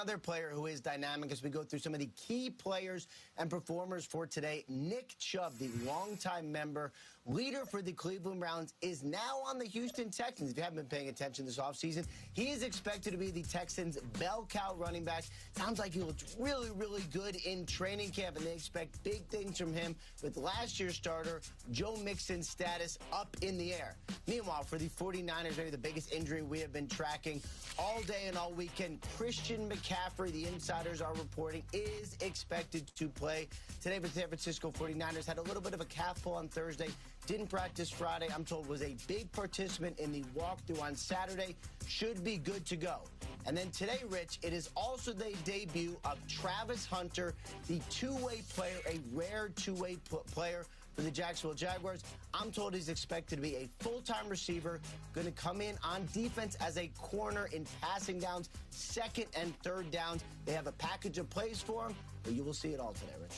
another player who is dynamic as we go through some of the key players and performers for today. Nick Chubb, the longtime member, leader for the Cleveland Browns, is now on the Houston Texans. If you haven't been paying attention this offseason, he is expected to be the Texans' bell cow running back. Sounds like he looked really, really good in training camp, and they expect big things from him with last year's starter, Joe Mixon's status up in the air. Meanwhile, for the 49ers, maybe the biggest injury we have been tracking all day and all weekend, Christian McCaffrey, the insiders are reporting, is expected to play today for the San Francisco 49ers. Had a little bit of a calf pull on Thursday, didn't practice Friday. I'm told was a big participant in the walkthrough on Saturday. Should be good to go. And then today, Rich, it is also the debut of Travis Hunter, the two-way player, a rare two-way player for the Jacksonville Jaguars. I'm told he's expected to be a full-time receiver, going to come in on defense as a corner in passing downs, second and third downs. They have a package of plays for him, but you will see it all today, Rich.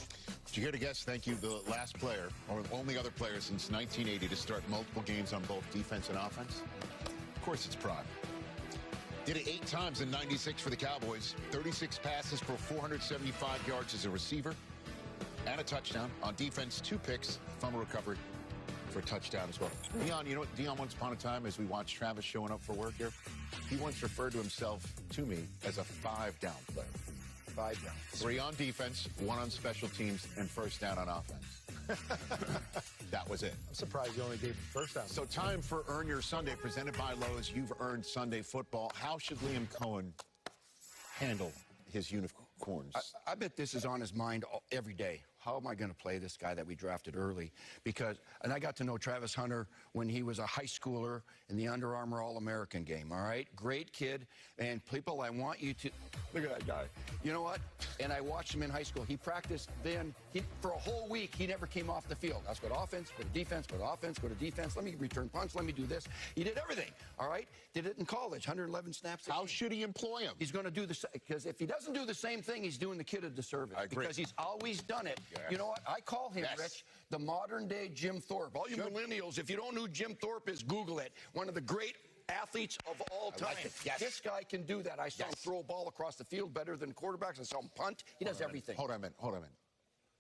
Did you hear to guess? Thank you. The last player, or the only other player since 1980 to start multiple games on both defense and offense? Of course, it's Prime. Did it 8 times in 96 for the Cowboys. 36 passes for 475 yards as a receiver and a touchdown. On defense, 2 picks, fumble recovery for a touchdown as well. Dion, you know what Dion once upon a time, as we watched Travis showing up for work here, he once referred to himself, to me, as a 5-down player. 5 down. 3 on defense, 1 on special teams, and first down on offense. That was it. I'm surprised you only gave first down. So time for Earn Your Sunday, presented by Lowe's. You've earned Sunday football. How should Liam Cohen handle his unicorns? I bet this is on his mind every day. How am I going to play this guy that we drafted early? And I got to know Travis Hunter when he was a high schooler in the Under Armour All-American game, all right? Great kid. And people, I want you to... Look at that guy. You know what? And I watched him in high school. He practiced then. For a whole week, he never came off the field. Let's go to offense, go to defense, go to offense, go to defense. Let me return punts. Let me do this. He did everything, all right? Did it in college, 111 snaps. How should he employ him? He's going to do the... Because if he doesn't do the same thing, he's doing the kid a disservice. I agree. Because he's always done it. Yes. You know what? I call him, Yes. Rich, the modern-day Jim Thorpe. All you millennials, if you don't know who Jim Thorpe is, Google it. One of the great athletes of all time. like it. Yes. This guy can do that. I saw him throw a ball across the field better than quarterbacks. I saw him punt. He does everything. Hold on a minute.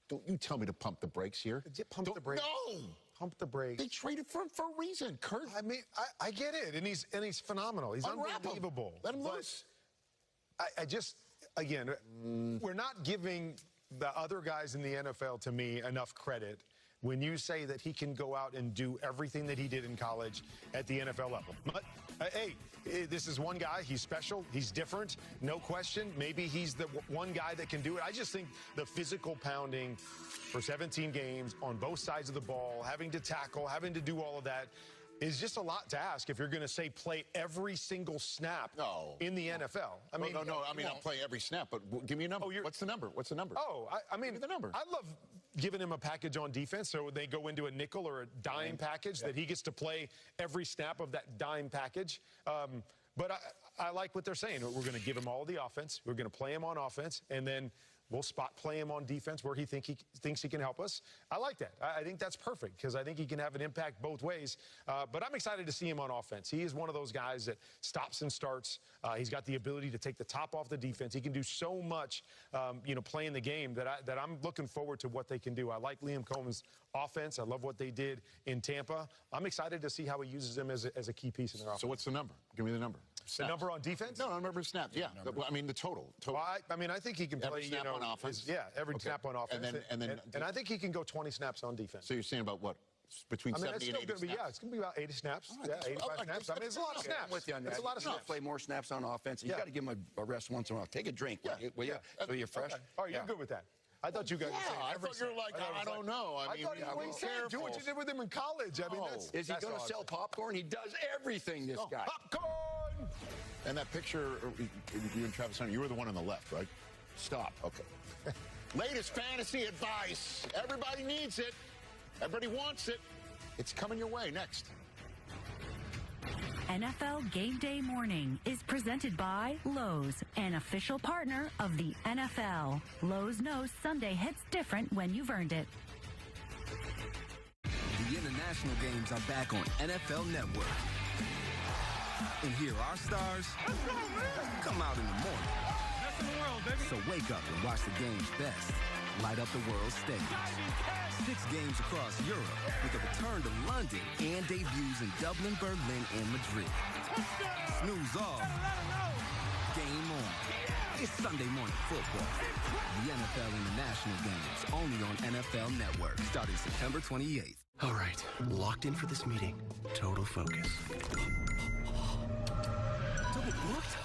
Don't you tell me to pump the brakes here. Pump the brakes. No! Pump the brakes. They traded for him for a reason, Kurt. I mean, I get it, and he's phenomenal. He's unbelievable. Let him loose. I just, again, we're not giving the other guys in the NFL, to me, enough credit when you say that he can go out and do everything that he did in college at the NFL level. But, hey, this is one guy. He's special. He's different. No question. Maybe he's the one guy that can do it. I just think the physical pounding for 17 games on both sides of the ball, having to tackle, having to do all of that, is just a lot to ask if you're going to say play every single snap in the NFL. I mean, No. I mean, I'll play every snap, but give me a number. What's the number? What's the number? Oh, I mean, the number. I love giving him a package on defense, so they go into a nickel or a dime package that he gets to play every snap of that dime package. But I like what they're saying. We're going to give him all the offense. We're going to play him on offense, and then we'll spot play him on defense where he thinks he can help us. I like that. I think that's perfect because I think he can have an impact both ways. But I'm excited to see him on offense. He is one of those guys that stops and starts. He's got the ability to take the top off the defense. He can do so much, playing the game that I'm looking forward to what they can do. I like Liam Cohen's offense. I love what they did in Tampa. I'm excited to see how he uses them as a key piece in their offense. So what's the number? Give me the number. The number on defense? No, number of snaps. Yeah. I mean, the total. Well, I mean, I think he can play, every snap on offense. Every snap on offense. And I think he can go 20 snaps on defense. So you're saying about what? Between 70 and 80 snaps? Yeah, it's going to be about 80 snaps. Yeah, 85 snaps. I mean, it's a lot of snaps. I'm with you on that. It's a lot of snaps. Play more snaps on offense. You got to give him a rest once in a while. Take a drink, will you? So you're fresh. Okay. Oh, you're good with that. I thought you guys were saying I thought you were like, I don't know. I mean, do what you did with him in college. I mean, is he going to sell popcorn? He does everything, this guy. Popcorn! And that picture, you and Travis Hunter, you were the one on the left, right? Stop. Okay. Latest fantasy advice. Everybody needs it. Everybody wants it. It's coming your way next. NFL Game Day Morning is presented by Lowe's, an official partner of the NFL. Lowe's knows Sunday hits different when you've earned it. The international games are back on NFL Network. And here our stars come out in the morning. So wake up and watch the game's best. Light up the world stage. 6 games across Europe with a return to London and debuts in Dublin, Berlin, and Madrid. Snooze off. Game on. It's Sunday morning football. The NFL International Games, only on NFL Network, starting September 28th. All right, locked in for this meeting. Total focus. Double booked?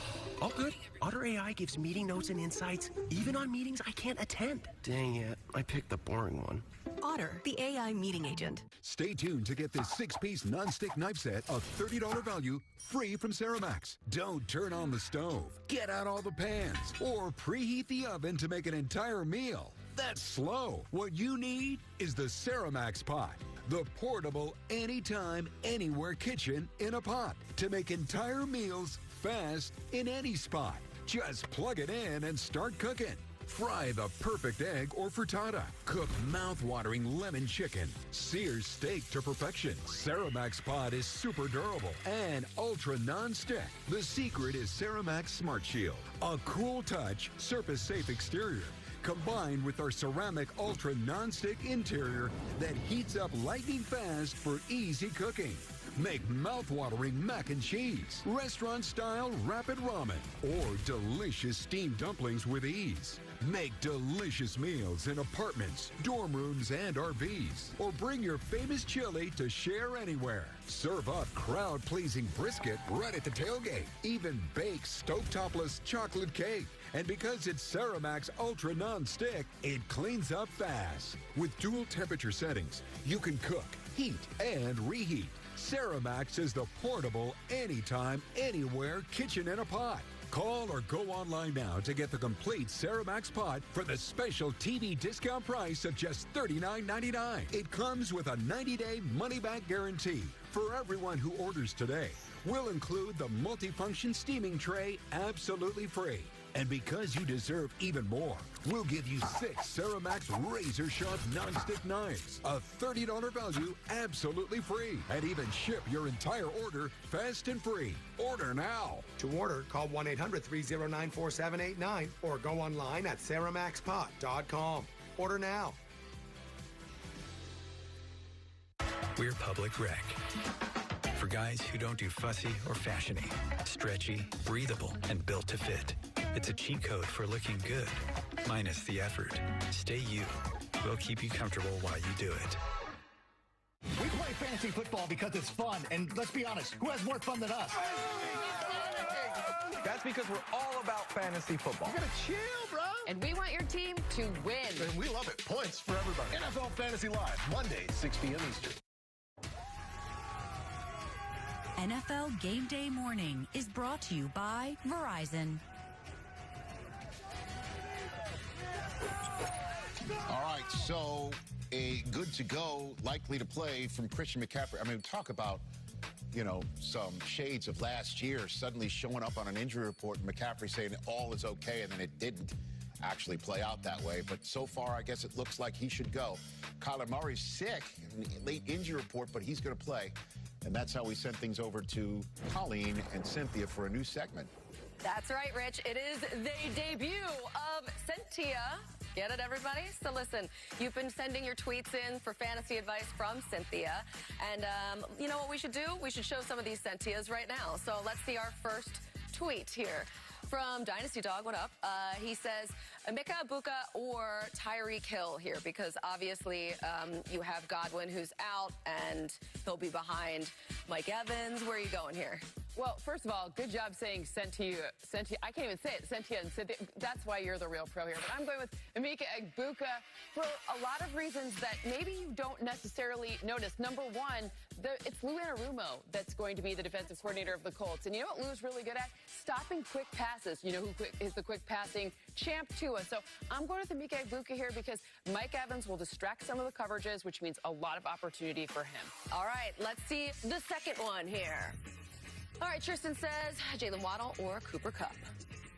All good. Otter AI gives meeting notes and insights, even on meetings I can't attend. Dang it, I picked the boring one. Otter, the AI meeting agent. Stay tuned to get this 6-piece non-stick knife set of $30 value free from Ceramax. Don't turn on the stove, get out all the pans, or preheat the oven to make an entire meal. That's slow. What you need is the Ceramax pot. The portable anytime, anywhere kitchen in a pot to make entire meals fast in any spot. Just plug it in and start cooking. Fry the perfect egg or frittata. Cook mouth-watering lemon chicken. Sear steak to perfection. Ceramax pot is super durable and ultra non-stick. The secret is Ceramax Smart Shield. A cool touch, surface-safe exterior, combined with our ceramic ultra non-stick interior that heats up lightning fast for easy cooking. Make mouth-watering mac and cheese, restaurant-style rapid ramen, or delicious steamed dumplings with ease. Make delicious meals in apartments, dorm rooms, and RVs. Or bring your famous chili to share anywhere. Serve up crowd-pleasing brisket right at the tailgate. Even bake stove-topless chocolate cake. And because it's Ceramax Ultra Non-Stick, it cleans up fast. With dual temperature settings, you can cook, heat, and reheat. Ceramax is the portable, anytime, anywhere kitchen in a pot. Call or go online now to get the complete Ceramax pot for the special TV discount price of just $39.99. It comes with a 90-day money-back guarantee for everyone who orders today. We'll include the multifunction steaming tray absolutely free. And because you deserve even more, we'll give you 6 Ceramax razor-sharp non-stick knives. A $30 value absolutely free. And even ship your entire order fast and free. Order now. To order, call 1-800-309-4789 or go online at ceramaxpot.com. Order now. We're Public Rec. For guys who don't do fussy or fashiony, stretchy, breathable, and built to fit. It's a cheat code for looking good, minus the effort. Stay you. We'll keep you comfortable while you do it. We play fantasy football because it's fun, and let's be honest, who has more fun than us? That's because we're all about fantasy football. You gotta chill, bro. And we want your team to win. And we love it. Points for everybody. NFL Fantasy Live, Mondays, 6 p.m. Eastern. NFL Game Day Morning is brought to you by Verizon. All right, so a good to go, likely to play from Christian McCaffrey. I mean, talk about, you know, some shades of last year suddenly showing up on an injury report and McCaffrey saying all is okay, and then it didn't actually play out that way. But so far, I guess it looks like he should go. Kyler Murray's sick, late injury report, but he's going to play. And that's how we sent things over to Colleen and Cynthia for a new segment. That's right, Rich. It is the debut of Cynthia. Get it, everybody? So listen, you've been sending your tweets in for fantasy advice from Cynthia. And you know what we should do? We should show some of these Cynthias right now. So let's see our first tweet here. From Dynasty Dog, what up? He says, Emeka Egbuka or Tyreek Hill here, because obviously you have Godwin who's out and he'll be behind Mike Evans. Where are you going here? Well, first of all, good job saying Cynthia. I can't even say it. Cynthia and Cynthia. That's why you're the real pro here. But I'm going with Emeka Egbuka for a lot of reasons that maybe you don't necessarily notice. Number one, it's Lou Anarumo that's going to be the defensive coordinator of the Colts. And you know what Lou's really good at? Stopping quick passes. You know who is the quick passing champ, Tua. So I'm going with Emeka Egbuka here because Mike Evans will distract some of the coverages, which means a lot of opportunity for him. All right, let's see the second one here. All right, Tristan says Jalen Waddle or Cooper Kupp.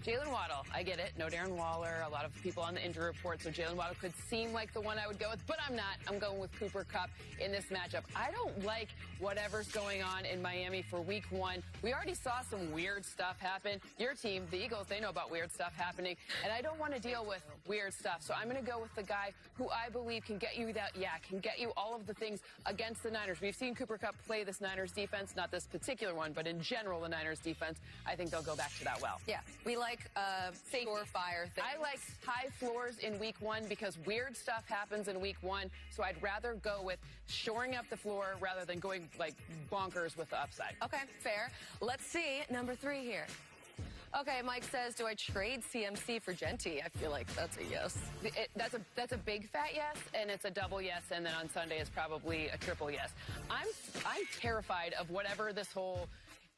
Jalen Waddle, I get it. No Darren Waller. A lot of people on the injury report, so Jalen Waddle could seem like the one I would go with, but I'm not. I'm going with Cooper Kupp in this matchup. I don't like whatever's going on in Miami for week 1. We already saw some weird stuff happen. Your team, the Eagles, they know about weird stuff happening, and I don't want to deal with weird stuff. So I'm going to go with the guy who I believe can get you that, can get you all of the things against the Niners. We've seen Cooper Kupp play this Niners defense, not this particular one, but in general, the Niners defense. I think they'll go back to that well. Yeah, we like surefire things. I like high floors in week 1 because weird stuff happens in week 1. So I'd rather go with shoring up the floor rather than going like bonkers with the upside. Okay, fair. Let's see number 3 here. Okay, Mike says, do I trade CMC for Genty? I feel like that's a yes. That's a big fat yes, and it's a double yes, and then on Sunday is probably a triple yes. I'm terrified of whatever this whole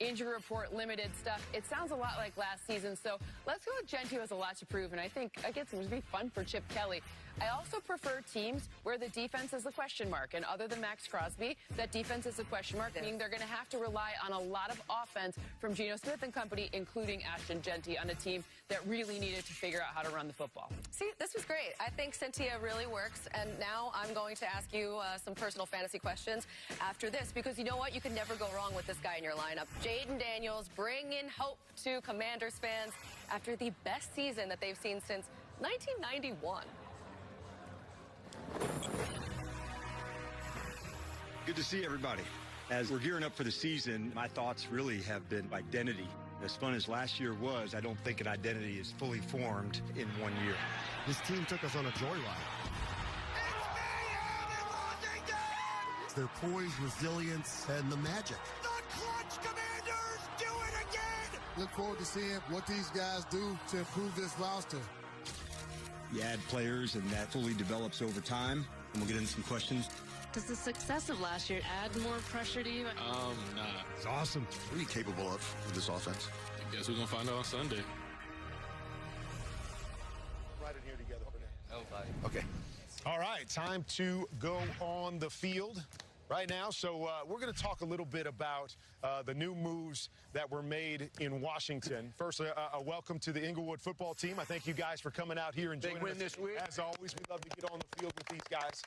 injury report limited stuff. It sounds a lot like last season, so let's go with Genty, who has a lot to prove, and I think it's going to be fun for Chip Kelly. I also prefer teams where the defense is a question mark, and other than Max Crosby, that defense is a question mark, meaning they're going to have to rely on a lot of offense from Geno Smith and company, including Ashton Genty, on a team that really needed to figure out how to run the football. See, this was great. I think Cynthia really works, and now I'm going to ask you some personal fantasy questions after this, because you know what? You can never go wrong with this guy in your lineup. Jayden Daniels bringing hope to Commanders fans after the best season that they've seen since 1991. Good to see everybody. As we're gearing up for the season, my thoughts really have been identity. As fun as last year was, I don't think an identity is fully formed in 1 year. This team took us on a joyride. It's their poise, resilience, and the magic. The Clutch Commanders do it again! Look forward to seeing what these guys do to improve this roster. You add players, and that fully develops over time. And we'll get into some questions. Does the success of last year add more pressure to you? Nah. It's awesome. What are you capable of with this offense? I guess we're going to find out on Sunday. Right in here together for now. Okay. All right, time to go on the field right now. So we're going to talk a little bit about the new moves that were made in Washington. First, a welcome to the Inglewood football team. I thank you guys for coming out here and joining us. This week. As always, we love to get on the field with these guys.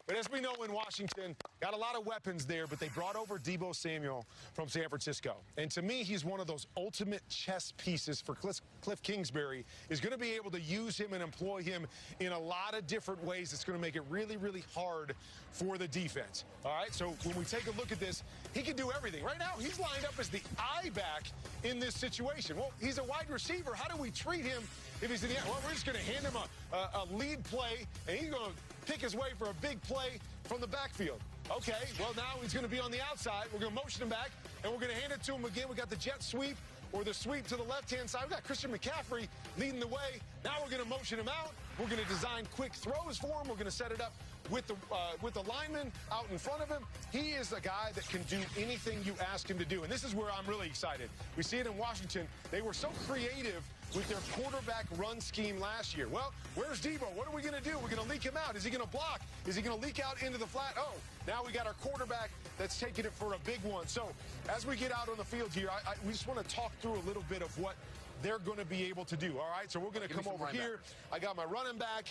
But as we know, in Washington, got a lot of weapons there, but they brought over Deebo Samuel from San Francisco. And to me, he's one of those ultimate chess pieces for Cliff Kingsbury. Is going to be able to use him and employ him in a lot of different ways. It's going to make it really, really hard for the defense. All right, so when we take a look at this, he can do everything. Right now, he's lined up as the I-back in this situation. Well, he's a wide receiver. How do we treat him if he's in the... Well, we're just going to hand him a lead play, and he's going to pick his way for a big play from the backfield. Okay, well, now he's going to be on the outside. We're going to motion him back, and we're going to hand it to him again. We got the jet sweep or the sweep to the left-hand side. We got Christian McCaffrey leading the way. Now we're going to motion him out. We're going to design quick throws for him. We're going to set it up with the lineman out in front of him. He is a guy that can do anything you ask him to do, and this is where I'm really excited. We see it in Washington. They were so creative with their quarterback run scheme last year. Well, where's Deebo? What are we going to do? We're going to leak him out. Is he going to block? Is he going to leak out into the flat? Oh, now we got our quarterback that's taking it for a big one. So as we get out on the field here, we just want to talk through a little bit of what they're going to be able to do. All right, so we're going to come over here. I got my running back.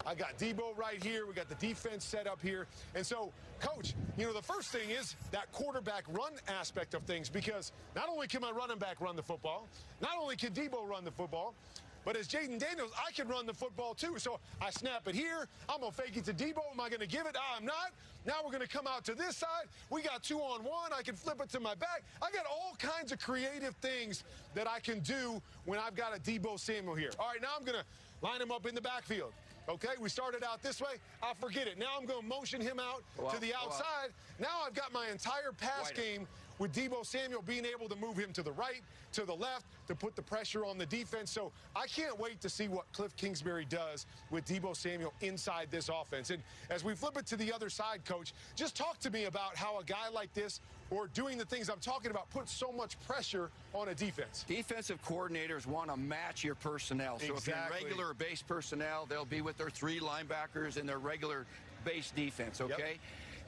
I got Deebo right here. We got the defense set up here. And so, Coach, you know, the first thing is that quarterback run aspect of things, because not only can my running back run the football, not only can Deebo run the football, but as Jayden Daniels, I can run the football too. So I snap it here. I'm going to fake it to Deebo. Am I going to give it? I'm not. Now we're going to come out to this side. We got 2-on-1. I can flip it to my back. I got all kinds of creative things that I can do when I've got a Deebo Samuel here. All right, now I'm going to line him up in the backfield. Okay, we started out this way. I'll forget it. Now I'm going to motion him out to the outside. Now I've got my entire pass game with Deebo Samuel being able to move him to the right, to the left, to put the pressure on the defense. So I can't wait to see what Cliff Kingsbury does with Deebo Samuel inside this offense. And as we flip it to the other side, Coach, just talk to me about how a guy like this, or doing the things I'm talking about, puts so much pressure on a defense. Defensive coordinators want to match your personnel. So if you're regular base personnel, they'll be with their 3 linebackers and their regular base defense, okay?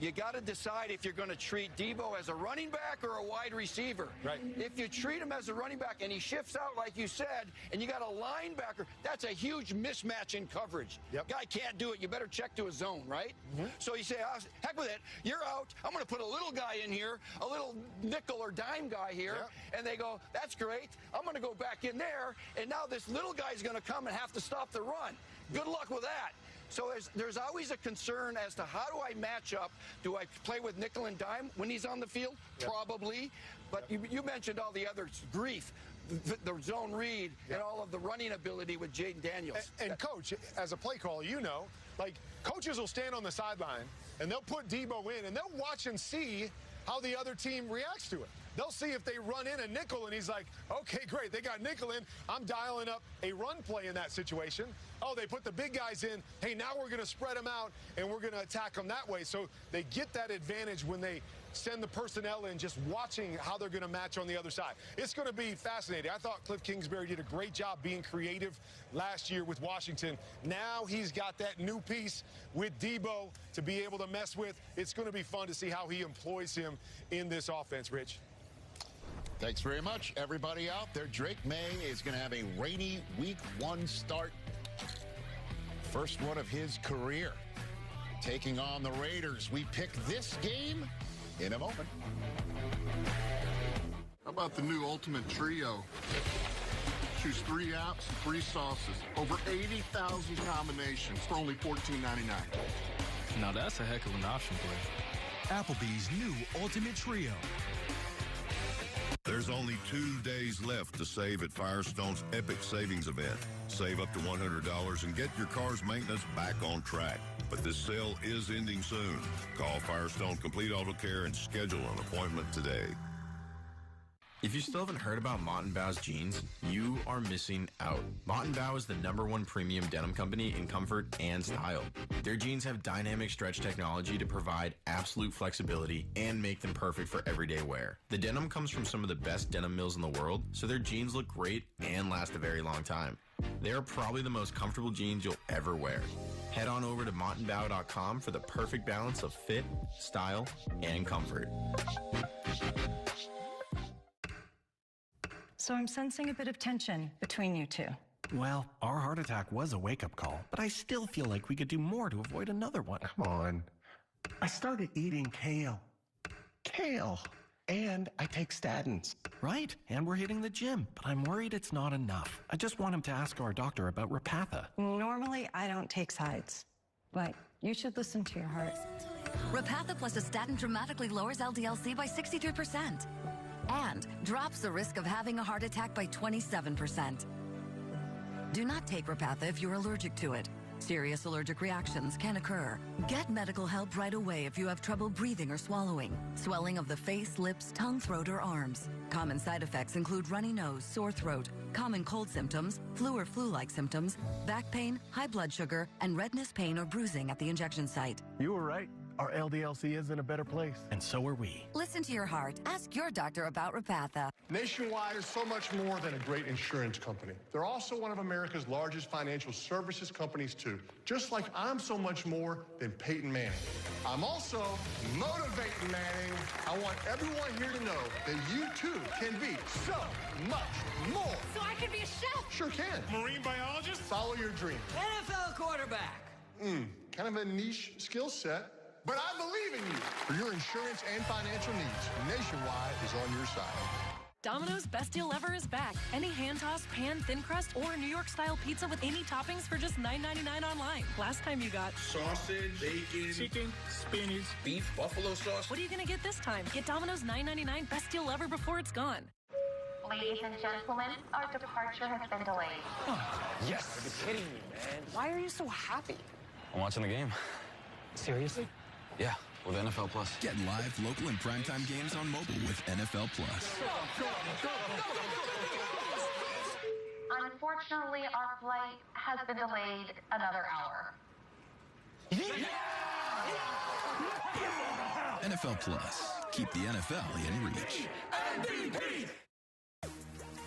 you got to decide if you're going to treat Debo as a running back or a wide receiver. Right. If you treat him as a running back and he shifts out like you said, and you got a linebacker, that's a huge mismatch in coverage. Yep. Guy can't do it. You better check to a zone, right? So you say, heck with it. You're out. I'm going to put a little guy in here, a little nickel or dime guy here, and they go, that's great. I'm going to go back in there, and now this little guy's going to come and have to stop the run. Good luck with that. So there's always a concern as to how do I match up? Do I play with nickel and dime when he's on the field? Probably. But you mentioned all the other grief, the zone read, and all of the running ability with Jaden Daniels. And Coach, as a play caller, you know, like coaches will stand on the sideline, and they'll put Debo in, and they'll watch and see how the other team reacts to it. They'll see if they run in a nickel, and he's like, okay, great, they got nickel in. I'm dialing up a run play in that situation. Oh, they put the big guys in. Hey, now we're going to spread them out, and we're going to attack them that way. So they get that advantage when they send the personnel in, just watching how they're going to match on the other side. It's going to be fascinating. I thought Cliff Kingsbury did a great job being creative last year with Washington. Now he's got that new piece with Debo to be able to mess with. It's going to be fun to see how he employs him in this offense, Rich. Thanks very much, everybody out there. Drake May is going to have a rainy Week 1 start. First one of his career. Taking on the Raiders. We pick this game in a moment. How about the new Ultimate Trio? Choose 3 apps and 3 sauces. Over 80,000 combinations for only $14.99. Now that's a heck of an option play. Applebee's new Ultimate Trio. There's only 2 days left to save at Firestone's Epic Savings Event. Save up to $100 and get your car's maintenance back on track. But this sale is ending soon. Call Firestone Complete Auto Care and schedule an appointment today. If you still haven't heard about Mott & Bow's jeans, you are missing out. Mott & Bow is the #1 premium denim company in comfort and style. Their jeans have dynamic stretch technology to provide absolute flexibility and make them perfect for everyday wear. The denim comes from some of the best denim mills in the world, so their jeans look great and last a very long time. They are probably the most comfortable jeans you'll ever wear. Head on over to mottandbow.com for the perfect balance of fit, style, and comfort. So I'm sensing a bit of tension between you two. Well, our heart attack was a wake-up call, but I still feel like we could do more to avoid another one. Come on. I started eating kale. Kale. And I take statins. Right, and we're hitting the gym, but I'm worried it's not enough. I just want him to ask our doctor about Repatha. Normally, I don't take sides, but you should listen to your heart. Repatha plus a statin dramatically lowers LDL-C by 63% and drops the risk of having a heart attack by 27%. Do not take Repatha if you're allergic to it. Serious allergic reactions can occur. Get medical help right away if you have trouble breathing or swallowing, swelling of the face, lips, tongue, throat, or arms. Common side effects include runny nose, sore throat, common cold symptoms, flu or flu-like symptoms, back pain, high blood sugar, and redness, pain, or bruising at the injection site. You were right. Our LDL-C is in a better place. And so are we. Listen to your heart. Ask your doctor about Repatha. Nationwide is so much more than a great insurance company. They're also one of America's largest financial services companies, too. Just like I'm so much more than Peyton Manning. I'm also motivating Manning. I want everyone here to know that you, too, can be so much more. So I could be a chef. Sure can. Marine biologist. Follow your dream. NFL quarterback. Kind of a niche skill set. But I believe in you. For your insurance and financial needs, Nationwide is on your side. Domino's Best Deal Ever is back. Any hand-tossed, pan, thin crust, or New York-style pizza with any toppings for just $9.99 online. Last time you got sausage, bacon, chicken, spinach, beef, buffalo sauce. What are you going to get this time? Get Domino's $9.99 Best Deal Ever before it's gone. Ladies and gentlemen, our departure has been delayed. Yes. Are you kidding me, man? Why are you so happy? I'm watching the game. Seriously? Yeah, with NFL Plus. Get live, local, and primetime games on mobile with NFL Plus. Unfortunately, our flight has been delayed another hour. NFL Plus. Keep the NFL in reach. MVP!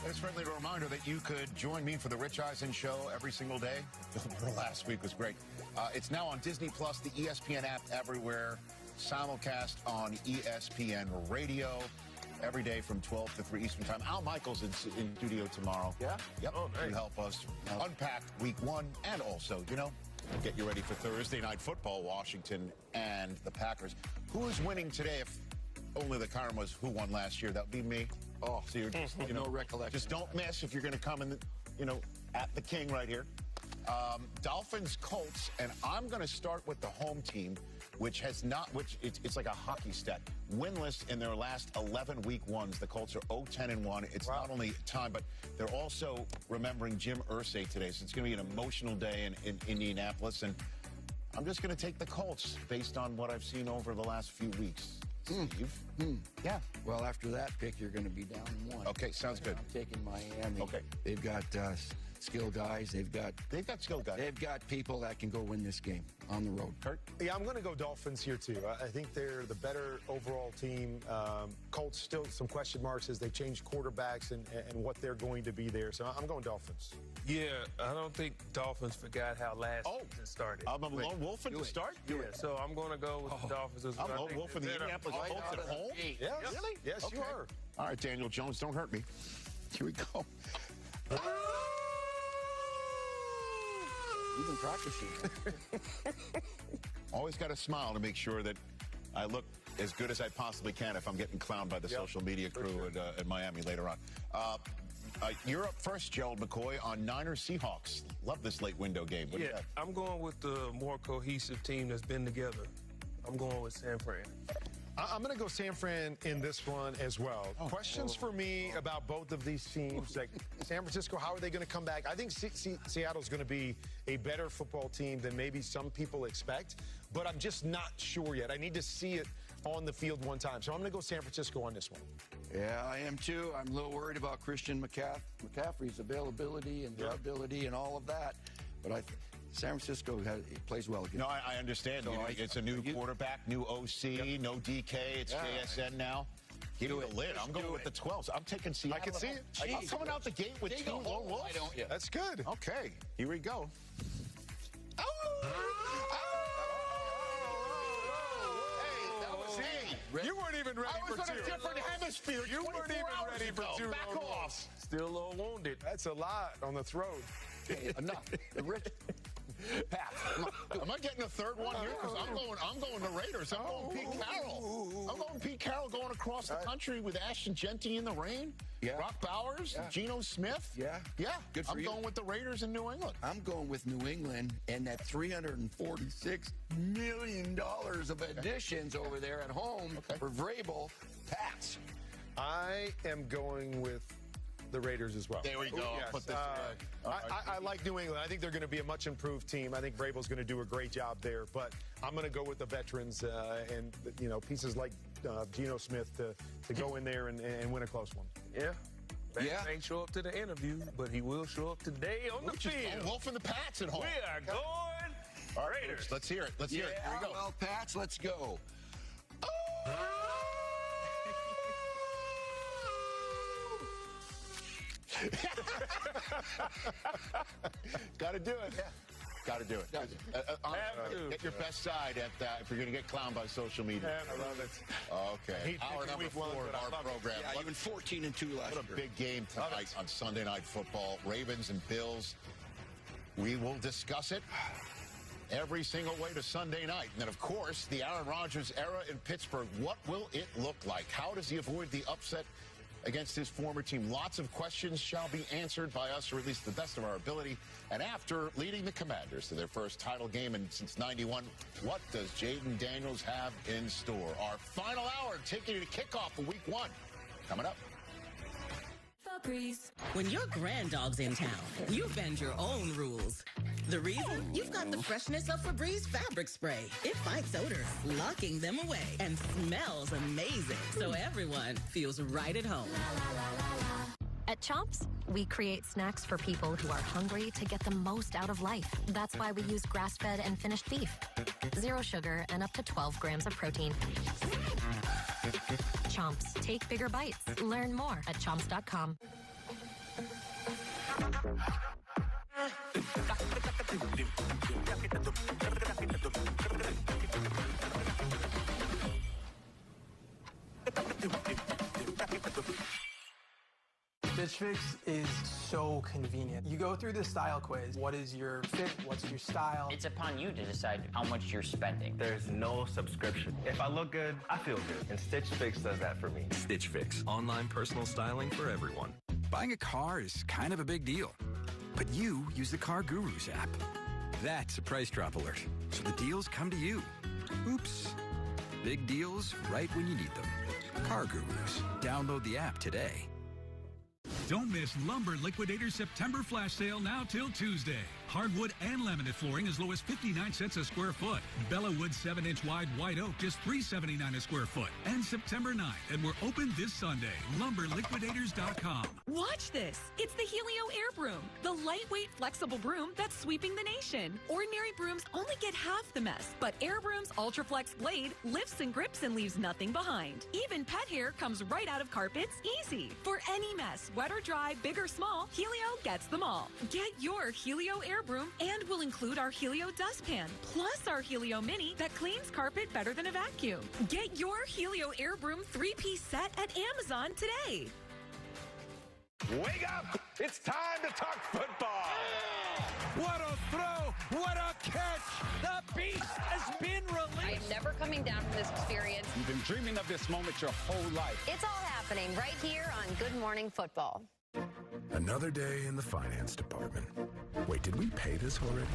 It's a friendly reminder that you could join me for the Rich Eisen Show every single day. Bill Burr last week was great. It's now on Disney Plus, the ESPN app, everywhere. simulcast on ESPN Radio every day from 12 to 3 Eastern Time. Al Michaels in studio tomorrow. Yeah? Yep. Oh, nice. To help us unpack week one and also, get you ready for Thursday Night Football, Washington and the Packers. Who is winning today if only the Kyron was who won last year? That would be me. Oh, so you're just, no recollection. Just don't miss if you're going to come in, at the King right here. Dolphins, Colts, and I'm going to start with the home team, which has not, it's like a hockey stat. Winless in their last 11 week ones. The Colts are 0-10-1. It's not only time, but they're also remembering Jim Irsay today. So it's going to be an emotional day in Indianapolis. And I'm just going to take the Colts based on what I've seen over the last few weeks. Steve? Yeah. Well, after that pick, you're going to be down 1. Okay, sounds good. I'm taking Miami. Okay. They've got skill guys. They've got skill guys. They've got people that can go win this game on the road. Kurt? Yeah, I'm going to go Dolphins here, too. I think they're the better overall team. Colts still some question marks as they change quarterbacks and what they're going to be there. So I'm going Dolphins. Yeah, I don't think Dolphins forgot how last season started. I'm a lone wolf to start? Yeah, so I'm going to go with the Dolphins as well. I'm a lone wolf in the Indianapolis Colts at home? Yeah, really? Yes, you are. All right, Daniel Jones, don't hurt me. Here we go. You've been practicing. Always got to smile to make sure that I look as good as I possibly can if I'm getting clowned by the social media crew at Miami later on. You're up first, Gerald McCoy, on Niners Seahawks. Love this late window game. What do you have? I'm going with the more cohesive team that's been together. I'm going with San Fran. I'm going to go San Fran in this one as well. Questions for me about both of these teams. Like San Francisco, how are they going to come back? I think Seattle's going to be a better football team than maybe some people expect, but I'm just not sure yet. I need to see it on the field one time. So I'm going to go San Francisco on this one. Yeah, I am too. I'm a little worried about Christian McCaffrey's availability and durability and all of that, but San Francisco plays well again. No, I understand. So it's a new quarterback, new OC, no DK. It's JSN now. Give me the lid. I'm going with the 12s. I'm taking Seattle. I can see it. I'm coming out the gate with 2 lone wolves. That's good. Okay, here we go. You weren't even ready for 2. I was on a different hemisphere. You weren't even ready for 2. Back off. Still a little wounded. That's a lot on the throat. Enough. Rich. Pat, am I getting a third one here? Because I'm going to Raiders. I'm going Pete Carroll. I'm going Pete Carroll going across the country with Ashton Genty in the rain. Yeah. Brock Bowers, Geno Smith. Yeah. Good for you. I'm going with the Raiders in New England. I'm going with New England and that $346 million of additions over there at home for Vrabel. Pats. I am going with the Raiders as well. There we go. Yes. Put this I like New England. I think they're going to be a much improved team. I think Vrabel's going to do a great job there, but I'm going to go with the veterans and pieces like Geno Smith to go in there and win a close one. Yeah. Ain't show up to the interview, but he will show up today on the field. Wolf and the Pats at home. We are going Raiders. Let's hear it. Let's hear it. Here we go. Well, Pats, let's go. Got to do it. Yeah. Got to do it. Get your best side at that if you're going to get clowned by social media. I love it. Okay. Hour number 4 of our program. Yeah, even 14-2 last year. What a big game tonight on Sunday Night Football. Ravens and Bills. We will discuss it every single way to Sunday night. And then, of course, the Aaron Rodgers era in Pittsburgh. What will it look like? How does he avoid the upset against his former team? Lots of questions shall be answered by us, or at least the best of our ability. And after leading the Commanders to their first title game since '91, what does Jaden Daniels have in store? Our final hour taking you to kickoff of Week 1. Coming up. Febreze. When your grand dog's in town, you bend your own rules. The reason? You've got the freshness of Febreze fabric spray. It fights odors, locking them away, and smells amazing, so everyone feels right at home. At Chomps, we create snacks for people who are hungry to get the most out of life. That's why we use grass-fed and finished beef. 0 sugar and up to 12 grams of protein. Chomps. Take bigger bites. Learn more at chomps.com. Stitch Fix is so convenient. You go through the style quiz. What is your fit? What's your style? It's upon you to decide how much you're spending. There's no subscription. If I look good, I feel good. And Stitch Fix does that for me. Stitch Fix. Online personal styling for everyone. Buying a car is kind of a big deal. But you use the Car Gurus app. That's a price drop alert. So the deals come to you. Oops. Big deals right when you need them. Car Gurus. Download the app today. Don't miss Lumber Liquidator's September flash sale now till Tuesday. Hardwood and laminate flooring as low as 59 cents a square foot. Bella Wood 7-inch wide white oak just $3.79 a square foot. And September 9th, and we're open this Sunday. LumberLiquidators.com. Watch this. It's the Helio Air Broom, the lightweight, flexible broom that's sweeping the nation. Ordinary brooms only get half the mess, but Air Broom's Ultraflex blade lifts and grips and leaves nothing behind. Even pet hair comes right out of carpets easy. For any mess, wet or dry, big or small, Helio gets them all. Get your Helio Air Broom, and we'll include our Helio dustpan, plus our Helio Mini that cleans carpet better than a vacuum. Get your Helio Air Broom 3-piece set at Amazon today. Wake up! It's time to talk football! What a throw! What a catch! The beast has been released! I'm never coming down from this experience. You've been dreaming of this moment your whole life. It's all happening right here on Good Morning Football. Another day in the finance department. Wait, did we pay this already?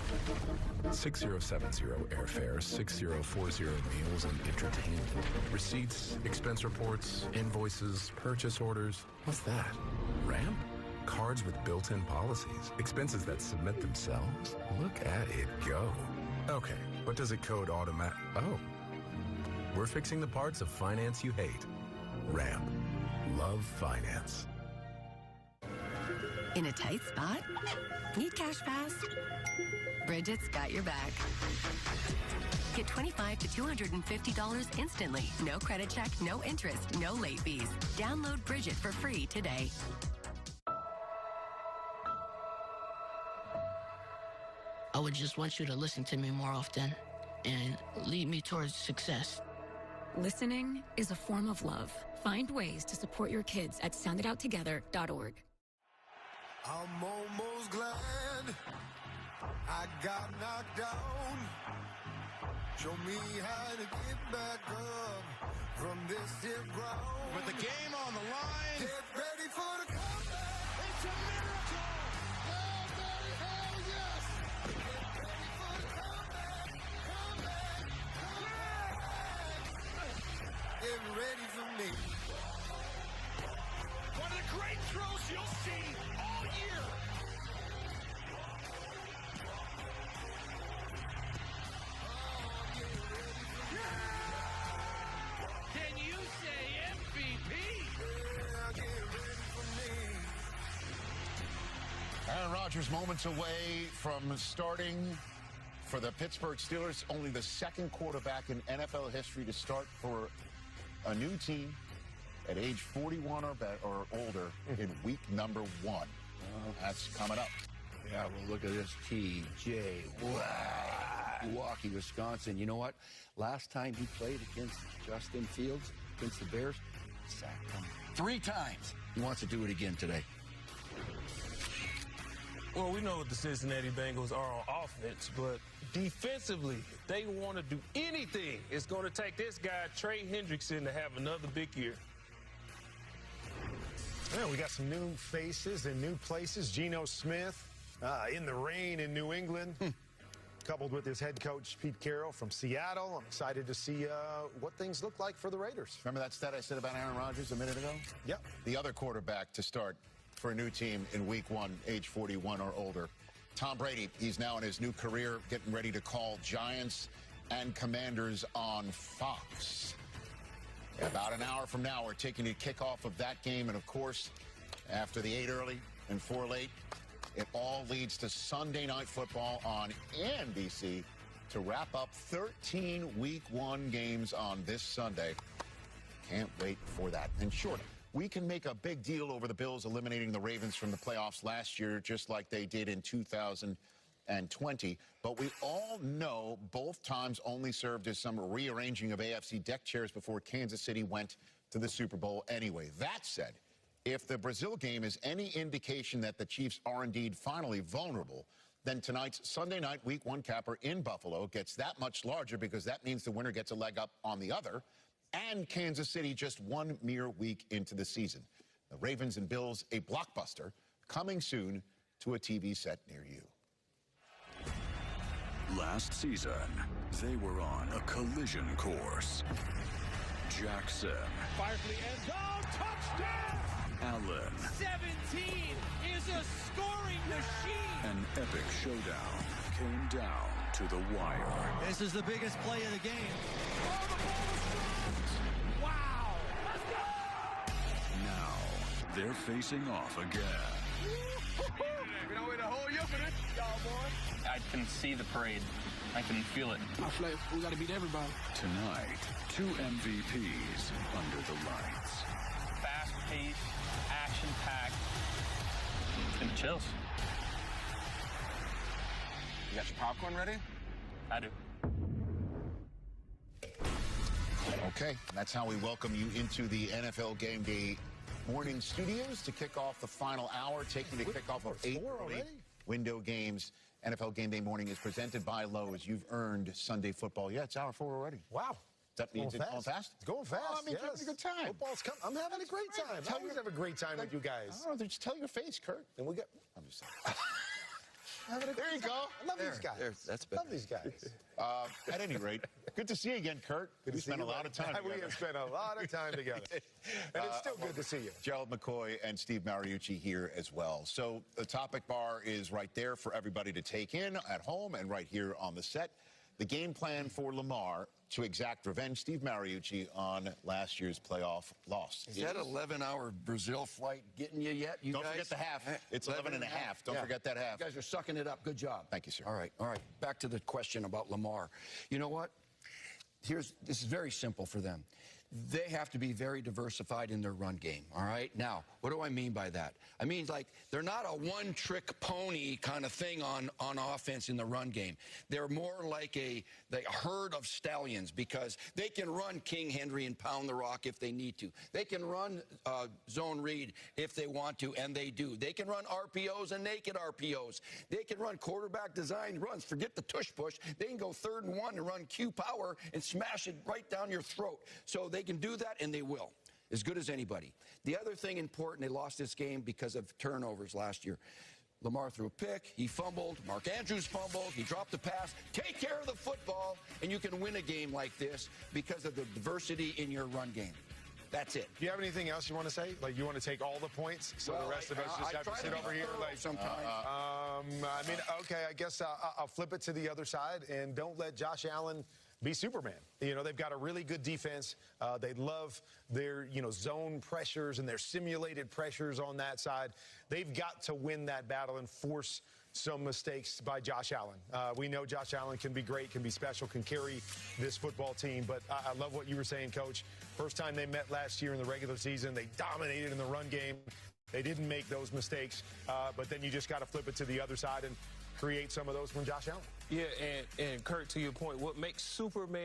6070 airfares, 6040 meals and entertainment. Receipts, expense reports, invoices, purchase orders. What's that? Ramp? Cards with built-in policies. Expenses that submit themselves. Look at it go. Okay, what does it code automatic? Oh. We're fixing the parts of finance you hate. Ramp. Love finance. In a tight spot? Need cash fast? Bridget's got your back. Get $25 to $250 instantly. No credit check, no interest, no late fees. Download Bridget for free today. I would just want you to listen to me more often and lead me towards success. Listening is a form of love. Find ways to support your kids at sounditouttogether.org. I'm almost glad I got knocked down. Show me how to get back up from this here ground. With the game on the line. Get ready for the comeback. It's a miracle. Hell, Daddy, hell yes. Get ready for the comeback. Get ready for me. One of the great throws you'll see all year. Can you say MVP? Yeah, get ready for me. Aaron Rodgers moments away from starting for the Pittsburgh Steelers. Only the second quarterback in NFL history to start for a new team at age 41 or older in week number 1. That's coming up. Yeah, well, look at this. T.J. Watt, Milwaukee, Wisconsin. You know what? Last time he played against Justin Fields, against the Bears, sacked him 3 times. He wants to do it again today. Well, we know what the Cincinnati Bengals are on offense, but defensively, if they want to do anything, it's going to take this guy, Trey Hendrickson, to have another big year. Yeah, we got some new faces in new places. Geno Smith in the rain in New England, coupled with his head coach, Pete Carroll from Seattle. I'm excited to see what things look like for the Raiders. Remember that stat I said about Aaron Rodgers a minute ago? Yep. The other quarterback to start for a new team in week 1, age 41 or older. Tom Brady, he's now in his new career, getting ready to call Giants and Commanders on Fox. About an hour from now, we're taking the kickoff of that game. And, of course, after the 8 early and 4 late, it all leads to Sunday Night Football on NBC to wrap up 13 Week 1 games on this Sunday. Can't wait for that. And sure, we can make a big deal over the Bills eliminating the Ravens from the playoffs last year, just like they did in 2020. But we all know both times only served as some rearranging of AFC deck chairs before Kansas City went to the Super Bowl anyway. That said, If the Brazil game is any indication that the Chiefs are indeed finally vulnerable, then tonight's Sunday night Week 1 capper in Buffalo gets that much larger because that means the winner gets a leg up on the other, and Kansas City just one mere week into the season. The Ravens and Bills, a blockbuster, coming soon to a TV set near you. Last season, they were on a collision course. Jackson. Fire for the end zone. Touchdown! Allen. 17 is a scoring machine. An epic showdown came down to the wire. This is the biggest play of the game. Oh, the ball was dropped. Wow. Let's go. Now, they're facing off again. We don't wait a whole year for this, y'all boys. I can see the parade. I can feel it. I feel like we got to beat everybody. Tonight, 2 MVPs under the lights. Fast-paced, action-packed. And chills. You got your popcorn ready? I do. Okay, that's how we welcome you into the NFL Game Day morning studios to kick off the final hour, taking the kickoff of 8 window games. NFL Game Day morning is presented by Lowe's. You've earned Sunday football. Yeah, it's hour 4 already. Wow. That means it's going fast? It's going fast. Oh, I mean, you're having a good time. Football's coming. I'm having a great time. I always have a great time with you guys. Oh, just tell your face, Kurt. And we got. I'm just saying. There you go. I love these guys. That's better. Love these guys. At any rate, good to see you again, Kurt. We spent a lot of time together. We have spent a lot of time together. And it's still good to see you. Gerald McCoy and Steve Mariucci here as well. So the topic bar is right there for everybody to take in at home and right here on the set. The game plan for Lamar to exact revenge, Steve Mariucci, on last year's playoff loss. Is that 11-hour Brazil flight getting you yet, you Don't guys? forget the half. It's 11 and a half. Don't forget that half. You guys are sucking it up. Good job. Thank you, sir. All right. Back to the question about Lamar. You know what? This is very simple for them. They have to be very diversified in their run game, all right? Now, what do I mean by that? I mean, like, they're not a one-trick pony kind of thing on offense in the run game. They're more like a herd of stallions because they can run King Henry and pound the rock if they need to. They can run zone read if they want to, and they do. They can run RPOs and naked RPOs. They can run quarterback designed runs. Forget the tush push. They can go 3rd and 1 and run Q power and smash it right down your throat. So they can do that, and they will, as good as anybody. The other thing important, they lost this game because of turnovers last year. Lamar threw a pick, he fumbled, Mark Andrews fumbled, he dropped the pass. Take care of the football, and you can win a game like this because of the diversity in your run game. That's it. Do you have anything else you want to say? Like, you want to take all the points so the rest of us just have to sit over here? Like, sometimes. I mean, okay, I guess I'll flip it to the other side, and don't let Josh Allen be Superman. You know, they've got a really good defense. They love their, zone pressures and their simulated pressures on that side. They've got to win that battle and force some mistakes by Josh Allen. We know Josh Allen can be great, can be special, can carry this football team. But I love what you were saying, Coach. First time they met last year in the regular season, they dominated in the run game. They didn't make those mistakes. But then you just got to flip it to the other side and create some of those from Josh Allen. Yeah, and Kurt, to your point, what makes Superman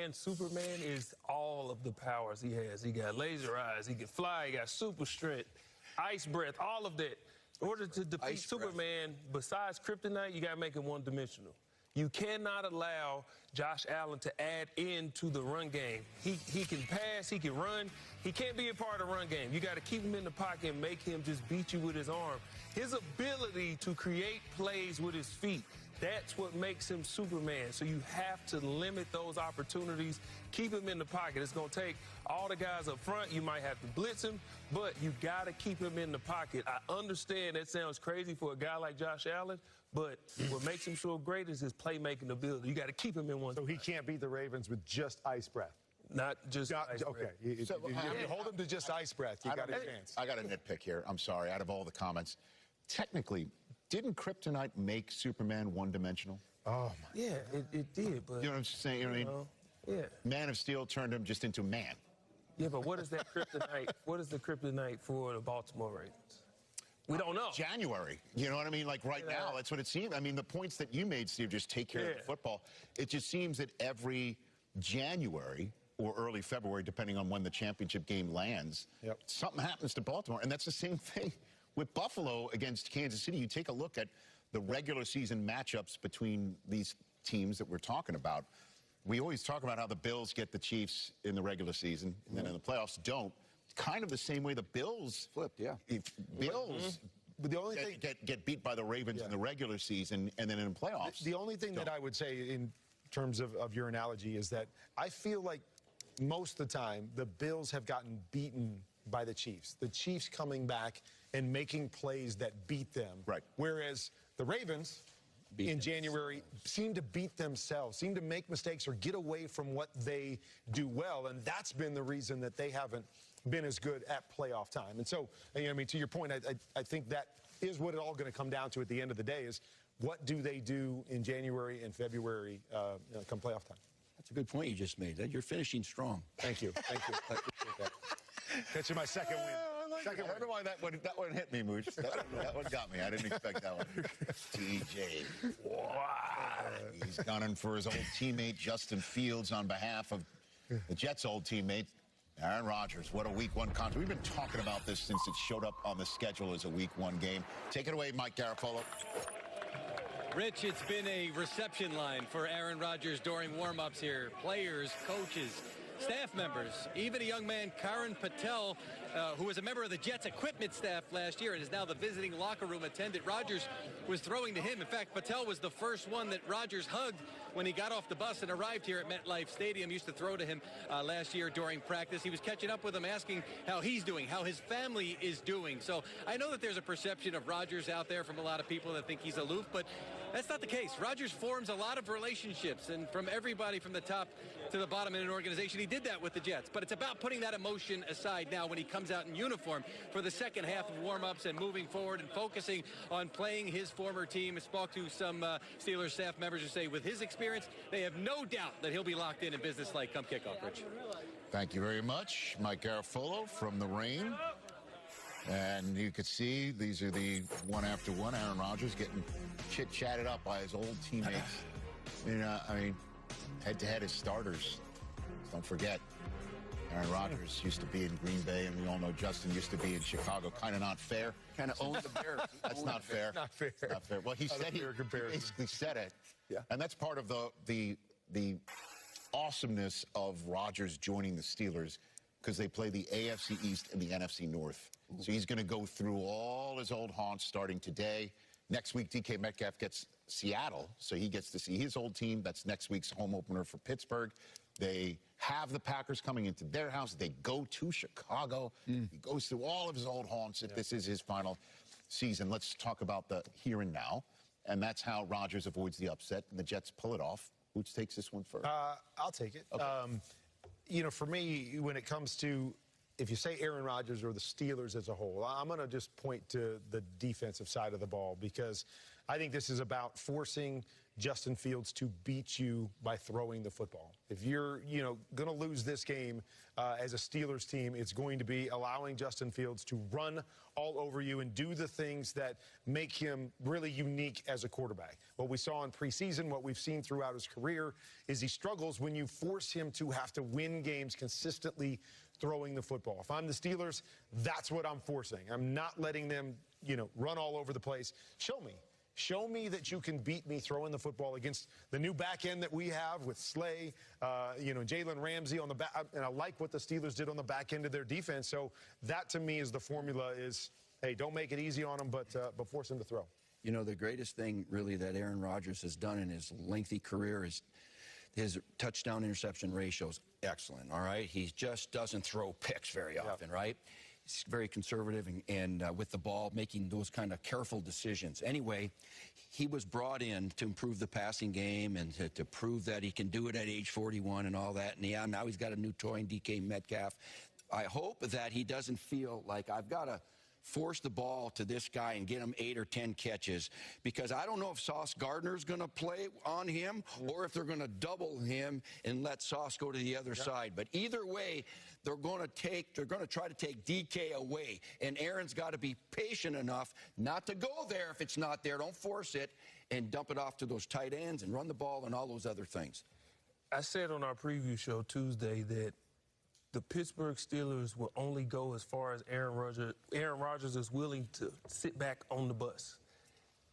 is all of the powers he has. He got laser eyes, he can fly, he got super strength, ice breath, all of that. In order to defeat Superman, besides kryptonite, you got to make him one-dimensional. You cannot allow Josh Allen to add into the run game. He can pass, he can run. He can't be a part of the run game. You got to keep him in the pocket and make him just beat you with his arm. His ability to create plays with his feet, that's what makes him Superman. So you have to limit those opportunities, keep him in the pocket. It's going to take all the guys up front. You might have to blitz him, but you got to keep him in the pocket. I understand that sounds crazy for a guy like Josh Allen, but what makes him so great is his playmaking ability. You got to keep him in one. So he can't beat the Ravens with just ice breath. Not just ice breath. Okay. You hold him to just ice breath. You got a chance. I got a nitpick here. I'm sorry. Out of all the comments, technically, didn't kryptonite make Superman one-dimensional? Oh, my Yeah, it did, but... You know what I'm saying? You know what I mean? Yeah. Man of Steel turned him just into man. Yeah, but what is that kryptonite? What is the kryptonite for the Baltimore Ravens? We don't know. January. You know what I mean? Like right now, that's what it seems. I mean, the points that you made, Steve, just take care of the football. It just seems that every January, or early February, depending on when the championship game lands, something happens to Baltimore. And that's the same thing with Buffalo against Kansas City. You take a look at the regular season matchups between these teams that we're talking about. We always talk about how the Bills get the Chiefs in the regular season, and then in the playoffs don't. Kind of the same way the Bills flipped, Bills the only thing get beat by the Ravens in the regular season and then in the playoffs. The only thing that I would say in terms of your analogy is that I feel like most of the time the Bills have gotten beaten by the Chiefs. The Chiefs coming back and making plays that beat them. Right. Whereas the Ravens in January seem to beat themselves, seem to make mistakes or get away from what they do well. And that's been the reason that they haven't been as good at playoff time. And so, I mean, to your point, I think that is what it all going to come down to at the end of the day is what do they do in January and February come playoff time. That's a good point you just made. You're finishing strong. Thank you. Thank you. I appreciate that. Catching my second win. I wonder why that one hit me, Mooch. That one got me. I didn't expect that one. TJ. Wow. He's gunning for his old teammate, Justin Fields, on behalf of the Jets' old teammate, Aaron Rodgers. What a Week 1 contest. We've been talking about this since it showed up on the schedule as a Week 1 game. Take it away, Mike Garafolo. Rich, it's been a reception line for Aaron Rodgers during warm-ups here. Players, coaches, staff members, even a young man, Karan Patel, who was a member of the Jets equipment staff last year and is now the visiting locker room attendant. Rodgers was throwing to him. In fact, Patel was the first one that Rodgers hugged when he got off the bus and arrived here at MetLife Stadium. Used to throw to him last year during practice. He was catching up with him, asking how he's doing, how his family is doing. So I know that there's a perception of Rodgers out there from a lot of people that think he's aloof, but that's not the case. Rodgers forms a lot of relationships, and from everybody from the top to the bottom in an organization. He did that with the Jets, but it's about putting that emotion aside now when he comes out in uniform for the second half of warm-ups and moving forward and focusing on playing his former team. I spoke to some Steelers staff members who say with his experience, they have no doubt that he'll be locked in business-like come kickoff, Rich. Thank you very much, Mike Garafolo from the Rain. And you could see these are the one after one. Aaron Rodgers getting chit-chatted up by his old teammates. I mean, head-to-head as starters. Don't forget, Aaron Rodgers used to be in Green Bay, and we all know Justin used to be in Chicago. Kind of not fair. Kind of owned the Bears. That's not fair. Not fair. Not fair. Well, he said he basically said it. Yeah. And that's part of the awesomeness of Rodgers joining the Steelers because they play the AFC East and the NFC North. So he's going to go through all his old haunts starting today. Next week, DK Metcalf gets Seattle, so he gets to see his old team. That's next week's home opener for Pittsburgh. They have the Packers coming into their house. They go to Chicago. He goes through all of his old haunts. This is his final season. Let's talk about the here and now, and that's how Rodgers avoids the upset, and the Jets pull it off. Who takes this one first? I'll take it. Okay. For me, when it comes to if you say Aaron Rodgers or the Steelers as a whole, I'm going to just point to the defensive side of the ball because I think this is about forcing Justin Fields to beat you by throwing the football. If you're, going to lose this game as a Steelers team, it's going to be allowing Justin Fields to run all over you and do the things that make him really unique as a quarterback. What we saw in preseason, what we've seen throughout his career, is he struggles when you force him to have to win games consistently throwing the football. If I'm the Steelers, that's what I'm forcing. I'm not letting them, run all over the place. Show me that you can beat me throwing the football against the new back end that we have with Slay, Jalen Ramsey on the back. And I like what the Steelers did on the back end of their defense. So that, to me, is the formula is, hey, don't make it easy on them, but force them to throw. The greatest thing, really, that Aaron Rodgers has done in his lengthy career is his touchdown-interception ratio is excellent, all right? He just doesn't throw picks very often, right? He's very conservative and with the ball, making those kind of careful decisions. Anyway, he was brought in to improve the passing game and to prove that he can do it at age 41 and all that. And now he's got a new toy in DK Metcalf. I hope that he doesn't feel like I've got to force the ball to this guy and get him 8 or 10 catches, because I don't know if Sauce Gardner's going to play on him or if they're going to double him and let Sauce go to the other side. But either way, they're going to try to take DK away, and Aaron's got to be patient enough not to go there if it's not there. Don't force it and dump it off to those tight ends and run the ball and all those other things. I said on our preview show Tuesday that the Pittsburgh Steelers will only go as far as Aaron Rodgers is willing to sit back on the bus.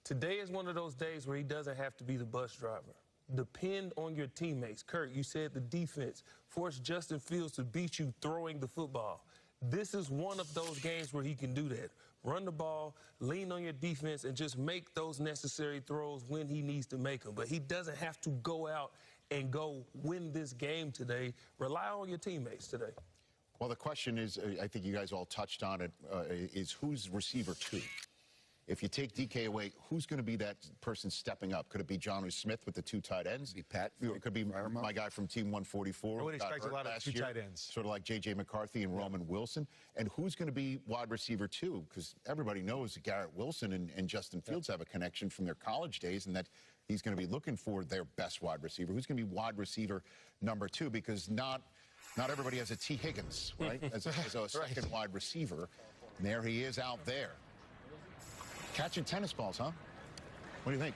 Today is one of those days where he doesn't have to be the bus driver. Depend on your teammates. Kurt, you said the defense forced Justin Fields to beat you throwing the football. This is one of those games where he can do that. Run the ball, lean on your defense, and just make those necessary throws when he needs to make them. But he doesn't have to go out and go win this game today. Rely on your teammates today. Well, the question is, I think you guys all touched on it, is who's receiver 2? If you take DK away, who's going to be that person stepping up? Could it be Jonnu Smith with the 2 tight ends? Could be Pat. It could be my guy from Team 144. I would expect a lot of 2 tight ends. Sort of like J.J. McCarthy and Roman Wilson. And who's going to be wide receiver 2? Because everybody knows that Garrett Wilson and Justin Fields have a connection from their college days, and that he's going to be looking for their best wide receiver. Who's going to be wide receiver number 2? Because not everybody has a T. Higgins, right? As a second wide receiver. And there he is out there. Catching tennis balls, huh? What do you think?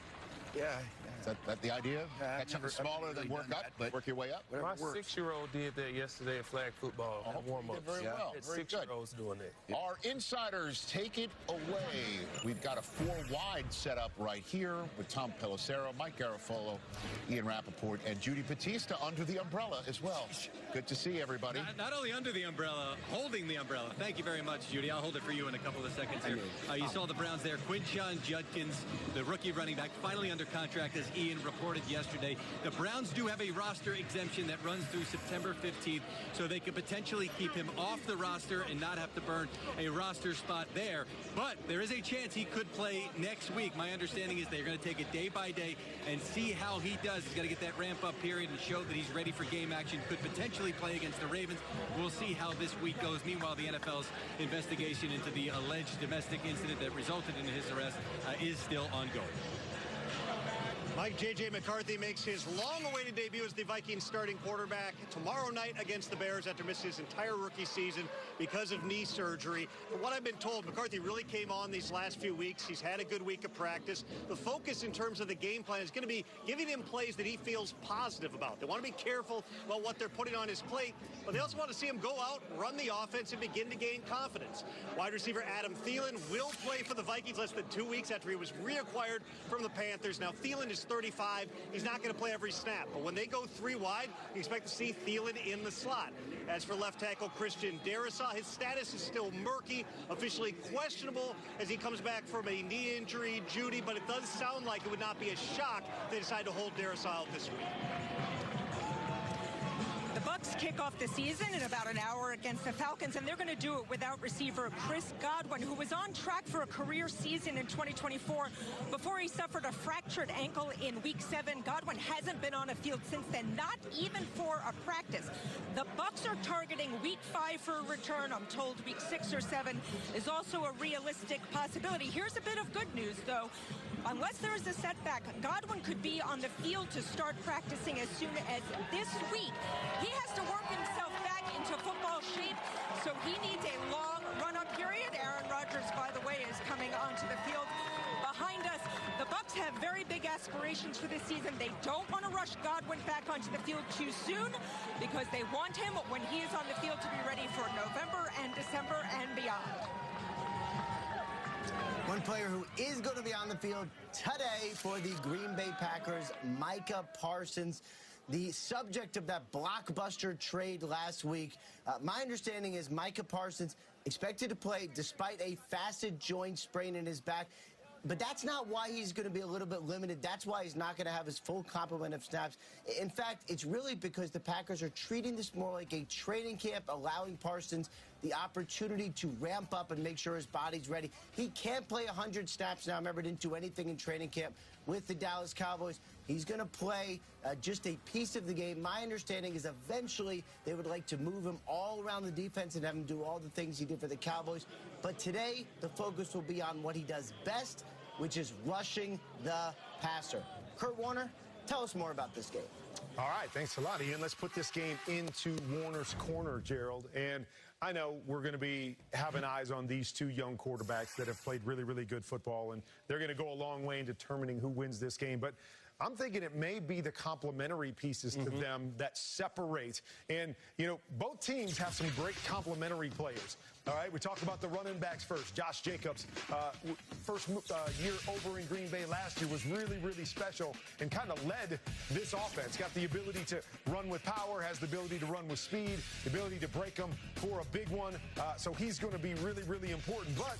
Yeah. Is that the idea? Catch something smaller, then work up, but work your way up? My 6-year-old did that yesterday at flag football at warm-ups. Very well. Very good. 6-year-olds doing that. Our insiders take it away. We've got a 4-wide setup right here with Tom Pelissero, Mike Garafolo, Ian Rappaport, and Judy Batista under the umbrella as well. Good to see everybody. Not only under the umbrella, holding the umbrella. Thank you very much, Judy. I'll hold it for you in a couple of seconds here. You saw the Browns there. Quinshon Judkins, the rookie running back, finally under contract, as Ian reported yesterday. The Browns do have a roster exemption that runs through September 15th, so they could potentially keep him off the roster and not have to burn a roster spot there. But there is a chance he could play next week. My understanding is they're going to take it day by day and see how he does. He's got to get that ramp-up period and show that he's ready for game action. Could potentially play against the Ravens. We'll see how this week goes. Meanwhile, the NFL's investigation into the alleged domestic incident that resulted in his arrest is still ongoing. Mike, J.J. McCarthy makes his long-awaited debut as the Vikings starting quarterback tomorrow night against the Bears after missing his entire rookie season because of knee surgery. From what I've been told, McCarthy really came on these last few weeks. He's had a good week of practice. The focus in terms of the game plan is going to be giving him plays that he feels positive about. They want to be careful about what they're putting on his plate, but they also want to see him go out, run the offense, and begin to gain confidence. Wide receiver Adam Thielen will play for the Vikings less than 2 weeks after he was reacquired from the Panthers. Now, Thielen is 35. He's not going to play every snap, but when they go 3 wide, you expect to see Thielen in the slot. As for left tackle Christian Darrisaw, his status is still murky, officially questionable as he comes back from a knee injury, Judy, but it does sound like it would not be a shock if they decide to hold Darrisaw out this week. The Bucs kick off the season in about an hour against the Falcons, and they're going to do it without receiver Chris Godwin, who was on track for a career season in 2024 before he suffered a fractured ankle in Week 7. Godwin hasn't been on a field since then, not even for a practice. The Bucs are targeting Week 5 for a return. I'm told Week 6 or 7 is also a realistic possibility. Here's a bit of good news, though. Unless there is a setback, Godwin could be on the field to start practicing as soon as this week. He has to work himself back into football shape, so he needs a long run-up period. Aaron Rodgers, by the way, is coming onto the field. Behind us, the Bucs have very big aspirations for this season. They don't want to rush Godwin back onto the field too soon because they want him, when he is on the field, to be ready for November and December and beyond. One player who is going to be on the field today for the Green Bay Packers, Micah Parsons, the subject of that blockbuster trade last week. My understanding is Micah Parsons expected to play despite a facet joint sprain in his back. But that's not why he's going to be a little bit limited. That's why he's not going to have his full complement of snaps. In fact, it's really because the Packers are treating this more like a training camp, allowing Parsons the opportunity to ramp up and make sure his body's ready. He can't play 100 snaps now. Remember, didn't do anything in training camp with the Dallas Cowboys. He's going to play just a piece of the game. My understanding is eventually they would like to move him all around the defense and have him do all the things he did for the Cowboys. But today, the focus will be on what he does best, which is rushing the passer. Kurt Warner, tell us more about this game. All right, thanks a lot, Ian. Let's put this game into Warner's corner, Gerald. And I know we're going to be having eyes on these 2 young quarterbacks that have played really, really good football, and they're going to go a long way in determining who wins this game. But I'm thinking it may be the complementary pieces to them that separate. And, you know, both teams have some great complementary players. All right, we talked about the running backs first. Josh Jacobs, first year over in Green Bay last year was really, really special and kind of led this offense. Got the ability to run with power, has the ability to run with speed, the ability to break them for a big one. So he's going to be really, really important. But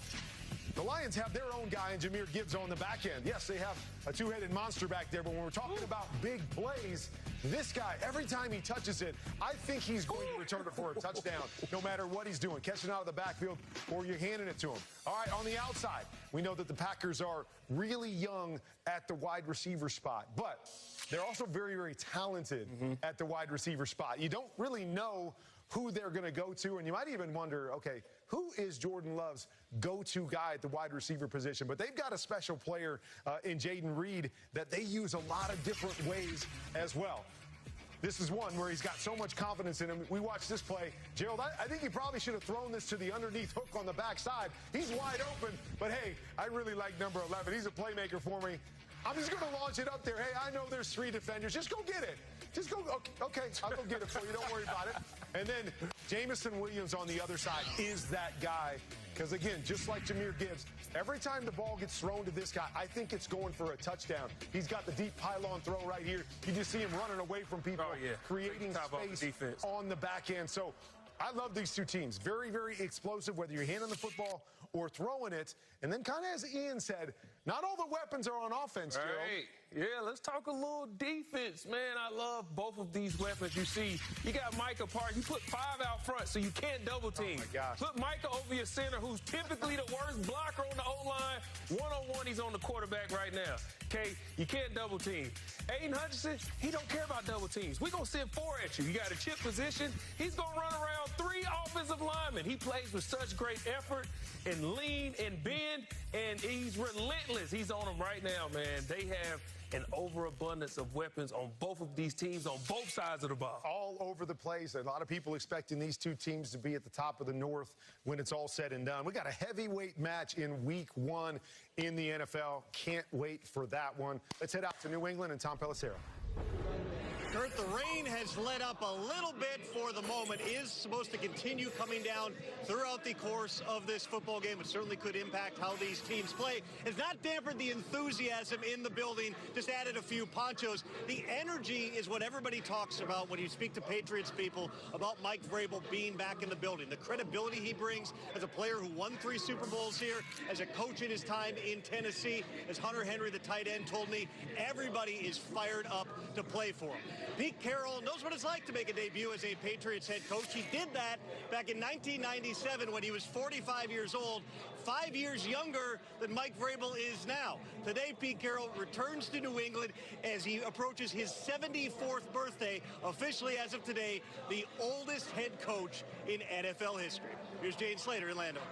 the Lions have their own guy in Jahmyr Gibbs on the back end. Yes, they have a two-headed monster back there, but when we're talking about big plays, this guy, every time he touches it, I think he's going to return it for a touchdown, no matter what he's doing, catching out of the backfield or you're handing it to him. All right, on the outside, we know that the Packers are really young at the wide receiver spot, but they're also very, very talented at the wide receiver spot. You don't really know who they're going to go to, and you might even wonder, okay, who is Jordan Love's go-to guy at the wide receiver position? But they've got a special player in Jayden Reed that they use a lot of different ways as well. This is one where he's got so much confidence in him. We watched this play. Gerald, I think he probably should have thrown this to the underneath hook on the backside. He's wide open, but hey, I really like number 11. He's a playmaker for me. I'm just going to launch it up there. Hey, I know there's 3 defenders. Just go get it. Just go. Okay, I'll go get it for you. Don't worry about it. And then Jameson Williams on the other side is that guy. Because, again, just like Jahmyr Gibbs, every time the ball gets thrown to this guy, I think it's going for a touchdown. He's got the deep pylon throw right here. You just see him running away from people, creating space on the back end. So I love these two teams. Very, very explosive, whether you're handing the football or throwing it. And then kind of as Ian said, not all the weapons are on offense, Gerald. Right. Yeah, let's talk a little defense, man. I love both of these weapons. You see, you got Micah Parsons. You put 5 out front, so you can't double team. Oh, my gosh. Put Micah over your center, who's typically the worst blocker on the O-line. One-on-one, he's on the quarterback right now. Okay, you can't double team. Aiden Hutchinson, he don't care about double teams. We're going to send 4 at you. You got a chip position. He's going to run around 3 offensive linemen. He plays with such great effort and lean and bend, and he's relentless. He's on them right now, man. They have an overabundance of weapons on both of these teams on both sides of the ball. All over the place. A lot of people expecting these two teams to be at the top of the North when it's all said and done. We got a heavyweight match in Week 1 in the NFL. Can't wait for that one. Let's head out to New England and Tom Pelissero. Kurt, the rain has let up a little bit for the moment. It is supposed to continue coming down throughout the course of this football game. It certainly could impact how these teams play. It's not dampened the enthusiasm in the building, just added a few ponchos. The energy is what everybody talks about when you speak to Patriots people about Mike Vrabel being back in the building. The credibility he brings as a player who won 3 Super Bowls here, as a coach in his time in Tennessee, as Hunter Henry, the tight end, told me, everybody is fired up to play for him. Pete Carroll knows what it's like to make a debut as a Patriots head coach. He did that back in 1997 when he was 45 years old, 5 years younger than Mike Vrabel is now. Today, Pete Carroll returns to New England as he approaches his 74th birthday, officially as of today, the oldest head coach in NFL history. Here's Jane Slater in Landover.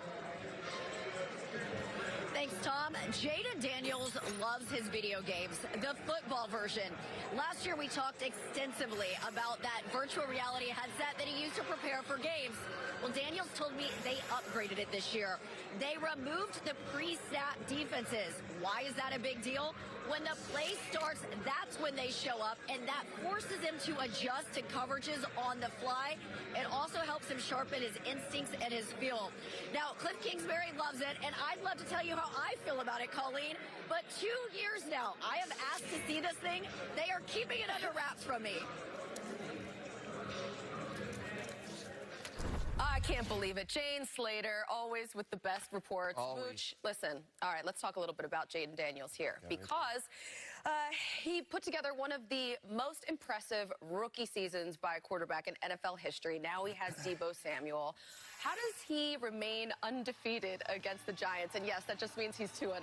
Thanks, Tom. Jayden Daniels loves his video games, the football version. Last year, we talked extensively about that virtual reality headset that he used to prepare for games. Well, Daniels told me they upgraded it this year. They removed the pre-snap defenses. Why is that a big deal? When the play starts, that's when they show up, and that forces him to adjust to coverages on the fly. It also helps him sharpen his instincts and his feel. Now, Cliff Kingsbury loves it, and I'd love to tell you how I feel about it, Colleen, but 2 years now, I have asked to see this thing. They are keeping it under wraps from me. I can't believe it. Jane Slater, always with the best reports. Always. Mooch, listen, all right, let's talk a little bit about Jayden Daniels here, because he put together one of the most impressive rookie seasons by a quarterback in NFL history. Now he has Deebo Samuel. How does he remain undefeated against the Giants? And yes, that just means he's 2-0.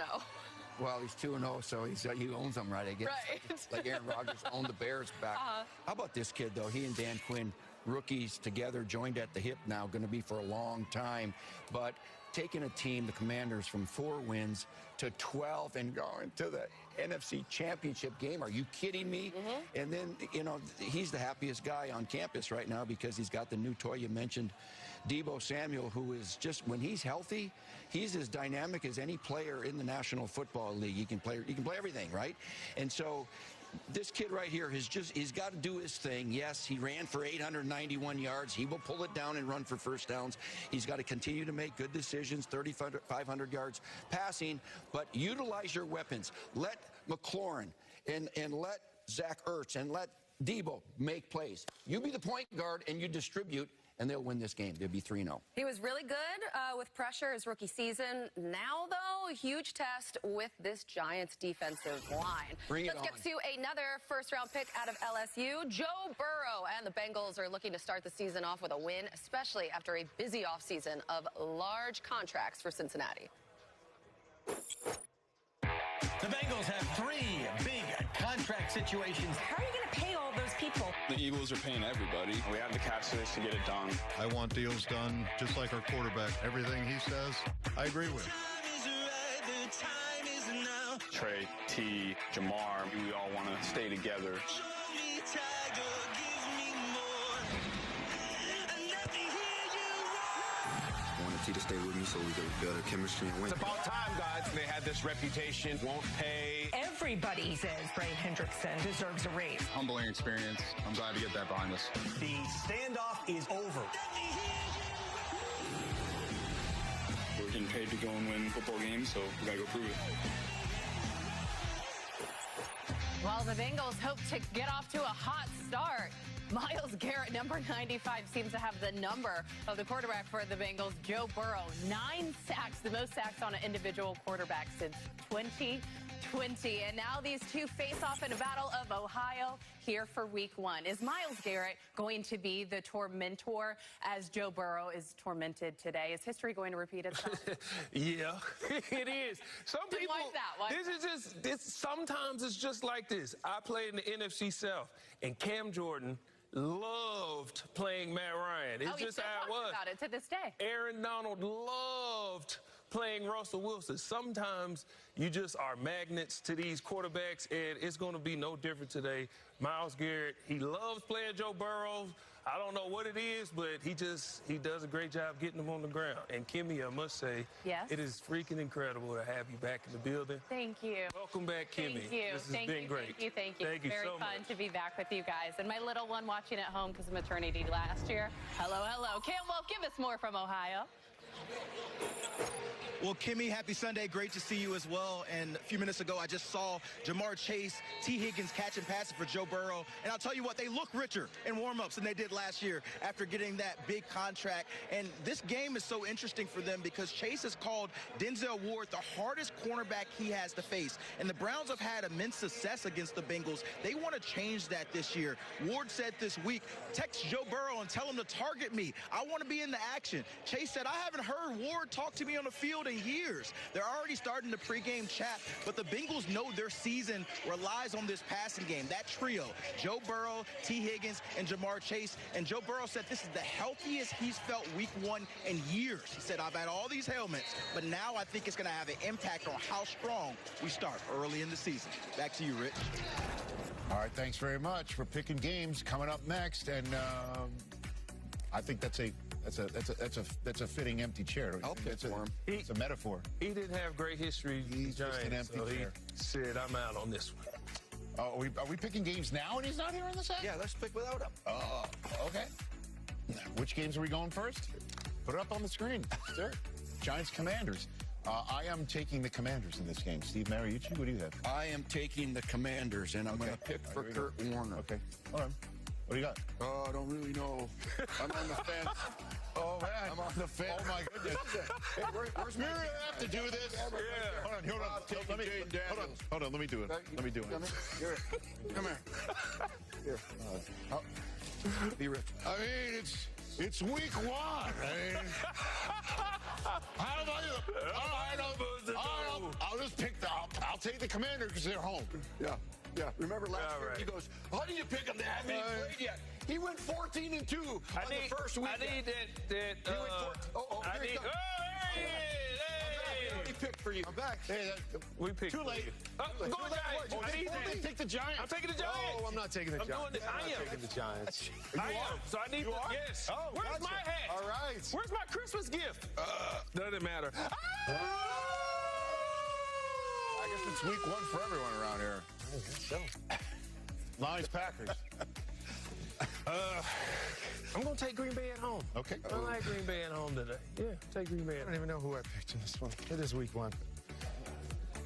Well, he's 2-0, so he owns them, right, I guess. Right. Like Aaron Rodgers owned the Bears back. How about this kid, though? He and Dan Quinn, rookies together, joined at the hip now, going to be for a long time. But taking a team, the Commanders, from 4 wins to 12 and going to the NFC Championship game. Are you kidding me? And then, you know, he's the happiest guy on campus right now because he's got the new toy you mentioned, Deebo Samuel, who is just, when he's healthy, he's as dynamic as any player in the National Football League. He can play everything, right? And so this kid right here he's got to do his thing. Yes, he ran for 891 yards. He will pull it down and run for first downs. He's got to continue to make good decisions, 3,500 yards passing, but utilize your weapons. Let McLaurin and let Zach Ertz and let Debo make plays. You be the point guard and you distribute, and they'll win this game. They'll be 3-0. He was really good with pressure his rookie season. Now, though, a huge test with this Giants defensive line. Let's get to another first-round pick out of LSU, Joe Burrow. And the Bengals are looking to start the season off with a win, especially after a busy offseason of large contracts for Cincinnati. The Bengals have 3 big contract situations. How are you going to pay all those people? The Eagles are paying everybody. We have the cap space to get it done. I want deals done just like our quarterback. Everything he says, I agree with. Trey, T, Jamar, we all want to stay together. To stay with me so we get better chemistry and win. It's about time, guys. They had this reputation, won't pay. Everybody says Brady Hendrickson deserves a raise. Humbling experience. I'm glad to get that behind us. The standoff is over. We're getting paid to go and win football games, so we got to go prove it. While the Bengals hope to get off to a hot start, Myles Garrett, number 95, seems to have the number of the quarterback for the Bengals, Joe Burrow. 9 sacks, the most sacks on an individual quarterback since 2020. And now these two face off in a battle of Ohio here for week 1. Is Myles Garrett going to be the tormentor as Joe Burrow is tormented today? Is history going to repeat itself? Yeah, it is. Some people, like that. Sometimes it's just like this. I played in the NFC South, and Cam Jordan loved playing Matt Ryan. It's just how it was. About it to this day. Aaron Donald loved playing Russell Wilson. Sometimes you just are magnets to these quarterbacks, and it's going to be no different today. Myles Garrett, he loves playing Joe Burrow. I don't know what it is, but he does a great job getting them on the ground. And Kimmy, I must say, yes, it is freaking incredible to have you back in the building. Thank you. Welcome back, Kimmy. Thank you. This has been great. Thank you. Thank you Very so fun much. to be back with you guys. And my little one watching at home because of maternity last year. Hello, hello. Campbell, give us more from Ohio. Well, Kimmy, happy Sunday. Great to see you as well. And a few minutes ago, I just saw Jamar Chase, T. Higgins catching passes for Joe Burrow. And I'll tell you what, they look richer in warm-ups than they did last year after getting that big contract. And this game is so interesting for them because Chase has called Denzel Ward the hardest cornerback he has to face. And the Browns have had immense success against the Bengals. They want to change that this year. Ward said this week, text Joe Burrow and tell him to target me. I want to be in the action. Chase said, I haven't heard Ward talk to me on the field in years. They're already starting the pregame chat, but the Bengals know their season relies on this passing game. That trio, Joe Burrow, T. Higgins, and Jamar Chase. And Joe Burrow said this is the healthiest he's felt week 1 in years. He said, I've had all these ailments, but now I think it's going to have an impact on how strong we start early in the season. Back to you, Rich. All right, thanks very much. We're picking games coming up next, and I think that's a fitting empty chair. It's a metaphor. He didn't have great history. He's just an empty chair. He said, I'm out on this one. Are we picking games now and he's not here in the set? Yeah, let's pick without him. Okay. Which games are we going first? Put it up on the screen. Sure. Giants Commanders. I am taking the Commanders in this game. Steve Mariucci, what do you have? I am taking the Commanders, and I'm going to pick for Kurt Warner. Okay. All right. What do you got? Oh, I don't really know. I'm on the fence. Oh, man. I'm on the fence. Oh, my goodness. Hey, where's You're going to have to do this. Yeah. Hold on. Hold on. Let me do it. Let me do it. Here. Come here. Here. Be rich. I mean, it's week 1. I mean, I'll just pick I'll take the Commanders because they're home. Yeah. Remember last year he goes, how do you pick them? They haven't even played yet. He went 14-2 on the first week. I need that. He picked for you. I'm back. Hey, we picked. Too late. Go Giants. I need that. Take the Giants. I'm taking the Giants. Oh, I'm not taking the Giants. I'm doing this. I am taking the Giants. I am. So I need. Yes. Oh, where's gotcha. my hat? All right. Where's my Christmas gift? Doesn't matter. I guess it's week 1 for everyone around here. I guess so. Lions-Packers. I'm going to take Green Bay at home. Okay. I like Green Bay at home today. Yeah, take Green Bay at I home. don't even know who I picked in this one. It is week 1.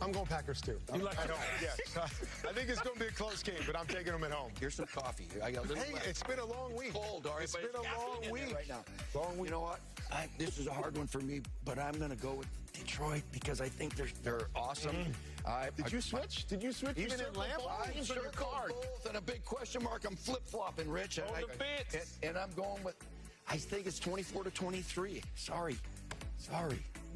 I'm going Packers, too. You like at home, yeah. I think it's going to be a close game, but I'm taking them at home. Here's some coffee. I got a little left. It's been a long week. Cold, all right, it's been a long week. Right now. Long week. You know what? This is a hard one for me, but I'm going to go with Detroit because I think they're awesome. Did you switch? Did you switch? You Even in Lambeau? I circled both, and a big question mark. I'm flip-flopping, Rich. And I'm going with, I think it's 24-23. Sorry.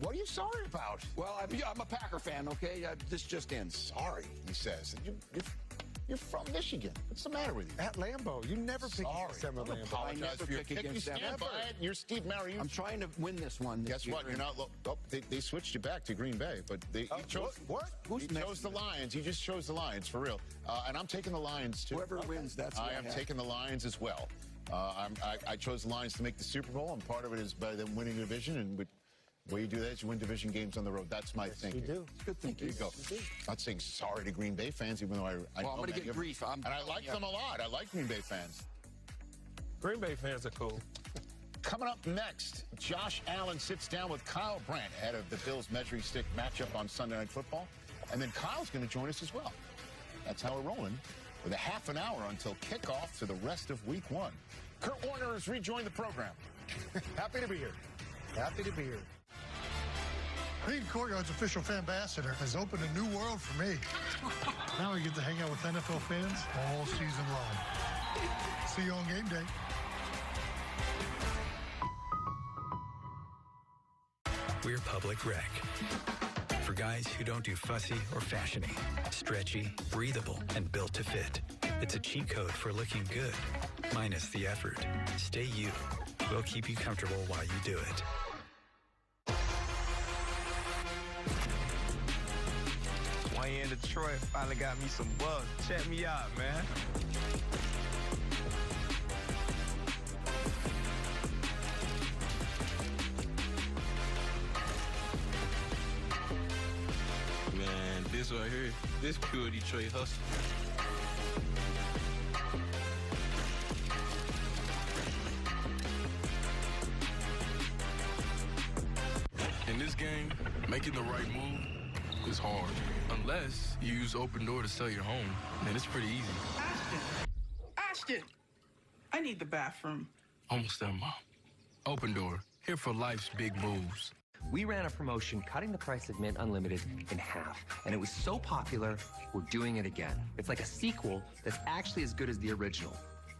What are you sorry about? Well, I'm a Packer fan, okay? This just ends. Sorry, he says. You're from Michigan. What's the matter with you? At Lambeau. You never pick against them at Lambeau. I never pick against them. You're Steve Mariucci. I'm trying to win this one. Guess what? You're not. They switched you back to Green Bay, but he chose what? He chose the Lions. He just chose the Lions for real. And I'm taking the Lions too. Whoever wins, that's. I am taking the Lions as well. I chose the Lions to make the Super Bowl, and part of it is by them winning the division. And the way you do that is you win division games on the road. That's my thinking. You do. Good thinking. There you go. I'm not saying sorry to Green Bay fans, even though I I'm going to get grief. And I like them a lot. I like Green Bay fans. Green Bay fans are cool. Coming up next, Josh Allen sits down with Kyle Brandt ahead of the Bills measuring stick matchup on Sunday Night Football. And then Kyle's going to join us as well. That's how we're rolling with a half an hour until kickoff to the rest of week 1. Kurt Warner has rejoined the program. Happy to be here. Happy to be here. Being Courtyard's official fan ambassador has opened a new world for me. Now I get to hang out with NFL fans all season long. See you on game day. We're Public Rec. For guys who don't do fussy or fashiony, stretchy, breathable, and built to fit. It's a cheat code for looking good, minus the effort. Stay you. We'll keep you comfortable while you do it. One year in Detroit, finally got me some bucks. Check me out, man. Man, this right here, this pure Detroit hustle. In this game, making the right move is hard. Unless you use Open Door to sell your home, then it's pretty easy. Ashton, I need the bathroom. Almost there, Mom. Open Door, here for life's big moves. We ran a promotion cutting the price of Mint Unlimited in half, and it was so popular, we're doing it again. It's like a sequel that's actually as good as the original.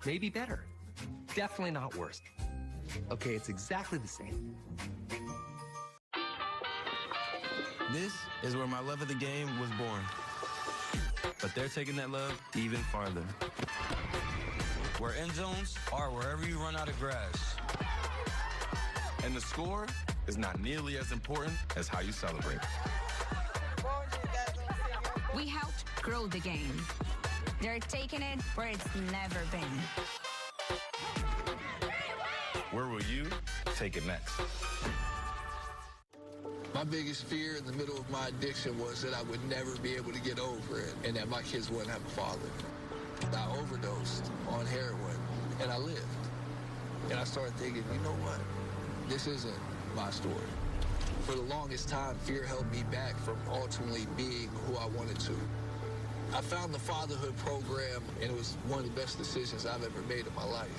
Maybe better. Definitely not worse. Okay, it's exactly the same. This is where my love of the game was born. But they're taking that love even farther. Where end zones are wherever you run out of grass. And the score is not nearly as important as how you celebrate. We helped grow the game. They're taking it where it's never been. Where will you take it next? My biggest fear in the middle of my addiction was that I would never be able to get over it and that my kids wouldn't have a father. I overdosed on heroin and I lived. And I started thinking, you know what? This isn't my story. For the longest time, fear held me back from ultimately being who I wanted to. I found the fatherhood program and it was one of the best decisions I've ever made in my life.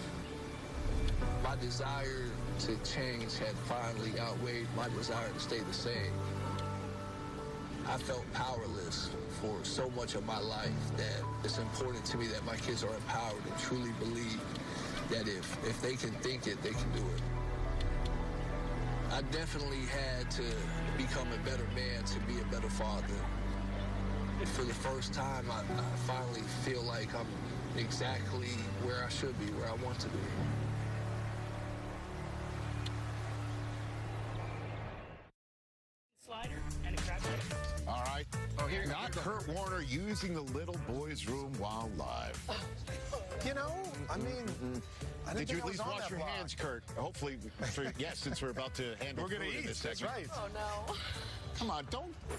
My desire to change had finally outweighed my desire to stay the same. I felt powerless for so much of my life that it's important to me that my kids are empowered and truly believe that if they can think it, they can do it. I definitely had to become a better man to be a better father. For the first time, I finally feel like I'm exactly where I should be, where I want to be. All right. Oh, here not Kurt Warner using the little boys' room while live. You know, I mean, I did you at think I was least on wash that your block. hands, Kurt? Hopefully, yes, since we're about to handle We're gonna food in eat, this that's segment. right. Oh, no. Come on,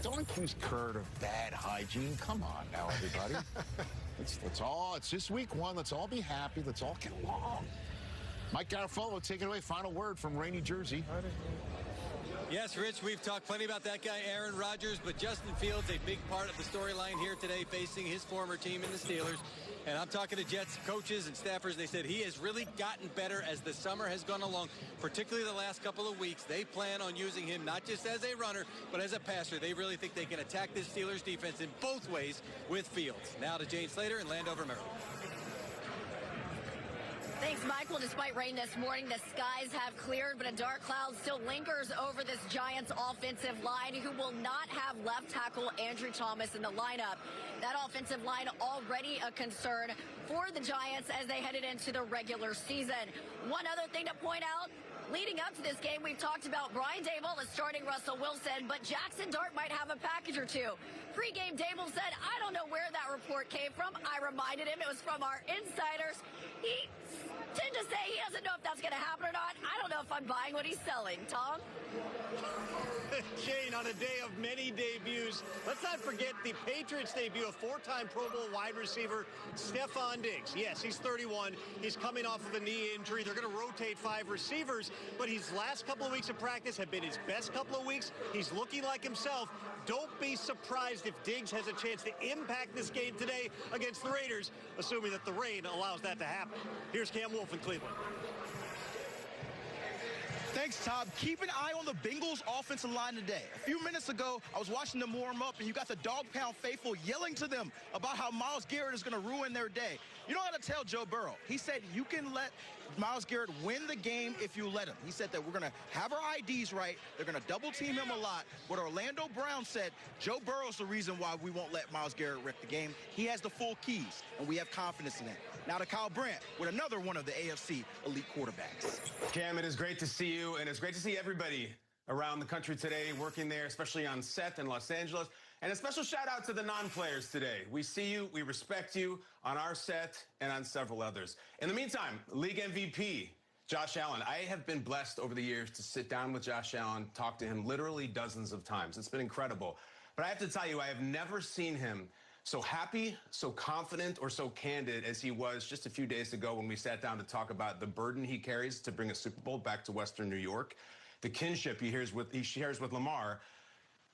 don't accuse Kurt of bad hygiene. Come on now, everybody. Let's all, it's just week one. Let's all be happy. Let's all get along. Mike Garafolo, take it away. Final word from rainy Jersey. Yes, Rich, we've talked plenty about that guy, Aaron Rodgers, but Justin Fields, a big part of the storyline here today, facing his former team in the Steelers. And I'm talking to Jets coaches and staffers. They said he has really gotten better as the summer has gone along, particularly the last couple of weeks. They plan on using him not just as a runner, but as a passer. They really think they can attack this Steelers defense in both ways with Fields. Now to Jane Slater in Landover, Maryland. Thanks, Michael. Despite rain this morning, the skies have cleared, but a dark cloud still lingers over this Giants offensive line, who will not have left tackle Andrew Thomas in the lineup. That offensive line already a concern for the Giants as they headed into the regular season. One other thing to point out, leading up to this game, we've talked about Brian Daboll is starting Russell Wilson, but Jackson Dart might have a package or two. Pre-game, Daboll said, I don't know where that report came from. I reminded him it was from our insiders. He tend to say he doesn't know if that's going to happen or not. I don't know if I'm buying what he's selling. Tom? Jane, on a day of many debuts, let's not forget the Patriots debut, a four-time Pro Bowl wide receiver, Stefon Diggs. Yes, he's 31. He's coming off of a knee injury. They're going to rotate 5 receivers, but his last couple of weeks of practice have been his best couple of weeks. He's looking like himself. Don't be surprised if Diggs has a chance to impact this game today against the Raiders, assuming that the rain allows that to happen. Here's Cam Wolf in Cleveland. Thanks, Tom. Keep an eye on the Bengals offensive line today. A few minutes ago, I was watching them warm up, and you got the Dog Pound faithful yelling to them about how Myles Garrett is going to ruin their day. You know how to tell Joe Burrow. He said you can let Myles Garrett win the game if you let him. He said that we're going to have our IDs right. They're going to double-team him a lot. But Orlando Brown said Joe Burrow's the reason why we won't let Myles Garrett wreck the game. He has the full keys, and we have confidence in that. Now to Kyle Brandt with another one of the AFC elite quarterbacks. Cam, it is great to see you, and it's great to see everybody around the country today working there, especially on set in Los Angeles. And a special shout out to the non-players today. We see you, we respect you on our set and on several others. In the meantime, league MVP, Josh Allen. I have been blessed over the years to sit down with Josh Allen, talk to him literally dozens of times. It's been incredible. But I have to tell you, I have never seen him so happy, so confident, or so candid as he was just a few days ago when we sat down to talk about the burden he carries to bring a Super Bowl back to Western New York, the kinship he shares with Lamar.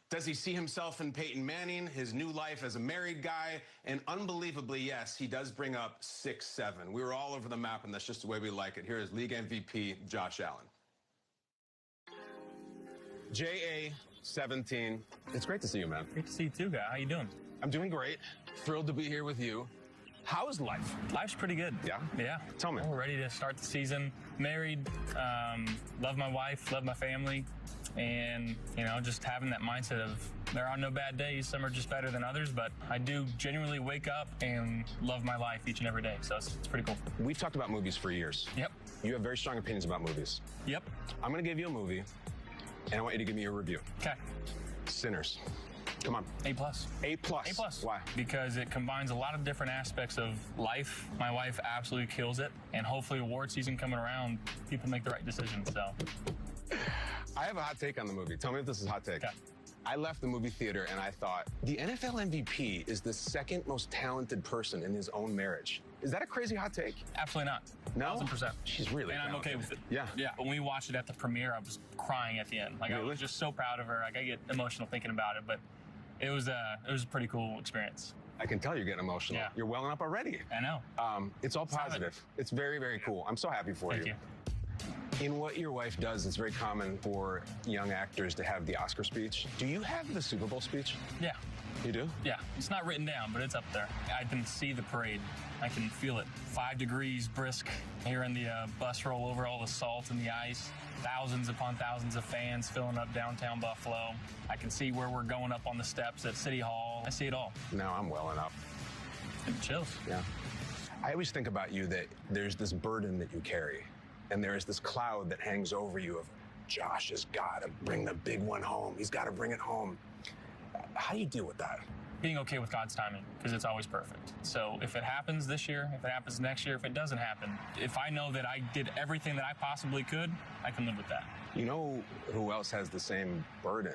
Does he see himself in Peyton Manning, his new life as a married guy? And unbelievably, yes, he does bring up 6'7". We were all over the map, and that's just the way we like it. Here is league MVP, Josh Allen. JA-17. It's great to see you, man. Great to see you too, guy. How you doing? I'm doing great. Thrilled to be here with you. How is life? Life's pretty good. Yeah? Yeah. Tell me. We're ready to start the season. Married, love my wife, love my family, and, you know, just having that mindset of there are no bad days. Some are just better than others, but I do genuinely wake up and love my life each and every day, so it's pretty cool. We've talked about movies for years. Yep. You have very strong opinions about movies. Yep. I'm going to give you a movie, and I want you to give me your review. Okay. Sinners. Come on. A+. A+. A+. Why? Because it combines a lot of different aspects of life. My wife absolutely kills it, and hopefully award season coming around, people make the right decision, so. I have a hot take on the movie. Tell me if this is a hot take. Okay. I left the movie theater and I thought, the NFL MVP is the second most talented person in his own marriage. Is that a crazy hot take? Absolutely not. No? 1,000%. She's really And I'm talented. okay with it. Yeah. Yeah. When we watched it at the premiere, I was crying at the end. Like, Really? I was just so proud of her. Like, I get emotional thinking about it, but it was a pretty cool experience. I can tell you're getting emotional. Yeah. You're welling up already. I know. It's all positive. It's very, very cool. I'm so happy for Thank you. In what your wife does, it's very common for young actors to have the Oscar speech. Do you have the Super Bowl speech? Yeah. You do? Yeah. It's not written down, but it's up there. I can see the parade. I can feel it. 5 degrees brisk, hearing the bus roll over all the salt and the ice. Thousands upon thousands of fans filling up downtown Buffalo. I can see where we're going up on the steps at City Hall. I see it all. Now I'm welling up. Chills. Yeah. I always think about you that there's this burden that you carry, and there is this cloud that hangs over you of Josh has got to bring the big one home. He's got to bring it home. How do you deal with that? Being okay with God's timing, because it's always perfect. So if it happens this year, if it happens next year, if it doesn't happen, if I know that I did everything that I possibly could, I can live with that. You know who else has the same burden?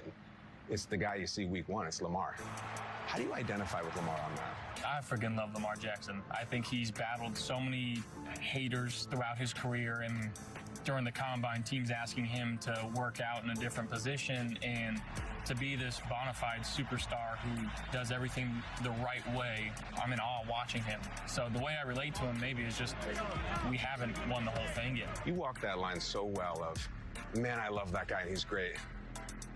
it's the guy you see week one. It's Lamar. How do you identify with Lamar on that? I freaking love Lamar Jackson. I think he's battled so many haters throughout his career, and during the combine, teams asking him to work out in a different position, and to be this bona fide superstar who does everything the right way. I'm in awe watching him. So the way I relate to him maybe is just we haven't won the whole thing yet. You walk that line so well of, man, I love that guy and he's great,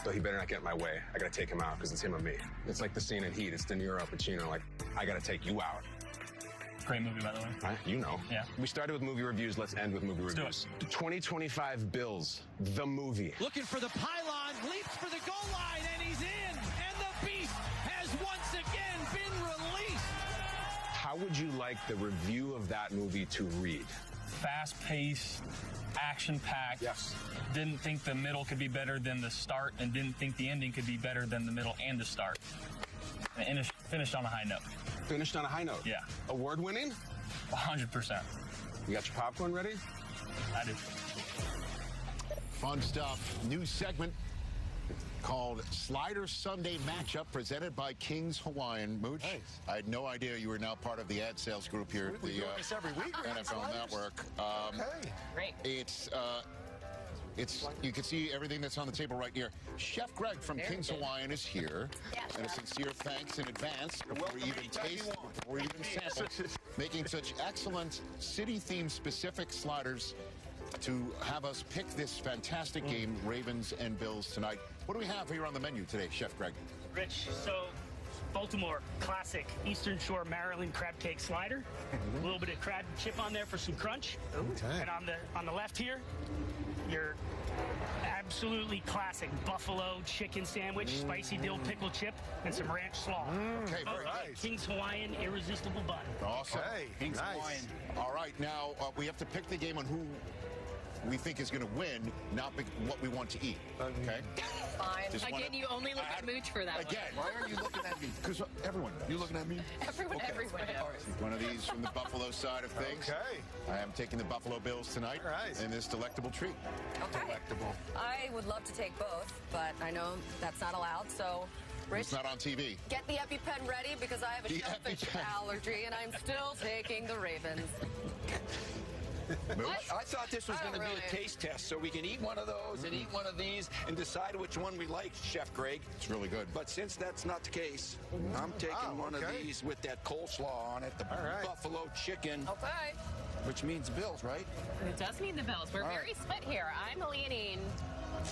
but he better not get in my way. I gotta take him out because it's him or me. It's like the scene in Heat. It's De Niro, Al Pacino, like, I gotta take you out. Great movie, by the way. Right? You know. Yeah. We started with movie reviews. Let's end with movie reviews. 2025 Bills, the movie. Looking for the pylon, leaps for the goal line, and he's in. And the beast has once again been released. How would you like the review of that movie to read? Fast-paced, action-packed. Yes. Didn't think the middle could be better than the start, and didn't think the ending could be better than the middle and the start. And finished on a high note. Finished on a high note? Yeah. Award-winning? 100%. You got your popcorn ready? I do. Fun stuff. New segment called Slider Sunday Matchup, presented by King's Hawaiian. Mooch, nice. I had no idea you were now part of the ad sales group here at the every week, NFL Network. Okay. Great. You can see everything that's on the table right here. Chef Greg from King's Hawaiian is here. And a sincere thanks in advance before we even taste, before we even sample, making such excellent city-themed specific sliders to have us pick this fantastic game, Ravens and Bills, tonight. What do we have here on the menu today, Chef Greg? Rich, so Baltimore classic Eastern Shore Maryland crab cake slider. A little bit of crab chip on there for some crunch. Okay. And on the left here, your absolutely classic buffalo chicken sandwich, spicy dill pickle chip, and some ranch slaw. Okay, very nice. King's Hawaiian irresistible bun. Awesome. Okay, King's Hawaiian. All right, now we have to pick the game on who we think is going to win, not what we want to eat. Okay? Fine. Again, you only look at Mooch for that Again. one. Why are you looking at me? Because everyone does. You looking at me? Everyone does. One of these from the Buffalo side of things. Okay. I am taking the Buffalo Bills tonight in this delectable treat. Okay. Delectable. I would love to take both, but I know that's not allowed, so... Rich, it's not on TV. Get the EpiPen ready because I have a shellfish allergy and I'm still taking the Ravens. I thought this was going to be a taste test, so we can eat one of those and eat one of these and decide which one we like, Chef Greg. It's really good. But since that's not the case, I'm taking one of these with that coleslaw on it, the buffalo chicken. Okay. Which means Bills, right? It does mean the Bills. We're very split here. I'm leaning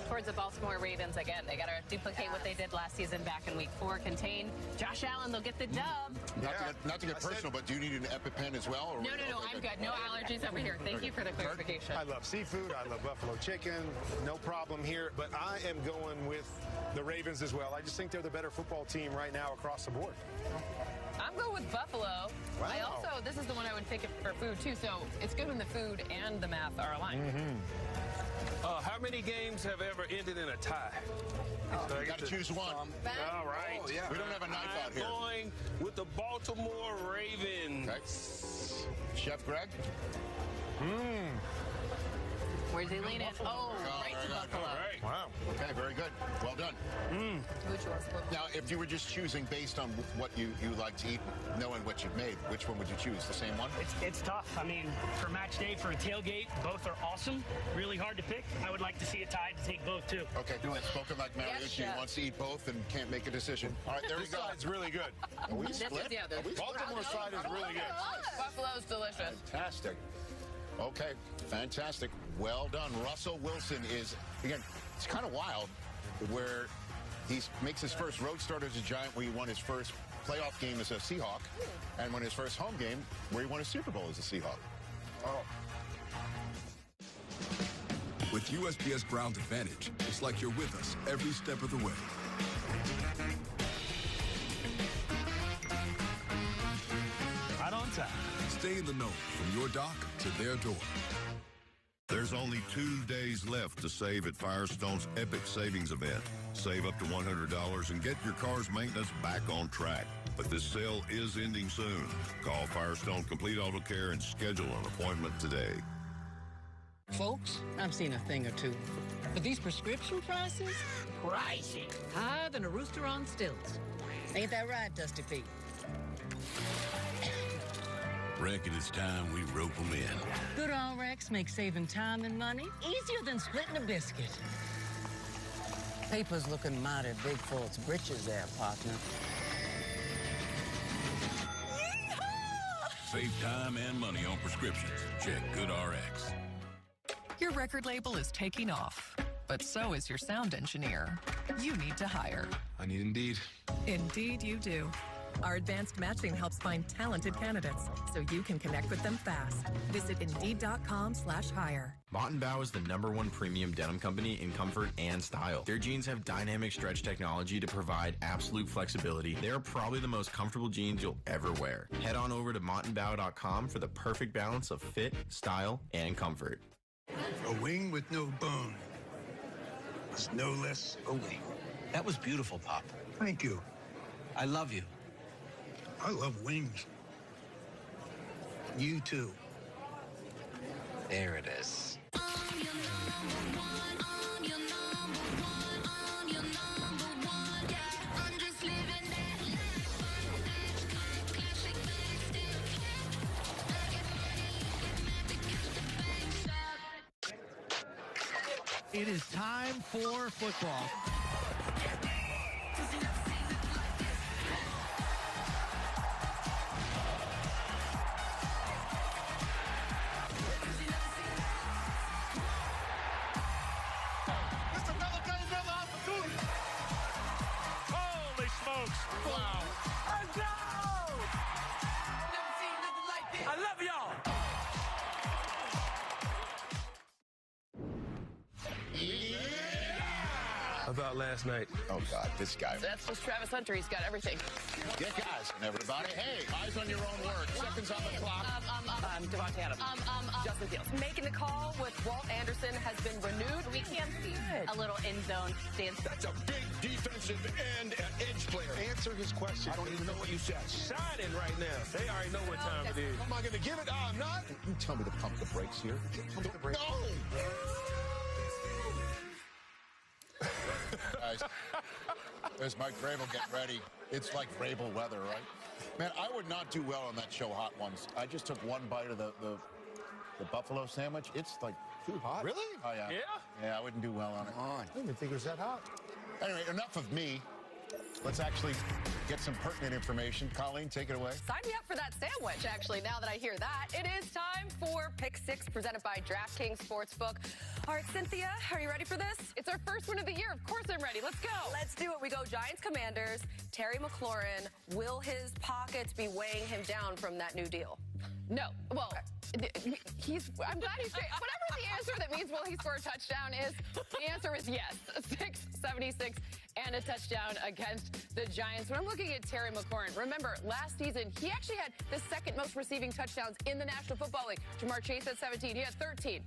towards the Baltimore Ravens again. They got to duplicate what they did last season back in Week 4. Contain Josh Allen. They'll get the dub. Not to get personal, but do you need an EpiPen as well? Or No, I'm good. No allergies over here. Thank you for the clarification. I love seafood. I love buffalo chicken. No problem here. But I am going with the Ravens as well. I just think they're the better football team right now across the board. I'm going with Buffalo. Wow. I also, this is the one I would pick for food, too. So it's good when the food and the math are aligned. How many games have ever ended in a tie? So you got to choose one. All right. Oh, yeah. We don't have a knife out here. I'm going with the Baltimore Ravens. Okay. Chef Greg? Where's he leaning? Oh, right to Buffalo. All right. Wow. Okay, very good. Well done. Now, if you were just choosing based on what you like to eat, knowing what you've made, which one would you choose? The same one? It's tough. I mean, for match day, for a tailgate, both are awesome. Really hard to pick. I would like to see it tied to take both, too. Okay, spoken like Mariucci, who wants to eat both and can't make a decision. All right, there we go. This side's really good. Are we split? Baltimore side is really good. Buffalo's delicious. Fantastic. Okay, fantastic. Well done. Russell Wilson is, again, it's kind of wild where he makes his first road start as a Giant, where he won his first playoff game as a Seahawk, and won his first home game where he won a Super Bowl as a Seahawk. With USPS Ground Advantage, it's like you're with us every step of the way. Right on time. Stay in the know from your dock to their door. There's only 2 days left to save at Firestone's Epic Savings Event. Save up to $100 and get your car's maintenance back on track. But this sale is ending soon. Call Firestone Complete Auto Care and schedule an appointment today. Folks, I've seen a thing or two. But these prescription prices? Pricey. Higher than a rooster on stilts. Ain't that right, Dusty Pete? Reckon it's time we rope them in. Good Rx makes saving time and money easier than splitting a biscuit. Paper's looking mighty big for its britches there, partner. Save time and money on prescriptions. Check GoodRx. Your record label is taking off, but so is your sound engineer. You need to hire. I need Indeed. Indeed you do. Our advanced matching helps find talented candidates so you can connect with them fast. Visit Indeed.com/hire. Mott & Bow is the #1 premium denim company in comfort and style. Their jeans have dynamic stretch technology to provide absolute flexibility. They are probably the most comfortable jeans you'll ever wear. Head on over to mottandbow.com for the perfect balance of fit, style, and comfort. A wing with no bone is no less a wing. That was beautiful, Pop. Thank you. I love you. I love wings. You too. There it is. It is time for football. Holy smokes. Wow. Let's go! I love y'all. About last night. Oh, God, this guy. That's just Travis Hunter. He's got everything. Get guys, everybody. Hey, eyes on your own work. Seconds on the clock. Devontae Adams. Justin Fields. Making the call with Walt Anderson has been renewed. We can see a little end zone stance. That's a big defensive end edge player. Answer his question. I don't even know what you said. Shining right now. They already know what time it is. Am I going to give it? I'm not. You tell me to pump the brakes here. Pump the brakes. No! Guys, there's Mike Vrabel getting ready. It's like Vrabel weather, right? Man, I would not do well on that show Hot Ones. I just took one bite of the buffalo sandwich. It's like too hot. Really? Oh, yeah. Yeah? Yeah, I wouldn't do well on it. I didn't think it was that hot. Anyway, enough of me. Let's actually get some pertinent information. Colleen, take it away. Sign me up for that sandwich, actually, now that I hear that. It is time for Pick 6, presented by DraftKings Sportsbook. All right, Cynthia, are you ready for this? It's our first one of the year. Of course I'm ready. Let's go. Let's do it. We go Giants Commanders. Terry McLaurin. Will his pockets be weighing him down from that new deal? No. Well, I'm glad he's saying, whatever the answer that means will he score a touchdown is, the answer is yes. 676 and a touchdown against the Giants. When I'm looking at Terry McLaurin, remember, last season, he actually had the second most receiving touchdowns in the National Football League. Jamar Chase had 17. He had 13.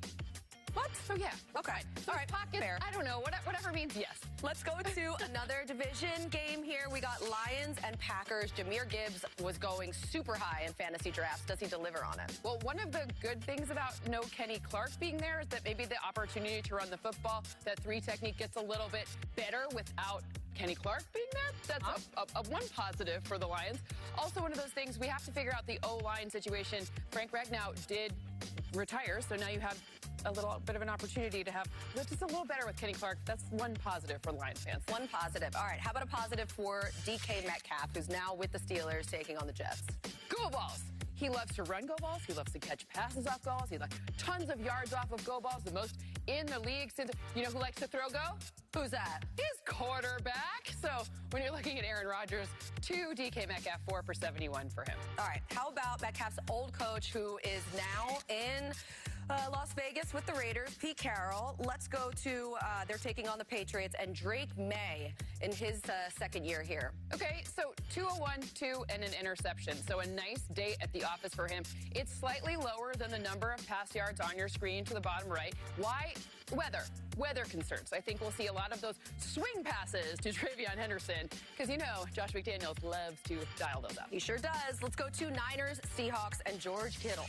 What? So, yeah. Okay. All right. Pocket, Fair. I don't know. Whatever means yes. Let's go to another division game here. We got Lions and Packers. Jahmyr Gibbs was going super high in fantasy drafts. Does he deliver on it? Well, one of the good things about no Kenny Clark being there is that maybe the opportunity to run the football, that 3 technique gets a little bit better without Kenny Clark being there. That's a one positive for the Lions. Also, one of those things, we have to figure out the O-line situation. Frank Ragnow did retire, so now you have a little bit of an opportunity to have just a little better with Kenny Clark. That's one positive for Lions fans. One positive. All right. How about a positive for DK Metcalf, who's now with the Steelers taking on the Jets? Go balls. He loves to run go balls. He loves to catch passes off go balls. He likes tons of yards off of go balls, the most in the league. Since you know who likes to throw go? Who's that? His quarterback. So when you're looking at Aaron Rodgers, 2 DK Metcalf, 4 for 71 for him. All right. How about Metcalf's old coach, who is now in Las Vegas with the Raiders, Pete Carroll. Let's go to, they're taking on the Patriots, and Drake May in his second year here. Okay, so 201, 2, and an interception. So a nice day at the office for him. It's slightly lower than the number of pass yards on your screen to the bottom right. Why? Weather concerns. I think we'll see a lot of those swing passes to Travion Henderson, because you know Josh McDaniels loves to dial those up. He sure does. Let's go to Niners, Seahawks, and George Kittle.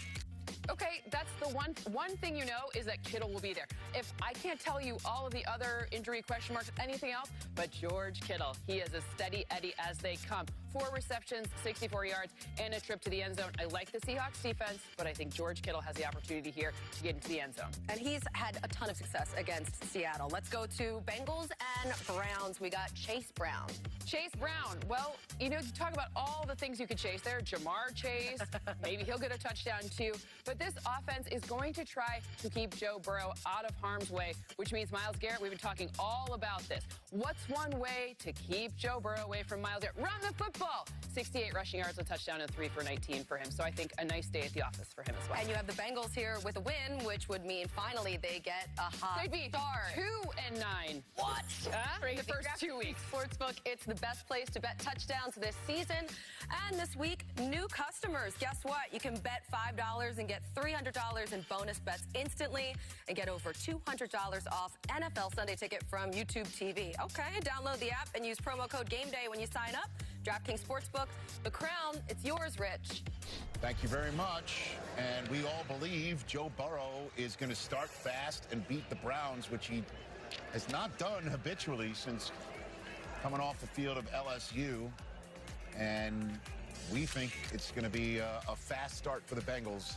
Okay, that's the one thing you know is that Kittle will be there. If I can't tell you all of the other injury question marks, anything else, but George Kittle, he is as steady Eddie as they come. 4 receptions, 64 yards, and a trip to the end zone. I like the Seahawks defense, but I think George Kittle has the opportunity here to get into the end zone. And he's had a ton of success against Seattle. Let's go to Bengals and Browns. We got Chase Brown. Chase Brown, well, you talk about all the things you could chase there. Jamar Chase, maybe he'll get a touchdown too. But this offense is going to try to keep Joe Burrow out of harm's way, which means Myles Garrett, we've been talking all about this. What's one way to keep Joe Burrow away from Myles Garrett? Run the football! 68 rushing yards, a touchdown, and 3 for 19 for him. So I think a nice day at the office for him as well. And you have the Bengals here with a win, which would mean finally they get a hot They'd be start. 2-9. What? The first 2 weeks. Sportsbook, it's the best place to bet touchdowns this season. And this week, new customers. Guess what? You can bet $5 and get $300 in bonus bets instantly and get over $200 off NFL Sunday Ticket from YouTube TV. Okay, download the app and use promo code GameDay when you sign up. DraftKings Sportsbook, the crown, it's yours, Rich. Thank you very much. And we all believe Joe Burrow is going to start fast and beat the Browns, which he has not done habitually since coming off the field of LSU. And we think it's going to be a fast start for the Bengals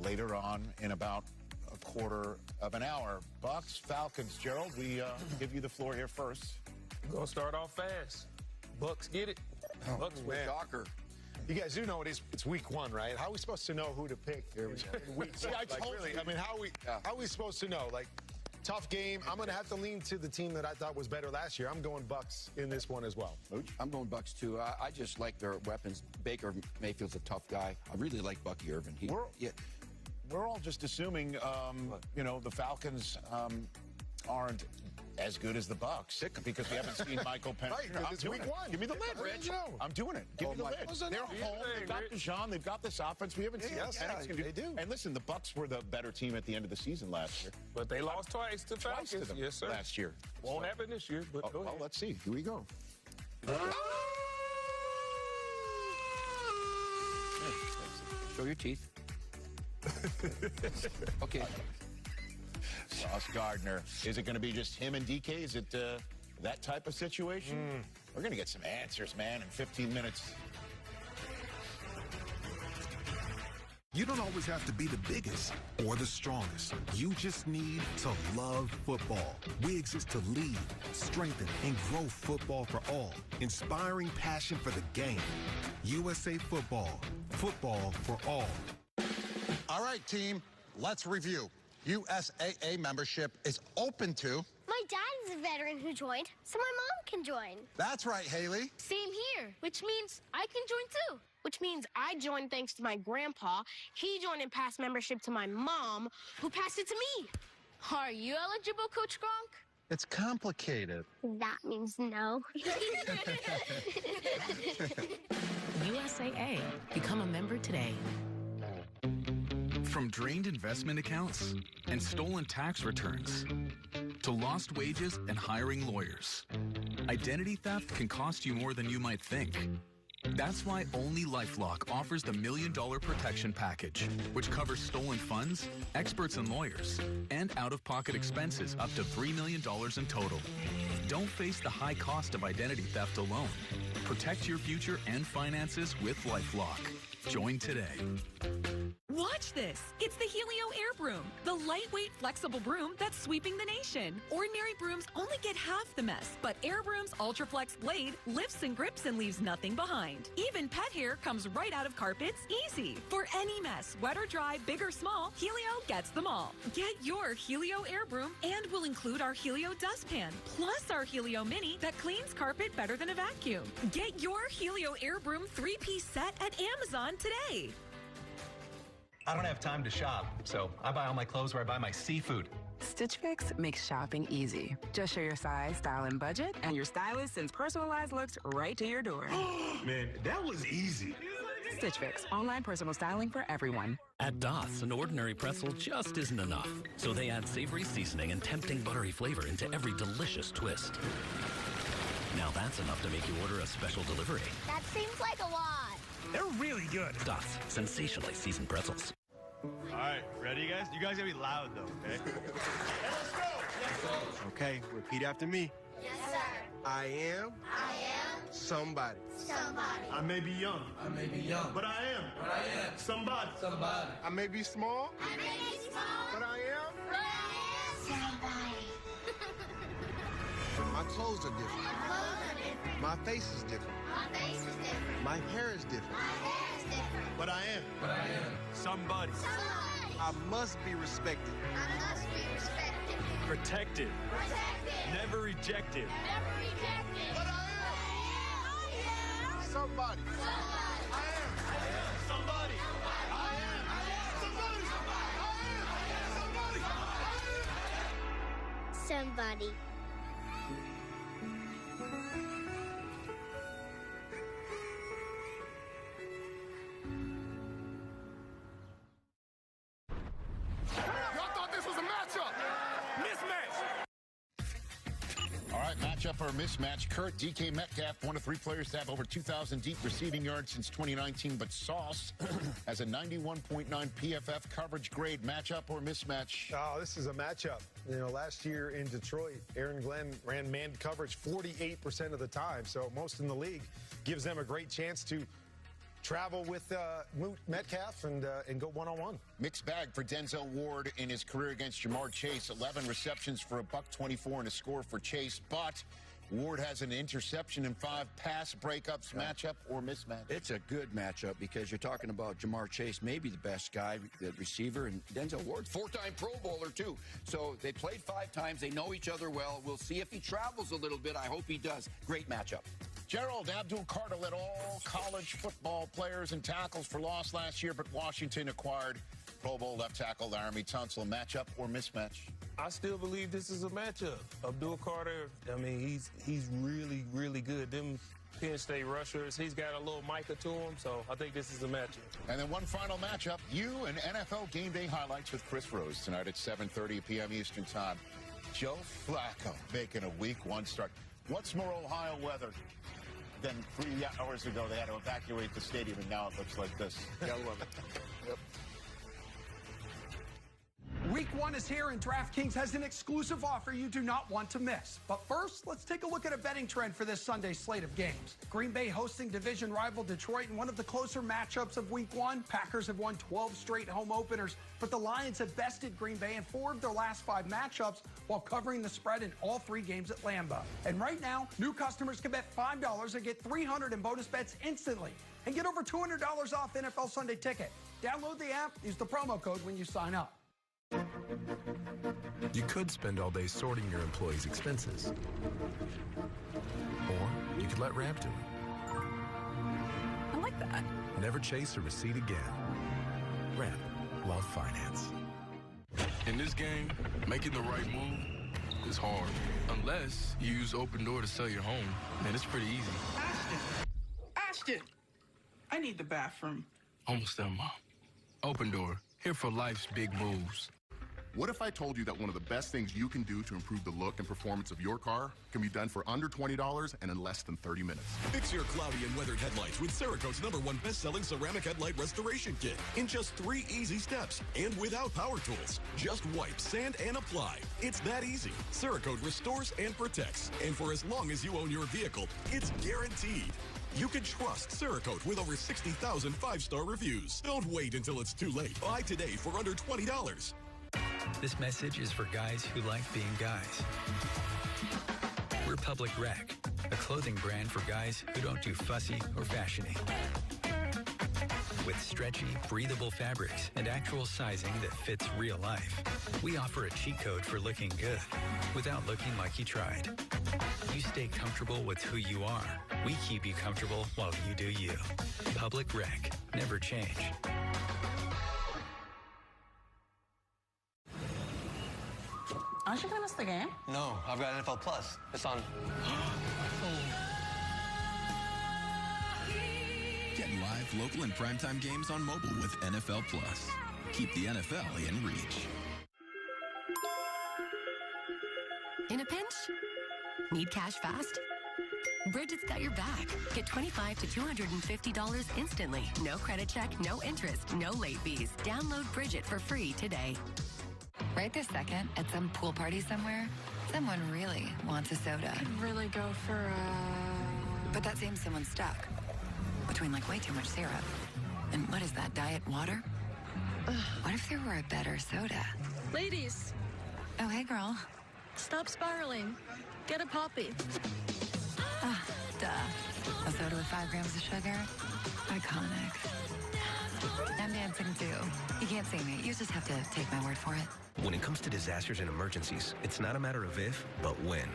later on in about a quarter of an hour. Bucks, Falcons. Gerald, we give you the floor here first. We're going to start off fast. Bucks get it. Bucks win. Shocker. You guys do know it's week 1, right? How are we supposed to know who to pick here in week 1? I mean, how are we supposed to know? Like, tough game. I'm going to have to lean to the team that I thought was better last year. I'm going Bucks in this one as well. I'm going Bucks, too. I just like their weapons. Baker Mayfield's a tough guy. I really like Bucky Irvin. We're all just assuming, the Falcons aren't as good as the Bucks because we haven't seen Michael Penix. Right, it's week 1. Give me the lid, Rich. I'm doing it. Give me the lid. They're home. They've got Deshaun. They've got this offense. We haven't seen Penix. They do. And listen, the Bucks were the better team at the end of the season last year. But they lost twice to Falcons. To them yes, sir. Last year. Won't happen this year, but go ahead. Well, let's see. Here we go. Show your teeth. Okay. Sauce Gardner. Is it going to be just him and DK? Is it that type of situation? We're going to get some answers, man, in 15 minutes. You don't always have to be the biggest or the strongest. You just need to love football. We exist to lead, strengthen, and grow football for all. Inspiring passion for the game. USA Football. Football for all. All right, team, let's review. USAA membership is open to... My dad is a veteran who joined, so my mom can join. That's right, Haley. Same here, which means I can join too. Which means I joined thanks to my grandpa. He joined and passed membership to my mom, who passed it to me. Are you eligible, Coach Gronk? It's complicated. That means no. USAA. Become a member today. From drained investment accounts and stolen tax returns to lost wages and hiring lawyers, identity theft can cost you more than you might think. That's why only LifeLock offers the $1 Million Protection Package, which covers stolen funds, experts and lawyers, and out-of-pocket expenses up to $3 million in total. Don't face the high cost of identity theft alone. Protect your future and finances with LifeLock. Join today. Watch this. It's the Helio Air Broom, the lightweight, flexible broom that's sweeping the nation. Ordinary brooms only get half the mess, but Air Broom's Ultraflex blade lifts and grips and leaves nothing behind. Even pet hair comes right out of carpets easy. For any mess, wet or dry, big or small, Helio gets them all. Get your Helio Air Broom and we'll include our Helio dustpan, plus our Helio Mini that cleans carpet better than a vacuum. Get your Helio Air Broom 3-piece set at Amazon today. I don't have time to shop, so I buy all my clothes where I buy my seafood. Stitch Fix makes shopping easy. Just share your size, style, and budget, and your stylist sends personalized looks right to your door. Man, that was easy. Stitch Fix, online personal styling for everyone. At Doth's, an ordinary pretzel just isn't enough. So they add savory seasoning and tempting buttery flavor into every delicious twist. Now that's enough to make you order a special delivery. That seems like a lot. They're really good. Doth's, sensationally seasoned pretzels. guys gotta be loud though, okay? Let's go. Okay, repeat after me. Yes, sir. I am somebody. I may be young. But I am. Somebody. I may be small. But I am somebody. My clothes are different. My face is different. My hair is different. But I am. Somebody. I must be respected. Protected. Never rejected. But I am. Somebody. I am. Somebody. I am. Somebody. Somebody. Y'all thought this was a matchup. Mismatch. All right, matchup or mismatch. Kurt, DK Metcalf, one of 3 players to have over 2,000 deep receiving yards since 2019, but Sauce has a 91.9 PFF coverage grade. Matchup or mismatch? Oh, this is a matchup. You know, last year in Detroit, Aaron Glenn ran man coverage 48% of the time, so most in the league. Gives them a great chance to travel with Metcalf and go one-on-one. Mixed bag for Denzel Ward in his career against Jamar Chase. 11 receptions for $124 and a score for Chase, but Ward has an interception and 5 pass breakups. Matchup or mismatch? It's a good matchup because you're talking about Jamar Chase, maybe the best guy, the receiver, and Denzel Ward, 4-time Pro Bowler, too. So they played 5 times. They know each other well. We'll see if he travels a little bit. I hope he does. Great matchup. Gerald Abdul-Carter led all college football players and tackles for loss last year, but Washington acquired Pro Bowl left tackle Laramie Tunsil. Matchup or mismatch? I still believe this is a matchup. Abdul-Carter, I mean, he's really, really good. Them Penn State rushers, he's got a little Micah to him, so I think this is a matchup. And then one final matchup, you and NFL Game Day highlights with Chris Rose tonight at 7:30 p.m. Eastern Time. Joe Flacco making a Week 1 start. What's more Ohio weather than 3 hours ago they had to evacuate the stadium, and now it looks like this. Gotta love it. Yep. Week 1 is here, and DraftKings has an exclusive offer you do not want to miss. But first, let's take a look at a betting trend for this Sunday slate of games. Green Bay hosting division rival Detroit in one of the closer matchups of Week 1. Packers have won 12 straight home openers, but the Lions have bested Green Bay in 4 of their last 5 matchups while covering the spread in all 3 games at Lambeau. And right now, new customers can bet $5 and get $300 in bonus bets instantly and get over $200 off NFL Sunday Ticket. Download the app, use the promo code when you sign up. You could spend all day sorting your employees' expenses. Or you could let Ramp do it. I like that. Never chase a receipt again. Ramp. Love finance. In this game, making the right move is hard. Unless you use Open Door to sell your home, then it's pretty easy. Ashton, I need the bathroom. Almost there, Mom. Open Door, here for life's big moves. What if I told you that one of the best things you can do to improve the look and performance of your car can be done for under $20 and in less than 30 minutes? Fix your cloudy and weathered headlights with Cerakote's #1 best-selling ceramic headlight restoration kit in just 3 easy steps and without power tools. Just wipe, sand, and apply. It's that easy. Cerakote restores and protects. And for as long as you own your vehicle, it's guaranteed. You can trust Cerakote with over 60,000 5-star reviews. Don't wait until it's too late. Buy today for under $20. This message is for guys who like being guys. We're Public Rec, a clothing brand for guys who don't do fussy or fashiony. With stretchy, breathable fabrics and actual sizing that fits real life, we offer a cheat code for looking good without looking like you tried. You stay comfortable with who you are. We keep you comfortable while you do you. Public Rec. Never change. Aren't you gonna miss the game? No, I've got NFL Plus. It's on. Get live, local, and primetime games on mobile with NFL Plus. Keep the NFL in reach. In a pinch? Need cash fast? Bridget's got your back. Get $25 to $250 instantly. No credit check, no interest, no late fees. Download Bridget for free today. Right this second, at some pool party somewhere, someone really wants a soda. Could really go for a... But that same someone's stuck between like way too much syrup. And what is that, diet water? What if there were a better soda? Ladies. Oh, hey, girl. Stop spiraling. Get a Poppy. Duh. A soda with 5 grams of sugar? Iconic. I'm dancing too. You can't see me. You just have to take my word for it. When it comes to disasters and emergencies, it's not a matter of if, but when.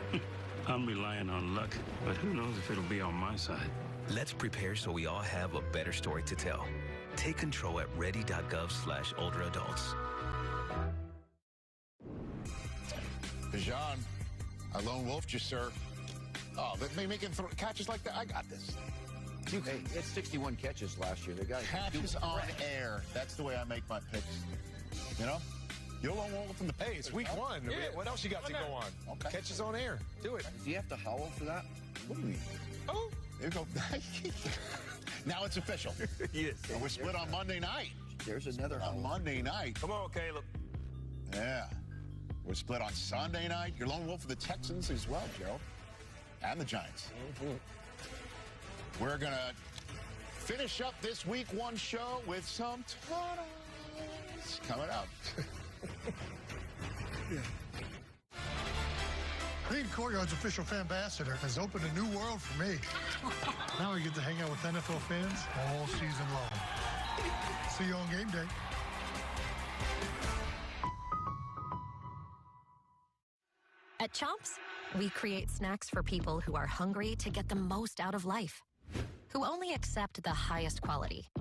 I'm relying on luck, but who knows if it'll be on my side. Let's prepare so we all have a better story to tell. Take control at ready.gov/older-adults. Bijan, I lone wolfed you, sir. Oh, they making catches like that? I got this. Hey, it's 61 catches last year. The guy catches on air. That's the way I make my picks. You know? You'll lone wolf from the Hey, it's week 1. Yeah. What else you got to go on? Okay. Catches on air. Do it. Does he have to howl for that? What do you mean? Oh. There you go. Now it's official. Yes. And we're split on Monday night. There's another howl. On Monday night. Come on, Caleb. Yeah. We're split on Sunday night. You're lone wolf for the Texans as well, Joe. And the Giants. We're going to finish up this week 1 show with some totals coming up. Being Courtyard's official fan ambassador has opened a new world for me. Now I get to hang out with NFL fans all season long. See you on game day. At Chomps, we create snacks for people who are hungry to get the most out of life, who only accept the highest quality.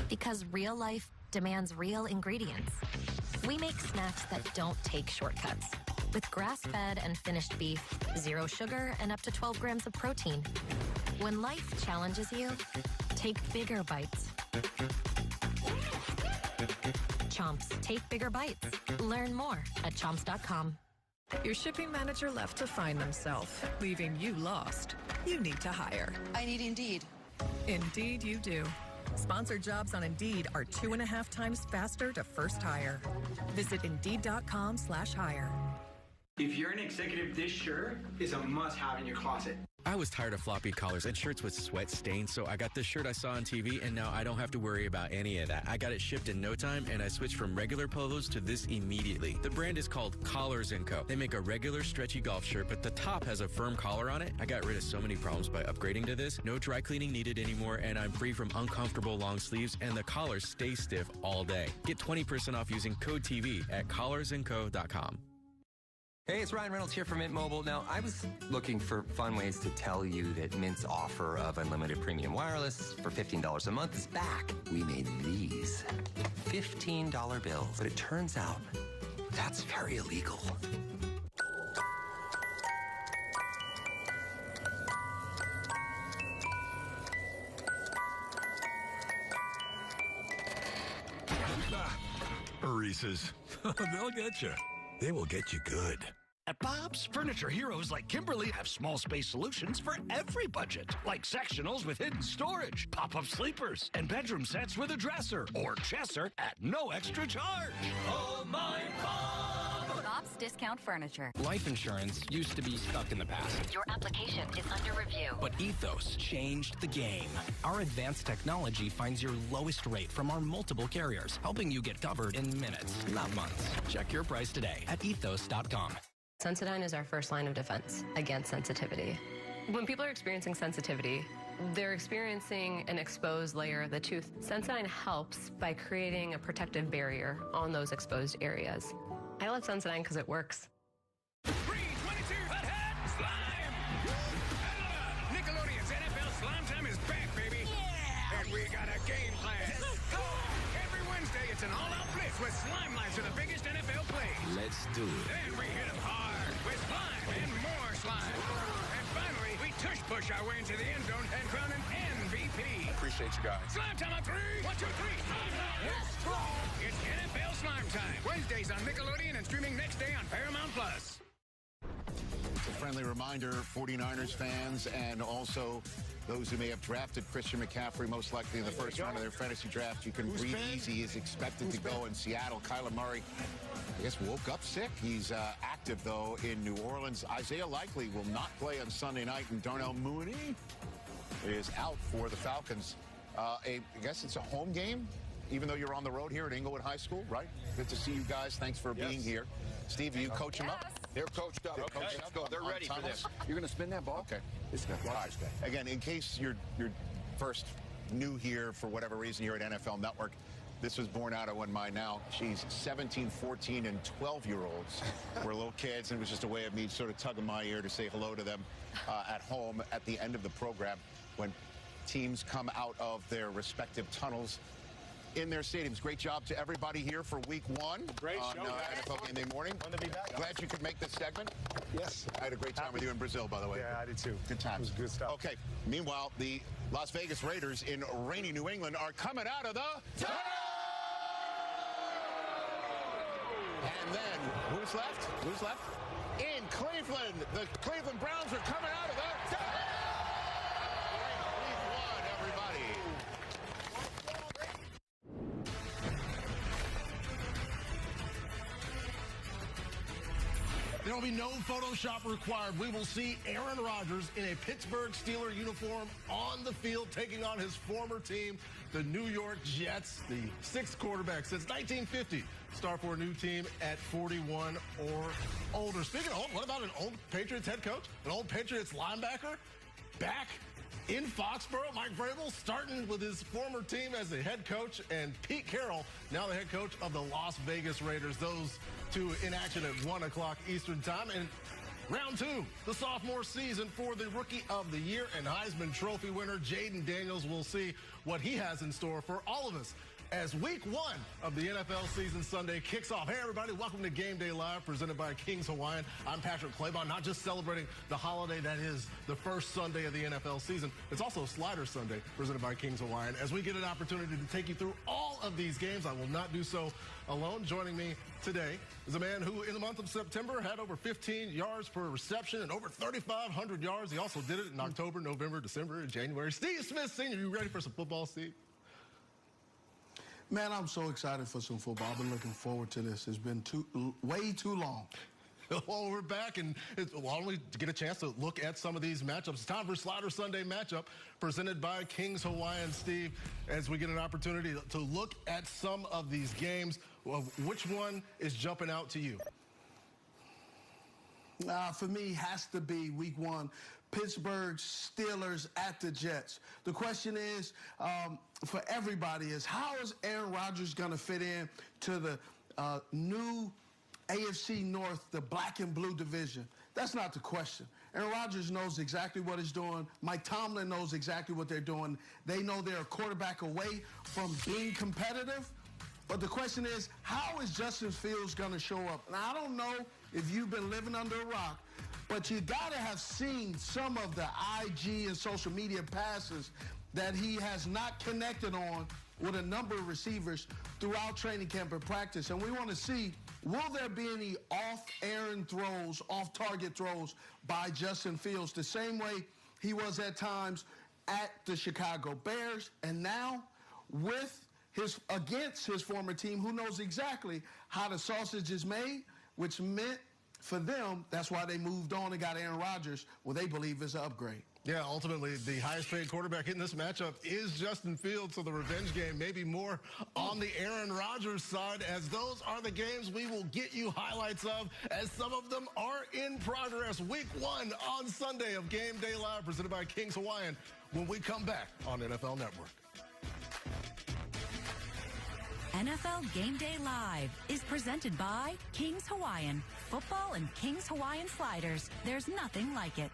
Because real life demands real ingredients. We make snacks that don't take shortcuts. With grass-fed and finished beef, 0 sugar, and up to 12 grams of protein. When life challenges you, take bigger bites. Chomps, take bigger bites. Learn more at chomps.com. Your shipping manager left to find themselves, leaving you lost. You need to hire. I need Indeed. Indeed you do. Sponsored jobs on Indeed are 2.5 times faster to first hire. Visit Indeed.com/hire. If you're an executive, this shirt is a must-have in your closet. I was tired of floppy collars and shirts with sweat stains, so I got this shirt I saw on TV, and now I don't have to worry about any of that. I got it shipped in no time, and I switched from regular polos to this immediately. The brand is called Collars & Co. They make a regular stretchy golf shirt, but the top has a firm collar on it. I got rid of so many problems by upgrading to this. No dry cleaning needed anymore, and I'm free from uncomfortable long sleeves, and the collars stay stiff all day. Get 20% off using code TV at collarsandco.com. Hey, it's Ryan Reynolds here from Mint Mobile. Now, I was looking for fun ways to tell you that Mint's offer of unlimited premium wireless for $15 a month is back. We made these $15 bills, but it turns out that's very illegal. Reese's. They'll get you. They will get you good. At Bob's, furniture heroes like Kimberly have small space solutions for every budget. Like sectionals with hidden storage, pop-up sleepers, and bedroom sets with a dresser or Chesser at no extra charge. Oh, my Bob! Bob's Discount Furniture. Life insurance used to be stuck in the past. Your application is under review. But Ethos changed the game. Our advanced technology finds your lowest rate from our multiple carriers, helping you get covered in minutes, not months. Check your price today at ethos.com. Sensodyne is our first line of defense against sensitivity. When people are experiencing sensitivity, they're experiencing an exposed layer of the tooth. Sensodyne helps by creating a protective barrier on those exposed areas. I love Sensodyne because it works. 322 Hut Slime! Nickelodeon's NFL Slime Time is back, baby! Yeah! And we got a game plan. Let's go! Every Wednesday, it's an all-out blitz with slime lines for the biggest NFL plays. Let's do it. Then we hit them hard with slime and more slime. And finally, we tush-push our way into the end zone and crown an MVP. Appreciate you guys. Slime Time on 3! 1, 2, 3! It's strong! It's NFL Slime Time. Wednesdays on Nickelodeon and streaming next day on Paramount Plus. friendly reminder, 49ers fans and also those who may have drafted Christian McCaffrey most likely in the first round of their fantasy draft, you can breathe easy. He is expected to go in Seattle. Kyler Murray, I guess, woke up sick. He's active, though, in New Orleans. Isaiah Likely will not play on Sunday night, and Darnell Mooney is out for the Falcons. I guess it's a home game, even though you're on the road here at Inglewood High School, right? Good to see you guys. Thanks for being here. Steve, you coach them up? They're coached up. Okay. Let's go. They're ready for this. You're going to spin that ball? Okay. This guy. Watch this guy. Again, in case you're first new here for whatever reason here at NFL Network, this was born out of when my now, 17, 14, and 12-year-olds were little kids, and it was just a way of me sort of tugging my ear to say hello to them at home at the end of the program when teams come out of their respective tunnels in their stadiums. Great job to everybody here for week 1 Great on show, NFL Game Day morning. Fun to be back. Glad you could make this segment. Yes. I had a great time with you in Brazil, by the way. Yeah, I did too. Good times. It was good stuff. Okay. Meanwhile, the Las Vegas Raiders in rainy New England are coming out of the tunnel! And then, who's left? Who's left? In Cleveland, the Cleveland Browns are coming out of the tunnel! Week 1, everybody. There will be no Photoshop required. We will see Aaron Rodgers in a Pittsburgh Steelers uniform on the field taking on his former team, the New York Jets, the 6th quarterback since 1950. Start for a new team at 41 or older. Speaking of old, what about an old Patriots head coach? An old Patriots linebacker? Back in Foxborough, Mike Vrabel starting with his former team as the head coach, and Pete Carroll, now the head coach of the Las Vegas Raiders. Those two in action at 1 o'clock Eastern time. And round 2, the sophomore season for the Rookie of the Year and Heisman Trophy winner Jaden Daniels. We'll see what he has in store for all of us as week 1 of the NFL season Sunday kicks off. Hey, everybody, welcome to Game Day Live, presented by Kings Hawaiian. I'm Patrick Claybon, not just celebrating the holiday that is the first Sunday of the NFL season. It's also Slider Sunday, presented by Kings Hawaiian. As we get an opportunity to take you through all of these games, I will not do so alone. Joining me today is a man who, in the month of September, had over 15 yards per reception and over 3,500 yards. He also did it in October, November, December, and January. Steve Smith Sr., you ready for some football, Steve? Man, I'm so excited for some football. I've been looking forward to this. It's been way too long. Well, we're back, and why don't we get a chance to look at some of these matchups. It's time for Slider Sunday matchup presented by Kings Hawaiian. Steve, as we get an opportunity to look at some of these games, which one is jumping out to you? For me, has to be week 1. Pittsburgh Steelers at the Jets. The question is, for everybody, is how is Aaron Rodgers going to fit in to the new AFC North, the black and blue division? That's not the question. Aaron Rodgers knows exactly what he's doing. Mike Tomlin knows exactly what they're doing. They know they're a quarterback away from being competitive. But the question is, how is Justin Fields going to show up? And I don't know if you've been living under a rock, but you got to have seen some of the IG and social media passes that he has not connected on with a number of receivers throughout training camp and practice. And we want to see, will there be any off-errand throws, off-target throws by Justin Fields, the same way he was at times at the Chicago Bears, and now against his former team, who knows exactly how the sausage is made, which meant for them, that's why they moved on and got Aaron Rodgers, what they believe is an upgrade. Yeah, ultimately, the highest-paid quarterback in this matchup is Justin Fields, so the revenge game may be more on the Aaron Rodgers side, as those are the games we will get you highlights of, as some of them are in progress. Week 1 on Sunday of Game Day Live, presented by Kings Hawaiian, when we come back on NFL Network. NFL Game Day Live is presented by Kings Hawaiian. Football and Kings Hawaiian sliders. There's nothing like it.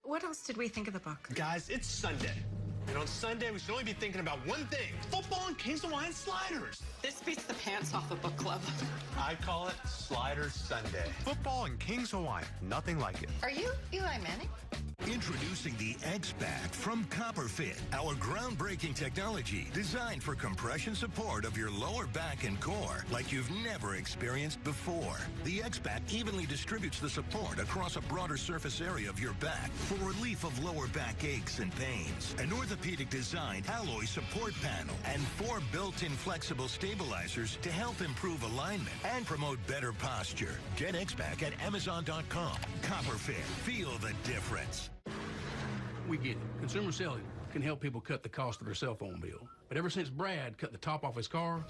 What else did we think of the book? Guys, it's Sunday. And on Sunday, we should only be thinking about one thing: football and Kings Hawaiian sliders. This beats the pants off the book club. I call it Sliders Sunday. Football and Kings Hawaiian. Nothing like it. Are you Eli Manning? Introducing the X-Back from CopperFit, our groundbreaking technology designed for compression support of your lower back and core like you've never experienced before. The X-Back evenly distributes the support across a broader surface area of your back for relief of lower back aches and pains. An orthopedic-designed alloy support panel and 4 built-in flexible stabilizers to help improve alignment and promote better posture. Get X-Back at Amazon.com. CopperFit. Feel the difference. We get it. Consumer Selling can help people cut the cost of their cell phone bill. But ever since Brad cut the top off his car,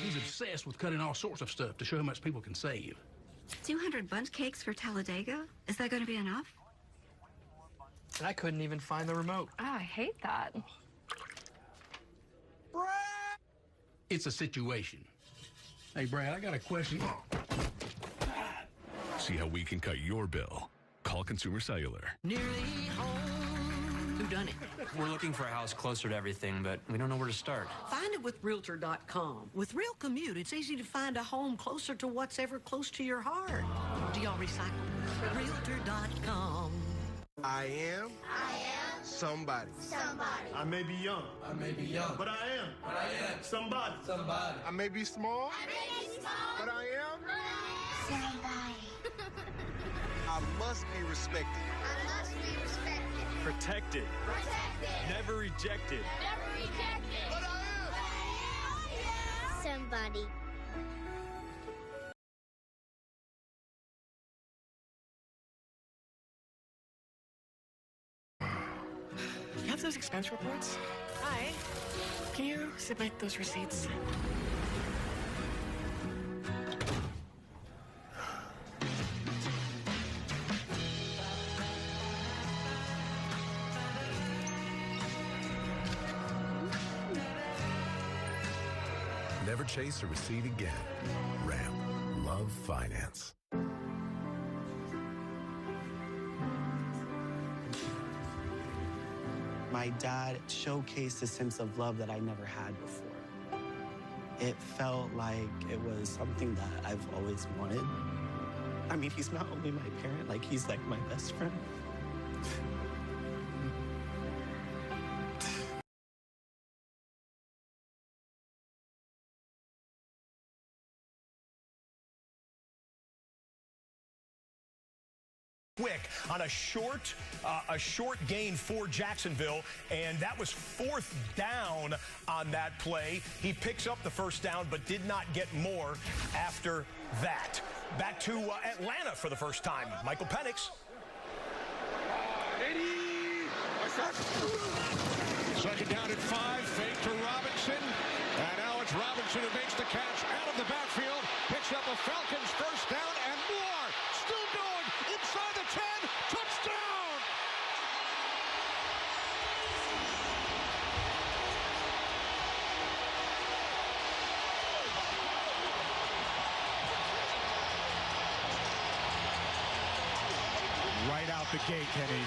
he's obsessed with cutting all sorts of stuff to show how much people can save. 200 bunch cakes for Talladega? Is that going to be enough? I couldn't even find the remote. Oh, I hate that. Brad! It's a situation. Hey, Brad, I got a question. See how we can cut your bill. Call Consumer Cellular. Nearly home. Who done it? We're looking for a house closer to everything, but we don't know where to start. Find it with Realtor.com. With Real Commute, it's easy to find a home closer to what's ever close to your heart. Do y'all recycle? Realtor.com. I am somebody. I may be young. But I am. Somebody. I may be small. But I am I must be respected. Protected. Never rejected. But I am somebody. You have those expense reports? Hi. Can you submit those receipts? Never chase a receipt again. Ramp. Love Finance. My dad showcased a sense of love that I never had before. It felt like it was something that I've always wanted. I mean, he's not only my parent, like he's like my best friend. Quick on a short gain for Jacksonville, and that was 4th down on that play. He picks up the first down, but did not get more after that. Back to Atlanta for the first time. Michael Penix. Second down at 5, fake to Robinson. And now it's Robinson who makes the catch out of the backfield. Picks up a Falcons first down and more. Still going inside the 10. Touchdown! Right out the gate, Kenny.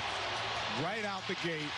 Right out the gate.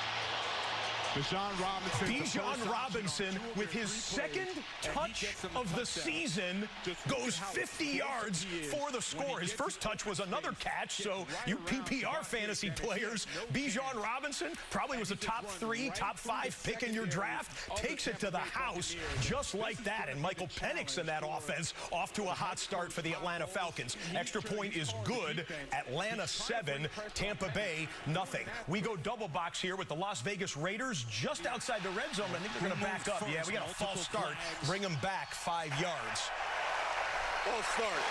Bijan Robinson, with his second touch of the season, goes 50 yards for the score. His first touch was another catch, so you PPR fantasy players, Bijan Robinson probably was a top 3, top 5 pick in your draft, takes it to the house just like that. And Michael Penix in that offense off to a hot start for the Atlanta Falcons. Extra point is good. Atlanta 7, Tampa Bay nothing. We go double box here with the Las Vegas Raiders just outside the red zone. I think they're going to back up. Yeah, we got a false start. Bring them back 5 yards. False start.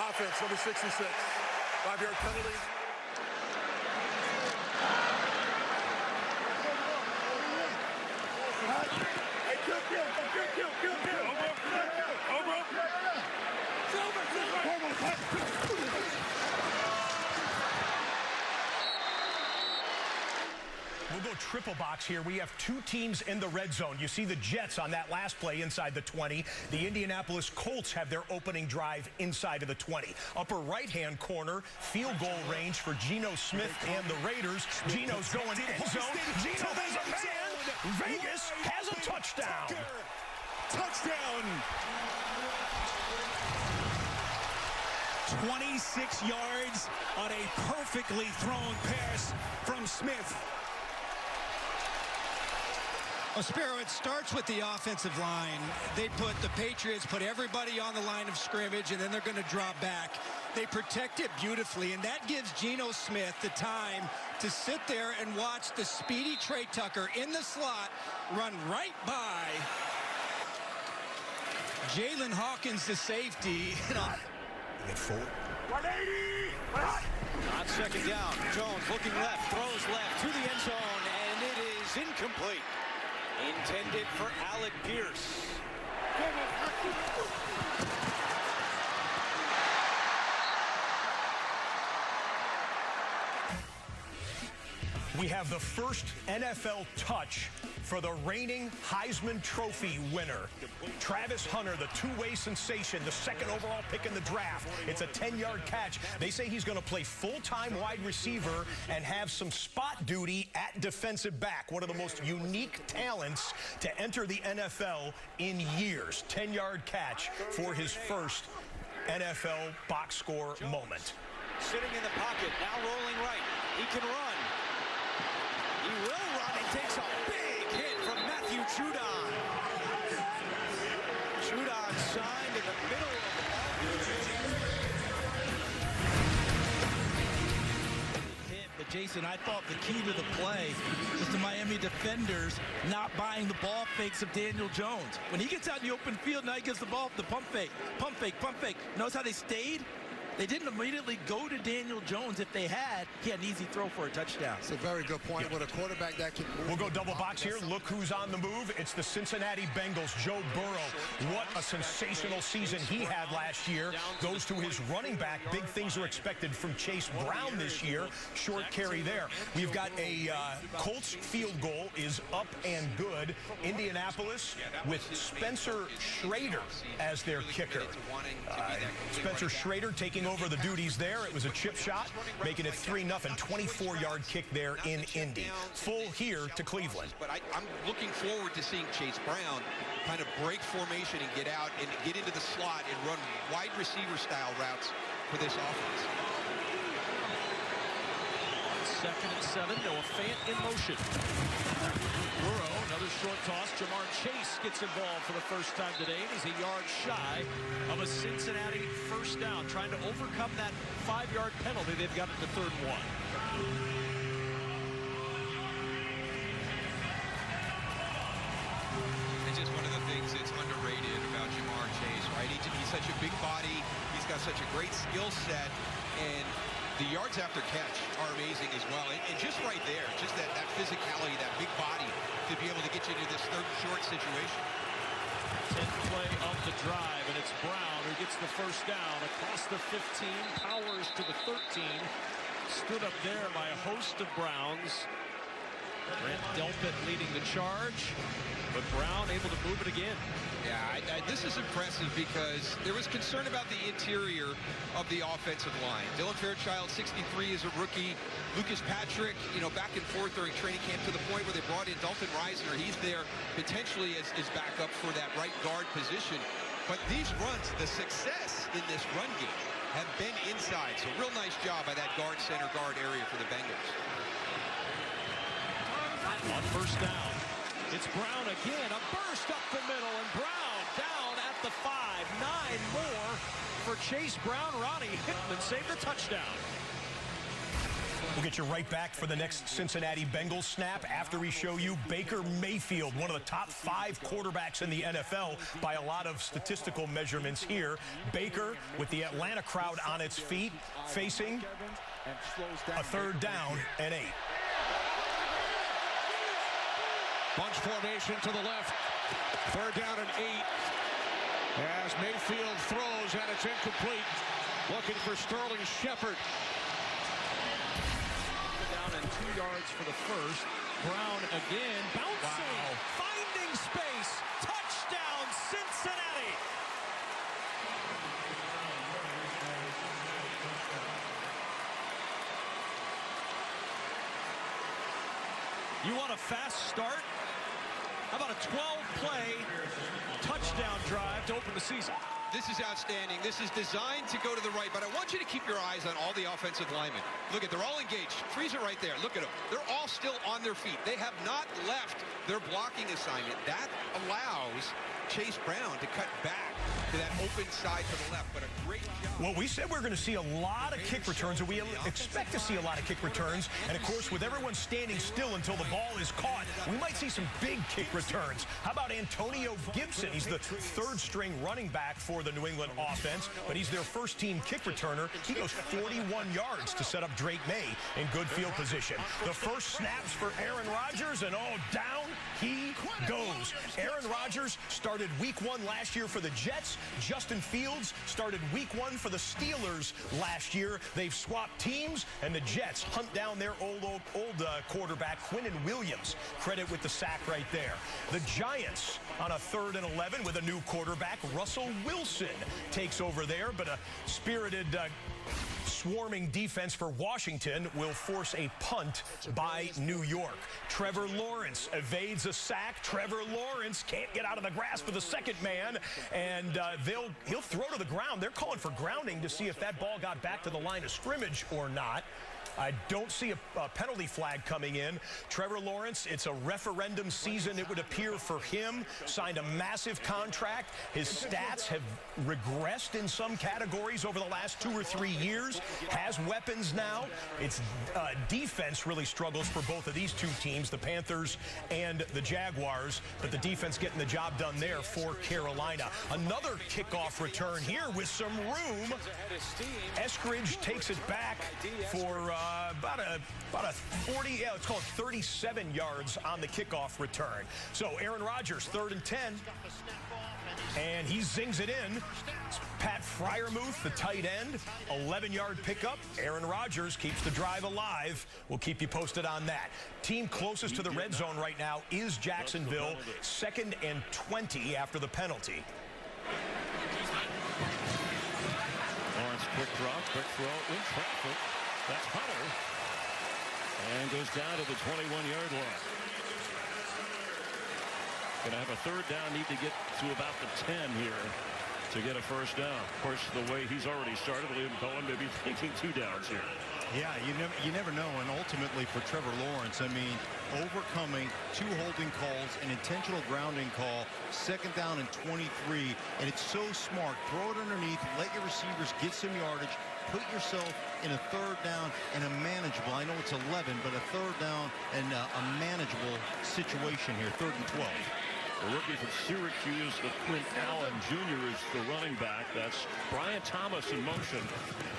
Offense, number 66. 5-yard penalty. Hey, kill. Over. We'll go triple box here. We have 2 teams in the red zone. You see the Jets on that last play inside the 20. The Indianapolis Colts have their opening drive inside of the 20. Upper right-hand corner, field goal range for Geno Smith and the Raiders. Geno's going end zone. Geno has a man. Vegas has a touchdown. Touchdown. 26 yards on a perfectly thrown pass from Smith. Well, Spiro, it starts with the offensive line. The Patriots put everybody on the line of scrimmage, and then they're going to drop back. They protect it beautifully, and that gives Geno Smith the time to sit there and watch the speedy Trey Tucker in the slot run right by Jalen Hawkins, the safety. Get full. 180! On second down, Jones looking left, throws left to the end zone, and it is incomplete. Intended for Alec Pierce. We have the first NFL touch for the reigning Heisman Trophy winner, Travis Hunter, the two-way sensation, the second overall pick in the draft. It's a 10-yard catch. They say he's going to play full-time wide receiver and have some spot duty at defensive back. One of the most unique talents to enter the NFL in years. 10-yard catch for his first NFL box score moment. Sitting in the pocket, now rolling right. He can run. He will run and takes a big hit from Matthew Judon. Judon signed in the middle of the hit. But Jason, I thought the key to the play was the Miami defenders not buying the ball fakes of Daniel Jones. When he gets out in the open field, now he gets the ball, the pump fake, pump fake, pump fake. Notice how they stayed? They didn't immediately go to Daniel Jones. If they had, he had an easy throw for a touchdown. It's a very good point. With a quarterback that can move. We'll go double box here. Look who's on the move. It's the Cincinnati Bengals. Joe Burrow. What a sensational season he had last year. Goes to his running back. Big things are expected from Chase Brown this year. Short carry there. We've got a Colts field goal is up and good. Indianapolis with Spencer Schrader as their kicker. Spencer Schrader taking over the duties there. It was a chip shot, making it 3-0. 24-yard kick there in Indy. Full here to Cleveland. But I'm looking forward to seeing Chase Brown kind of break formation and get out and get into the slot and run wide receiver style routes for this offense. 2nd and 7. Noah Fant in motion. Burrow, another short toss. Jamar Chase gets involved for the first time today. He's a yard shy of a Cincinnati first down, trying to overcome that 5-yard penalty. They've got it to 3rd and 1. It's just one of the things that's underrated about Jamar Chase, right? He's such a big body. He's got such a great skill set, and the yards after catch are amazing as well. And just right there, just that physicality, that big body to be able to get you into this 3rd and short situation. 10th play of the drive, and it's Brown who gets the first down across the 15, powers to the 13. Stood up there by a host of Browns. Grant Delpit leading the charge, but Brown able to move it again. Yeah, this is impressive because there was concern about the interior of the offensive line. Dylan Fairchild, 63, is a rookie. Lucas Patrick, back and forth during training camp to the point where they brought in Dalton Reisner. He's there potentially as backup for that right guard position. But these runs, the success in this run game have been inside. So real nice job by that guard, center guard area for the Bengals. On first down, it's Brown again. A burst up the middle, and Brown down at the 5. 9 more for Chase Brown. Ronnie Hickman saved the touchdown. We'll get you right back for the next Cincinnati Bengals snap after we show you Baker Mayfield, one of the top 5 quarterbacks in the NFL by a lot of statistical measurements here. Baker with the Atlanta crowd on its feet, facing a 3rd down and 8. Bunch formation to the left. 3rd down and 8. As Mayfield throws, and it's incomplete. Looking for Sterling Shepard. Down and 2 yards for the first. Brown again, bouncing, finding space. Touchdown, Cincinnati. You want a fast start? How about a 12-play touchdown drive to open the season? This is outstanding. This is designed to go to the right, but I want you to keep your eyes on all the offensive linemen. Look at, they're all engaged. Freeze it right there. Look at them. They're all still on their feet. They have not left their blocking assignment. That allows Chase Brown to cut back to that open side to the left, but a great job. Well, we said we're going to see a lot of kick returns, and we expect to see a lot of kick returns. And, of course, with everyone standing still until the ball is caught, we might see some big kick returns. How about Antonio Gibson? He's the third-string running back for the New England offense, but he's their first-team kick returner. He goes 41 yards to set up Drake May in good field position. The first snaps for Aaron Rodgers, and down he goes. Aaron Rodgers started Week 1 last year for the Jets. Justin Fields started Week 1 for the Steelers last year. They've swapped teams, and the Jets hunt down their old quarterback, Quinnen Williams. Credit with the sack right there. The Giants on a 3rd and 11 with a new quarterback. Russell Wilson takes over there, but a spirited swarming defense for Washington will force a punt by New York. Trevor Lawrence evades a sack. Trevor Lawrence can't get out of the grasp of the second man, and he'll throw to the ground. They're calling for grounding to see if that ball got back to the line of scrimmage or not. I don't see a penalty flag coming in. Trevor Lawrence, it's a referendum season, it would appear, for him. Signed a massive contract. His stats have regressed in some categories over the last 2 or 3 years. Has weapons now. Its defense really struggles for both of these two teams, the Panthers and the Jaguars, but the defense getting the job done there for Carolina. Another kickoff return here with some room. Eskridge takes it back for about a 40, let's call it 37 yards on the kickoff return. So Aaron Rodgers, 3rd and 10, and he zings it in. It's Pat Freiermuth, the tight end, 11-yard pickup. Aaron Rodgers keeps the drive alive. We'll keep you posted on that. Team closest to the red zone right now is Jacksonville, 2nd and 20 after the penalty. Lawrence, quick drop, quick throw in traffic. That's Hunter, and goes down to the 21-yard line. Going to have a 3rd down, need to get to about the 10 here to get a first down. Of course, the way he's already started, Liam Cohen may be thinking 2 downs here. Yeah, you never know, and ultimately for Trevor Lawrence, I mean, overcoming 2 holding calls, an intentional grounding call, 2nd down and 23, and it's so smart. Throw it underneath, let your receivers get some yardage, put yourself in a 3rd down and a manageable, I know it's 11, but a 3rd down and a manageable situation here, 3rd and 12. The rookie from Syracuse, the Quint Allen Jr. is the running back. That's Brian Thomas in motion.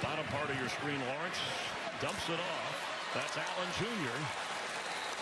Bottom part of your screen, Lawrence dumps it off. That's Allen Jr.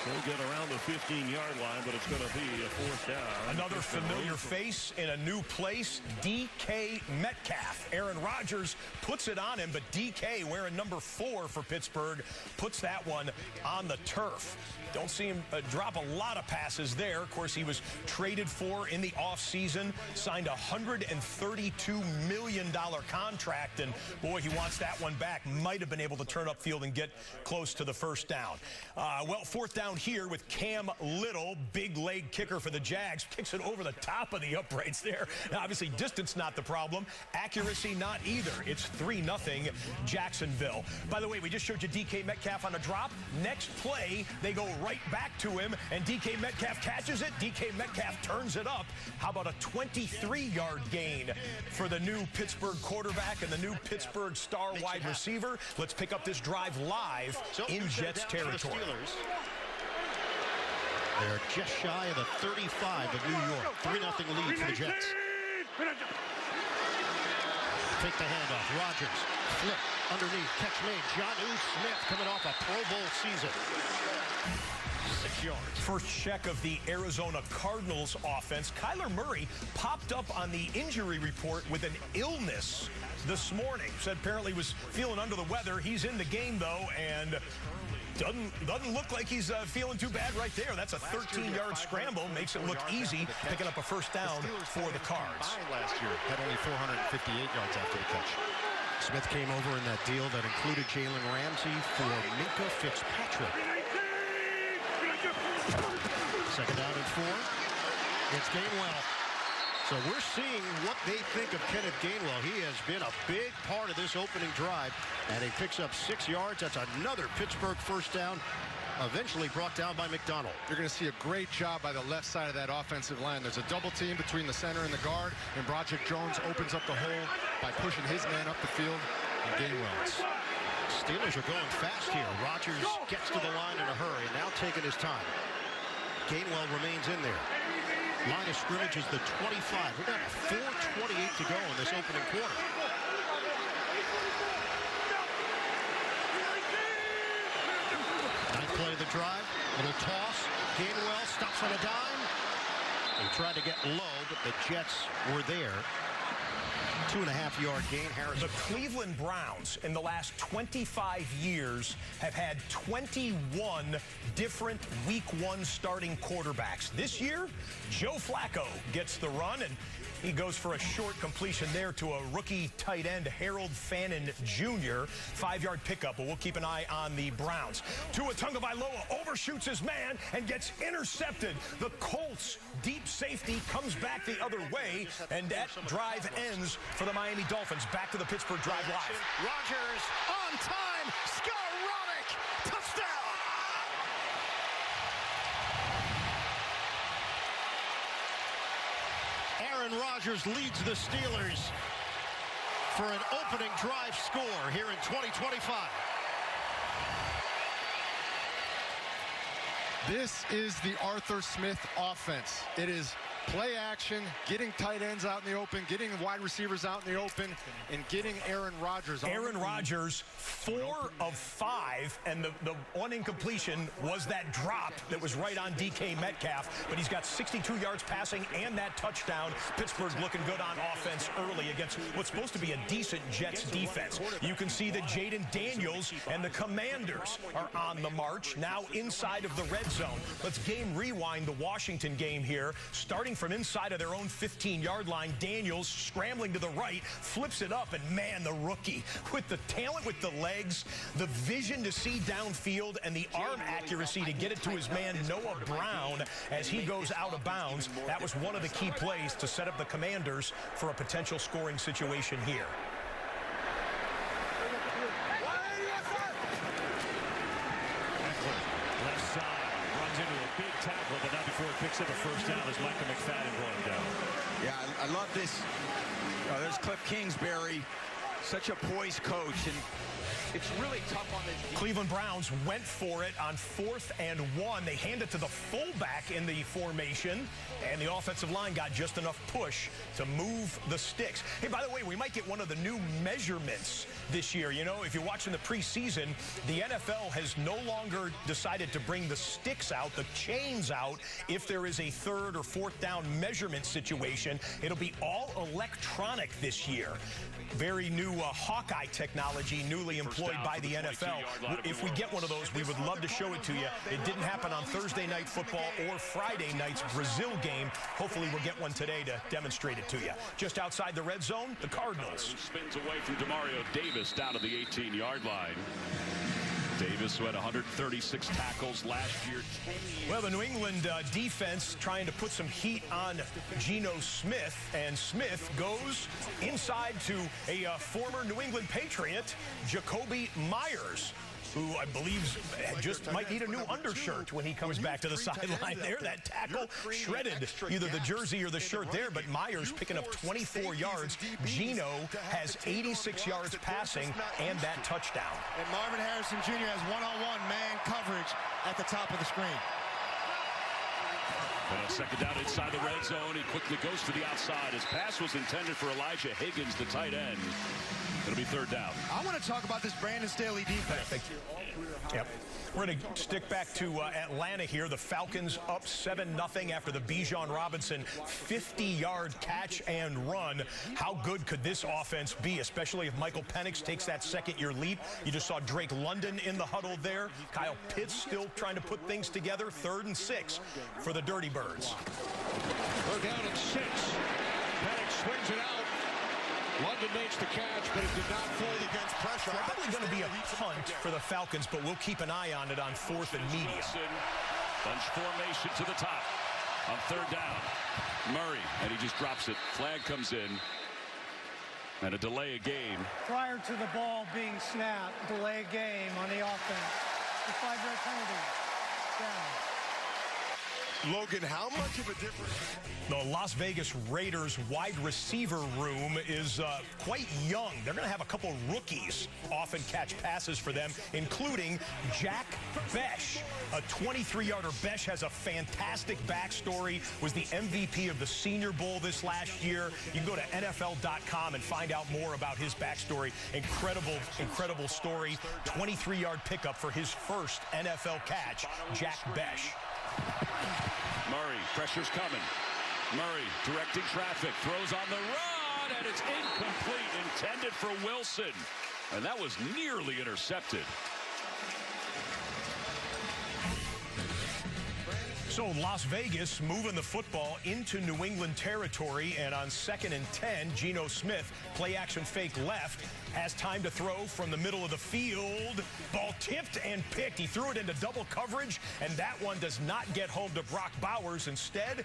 He'll get around the 15-yard line, but it's going to be a 4th down. Another familiar face in a new place, DK Metcalf. Aaron Rodgers puts it on him, but DK, wearing number 4 for Pittsburgh, puts that one on the turf. Don't see him drop a lot of passes there. Of course, he was traded for in the offseason, signed a $132 million contract, and boy, he wants that one back. Might have been able to turn upfield and get close to the first down. Well, 4th down here with Cam Little, big leg kicker for the Jags, kicks it over the top of the uprights there. Now, obviously, distance not the problem, accuracy not either. It's 3-0 Jacksonville. By the way, we just showed you DK Metcalf on a drop. Next play, they go right back to him, and DK Metcalf catches it. DK Metcalf turns it up. How about a 23-yard gain for the new Pittsburgh quarterback and the new Pittsburgh star wide receiver? Let's pick up this drive live in Jets territory. They're just shy of the 35 of New York. 3-0 lead for the Jets. Take the handoff. Rodgers. Flip underneath. Catch made. Jonnu Smith coming off a Pro Bowl season. 6 yards. First check of the Arizona Cardinals offense. Kyler Murray popped up on the injury report with an illness this morning. Said apparently was feeling under the weather. He's in the game, though, and doesn't look like he's feeling too bad right there. That's a 13-yard scramble. Makes it look easy, picking up a first down for the Cards. Last year had only 458 yards after the catch. Smith came over in that deal that included Jalen Ramsey for Minkah Fitzpatrick. 2nd down and 4. It's Gainwell. So we're seeing what they think of Kenneth Gainwell. He has been a big part of this opening drive, and he picks up 6 yards. That's another Pittsburgh first down, eventually brought down by McDonald. You're going to see a great job by the left side of that offensive line. There's a double team between the center and the guard, and Broderick Jones opens up the hole by pushing his man up the field, and Gainwell. Steelers are going fast here. Rodgers gets to the line in a hurry, now taking his time. Gainwell remains in there. Line of scrimmage is the 25. We've got 4:28 to go in this opening quarter. Ninth play of the drive. Little toss. Gainwell stops on a dime. He tried to get low, but the Jets were there. 2.5-yard gain. Harrison. The Cleveland Browns in the last 25 years have had 21 different Week 1 starting quarterbacks. This year, Joe Flacco gets the run, and he goes for a short completion there to a rookie tight end, Harold Fannin Jr. 5-yard pickup, but we'll keep an eye on the Browns. Tua Tagovailoa overshoots his man and gets intercepted. The Colts deep safety comes back the other way, and that drive ends for the Miami Dolphins. Back to the Pittsburgh Drive Live. Rodgers on time. Skowronek. Touchdown. Aaron Rodgers leads the Steelers for an opening drive score here in 2025. This is the Arthur Smith offense. It is play action, getting tight ends out in the open, getting wide receivers out in the open, and getting Aaron Rodgers. Aaron Rodgers, 4 of 5, and the one incompletion was that drop that was right on DK Metcalf, but he's got 62 yards passing and that touchdown. Pittsburgh looking good on offense early against what's supposed to be a decent Jets defense. You can see that Jaden Daniels and the Commanders are on the march, now inside of the red zone. Let's game rewind the Washington game here, starting from inside of their own 15-yard line. Daniels scrambling to the right, flips it up, and man, the rookie with the talent, with the legs, the vision to see downfield, and the arm accuracy to get it to his man Noah Brown as he goes out of bounds. That was one of the key plays to set up the Commanders for a potential scoring situation here. Left side, runs into a big tackle, but not before he picks up a first down as Micah McFadden brought him down. Yeah, I love this. There's Cliff Kingsbury, such a poised coach, and it's really tough on the Cleveland Browns went for it on 4th and 1. They hand it to the fullback in the formation, and the offensive line got just enough push to move the sticks. Hey, by the way, we might get one of the new measurements this year. You know, if you're watching the preseason, the NFL has no longer decided to bring the sticks out, the chains out, if there is a 3rd or 4th down measurement situation. It'll be all electronic this year. Very new Hawkeye technology, newly employed by the NFL. If we get one of those, we would love to show it to you. It didn't happen on Thursday Night Football or Friday night's Brazil game. Hopefully we'll get one today to demonstrate it to you. Just outside the red zone, the Cardinals. Spins away from Demario Davis down to the 18-yard line. Davis, who had 136 tackles last year. Well, the New England defense trying to put some heat on Geno Smith, and Smith goes inside to a former New England Patriot, Jacoby Myers, who I believe just might need a new undershirt when he comes back to the sideline there. That tackle shredded either the jersey or the shirt there, but Myers picking up 24 yards. Geno has 86 yards passing and that touchdown. And Marvin Harrison Jr. has one-on-one man coverage at the top of the screen. But on second down inside the red zone, he quickly goes to the outside. His pass was intended for Elijah Higgins, the tight end. It'll be 3rd down. I want to talk about this Brandon Staley defense. Yep. We're going to stick back to Atlanta here. The Falcons up 7-0 after the Bijan Robinson 50-yard catch and run. How good could this offense be, especially if Michael Penix takes that second-year leap? You just saw Drake London in the huddle there. Kyle Pitts still trying to put things together. 3rd and 6 for the Dirty Birds. We're down at 6. Penix swings it out. London makes the catch, but it did not fold against pressure. Probably going to be a punt for the Falcons, but we'll keep an eye on it on 4th and medium. Bunch formation to the top. on third down. Murray, and he just drops it. Flag comes in. And a delay of game. Prior to the ball being snapped, delay of game on the offense. The 5-yard penalty. Down. Logan, how much of a difference? The Las Vegas Raiders wide receiver room is quite young. They're going to have a couple rookies often catch passes for them, including Jack Bech, a 23-yarder. Bech has a fantastic backstory, was the MVP of the Senior Bowl this last year. You can go to NFL.com and find out more about his backstory. Incredible story. 23-yard pickup for his first NFL catch, Jack Bech. Murray, pressure's coming. Murray directing traffic, throws on the run, and it's incomplete, intended for Wilson. And that was nearly intercepted. So Las Vegas moving the football into New England territory, and on 2nd and 10, Geno Smith, play action fake left, has time to throw from the middle of the field. Ball tipped and picked. He threw it into double coverage, and that one does not get home to Brock Bowers. Instead,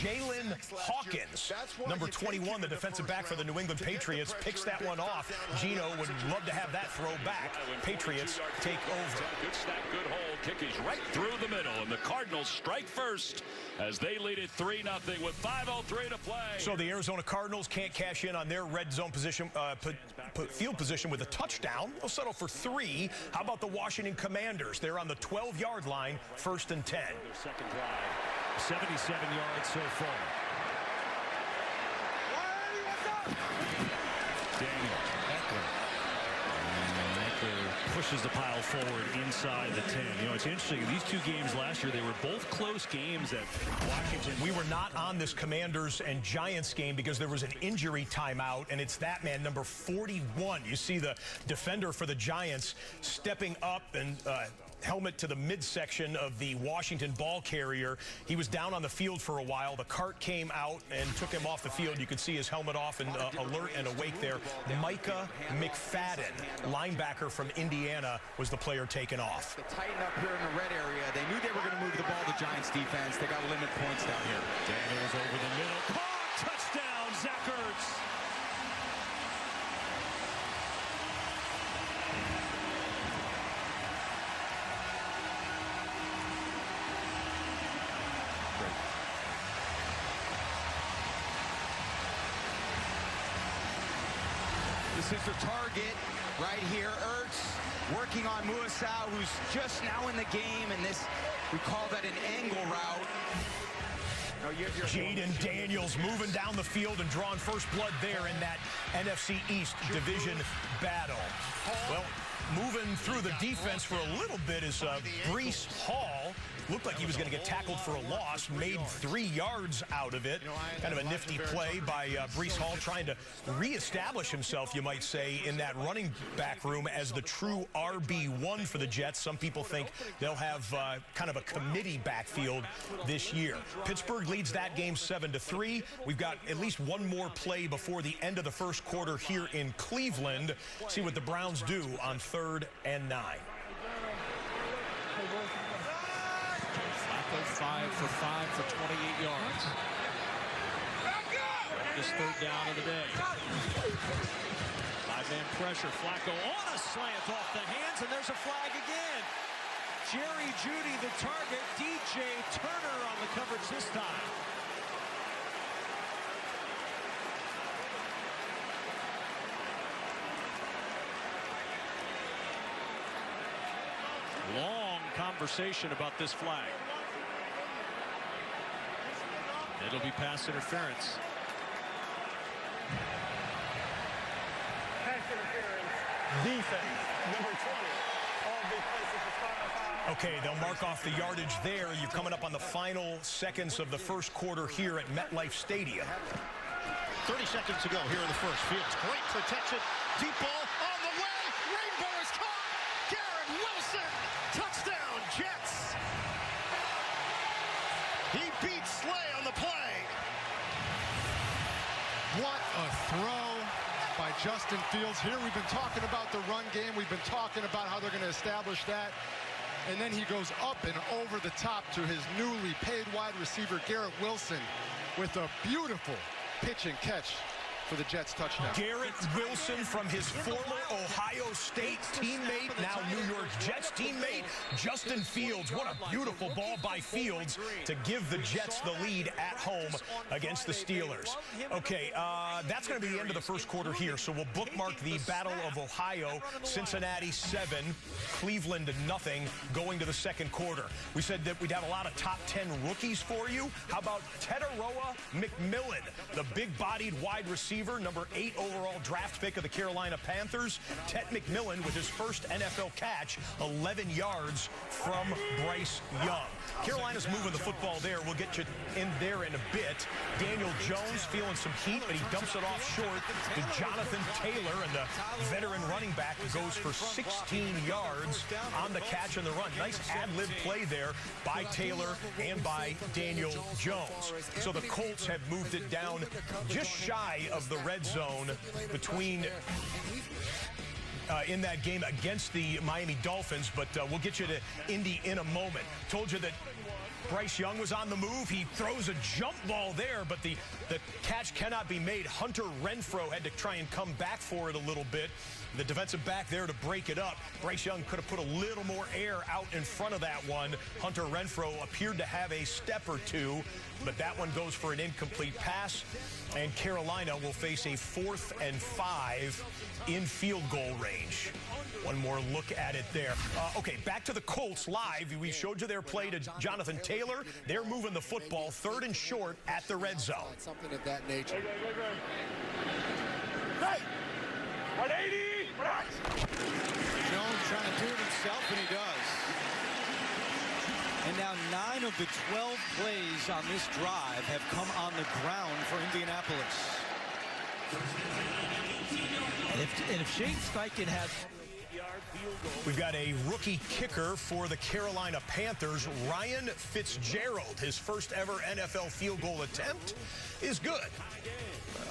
Jalen Hawkins, number 21, the defensive back for the New England Patriots, picks that one off. Geno would love to have that throw back. Patriots take over. Good snap, good hold. Kick is right through the middle, and the Cardinals strike first as they lead it 3-0 with 5:03 to play. So the Arizona Cardinals can't cash in on their red zone position, field position with a touchdown. They'll settle for 3. How about the Washington Commanders? They're on the 12-yard line, 1st and 10. Their second drive, 77 yards so far. Daniel Eckler. Pushes the pile forward inside the 10. You know, it's interesting. These two games last year, they were both close games at Washington. We were not on this Commanders and Giants game because there was an injury timeout, and it's that man, number 41. You see the defender for the Giants stepping up and helmet to the midsection of the Washington ball carrier. He was down on the field for a while. The cart came out and took him off the field. You could see his helmet off and alert and awake there. Micah McFadden, linebacker from Indiana, was the player taken off. They tighten up here in the red area. They knew they were going to move the ball, the Giants defense. They got to limit points down here. Daniels over the middle. Caught! Touchdown, Zach Ertz. This is the target right here. Ertz working on Muasau, who's just now in the game, and this, we call that an angle route. Jaden Daniels moving down the field and drawing first blood there in that NFC East division battle. Well, moving through the defense for a little bit is Breece Hall. Looked like he was going to get tackled for a loss, made 3 yards out of it. Kind of a nifty play by Breece Hall, trying to reestablish himself, you might say, in that running back room as the true RB1 for the Jets. Some people think they'll have kind of a committee backfield this year. Pittsburgh leads that game 7-3. We've got at least one more play before the end of the first quarter here in Cleveland. See what the Browns do on 3rd and 9. 5 for 5 for 28 yards. This 3rd down of the day. 5-man pressure. Flacco on a slant off the hands, and there's a flag again. Jerry Jeudy the target. DJ Turner on the coverage this time. Long conversation about this flag. It'll be pass interference. Pass interference. Defense. Number 20. All defensive. Okay, they'll mark off the yardage there. You're coming up on the final seconds of the first quarter here at MetLife Stadium. 30 seconds to go here in the first. Fields, great protection. Deep ball on the way. Rainbow is caught. Garrett Wilson. Touchdown, Jets. He beats Slay on the play. What a throw by Justin Fields. Here we've been talking about the run game. We've been talking about how they're going to establish that. and then he goes up and over the top to his newly paid wide receiver, Garrett Wilson, with a beautiful pitch and catch for the Jets touchdown. Garrett Wilson from his former Ohio State teammate, now New York Jets teammate, Justin Fields. What a beautiful ball by Fields to give the Jets the lead at home against the Steelers. Okay, that's going to be the end of the first quarter here, so we'll bookmark the Battle of Ohio. Cincinnati 7, Cleveland 0, going to the second quarter. We said that we'd have a lot of top 10 rookies for you. How about Teteroa McMillan, the big-bodied wide receiver, number 8 overall draft pick of the Carolina Panthers. Tet McMillan with his first NFL catch, 11 yards from Bryce Young. Carolina's moving the football there. We'll get you in there in a bit. Daniel Jones feeling some heat, but he dumps it off short to Jonathan Taylor, and the veteran running back goes for 16 yards on the catch and the run. Nice ad-lib play there by Taylor and by Daniel Jones. So the Colts have moved it down just shy of the red zone between in that game against the Miami Dolphins, but we'll get you to Indy in a moment. Told you that Bryce Young was on the move. He throws a jump ball there, but the catch cannot be made. Hunter Renfrow had to try and come back for it a little bit. The defensive back there to break it up. Bryce Young could have put a little more air out in front of that one. Hunter Renfrow appeared to have a step or two, but that one goes for an incomplete pass. And Carolina will face a 4th and 5 in field goal range. One more look at it there. Okay, back to the Colts live. We showed you their play to Jonathan Taylor. They're moving the football 3rd and short at the red zone. Something of that nature. Hey! 180! Jones trying to do it himself, and he does. And now 9 of the 12 plays on this drive have come on the ground for Indianapolis. And if Shane Steichen had... We've got a rookie kicker for the Carolina Panthers, Ryan Fitzgerald. His first ever NFL field goal attempt is good.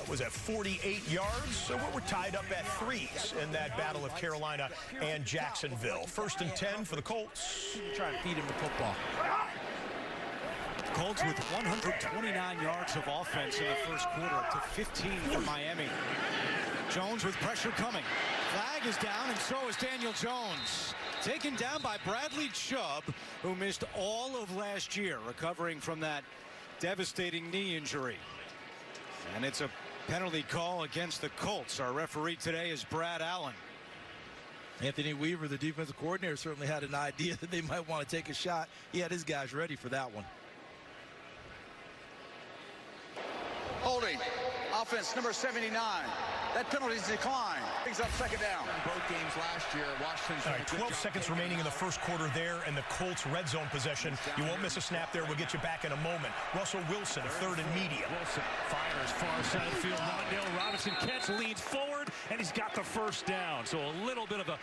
Was at 48 yards, so we're tied up at 3s in that battle of Carolina and Jacksonville. 1st and 10 for the Colts. Try and feed him the football. Colts with 129 yards of offense in the first quarter, up to 15 for Miami. Jones with pressure coming. Flag is down, and so is Daniel Jones. Taken down by Bradley Chubb, who missed all of last year, recovering from that devastating knee injury. And it's a penalty call against the Colts. Our referee today is Brad Allen. Anthony Weaver, the defensive coordinator, certainly had an idea that they might want to take a shot. He had his guys ready for that one. Holding. Offense number 79. That penalty is declined. Brings up 2nd down. Both games last year, Washington. All right, 12 seconds remaining in the first quarter there, and the Colts red zone possession. You won't miss a snap there. We'll get you back in a moment. Russell Wilson, 3rd and medium. Wilson fires far side of the field. Wan'Dale Robinson catch, leads forward, and he's got the first down. So a little bit of a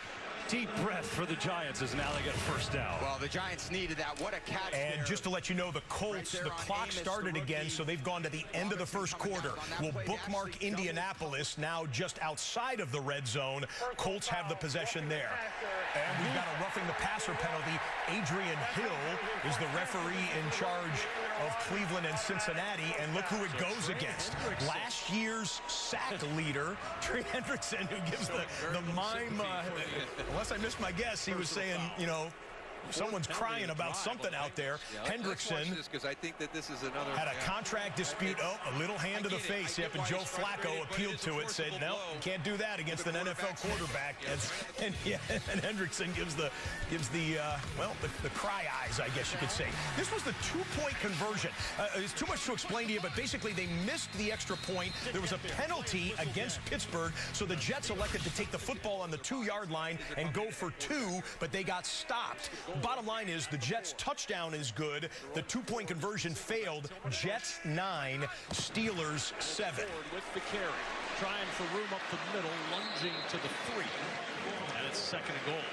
deep breath for the Giants as now they get a first down. Well, the Giants needed that. What a catch. And there. just to let you know, the Colts, the clock started again, so they've gone to the end of the first quarter. We'll bookmark Indianapolis now just outside of the red zone. Colts have the possession there. And we've got a roughing the passer penalty. Adrian Hill is the referee in charge of Cleveland and Cincinnati, and look who it goes against. Last year's sack leader, Trey Hendrickson, who gives the mime, unless I missed my guess, he was saying, you know, someone's crying about something out there. Hendrickson because I think that this is another had a contract dispute. Oh, a little hand to the face. Yep, and Joe Flacco appealed to it, said, no, you can't do that against an NFL quarterback. And Hendrickson gives the cry eyes, I guess you could say. This was the 2-point conversion. It's too much to explain to you, but basically they missed the extra point. There was a penalty against Pittsburgh, so the Jets elected to take the football on the 2-yard line and go for 2, but they got stopped. Bottom line is the Jets' touchdown is good. The 2-point conversion failed. Jets 9, Steelers 7. With the carry, trying for room up the middle, lunging to the 3, and it's 2nd and goal.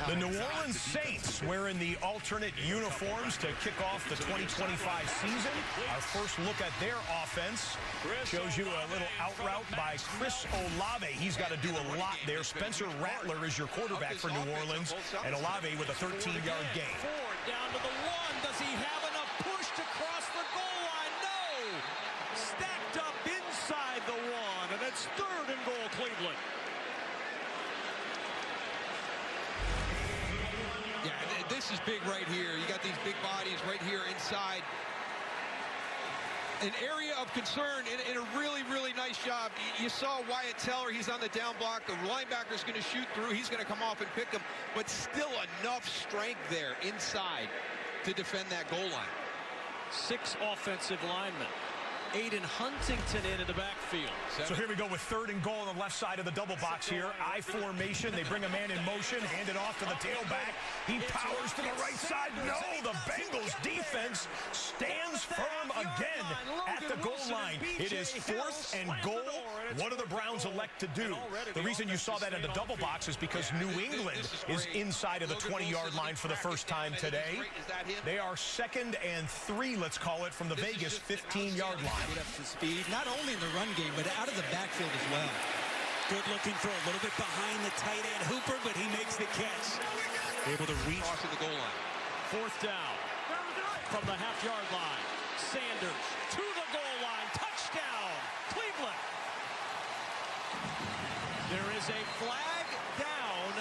The New Orleans Saints wearing the alternate uniforms to kick off the 2025 season. Our first look at their offense shows you a little out route by Chris Olave. He's got to do a lot there. Spencer Rattler is your quarterback for New Orleans, and Olave with a 13-yard gain. Ford down to the 1. Does he have enough push to cross the goal line? No! Stacked up inside the 1, and it's 3rd and goal, Cleveland. Yeah, this is big right here. You got these big bodies right here inside. An area of concern and a really, really nice job. You saw Wyatt Teller. He's on the down block. The linebacker's going to shoot through. He's going to come off and pick him. But still enough strength there inside to defend that goal line. 6 offensive linemen. Aiden Huntington in the backfield. So here we go with 3rd and goal on the left side of the double box here. I formation. They bring a man in motion, hand it off to the tailback. He powers to the right side. No, the Bengals defense stands firm again at the goal line. It is 4th and goal. What do the Browns elect to do? The reason you saw that in the double box is because New England is inside of the 20-yard line for the first time today. They are 2nd and 3, let's call it, from the Vegas 15-yard line. Get up to speed, not only in the run game, but out of the backfield as well. Good looking throw, a little bit behind the tight end Hooper, but he makes the catch. Able to reach to the goal line. 4th down from the half-yard line. Sanders to the goal line. Touchdown, Cleveland. There is a flag down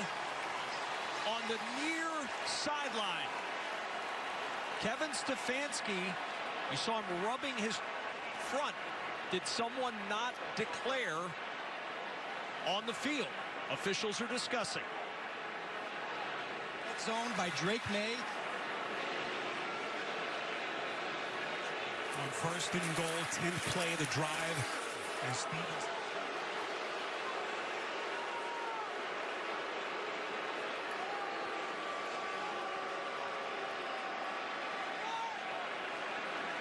on the near sideline. Kevin Stefanski, you saw him rubbing his front. Did someone not declare on the field? Officials are discussing. Zone by Drake May. On 1st and goal, 10th play of the drive. As Stevens.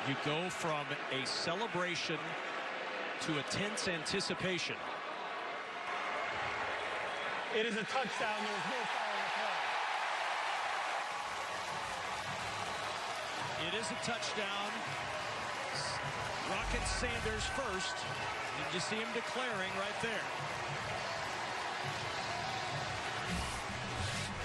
You go from a celebration to a tense anticipation. It is a touchdown. There was no foul on the play. It is a touchdown. Rocket Sanders first. Did you see him declaring right there?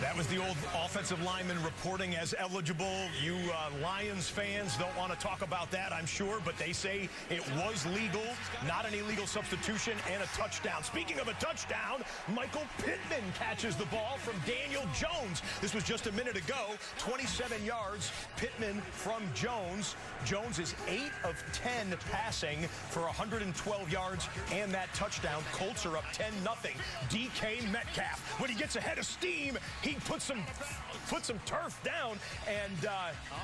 That was the old offensive lineman reporting as eligible. You Lions fans don't want to talk about that, I'm sure, but they say it was legal, not an illegal substitution, and a touchdown. Speaking of a touchdown, Michael Pittman catches the ball from Daniel Jones. This was just a minute ago, 27 yards. Pittman from Jones. Jones is 8 of 10 passing for 112 yards and that touchdown. Colts are up 10-0. DK Metcalf, when he gets ahead of steam, he puts some turf down and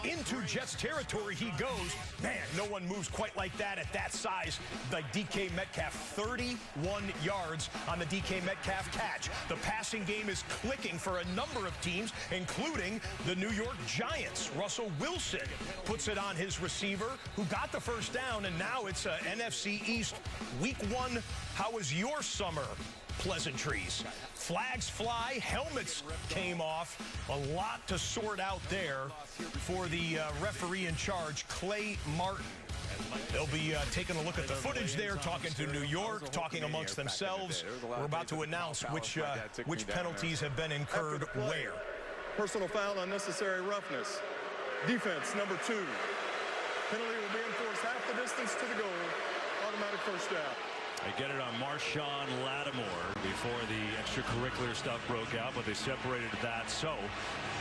into Jets territory he goes. Man, no one moves quite like that at that size. Like DK Metcalf, 31 yards on the DK Metcalf catch. The passing game is clicking for a number of teams, including the New York Giants. Russell Wilson puts it on his receiver, who got the first down, and now it's NFC East Week 1. How was your summer pleasantries? Flags fly, helmets came off. A lot to sort out there for the referee in charge, Clay Martin. They'll be taking a look at the footage there, talking to New York, talking amongst themselves. We're about to announce which penalties have been incurred where. Personal foul, unnecessary roughness. Defense, number 2. Penalty will be enforced half the distance to the goal. Automatic first down. They get it on Marshawn Lattimore before the extracurricular stuff broke out, but they separated that. So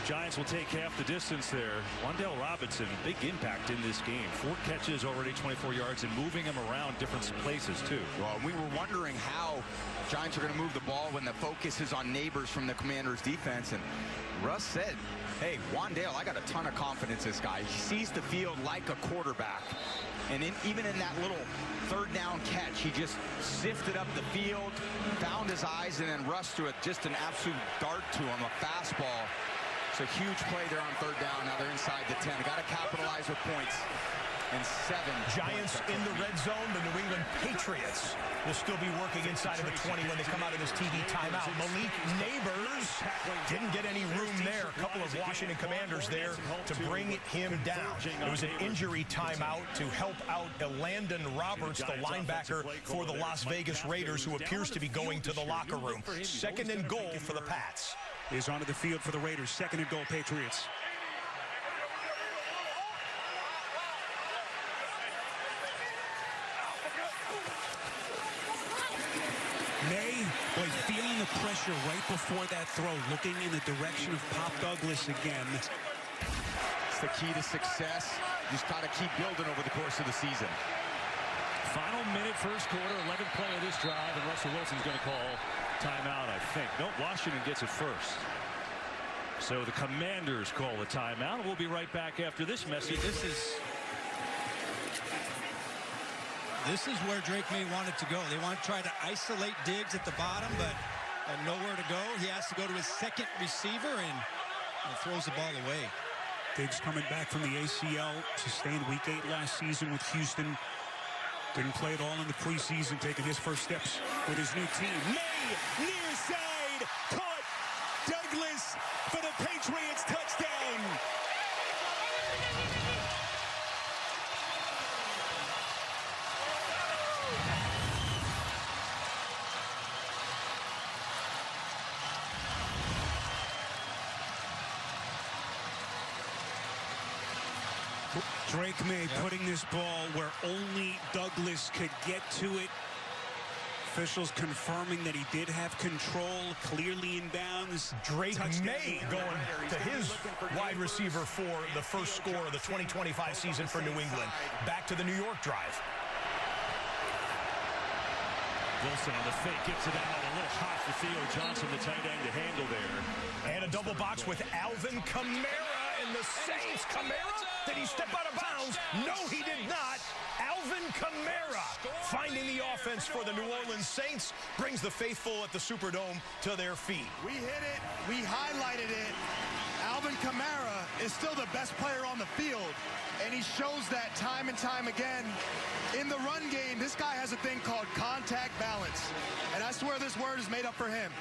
Giants will take half the distance there. Wan'Dale Robinson, big impact in this game. 4 catches, already 24 yards, and moving him around different places, too. Well, we were wondering how Giants are going to move the ball when the focus is on Neighbors from the Commanders' defense. And Russ said, hey, Wan'Dale, I got a ton of confidence in this guy. He sees the field like a quarterback. And even in that little 3rd down catch, he just sifted up the field, found his eyes, and then Russ threw just an absolute dart to him, a fastball. It's a huge play there on 3rd down. Now they're inside the 10. Got to capitalize with points. and 7. Giants in the red zone. The New England Patriots will still be working inside of the 20 when they come out of this TV timeout. Malik Neighbors didn't get any room there. A couple of Washington Commanders there to bring him down. It was an injury timeout to help out Elandon Roberts, the linebacker for the Las Vegas Raiders, who appears to be going to the locker room. 2nd and goal for the Pats. Is onto the field for the Raiders. 2nd and goal, Patriots. May, boy, feeling the pressure right before that throw, looking in the direction of Pop Douglas again. It's the key to success. You just got to keep building over the course of the season. Final minute, first quarter, 11th play of this drive, and Russell Wilson's going to call timeout, I think. No, Washington gets it first. So the Commanders call the timeout. We'll be right back after this message. This is where Drake May wanted to go. They want to try to isolate Diggs at the bottom, but nowhere to go. He has to go to his 2nd receiver and throws the ball away. Diggs coming back from the ACL, sustained week 8 last season with Houston. Didn't play at all in the preseason, taking his first steps with his new team. May, near side, caught. Douglas for the Patriots touchdown. Drake May putting this ball where only Douglas could get to it. Officials confirming that he did have control, clearly in bounds. Drake May going to his wide receiver for the first score of the 2025 season for New England. Back to the New York drive. Wilson on the fake, gets it out. A little hot for Theo Johnson, the tight end, to handle there. And a double box with Alvin Kamara and the Saints. Kamara, did he step out of bounds? No, he did not. Alvin Kamara finding the offense for the New Orleans Saints, brings the faithful at the Superdome to their feet. We hit it. We highlighted it. Alvin Kamara is still the best player on the field, and he shows that time and time again. In the run game, this guy has a thing called contact balance, and I swear this word is made up for him.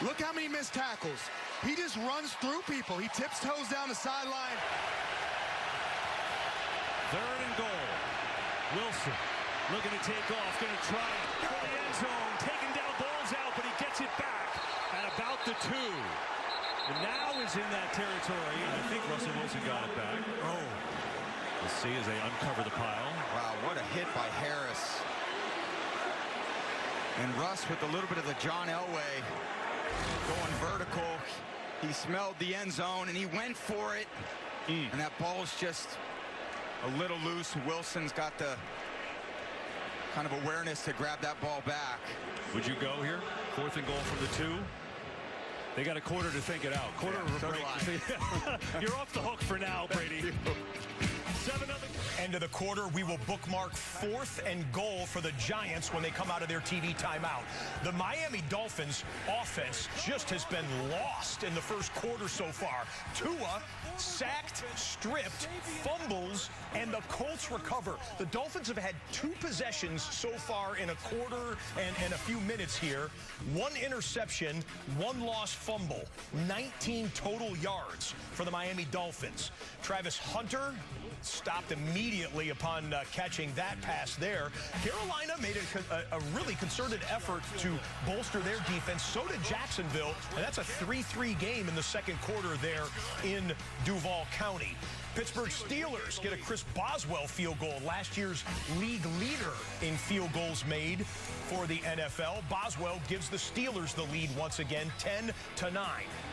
Look how many missed tackles. He just runs through people. He tips toes down the sideline. 3rd and goal. Wilson looking to take off, going to try for the end zone, taking down, balls out, but he gets it back at about the 2. And now is in that territory, and I think Russell Wilson got it back. Oh. Let's see as they uncover the pile. Wow, what a hit by Harris. And Russ with a little bit of the John Elway going vertical. He smelled the end zone, and he went for it. And that ball's just a little loose. Wilson's got the kind of awareness to grab that ball back. Would you go here? 4th and goal from the 2. They got a quarter to think it out. Quarter of a break. You're off the hook for now, Brady. 7 of the end of the quarter, we will bookmark 4th and goal for the Giants when they come out of their TV timeout. The Miami Dolphins offense just has been lost in the first quarter so far. Tua sacked, stripped, fumbles, and the Colts recover. The Dolphins have had 2 possessions so far in a quarter and a few minutes here. 1 interception, 1 lost fumble. 19 total yards for the Miami Dolphins. Travis Hunter stopped immediately upon catching that pass there. Carolina made a really concerted effort to bolster their defense. So did Jacksonville, and that's a 3-3 game in the second quarter there in Duval County. Pittsburgh Steelers get a Chris Boswell field goal, last year's league leader in field goals made for the NFL. Boswell gives the Steelers the lead once again, 10-9.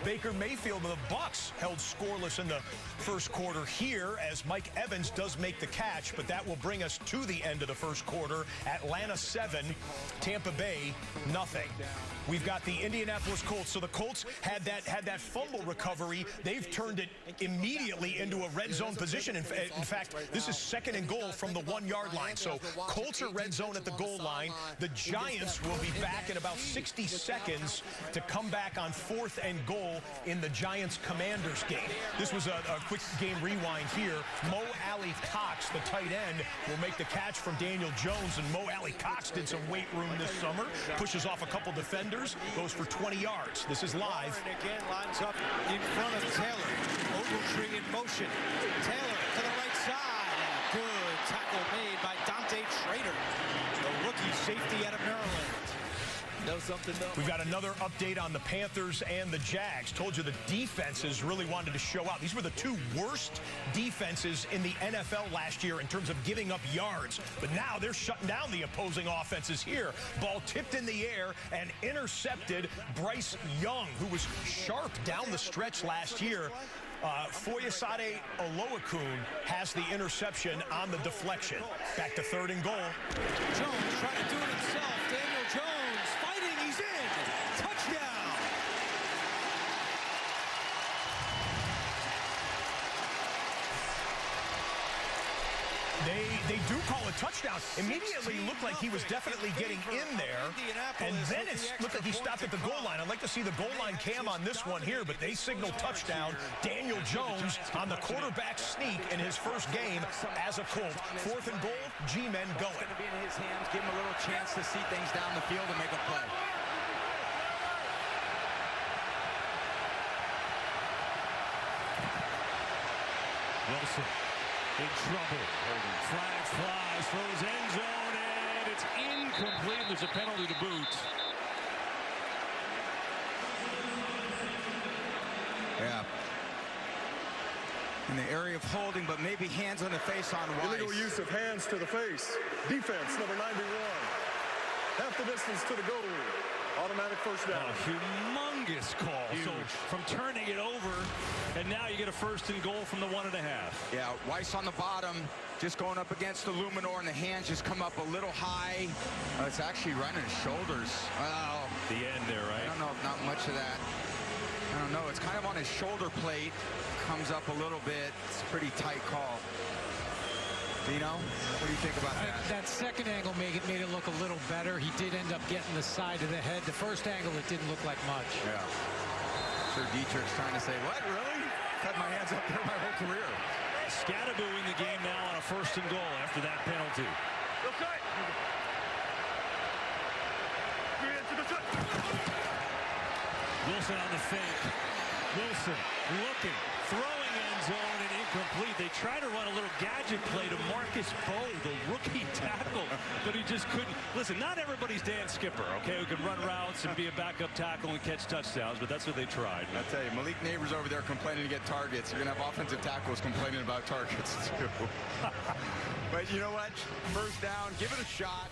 Baker Mayfield of the Bucs held scoreless in the first quarter here as Mike Evans does make the catch, but that will bring us to the end of the first quarter. Atlanta 7, Tampa Bay nothing. We've got the Indianapolis Colts. So the Colts had that fumble recovery. They've turned it immediately into a red red zone position. In fact, this is 2nd and goal from the 1-yard line. So Colts are red zone at the goal line. The Giants will be back in about 60 seconds to come back on 4th and goal in the Giants-Commanders game. This was a quick game rewind here. Mo Alley Cox, the tight end, will make the catch from Daniel Jones. And Mo Alley Cox did some weight room this summer. Pushes off a couple defenders. Goes for 20 yards. This is live. And again lines up in front of Taylor. Ogletree in motion. Taylor to the right side. And a good tackle made by Dante Schrader, the rookie safety out of Maryland. Know something though? We've got another update on the Panthers and the Jags. Told you the defenses really wanted to show out. These were the 2 worst defenses in the NFL last year in terms of giving up yards. But now they're shutting down the opposing offenses here. Ball tipped in the air and intercepted. Bryce Young, who was sharp down the stretch last year. Foyesade Oluokun has the interception on the deflection. Back to 3rd and goal. Jones trying to do it himself. Daniel Jones fighting. He's in. Touchdown. They do call a touchdown. Immediately looked like he was definitely getting in there. And then it looked like he stopped at the goal line. I'd like to see the goal line cam on this one here, but they signal touchdown. Daniel Jones on the quarterback sneak in his first game as a Colt. 4th and goal, G-men going. It's going to be in his hands. Give him a little chance to see things down the field and make a play. Wilson in trouble. Flag flies, throws end zone, and it's incomplete. There's a penalty to boot. Yeah. In the area of holding, but maybe hands on the face on Weiss. Illegal use of hands to the face. Defense, number 91. Half the distance to the goal. Automatic first down. A humongous call. Huge. So from turning it over, and now you get a 1st and goal from the 1.5. Yeah, Weiss on the bottom, just going up against the Luminor, and the hands just come up a little high. It's actually running his shoulders. Well, the end there, right? I don't know, not much of that. I don't know. It's kind of on his shoulder plate. Comes up a little bit. It's a pretty tight call. Dino, what do you think about that? That second angle made it look a little better. He did end up getting the side of the head. The first angle, it didn't look like much. Yeah. Sir Dietrich's trying to say, what, really? Cut my hands up there my whole career. Scatterboo in the game now on a 1st and goal after that penalty. Okay. Wilson on the fake. Wilson looking, throwing end zone and incomplete. They try to run a little gadget play to Marcus Bowe, the rookie tackle, but he just couldn't. Listen, not everybody's Dan Skipper, okay, who can run routes and be a backup tackle and catch touchdowns, but that's what they tried. I tell you, Malik Neighbors over there complaining to get targets. You're going to have offensive tackles complaining about targets, too. But you know what? First down, give it a shot.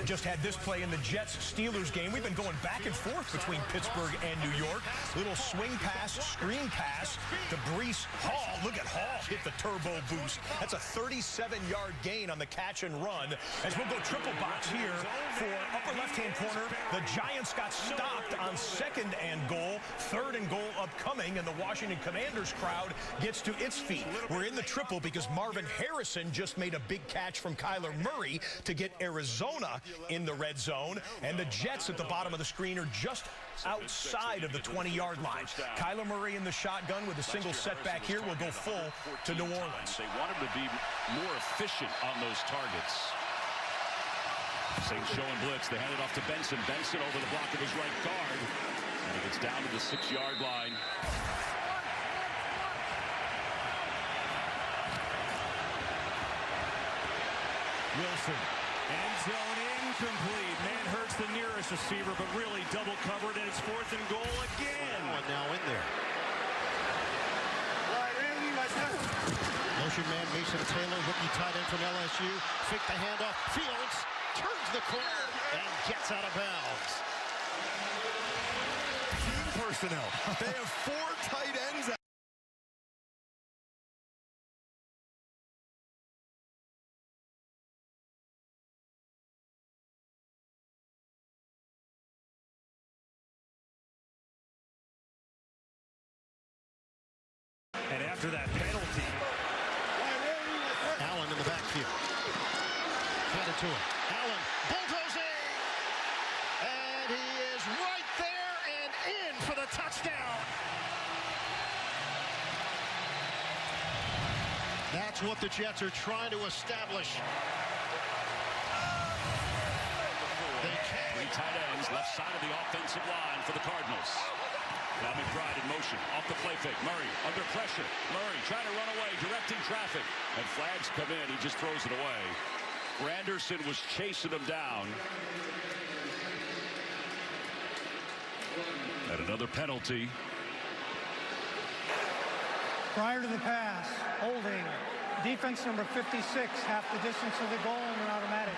Just had this play in the Jets-Steelers game. We've been going back and forth between Pittsburgh and New York. Little swing pass, screen pass to Breece Hall. Look at Hall hit the turbo boost. That's a 37-yard gain on the catch and run. As we'll go triple box here for upper left-hand corner. The Giants got stopped on 2nd and goal. 3rd and goal upcoming, and the Washington Commanders crowd gets to its feet. We're in the triple because Marvin Harrison just made a big catch from Kyler Murray to get Arizona in the red zone, and the Jets at the bottom of the screen are just outside of the 20-yard line. Kyler Murray in the shotgun with a single setback here will go full to New Orleans. They want him to be more efficient on those targets. Saints showing blitz. They hand it off to Benson. Benson over the block of his right guard, and he gets down to the 6-yard line. Wilson, end zone incomplete. Man hurts the nearest receiver, but really double covered, and it's 4th and goal again. Oh, now in there. Motion man Mason Taylor, rookie tight end from LSU. Fake the handoff. Fields turns the corner and gets out of bounds. Team personnel. They have 4 tight ends. And after that penalty, it to him. Allen bulldozing. And he is right there and in for the touchdown. That's what the Jets are trying to establish. Three tight ends, left side of the offensive line for the Cardinals. Now McBride in motion, off the play fake. Murray under pressure. Murray trying to run away, directing traffic. And flags come in, he just throws it away. Granderson was chasing him down. And another penalty. Prior to the pass, holding. Defense number 56, half the distance of the goal and an automatic.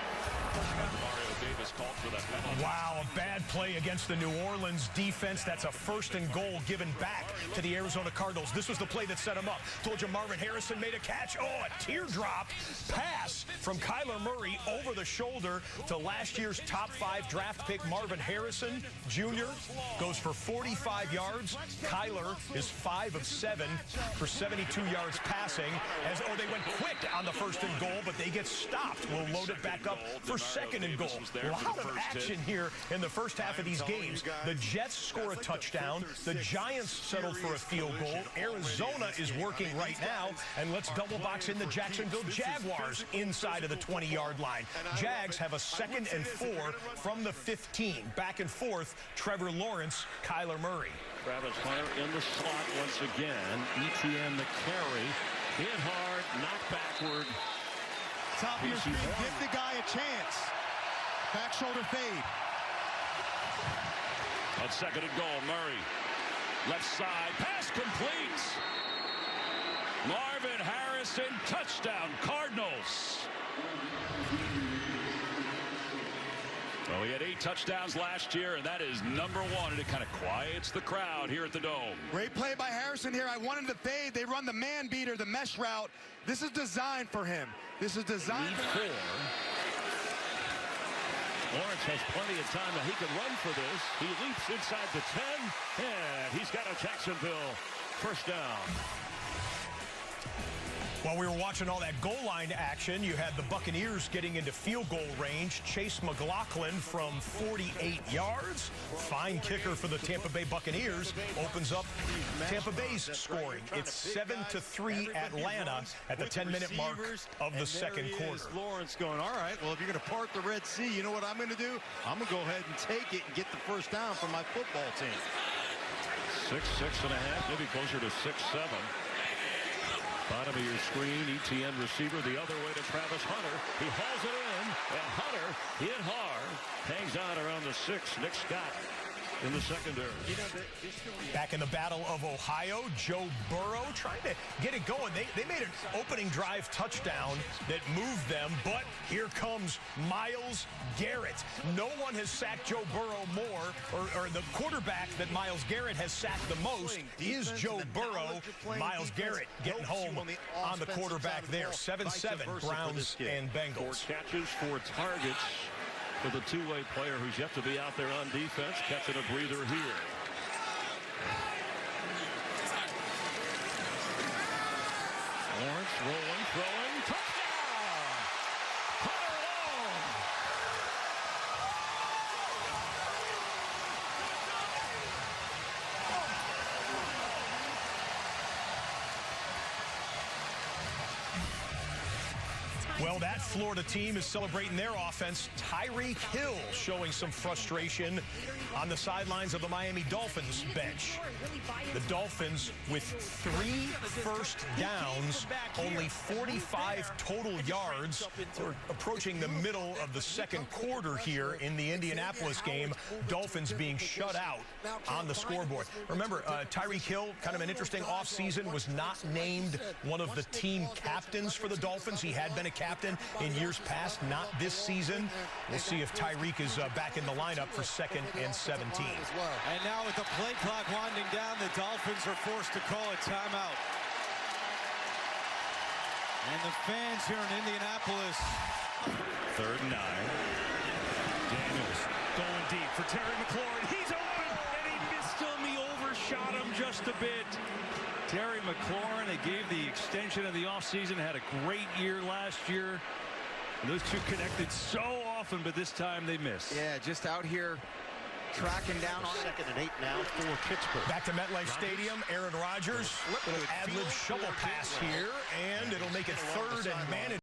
Mario Davis called for that penalty. Wow, a bad play against the New Orleans defense. That's a first and goal given back to the Arizona Cardinals. This was the play that set him up. Told you Marvin Harrison made a catch. Oh, a teardrop pass from Kyler Murray over the shoulder to last year's top 5 draft pick Marvin Harrison Jr. Goes for 45 yards. Kyler is 5 of 7 for 72 yards passing. They went quick on the first and goal, but they get stopped. We'll load it back up for second and goal. A lot of action here in the first half of these games. The Jets score a touchdown. The Giants settled for a field goal. Arizona is working right now. And let's double box in the Jacksonville Jaguars inside of the 20-yard line. Jags have a 2nd and 4 from the 15. Back and forth, Trevor Lawrence, Kyler Murray. Travis Hunter in the slot once again. ETN the carry. Hit hard, knocked backward. Top of your screen, give the guy a chance. Back shoulder fade. On 2nd and goal, Murray. Left side, pass complete. Marvin Harrison, touchdown, Cardinals. Well, he had 8 touchdowns last year, and that is #1, and it kind of quiets the crowd here at the Dome. Great play by Harrison here. I wanted to fade. They run the man beater, the mesh route. This is designed for him. This is designed for him. Lawrence has plenty of time that he can run for this. He leaps inside the 10, and he's got a Jacksonville first down. While we were watching all that goal line action, you had the Buccaneers getting into field goal range. Chase McLaughlin from 48 yards. Fine kicker for the Tampa Bay Buccaneers. Opens up Tampa Bay's scoring. It's 7-3 Atlanta at the 10-minute mark of the second quarter. Lawrence going, all right, well, if you're going to part the Red Sea, you know what I'm going to do? I'm going to go ahead and take it and get the first down for my football team. 6.5, maybe closer to 6.7. Bottom of your screen, ETN receiver the other way to Travis Hunter. He hauls it in, and Hunter hit hard. Hangs on around the 6. Nick Scott in the secondary. Back in the Battle of Ohio, Joe Burrow trying to get it going. They made an opening drive touchdown that moved them, but here comes Myles Garrett. No one has sacked Joe Burrow more, or the quarterback that Myles Garrett has sacked the most is Joe Burrow. Myles Garrett getting home on the quarterback there. 7-7, Browns and Bengals. 4 catches, 4 targets for the two-way player who's yet to be out there on defense, catching a breather here. Lawrence rolling, throwing, touchdown! Hunter Long! Well, that Florida team is celebrating their offense. Tyreek Hill showing some frustration on the sidelines of the Miami Dolphins bench. The Dolphins with 3 first downs, only 45 total yards. We're approaching the middle of the second quarter here in the Indianapolis game. Dolphins being shut out on the scoreboard. Remember, Tyreek Hill, kind of an interesting offseason, was not named one of the team captains for the Dolphins. He had been a captain in years past, not this season. We'll see if Tyreek is back in the lineup for 2nd and 17. And now with the play clock winding down, the Dolphins are forced to call a timeout. And the fans here in Indianapolis. 3rd and 9. Daniels going deep for Terry McLaurin. He's open, and he missed him. He overshot him just a bit. Terry McLaurin, they gave the extension of the offseason, had a great year last year. Those two connected so often, but this time they missed. Yeah, just out here tracking down on 2nd and 8 now for Pittsburgh. Back to MetLife Stadium. Aaron Rodgers. Little ad-lib shovel pass here, and it'll make it 3rd and managed.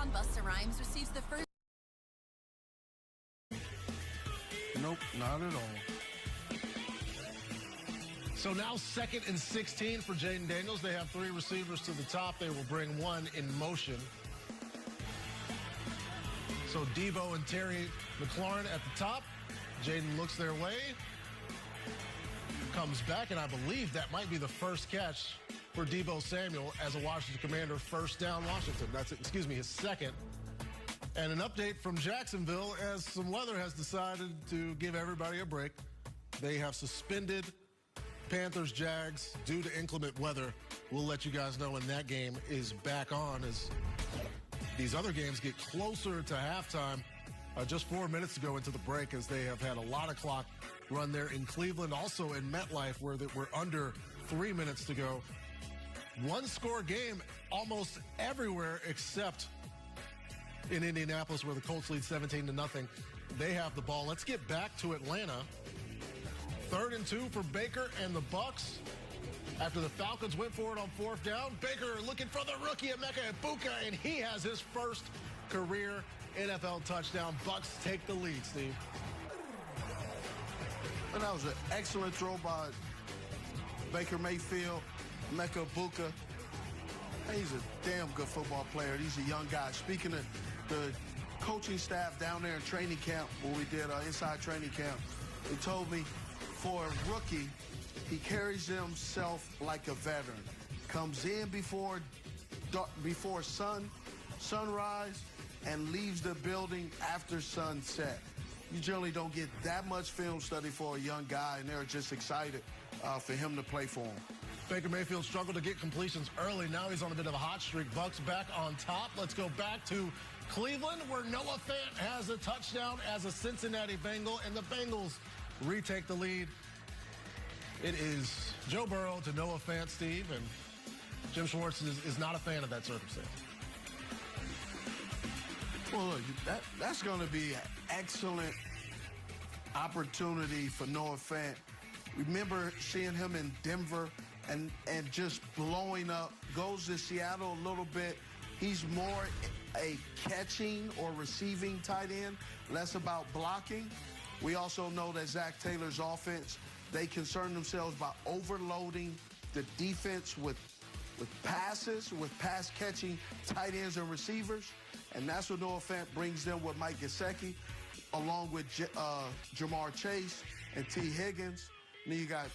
on Busta Rhymes receives the first. Nope, not at all. So now 2nd and 16 for Jaden Daniels. They have 3 receivers to the top. They will bring 1 in motion. So Debo and Terry McLaurin at the top. Jaden looks their way. Comes back, and I believe that might be the first catch for Debo Samuel as a Washington Commander. First down Washington. That's, his second. And an update from Jacksonville as some weather has decided to give everybody a break. They have suspended Panthers-Jags due to inclement weather. We'll let you guys know when that game is back on as these other games get closer to halftime. Just 4 minutes to go into the break as they have had a lot of clock run there in Cleveland, also in MetLife where we're under 3 minutes to go. One-score game almost everywhere except in Indianapolis where the Colts lead 17-0. They have the ball. Let's get back to Atlanta. 3rd and 2 for Baker and the Bucs. After the Falcons went for it on 4th down, Baker looking for the rookie Emeka Egbuka, and he has his first career NFL touchdown. Bucs take the lead, Steve. And that was an excellent throw by Baker Mayfield, Emeka Egbuka. He's a damn good football player. He's a young guy. Speaking of the coaching staff down there in training camp, when we did inside training camp, they told me for a rookie, he carries himself like a veteran. Comes in before sunrise and leaves the building after sunset. You generally don't get that much film study for a young guy, and they're just excited for him to play for them. Baker Mayfield struggled to get completions early. Now he's on a bit of a hot streak. Bucs back on top. Let's go back to Cleveland, where Noah Fant has a touchdown as a Cincinnati Bengal, and the Bengals retake the lead. It is Joe Burrow to Noah Fant, Steve, and Jim Schwartz is not a fan of that circumstance. Well, look, that's going to be an excellent opportunity for Noah Fant. Remember seeing him in Denver and just blowing up. Goes to Seattle a little bit. He's more a catching or receiving tight end, less about blocking. We also know that Zach Taylor's offense, they concern themselves by overloading the defense with passes, with pass-catching tight ends and receivers. And that's what Noah Fant brings them with Mike Gesicki, along with Jamar Chase and T. Higgins. And then you got,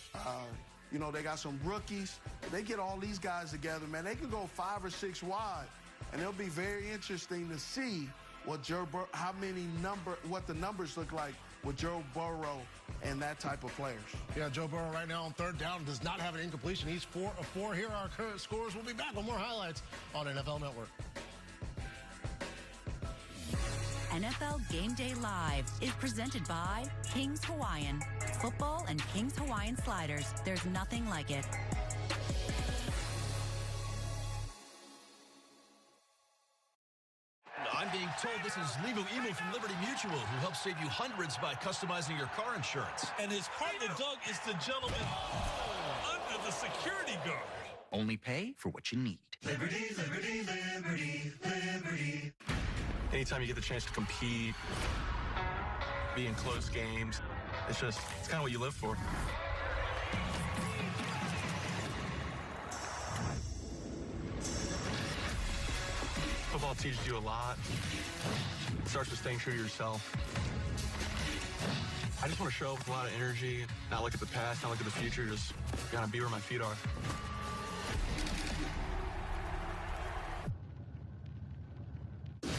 they got some rookies. They get all these guys together, man. They can go 5 or 6 wide. And it'll be very interesting to see what the numbers look like with Joe Burrow and that type of players. Yeah, Joe Burrow right now on 3rd down does not have an incompletion. He's 4 of 4. Here are our current scores. We'll be back with more highlights on NFL Network. NFL Game Day Live is presented by King's Hawaiian. Football and King's Hawaiian sliders. There's nothing like it. I'm being told this is Limo Emo from Liberty Mutual, who helps save you hundreds by customizing your car insurance. And his partner, Doug, is the gentleman under the security guard. Only pay for what you need. Liberty, liberty, liberty, liberty. Anytime you get the chance to compete, be in close games, it's kind of what you live for. Football teaches you a lot. It starts with staying true to yourself. I just want to show up with a lot of energy, not look at the past, not look at the future, just kind of be where my feet are.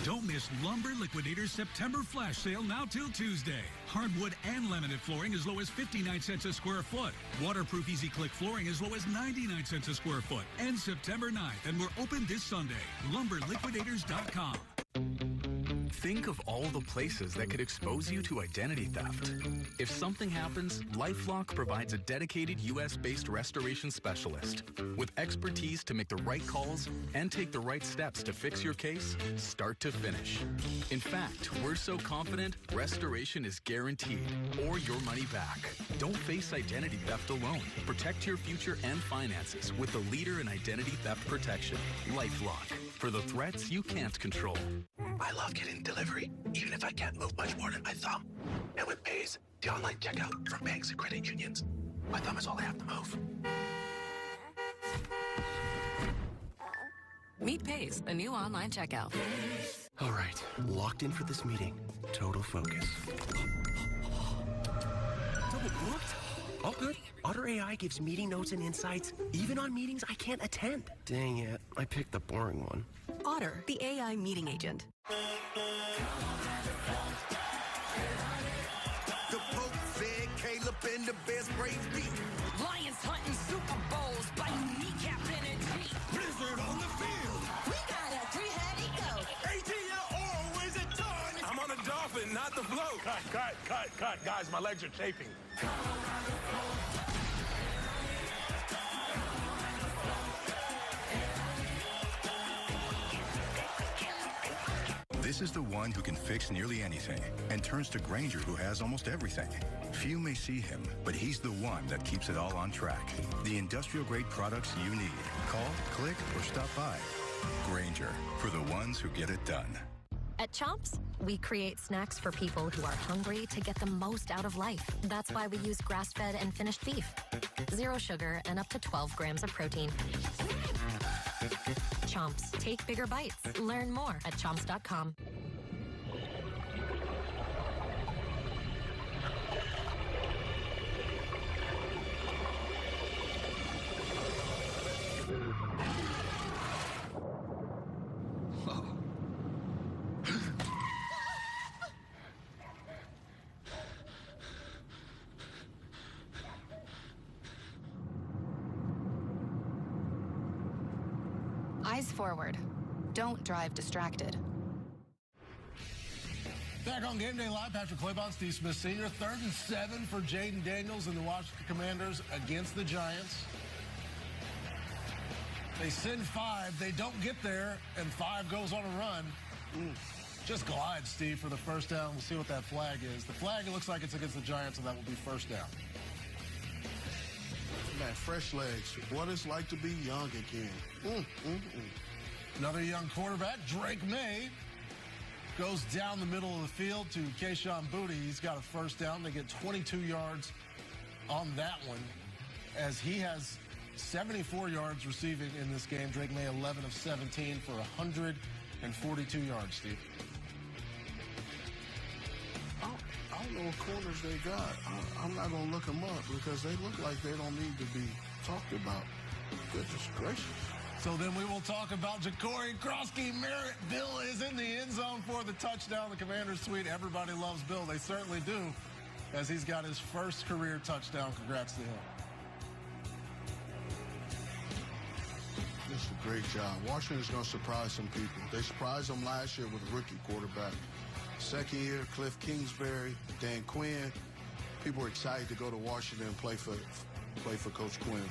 Don't miss Lumber Liquidators September flash sale now till Tuesday. Hardwood and laminate flooring as low as 59 cents a square foot. Waterproof Easy Click flooring as low as 99 cents a square foot. And September 9th, and we're open this Sunday. LumberLiquidators.com. Think of all the places that could expose you to identity theft. If something happens, LifeLock provides a dedicated U.S.-based restoration specialist with expertise to make the right calls and take the right steps to fix your case start to finish. In fact, we're so confident restoration is guaranteed or your money back. Don't face identity theft alone. Protect your future and finances with the leader in identity theft protection, LifeLock, for the threats you can't control. I love getting delivery, even if I can't move much more than my thumb. And with Paze, the online checkout from banks and credit unions, my thumb is all I have to move. Meet Paze, a new online checkout. All right, locked in for this meeting. Total focus. Double booked? All good. Otter AI gives meeting notes and insights, even on meetings I can't attend. Dang it, I picked the boring one. Otter, the AI meeting agent. The Pope said Caleb and the best brave beat. Lions hunting Super Bowls by kneecap energy. Blizzard on the field. We got a three-headed goat. ATL always a ton. I'm on a dolphin, not the float. Cut. Guys, my legs are chafing. This is the one who can fix nearly anything and turns to Grainger, who has almost everything. Few may see him, but he's the one that keeps it all on track. The industrial-grade products you need. Call, click, or stop by. Grainger, for the ones who get it done. At Chomps, we create snacks for people who are hungry to get the most out of life. That's why we use grass-fed and finished beef. 0 sugar and up to 12 grams of protein. Chomps. Take bigger bites. Learn more at chomps.com. Eyes forward. Don't drive distracted. Back on Game Day Live, Patrick Claybon, Steve Smith Sr. 3rd and 7 for Jaden Daniels and the Washington Commanders against the Giants. They send 5. They don't get there, and 5 goes on a run. Just glide, Steve, for the first down. We'll see what that flag is. The flag, it looks like it's against the Giants, and that will be first down. Man, fresh legs. What it's like to be young again. Another young quarterback, Drake May, goes down the middle of the field to Kayshon Boutte. He's got a first down. They get 22 yards on that one, as he has 74 yards receiving in this game. Drake May, 11 of 17 for 142 yards, Steve. I don't know what corners they got. I'm not going to look them up because they look like they don't need to be talked about. Goodness gracious. So then we will talk about Ja'Cory Krosky Merritt. Bill is in the end zone for the touchdown. The Commander's tweet, everybody loves Bill. They certainly do, as he's got his first career touchdown. Congrats to him. This is a great job. Washington's going to surprise some people. They surprised them last year with a rookie quarterback. Second year, Cliff Kingsbury, Dan Quinn. People were excited to go to Washington and play for Coach Quinn.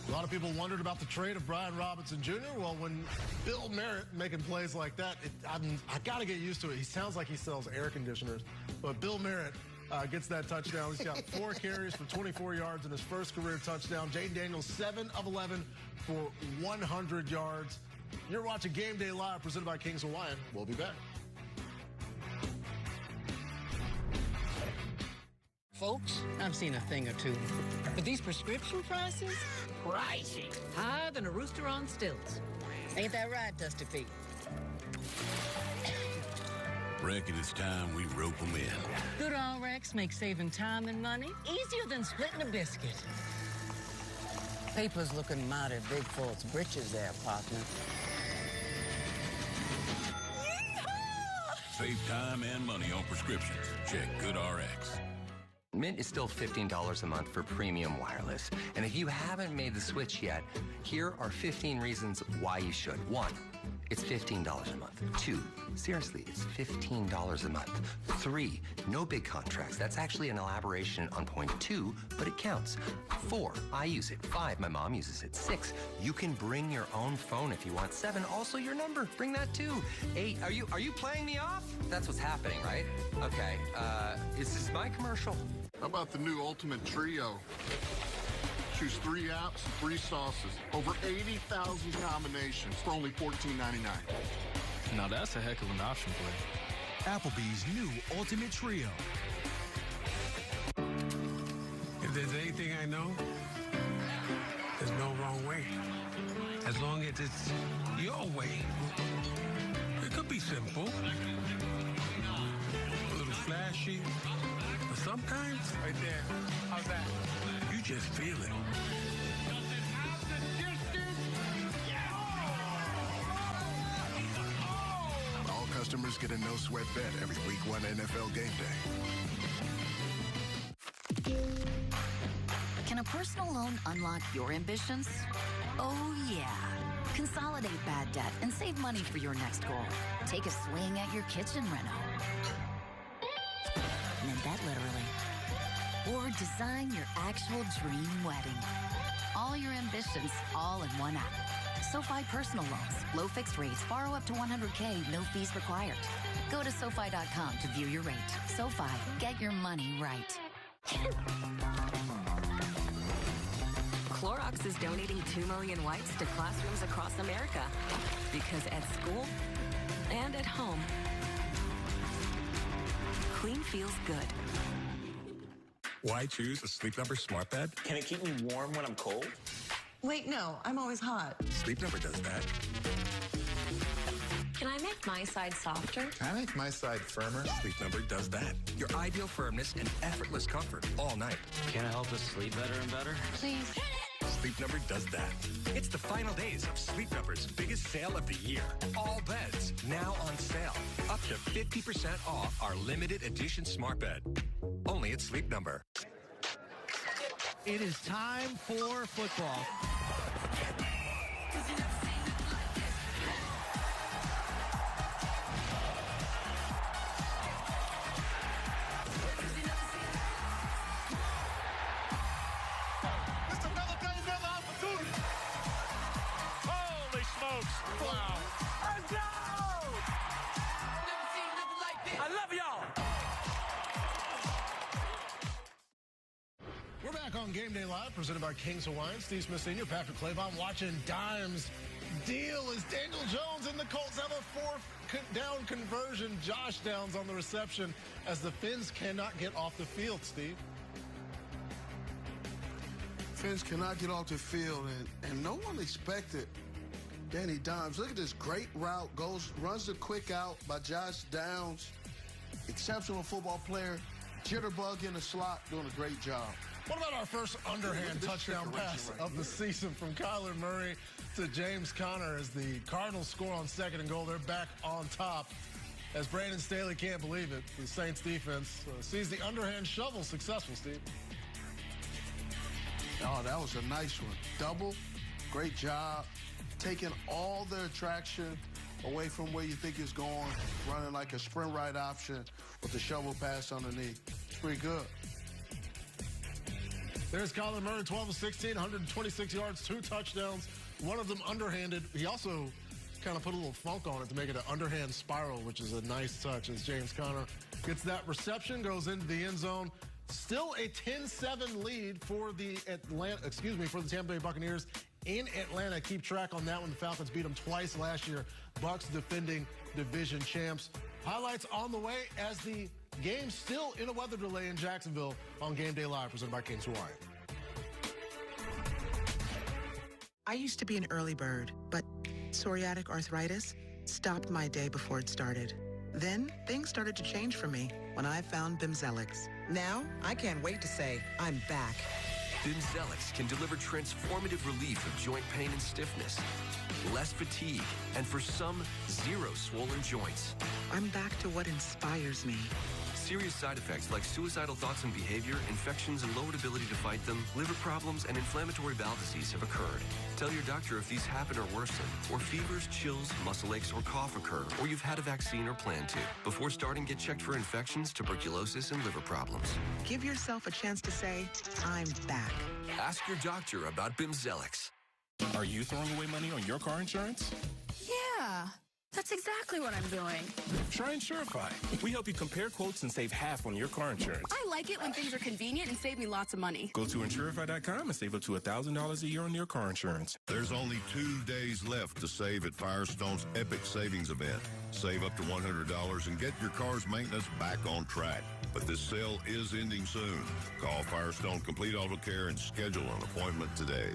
A lot of people wondered about the trade of Brian Robinson Jr. Well, when Bill Merritt making plays like that, I got to get used to it. He sounds like he sells air conditioners. But Bill Merritt gets that touchdown. He's got 4 carries for 24 yards in his first career touchdown. Jaden Daniels, 7 of 11 for 100 yards. You're watching Game Day Live, presented by Kings Hawaiian. We'll be back. Folks, I've seen a thing or two, but these prescription prices? Pricey. Higher than a rooster on stilts. Ain't that right, Dusty Pete? Reckon it's time we rope them in. Good All-Rex makes saving time and money easier than splitting a biscuit. Paper's looking mighty big for its britches there, partner. Save time and money on prescriptions. Check GoodRx. Mint is still $15 a month for premium wireless. And if you haven't made the switch yet, here are 15 reasons why you should. 1, it's $15 a month. 2, seriously, it's $15 a month. 3, no big contracts. That's actually an elaboration on point 2, but it counts. 4, I use it. 5, my mom uses it. 6, you can bring your own phone if you want. 7, also your number. Bring that too. 8, are you playing me off? That's what's happening, right? Okay, is this my commercial? How about the new Ultimate Trio? Choose 3 apps, 3 sauces. Over 80,000 combinations for only $14.99. Now that's a heck of an option play. Applebee's new Ultimate Trio. If there's anything I know, there's no wrong way. As long as it's your way. It could be simple, a little flashy, but sometimes, right there, how's that? You just feel it. All customers get a no-sweat bet every Week 1 NFL game day. Can a personal loan unlock your ambitions? Oh, yeah. Consolidate bad debt and save money for your next goal. Take a swing at your kitchen reno. Meant that literally. Or design your actual dream wedding. All your ambitions, all in one app. SoFi Personal Loans. Low fixed rates. Borrow up to $100K. No fees required. Go to SoFi.com to view your rate. SoFi. Get your money right. Clorox is donating 2 million wipes to classrooms across America. Because at school and at home, clean feels good. Why choose a Sleep Number smart bed? Can it keep me warm when I'm cold? Wait, no, I'm always hot. Sleep Number does that. Can I make my side softer? Can I make my side firmer? Sleep Number does that. Your ideal firmness and effortless comfort all night. Can it help us sleep better and better? Please. Sleep Number does that. It's the final days of Sleep Number's biggest sale of the year. All beds now on sale. Up to 50% off our limited edition smart bed. Only at Sleep Number. It is time for football. Wow. Let's go! I love y'all. We're back on Game Day Live, presented by King's Hawaiian. Steve Smith Sr., Patrick Claybon watching Dimes deal as Daniel Jones and the Colts have a 4th down conversion. Josh Downs on the reception as the Finns cannot get off the field, Steve. Finns cannot get off the field, and no one expected Danny Dimes. Look at this great route. Runs the quick out by Josh Downs. Exceptional football player. Jitterbug in the slot, doing a great job. What about our first underhand touchdown pass of the season from Kyler Murray to James Conner as the Cardinals score on 2nd and goal? They're back on top as Brandon Staley can't believe it. The Saints defense sees the underhand shovel successful, Steve. Oh, that was a nice one. Double, great job. Taking all the attraction away from where you think it's going, running like a sprint right option with the shovel pass underneath. It's pretty good. There's Kyler Murray, 12 of 16, 126 yards, 2 touchdowns, one of them underhanded. He also kind of put a little funk on it to make it an underhand spiral, which is a nice touch as James Conner gets that reception, goes into the end zone. Still a 10-7 lead for the Tampa Bay Buccaneers in Atlanta. Keep track on that one. The Falcons beat them twice last year. Bucs defending division champs. Highlights on the way as the game still in a weather delay in Jacksonville on Game Day Live, presented by King's Hawaiian. I used to be an early bird, but psoriatic arthritis stopped my day before it started. Then things started to change for me when I found Bimzelx. Now, I can't wait to say I'm back. Bimzelx can deliver transformative relief of joint pain and stiffness, less fatigue, and for some, zero swollen joints. I'm back to what inspires me. Serious side effects like suicidal thoughts and behavior, infections and lowered ability to fight them, liver problems, and inflammatory bowel disease have occurred. Tell your doctor if these happen or worsen, or fevers, chills, muscle aches, or cough occur, or you've had a vaccine or plan to. Before starting, get checked for infections, tuberculosis, and liver problems. Give yourself a chance to say, I'm back. Ask your doctor about Bimzelx. Are you throwing away money on your car insurance? Yeah, that's exactly what I'm doing. Try Insurify. We help you compare quotes and save half on your car insurance. I like it when things are convenient and save me lots of money. Go to Insurify.com and save up to $1,000 a year on your car insurance. There's only 2 days left to save at Firestone's Epic Savings Event. Save up to $100 and get your car's maintenance back on track. But this sale is ending soon. Call Firestone Complete Auto Care and schedule an appointment today.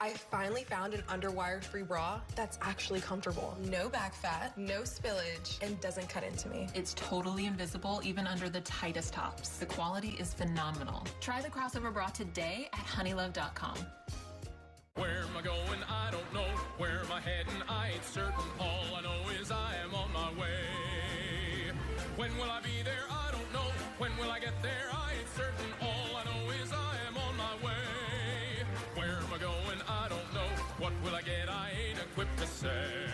I finally found an underwire-free bra that's actually comfortable. No back fat, no spillage, and doesn't cut into me. It's totally invisible even under the tightest tops. The quality is phenomenal. Try the crossover bra today at honeylove.com. Where am I going? I don't know. Where am I heading? I ain't certain. All I know is I am on my way. When will I be there? I don't know. When will I get there? I ain't certain. All I know is I am on my way. Where am I going? I don't know. What will I get? I ain't equipped to say.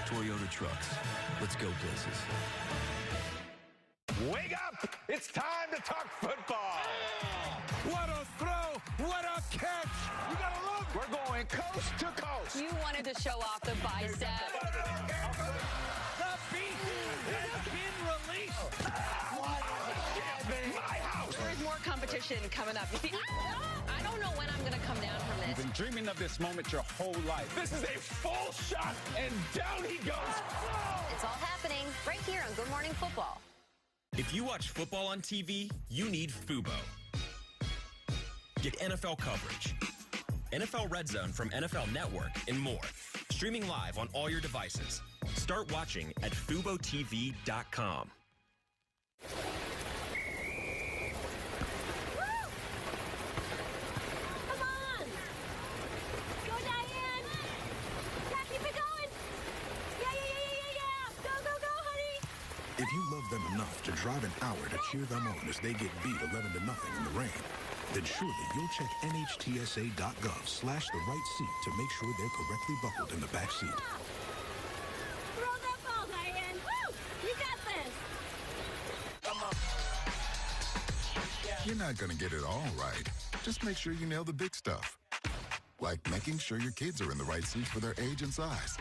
Toyota Trucks. Let's go places. Wake up! It's time to talk football. What a throw! What a catch! You gotta look! We're going coast to coast. You wanted to show off the bicep. The beat has been released. My house. There is more competition coming up. You see, I don't know when I'm going to come down from this. You've been dreaming of this moment your whole life. This is a full shot, and down he goes. It's all happening right here on Good Morning Football. If you watch football on TV, you need Fubo. Get NFL coverage, NFL Red Zone from NFL Network, and more. Streaming live on all your devices. Start watching at FuboTV.com. If you love them enough to drive an hour to cheer them on as they get beat 11-0 in the rain, then surely you'll check NHTSA.gov/the right seat to make sure they're correctly buckled in the back seat. Throw that ball, Diane! Woo! You got this! You're not going to get it all right. Just make sure you nail the big stuff. Like making sure your kids are in the right seats for their age and size.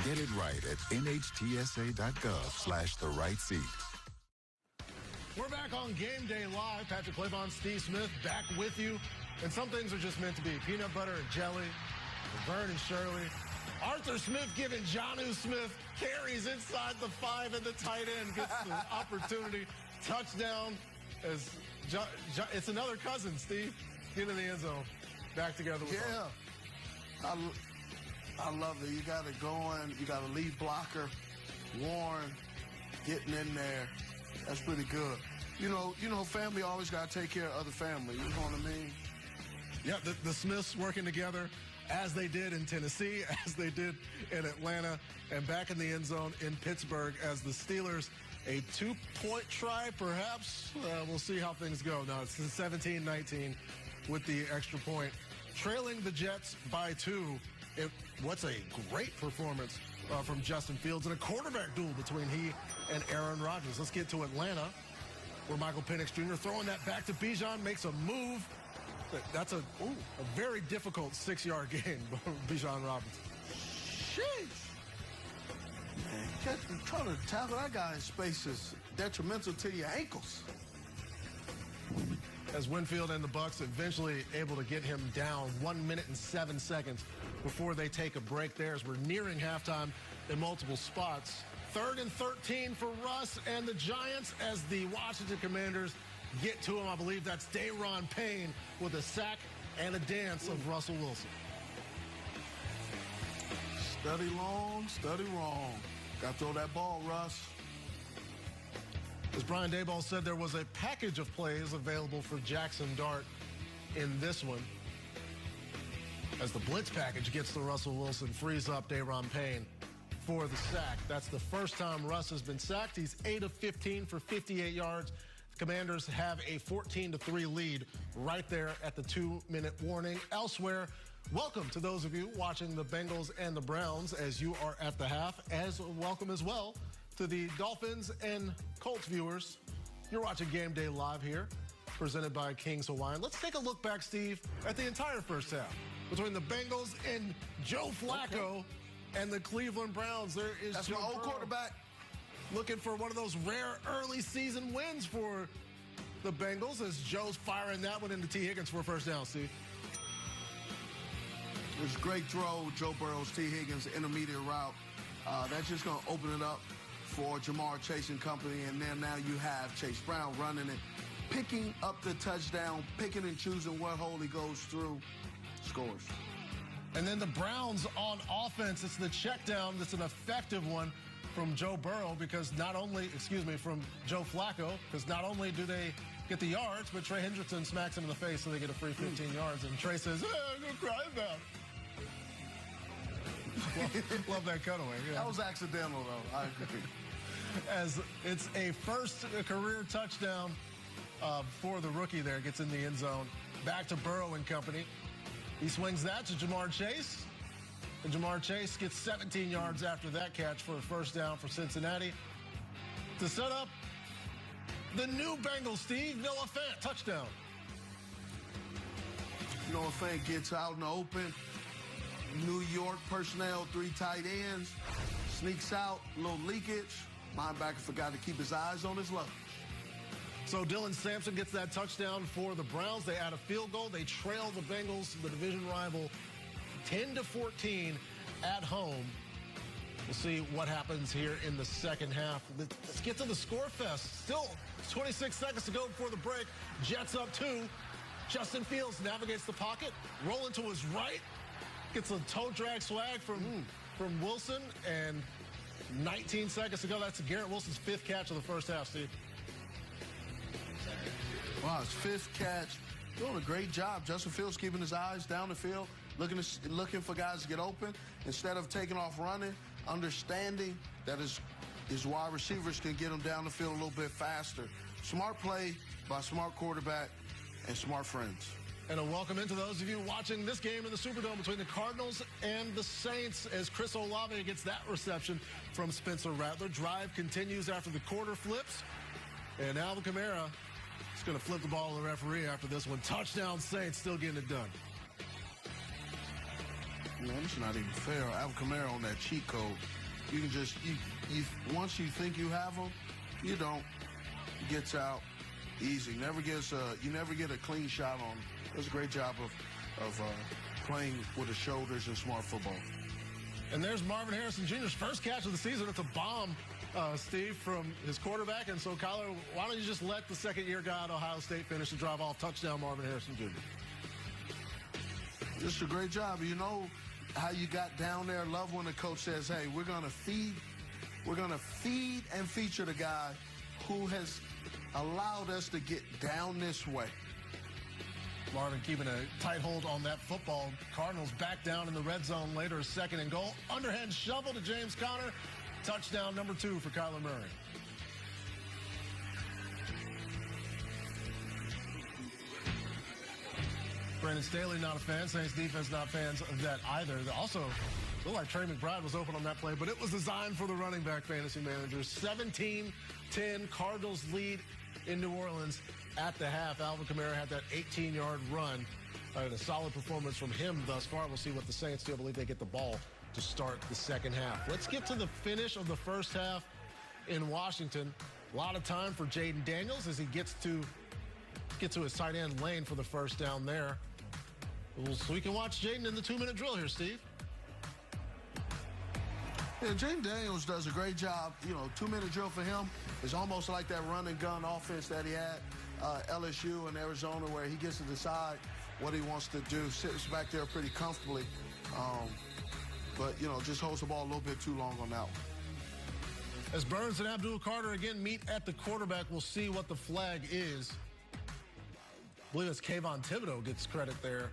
Get it right at NHTSA.gov/the right seat. We're back on Game Day Live. Patrick Claybon, Steve Smith, back with you. And some things are just meant to be. Peanut butter and jelly, Vern and Shirley. Arthur Smith giving Jonnu Smith carries inside the 5 and the tight end gets the opportunity. Touchdown. As it's another cousin, Steve. Get in the end zone. Back together with Arthur. I love it. You got it going. You got a lead blocker, Warren, getting in there. That's pretty good. You know, family always got to take care of other family. You know what I mean? Yeah, the Smiths working together as they did in Tennessee, as they did in Atlanta, and back in the end zone in Pittsburgh as the Steelers. A 2-point try, perhaps. We'll see how things go. No, it's 17-19 with the extra point. Trailing the Jets by 2. What's a great performance from Justin Fields and a quarterback duel between he and Aaron Rodgers. Let's get to Atlanta, where Michael Penix Jr. throwing that back to Bijan makes a move. That's a very difficult 6-yard gain by Bijan Robinson. Sheesh. Man, trying to tackle that guy in space is detrimental to your ankles. As Winfield and the Bucs eventually able to get him down 1 minute and 7 seconds before they take a break there as we're nearing halftime in multiple spots. 3rd and 13 for Russ and the Giants as the Washington Commanders get to him. I believe that's Daron Payne with a sack and a dance of Russell Wilson. Study long, study wrong. Got to throw that ball, Russ. As Brian Daboll said, there was a package of plays available for Jackson Dart in this one. as the blitz package gets to Russell Wilson, frees up Daron Payne for the sack. That's the first time Russ has been sacked. He's 8 of 15 for 58 yards. The Commanders have a 14-3 lead right there at the 2-minute warning. Elsewhere, welcome to those of you watching the Bengals and the Browns as you are at the half, as welcome as well to the Dolphins and Colts viewers. You're watching Game Day Live here, presented by King's Hawaiian. Let's take a look back, Steve, at the entire first half between the Bengals and Joe Flacco and the Cleveland Browns. There is That's Joe my old Burrow quarterback. looking for one of those rare early season wins for the Bengals as Joe's firing that one into T. Higgins for a first down, Steve. It was a great throw, Joe Burrow's T. Higgins, intermediate route. That's just going to open it up for Jamar Chase and company, and then now you have Chase Brown running it, picking up the touchdown, picking and choosing what hole he goes through, scores. And then the Browns on offense, it's the check down that's an effective one from Joe Burrow because from Joe Flacco, because not only do they get the yards, but Trey Hendrickson smacks him in the face so they get a free 15 yards, and Trey says, I'm going to cry about it. Love that cutaway. Yeah. That was accidental, though. I agree. As it's a first career touchdown for the rookie there, gets in the end zone. Back to Burrow and company. He swings that to Jamar Chase. And Jamar Chase gets 17 yards after that catch for a first down for Cincinnati. To set up the new Bengals, Steve, Noah Fant, touchdown. Noah Fant gets out in the open. New York personnel, 3 tight ends. Sneaks out, a little leakage. Linebacker forgot to keep his eyes on his luggage. So Dylan Sampson gets that touchdown for the Browns. They add a field goal. They trail the Bengals, the division rival, 10-14 at home. We'll see what happens here in the second half. Let's get to the score fest. Still 26 seconds to go before the break. Jets up 2. Justin Fields navigates the pocket, rolling to his right. Gets a toe drag swag from Wilson, and 19 seconds to go. That's Garrett Wilson's 5th catch of the first half, Steve. Wow, his 5th catch. Doing a great job. Justin Fields keeping his eyes down the field, looking for guys to get open. Instead of taking off running, understanding that his wide receivers can get him down the field a little bit faster. Smart play by smart quarterback and smart friends. And a welcome into those of you watching this game in the Superdome between the Cardinals and the Saints as Chris Olave gets that reception from Spencer Rattler. Drive continues after the quarter flips. And Alvin Kamara is going to flip the ball to the referee after this one. Touchdown Saints, still getting it done. Man, it's not even fair. Alvin Kamara on that cheat code. You can just, once you think you have him, you don't. He gets out easy. You never get a clean shot on him. Does a great job of playing with his shoulders and smart football. And there's Marvin Harrison Jr.'s first catch of the season. It's a bomb, Steve, from his quarterback. And so, Kyler, why don't you just let the second-year guy at Ohio State finish the drive off? Touchdown, Marvin Harrison Jr. Just a great job. You know how you got down there. Love when the coach says, hey, we're going to feed and feature the guy who has allowed us to get down this way. Marvin keeping a tight hold on that football. Cardinals back down in the red zone later, 2nd and goal. Underhand shovel to James Conner. Touchdown number 2 for Kyler Murray. Brandon Staley not a fan. Saints defense not fans of that either. Also, looked like Trey McBride was open on that play, but it was designed for the running back fantasy managers. 17-10 Cardinals lead in New Orleans. At the half, Alvin Kamara had that 18-yard run. A solid performance from him thus far. We'll see what the Saints do. I believe they get the ball to start the second half. Let's get to the finish of the first half in Washington. A lot of time for Jaden Daniels as he gets to his tight end lane for the first down there. So we can watch Jaden in the 2-minute drill here, Steve. Yeah, Jaden Daniels does a great job. 2-minute drill for him is almost like that run and gun offense that he had LSU and Arizona, where he gets to decide what he wants to do. Sits back there pretty comfortably, but just holds the ball a little bit too long on that one. As Burns and Abdul Carter again meet at the quarterback, we'll see what the flag is. I believe it's Kayvon Thibodeau gets credit there.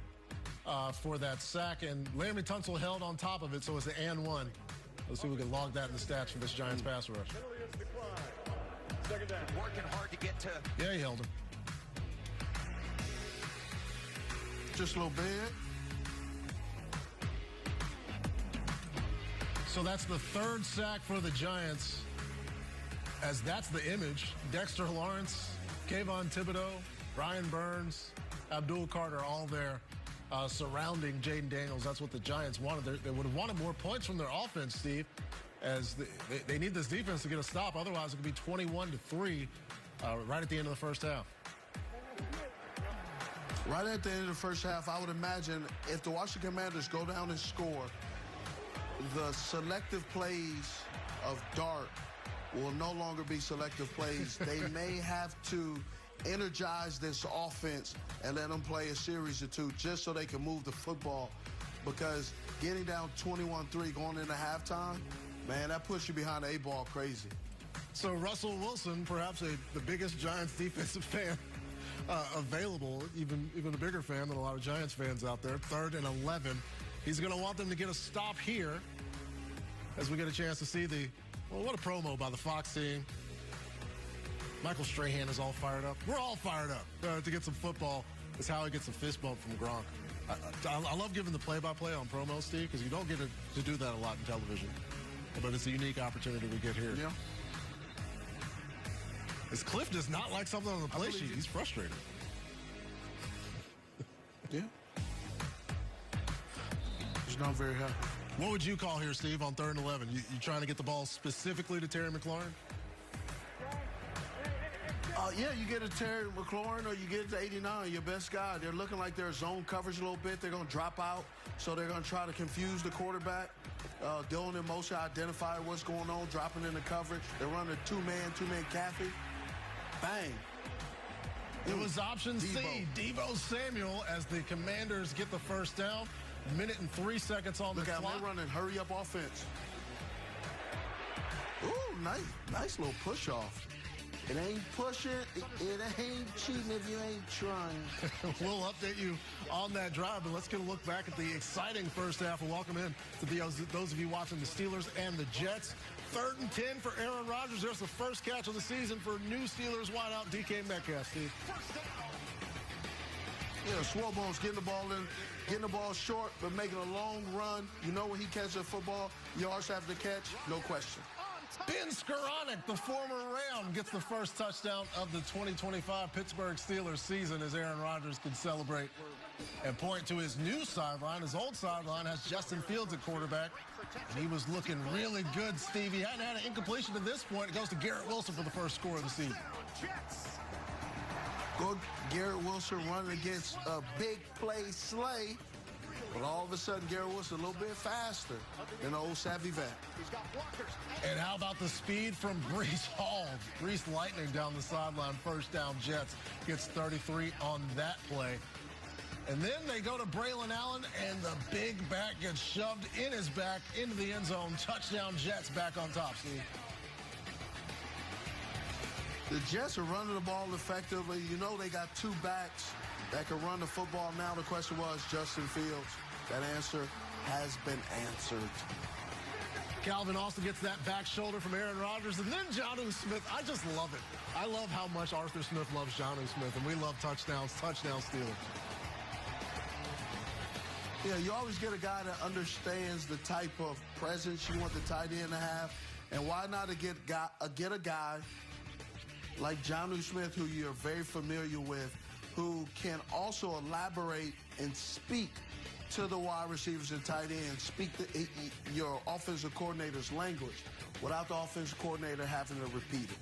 for that sack, and Laremy Tunsil held on top of it, so it's an and one. Let's see if we can log that in the stats for this Giants pass rush. Second down. Working hard to get to. Yeah, he held him. Just a little bit. So that's the third sack for the Giants, as that's the image. Dexter Lawrence, Kayvon Thibodeau, Brian Burns, Abdul Carter, all there surrounding Jaden Daniels. That's what the Giants wanted. They would have wanted more points from their offense, Steve, as they need this defense to get a stop. Otherwise, it could be 21-3 right at the end of the first half. Right at the end of the first half, I would imagine if the Washington Commanders go down and score, the selective plays of Dart will no longer be selective plays. They may have to energize this offense and let them play a series or two just so they can move the football, because getting down 21-3 going into halftime, man, that puts you behind the 8-ball crazy. So Russell Wilson, perhaps the biggest Giants defensive fan available, even a bigger fan than a lot of Giants fans out there, 3rd and 11. He's going to want them to get a stop here as we get a chance to see what a promo by the Fox team. Michael Strahan is all fired up. We're all fired up to get some football. It's how he gets a fist bump from Gronk. I love giving the play-by-play on promos, Steve, because you don't get to do that a lot in television. But it's a unique opportunity we get here. Yeah. As Cliff does not like something on the play sheet. He's frustrated. Yeah. He's not very happy. What would you call here, Steve, on 3rd and 11? You trying to get the ball specifically to Terry McLaurin? Yeah, you get it to Terry McLaurin or you get it to 89, your best guy. They're looking like they're zone coverage a little bit. They're going to drop out, so they're going to try to confuse the quarterback. Dylan in motion, identify what's going on, dropping in the coverage. They're running two-man Caffey. Bang. It was option C, Deebo Samuel, as the Commanders get the first down. 1 minute and 3 seconds on the clock. Look how they're running hurry-up offense. Ooh, nice little push-off. It ain't pushing, it ain't cheating if you ain't trying. We'll update you on that drive, but let's get a look back at the exciting first half. We'll welcome in to those of you watching the Steelers and the Jets. 3rd and 10 for Aaron Rodgers. There's the first catch of the season for new Steelers wideout DK Metcalf, Steve. Yeah, Swobone's getting the ball in, getting the ball short, but making a long run. You know when he catches a football, yards after the catch, no question. Ben Skoranek, the former Ram, gets the first touchdown of the 2025 Pittsburgh Steelers season as Aaron Rodgers can celebrate and point to his new sideline. His old sideline has Justin Fields at quarterback, and he was looking really good, Steve. He hadn't had an incompletion to this point. It goes to Garrett Wilson for the first score of the season. Good Garrett Wilson running against a big play Slay. But all of a sudden, Garrett Wilson a little bit faster than the old savvy vet. And how about the speed from Breece Hall? Breece lightning down the sideline, first down Jets. Gets 33 on that play. And then they go to Braylon Allen, and the big back gets shoved in his back into the end zone. Touchdown Jets back on top, Steve. The Jets are running the ball effectively. You know they got two backs that can run the football. Now the question was Justin Fields. That answer has been answered. Calvin Austin gets that back shoulder from Aaron Rodgers. And then Jonnu Smith. I just love it. I love how much Arthur Smith loves Jonnu Smith. And we love touchdowns. Touchdown Steelers. Yeah, you always get a guy that understands the type of presence you want the tight end to have. And why not get a guy like Jonnu Smith, who you're very familiar with, who can also elaborate and speak to the wide receivers and tight ends, speak your offensive coordinator's language without the offensive coordinator having to repeat it.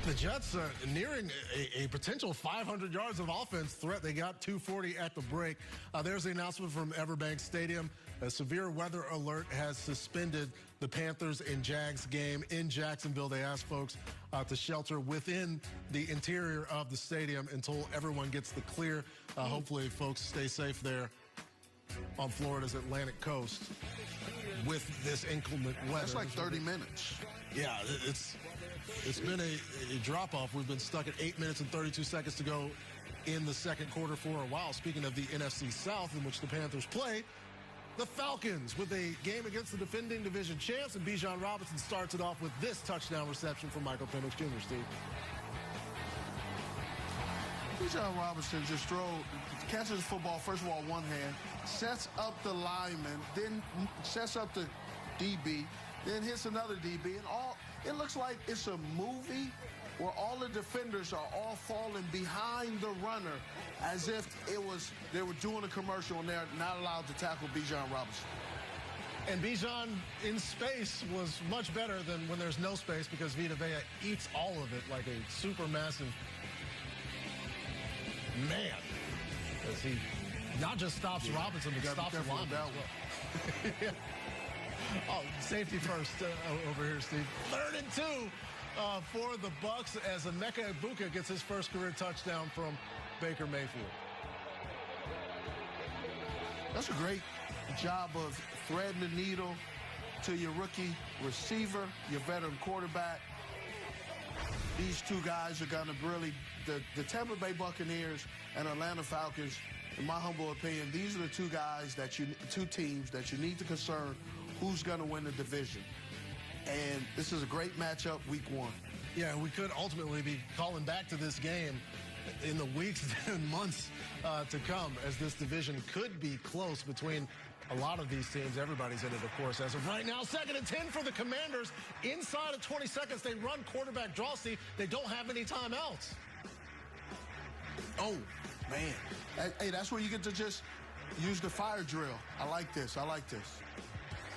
The Jets are nearing a potential 500 yards of offense threat. They got 240 at the break. There's the announcement from Everbank Stadium. A severe weather alert has suspended the Panthers and Jags game in Jacksonville. They asked folks to shelter within the interior of the stadium until everyone gets the clear. Hopefully folks stay safe there on Florida's Atlantic coast with this inclement weather. That's like 30 minutes. Yeah, it's been a drop-off. We've been stuck at 8 minutes and 32 seconds to go in the second quarter for a while. Speaking of the NFC South, in which the Panthers play, the Falcons with a game against the defending division champs, and Bijan Robinson starts it off with this touchdown reception from Michael Penix Jr., Steve. Bijan Robinson just catches the football, first of all, one hand, sets up the lineman, then sets up the DB, then hits another DB, and it looks like it's a movie where all the defenders are all falling behind the runner as if they were doing a commercial and they're not allowed to tackle Bijan Robinson. And Bijan in space was much better than when there's no space, because Vita Vea eats all of it like a super massive man. As he not just stops Robinson, but stops the lineman as well. Yeah. Oh, safety first over here, Steve. 3rd and 2 for the Bucs as Emeka Egbuka gets his first career touchdown from Baker Mayfield. That's a great job of threading the needle to your rookie receiver, your veteran quarterback. These two guys are going to really, the Tampa Bay Buccaneers and Atlanta Falcons, in my humble opinion, these are the two teams that you need to concern who's going to win the division. And this is a great matchup week 1. Yeah, we could ultimately be calling back to this game in the weeks and months to come, as this division could be close between a lot of these teams. Everybody's in it, of course, as of right now. 2nd and 10 for the Commanders. Inside of 20 seconds, they run quarterback draw. See, they don't have any timeouts. Oh, man. Hey, that's where you get to just use the fire drill. I like this. I like this.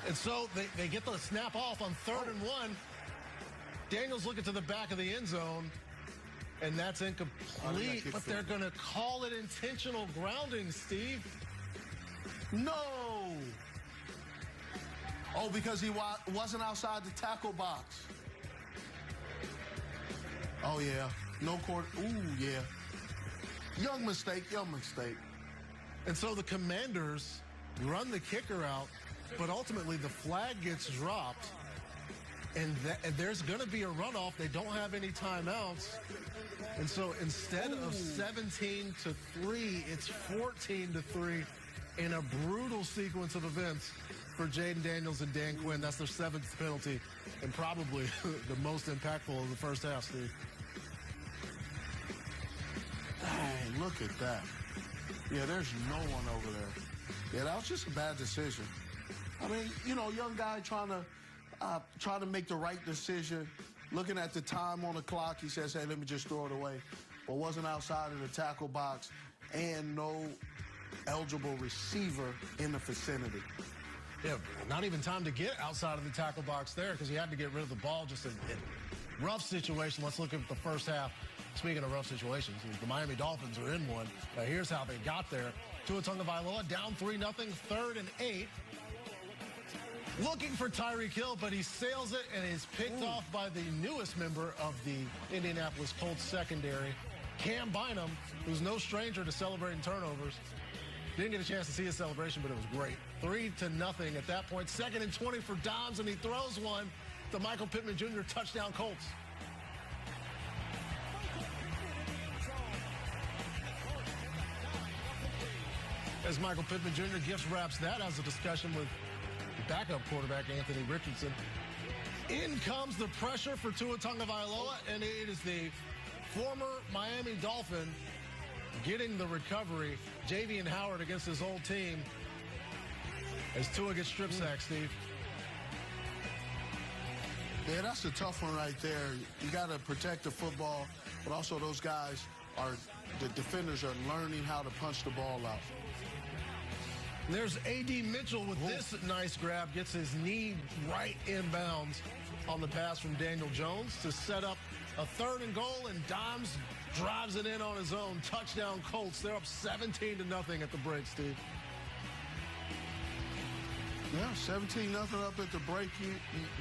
And so they get the snap off on 3rd and 1. Daniels looking to the back of the end zone, and that's incomplete, but they're going to call it intentional grounding, Steve. No. Oh, because he wasn't outside the tackle box. Oh, yeah. No court. Ooh, yeah. Young mistake. And so the Commanders run the kicker out, but ultimately the flag gets dropped, and there's going to be a runoff. They don't have any timeouts. And so instead of 17-3, it's 14-3 in a brutal sequence of events for Jaden Daniels and Dan Quinn. That's their 7th penalty, and probably the most impactful of the first half, Steve. Hey, look at that. Yeah, there's no one over there. Yeah, that was just a bad decision. I mean, young guy trying to make the right decision. Looking at the time on the clock, he says, hey, let me just throw it away. But wasn't outside of the tackle box, and no eligible receiver in the vicinity. Yeah, not even time to get outside of the tackle box there, because he had to get rid of the ball. Just a rough situation. Let's look at the first half. Speaking of rough situations, the Miami Dolphins are in one. Here's how they got there. Tua Tagovailoa down 3-0, 3rd and 8. Looking for Tyreek Hill, but he sails it and is picked off by the newest member of the Indianapolis Colts secondary, Cam Bynum, who's no stranger to celebrating turnovers. Didn't get a chance to see his celebration, but it was great. 3-0 at that point. 2nd and 20 for Dobbs, and he throws one to Michael Pittman Jr. Touchdown Colts. As Michael Pittman Jr. gift wraps that as a discussion with backup quarterback Anthony Richardson. In comes the pressure for Tua Tagovailoa, and it is the former Miami Dolphin getting the recovery. Javian Howard against his old team as Tua gets strip sacked, Steve. Yeah, that's a tough one right there. You got to protect the football, but also those guys the defenders are learning how to punch the ball out. There's A.D. Mitchell with this nice grab, gets his knee right inbounds on the pass from Daniel Jones to set up a 3rd and goal, and Dobbs drives it in on his own. Touchdown Colts. They're up 17-0 at the break, Steve. Yeah, 17-0 up at the break. You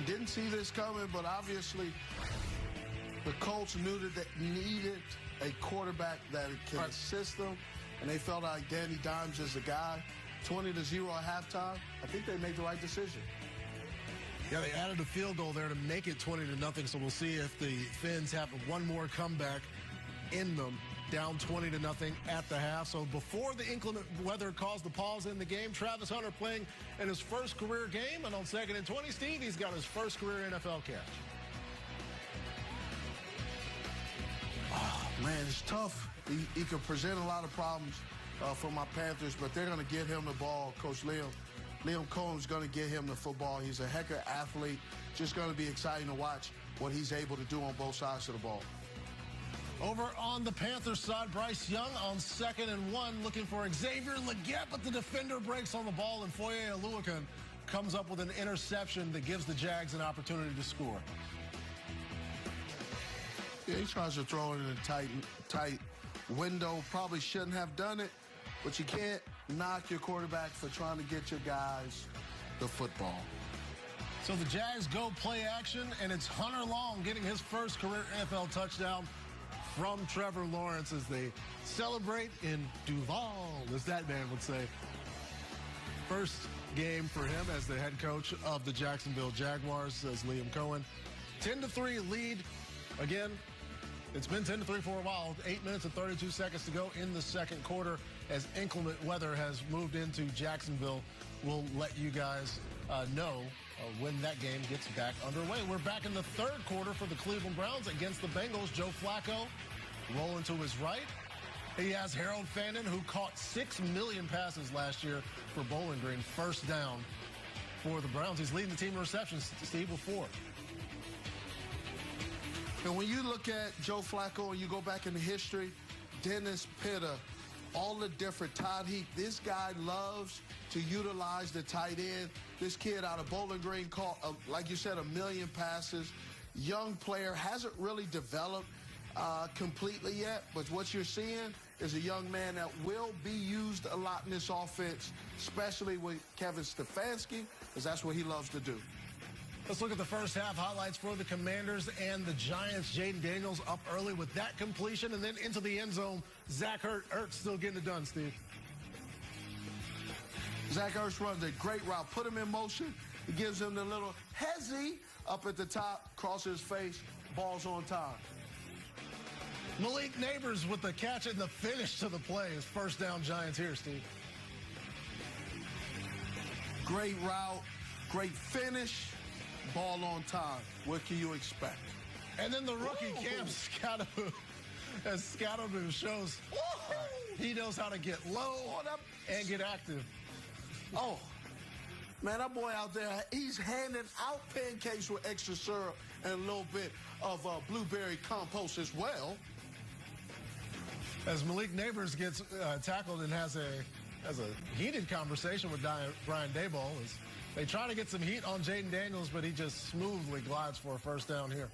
didn't see this coming, but obviously the Colts knew that they needed a quarterback that can assist them, and they felt like Danny Dimes is the guy. 20-0 at halftime. I think they made the right decision. Yeah, they added a field goal there to make it 20-0, so we'll see if the Fins have one more comeback in them. down 20-0 at the half. So before the inclement weather caused the pause in the game, Travis Hunter playing in his first career game. And on 2nd and 20, Steve, he's got his first career NFL catch. Oh, man, it's tough. He could present a lot of problems for my Panthers, but they're going to get him the ball. Coach Liam Cohen's going to get him the football. He's a heck of an athlete. Just going to be exciting to watch what he's able to do on both sides of the ball. Over on the Panthers side, Bryce Young on 2nd and 1, looking for Xavier Legette, but the defender breaks on the ball, and Foye Oluokun comes up with an interception that gives the Jags an opportunity to score. Yeah, he tries to throw it in a tight window. Probably shouldn't have done it, but you can't knock your quarterback for trying to get your guys the football. So the Jags go play action, and it's Hunter Long getting his first career NFL touchdown from Trevor Lawrence as they celebrate in Duval, as that man would say. First game for him as the head coach of the Jacksonville Jaguars, says Liam Cohen. 10-3 lead. Again, it's been 10-3 for a while. 8 minutes and 32 seconds to go in the second quarter as inclement weather has moved into Jacksonville. We'll let you guys know when that game gets back underway. We're back in the third quarter for the Cleveland Browns against the Bengals. Joe Flacco rolling to his right. He has Harold Fannin, who caught 6 million passes last year for Bowling Green. First down for the Browns. He's leading the team in receptions, Steve, with 4. And when you look at Joe Flacco and you go back into history, Dennis Pitta, all the different Todd Heap, this guy loves to utilize the tight end. This kid out of Bowling Green caught, like you said, 1 million passes. Young player, hasn't really developed completely yet, but what you're seeing is a young man that will be used a lot in this offense, especially with Kevin Stefanski, because that's what he loves to do. Let's look at the first half highlights for the Commanders and the Giants. Jaden Daniels up early with that completion, and then into the end zone. Zach Ertz still getting it done, Steve. Zach Ertz runs a great route. Put him in motion. He gives him the little hezzy up at the top, crosses his face, ball's on time. Malik Neighbors with the catch and the finish to the play. His first down Giants here, Steve. Great route, great finish, ball on time. What can you expect? And then the rookie Cam Scatteroo, as Scatteroo shows, he knows how to get low and get active. Oh, man, that boy out there, he's handing out pancakes with extra syrup and a little bit of blueberry compost as well. As Malik Neighbors gets tackled and has a heated conversation with Brian Daboll, as they try to get some heat on Jaden Daniels, but he just smoothly glides for a first down here.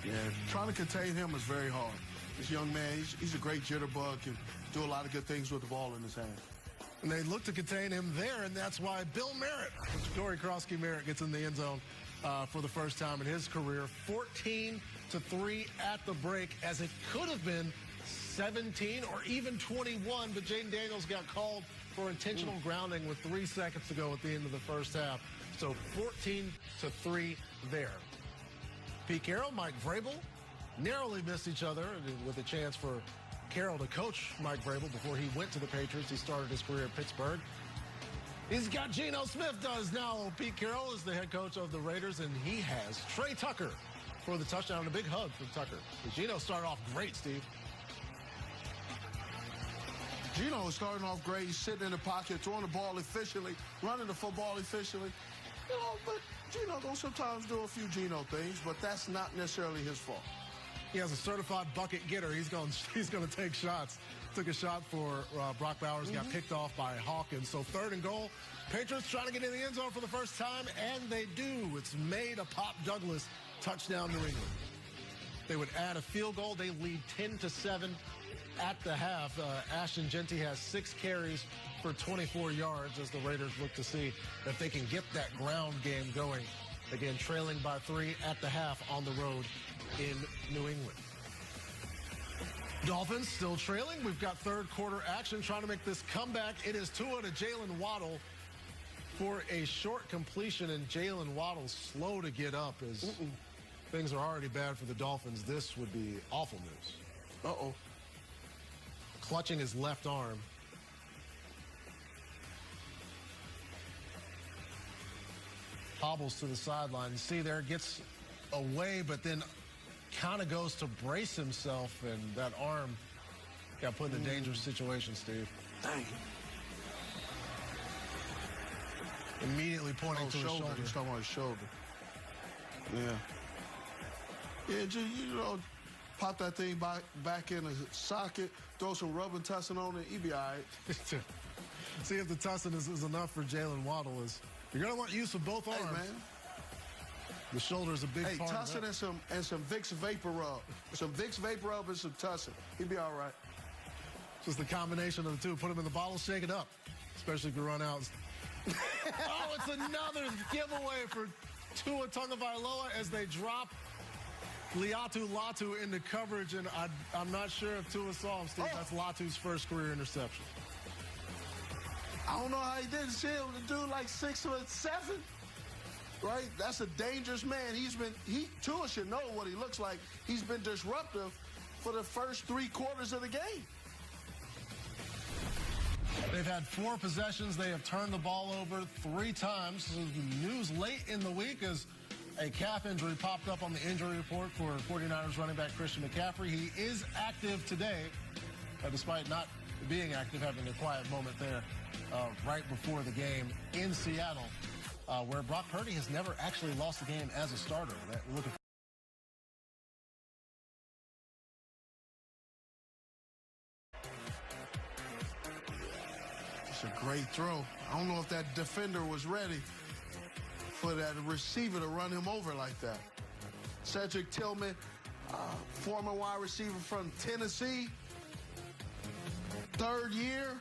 Yeah, trying to contain him is very hard. This young man, he's a great jitterbug, can do a lot of good things with the ball in his hand. And they look to contain him there, and that's why Bill Merritt, Corey Krosky Merritt, gets in the end zone for the first time in his career. 14-3 at the break, as it could have been 17 or even 21, but Jaden Daniels got called for intentional grounding with 3 seconds to go at the end of the first half. So 14-3 there. Pete Carroll, Mike Vrabel narrowly missed each other with a chance for Carroll to coach Mike Vrabel before he went to the Patriots. He started his career at Pittsburgh. He's got Geno Smith does now. Pete Carroll is the head coach of the Raiders, and he has Trey Tucker for the touchdown, and a big hug for Tucker. Geno started off great, Steve. Geno is starting off great. He's sitting in the pocket, throwing the ball efficiently, running the football efficiently. You know, but Geno don't sometimes do a few Geno things, but that's not necessarily his fault. He has a certified bucket getter. He's going to take shots. Took a shot for Brock Bowers, got picked off by Hawkins. So 3rd and goal. Patriots trying to get in the end zone for the first time, and they do. It's made a Pop Douglas touchdown, New England. They would add a field goal. They lead 10-7 at the half. Ashton Jeanty has 6 carries for 24 yards as the Raiders look to see if they can get that ground game going. Again, trailing by 3 at the half on the road in New England. Dolphins still trailing. We've got third quarter action trying to make this comeback. It is Tua to Jalen Waddle for a short completion, and Jalen Waddle slow to get up as things are already bad for the Dolphins, this would be awful news. Uh-oh. Clutching his left arm. Hobbles to the sideline. You see there, gets away, but then kind of goes to brace himself, and that arm got put in a dangerous situation, Steve. Dang. Immediately pointing to his shoulder. He's talking about his shoulder. Yeah. Yeah, you know, pop that thing back in the socket, throw some rubber tussin on it, he'll be all right. See if the tussin is enough for Jalen Waddle. You're going to want use of both arms. Hey, man. The shoulder is a big part of tussin and some Vicks Vapor Rub. Some Vicks Vapor Rub and some tussin. He'll be all right. Just the combination of the two. Put them in the bottle, shake it up. Especially if you run out. Oh, it's another giveaway for Tua Tagovailoa as they drop Liatu Latu into coverage, and I'm not sure if Tua saw him, Steve. That's Latu's first career interception. I don't know how he didn't see him. The dude like 6'7", right? That's a dangerous man. Tua should know what he looks like. He's been disruptive for the first 3 quarters of the game. They've had 4 possessions. They have turned the ball over 3 times. So the news late in the week is a calf injury popped up on the injury report for 49ers running back Christian McCaffrey. He is active today, despite not being active, having a quiet moment there right before the game in Seattle, where Brock Purdy has never actually lost a game as a starter. Looking It's a great throw. I don't know if that defender was ready for that receiver to run him over like that. Cedric Tillman, former wide receiver from Tennessee, 3rd year.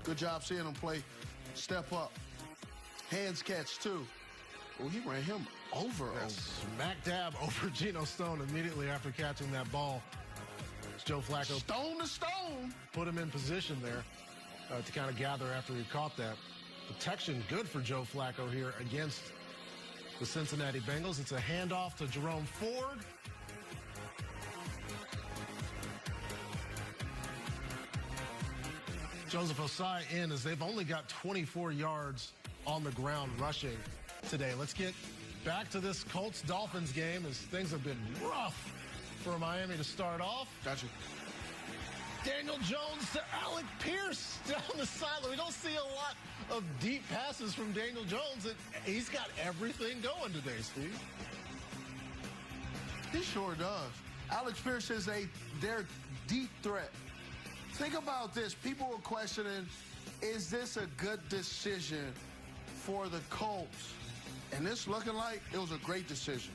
Good job seeing him play. Step up. Hands catch, too. Oh, he ran him over. Smack dab over Geno Stone immediately after catching that ball. It's Joe Flacco. Stone to stone. Put him in position there to kind of gather after he caught that. Protection good for Joe Flacco here against the Cincinnati Bengals. It's a handoff to Jerome Ford. Joseph Osai in as they've only got 24 yards on the ground rushing today. Let's get back to this Colts-Dolphins game as things have been rough for Miami to start off. Gotcha. Daniel Jones to Alec Pierce down the sideline. We don't see a lot of deep passes from Daniel Jones. He's got everything going today, Steve. He sure does. Alex Pierce is their deep threat. Think about this. People were questioning, is this a good decision for the Colts? And it's looking like it was a great decision.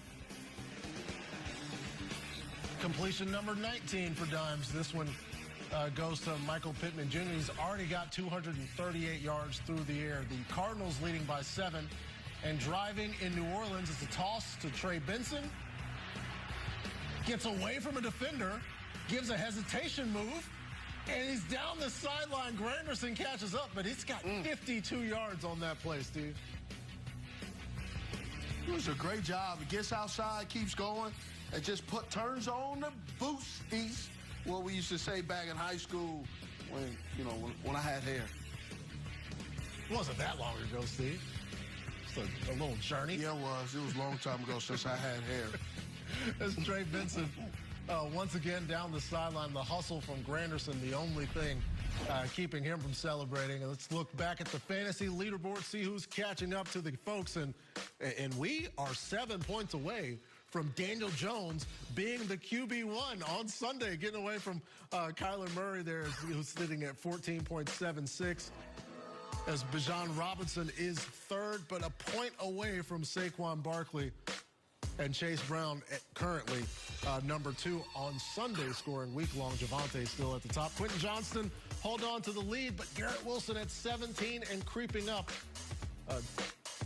Completion number 19 for Dimes. This one goes to Michael Pittman Jr. He's already got 238 yards through the air. The Cardinals leading by 7. And driving in New Orleans, it's a toss to Trey Benson. Gets away from a defender. Gives a hesitation move. And he's down the sideline. Granderson catches up, but he's got 52 yards on that play, Steve. It was a great job. He gets outside, keeps going, and just turns on the boosties. What we used to say back in high school when I had hair. It wasn't that long ago, Steve. Just a little journey. Yeah, it was. It was a long time ago since I had hair. As Trey Benson once again down the sideline. The hustle from Granderson, the only thing keeping him from celebrating. And let's look back at the fantasy leaderboard, see who's catching up to the folks. And we are 7 points away from Daniel Jones being the QB1 on Sunday, getting away from Kyler Murray there, who's sitting at 14.76. As Bijan Robinson is 3rd, but a point away from Saquon Barkley and Chase Brown currently number 2 on Sunday, scoring week-long. Javonte still at the top. Quentin Johnston hold on to the lead, but Garrett Wilson at 17 and creeping up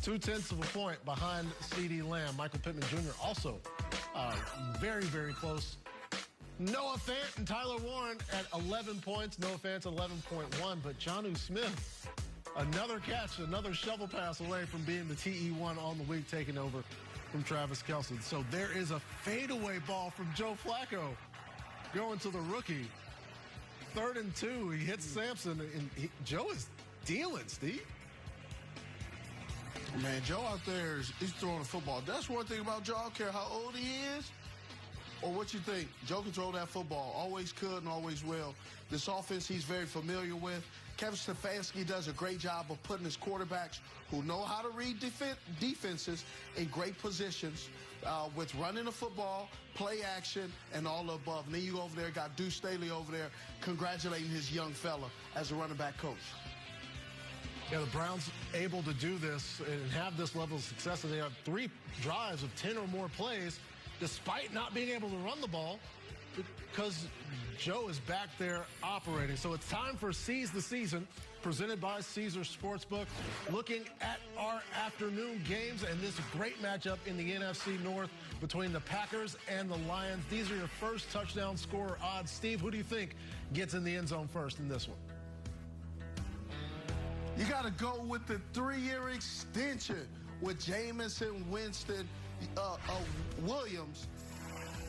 0.2 of a point behind CeeDee Lamb. Michael Pittman Jr. also very, very close. Noah Fant and Tyler Warren at 11 points. Noah Fant's 11.1, but Jonnu Smith, another catch, another shovel pass away from being the TE1 on the week, taking over from Travis Kelce. So there is a fadeaway ball from Joe Flacco going to the rookie. 3rd and 2. He hits Sampson, and Joe is dealing, Steve. Man, Joe out there, he's throwing the football. That's one thing about Joe. I don't care how old he is or what you think. Joe can throw that football. Always could and always will. This offense he's very familiar with. Kevin Stefanski does a great job of putting his quarterbacks who know how to read defenses in great positions with running the football, play action, and all the above. And then you over there got Deuce Staley over there congratulating his young fella as a running back coach. Yeah, the Browns able to do this and have this level of success. And they have 3 drives of 10 or more plays despite not being able to run the ball because Joe is back there operating. So it's time for Seize the Season, presented by Caesars Sportsbook. Looking at our afternoon games and this great matchup in the NFC North between the Packers and the Lions. These are your first touchdown scorer odds. Steve, who do you think gets in the end zone first in this one? You got to go with the 3-year extension with Jamison Winston Williams.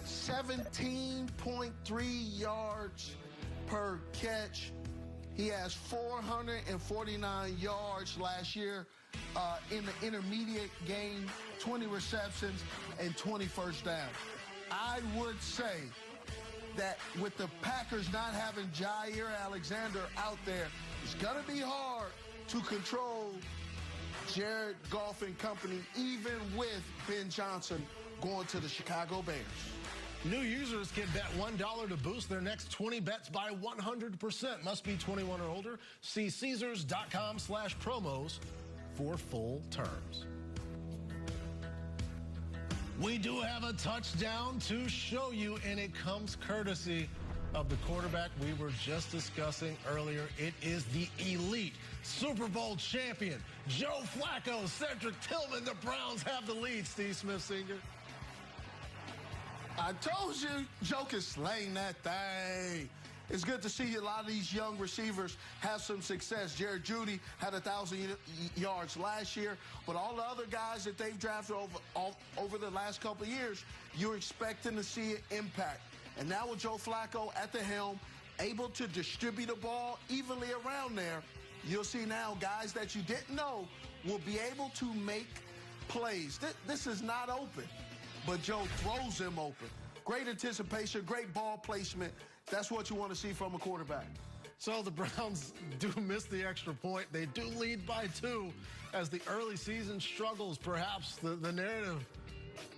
17.3 yards per catch. He has 449 yards last year in the intermediate game, 20 receptions and 20 first downs. I would say that with the Packers not having Jair Alexander out there, it's going to be hard to control Jared Goff and company, even with Ben Johnson going to the Chicago Bears. New users can bet $1 to boost their next 20 bets by 100%. Must be 21 or older. See Caesars.com/promos for full terms. We do have a touchdown to show you, and it comes courtesy of the quarterback we were just discussing earlier. It is the elite Super Bowl champion, Joe Flacco. Cedric Tillman, the Browns have the lead, Steve Smith Sr. I told you, Joe can slang that thing. It's good to see a lot of these young receivers have some success. Jared Jeudy had 1,000 yards last year, but all the other guys that they've drafted over the last couple of years, you're expecting to see an impact. And now with Joe Flacco at the helm, able to distribute the ball evenly around there, you'll see now guys that you didn't know will be able to make plays. This is not open, but Joe throws them open. Great anticipation, great ball placement. That's what you want to see from a quarterback. So the Browns do miss the extra point. They do lead by 2 as the early season struggles. Perhaps the narrative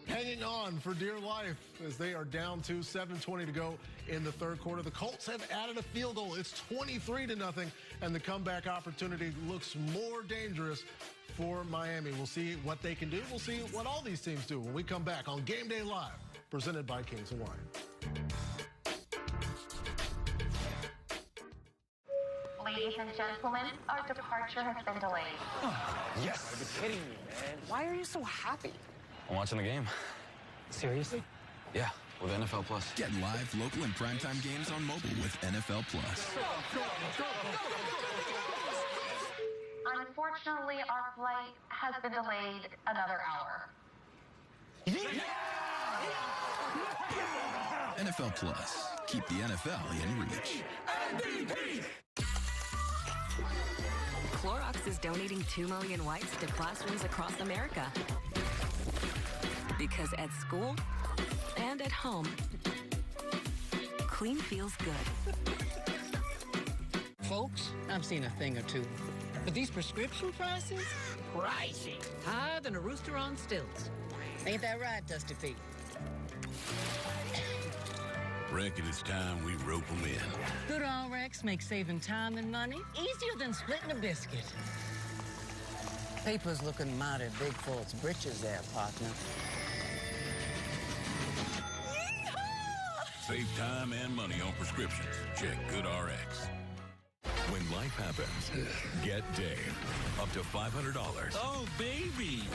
hanging on for dear life as they are down to 7:20 to go in the 3rd quarter. The Colts have added a field goal. It's 23-0, and the comeback opportunity looks more dangerous for Miami. We'll see what they can do. We'll see what all these teams do when we come back on Game Day Live, presented by Kings Hawaiian. Ladies and gentlemen, our departure has been delayed. Yes! Are you kidding me, man? Why are you so happy? I'm watching the game. Seriously? Yeah, with NFL Plus. Get live, local, and primetime games on mobile with NFL Plus. Unfortunately, our flight has been delayed another hour. NFL Plus. Keep the NFL in reach. MVP! Clorox is donating 2 million wipes to classrooms across America. Because at school and at home, clean feels good. Folks, I've seen a thing or two. But these prescription prices? Pricey. Higher than a rooster on stilts. Ain't that right, Dusty Feet? Reckon it's time we rope them in. Good Rx makes saving time and money easier than splitting a biscuit. Paper's looking mighty big for its britches there, partner. Save time and money on prescriptions. Check GoodRx. When life happens, get Dave. Up to $500. Oh, baby.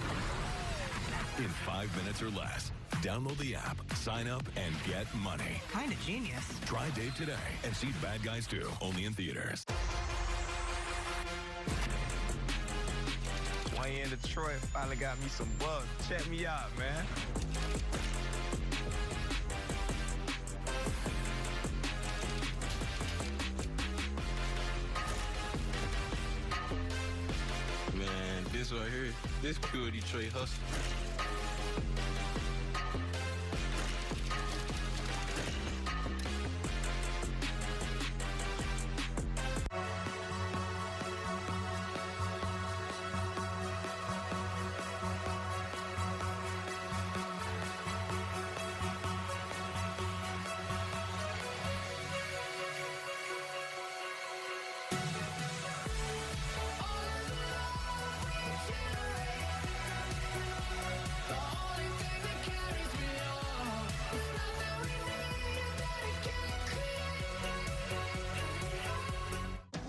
In 5 minutes or less. Download the app, sign up, and get money. Kinda genius. Try Dave today and see Bad Guys 2, only in theaters. My year in Detroit finally got me some bucks. Check me out, man. Man, this right here, this pure Detroit hustle.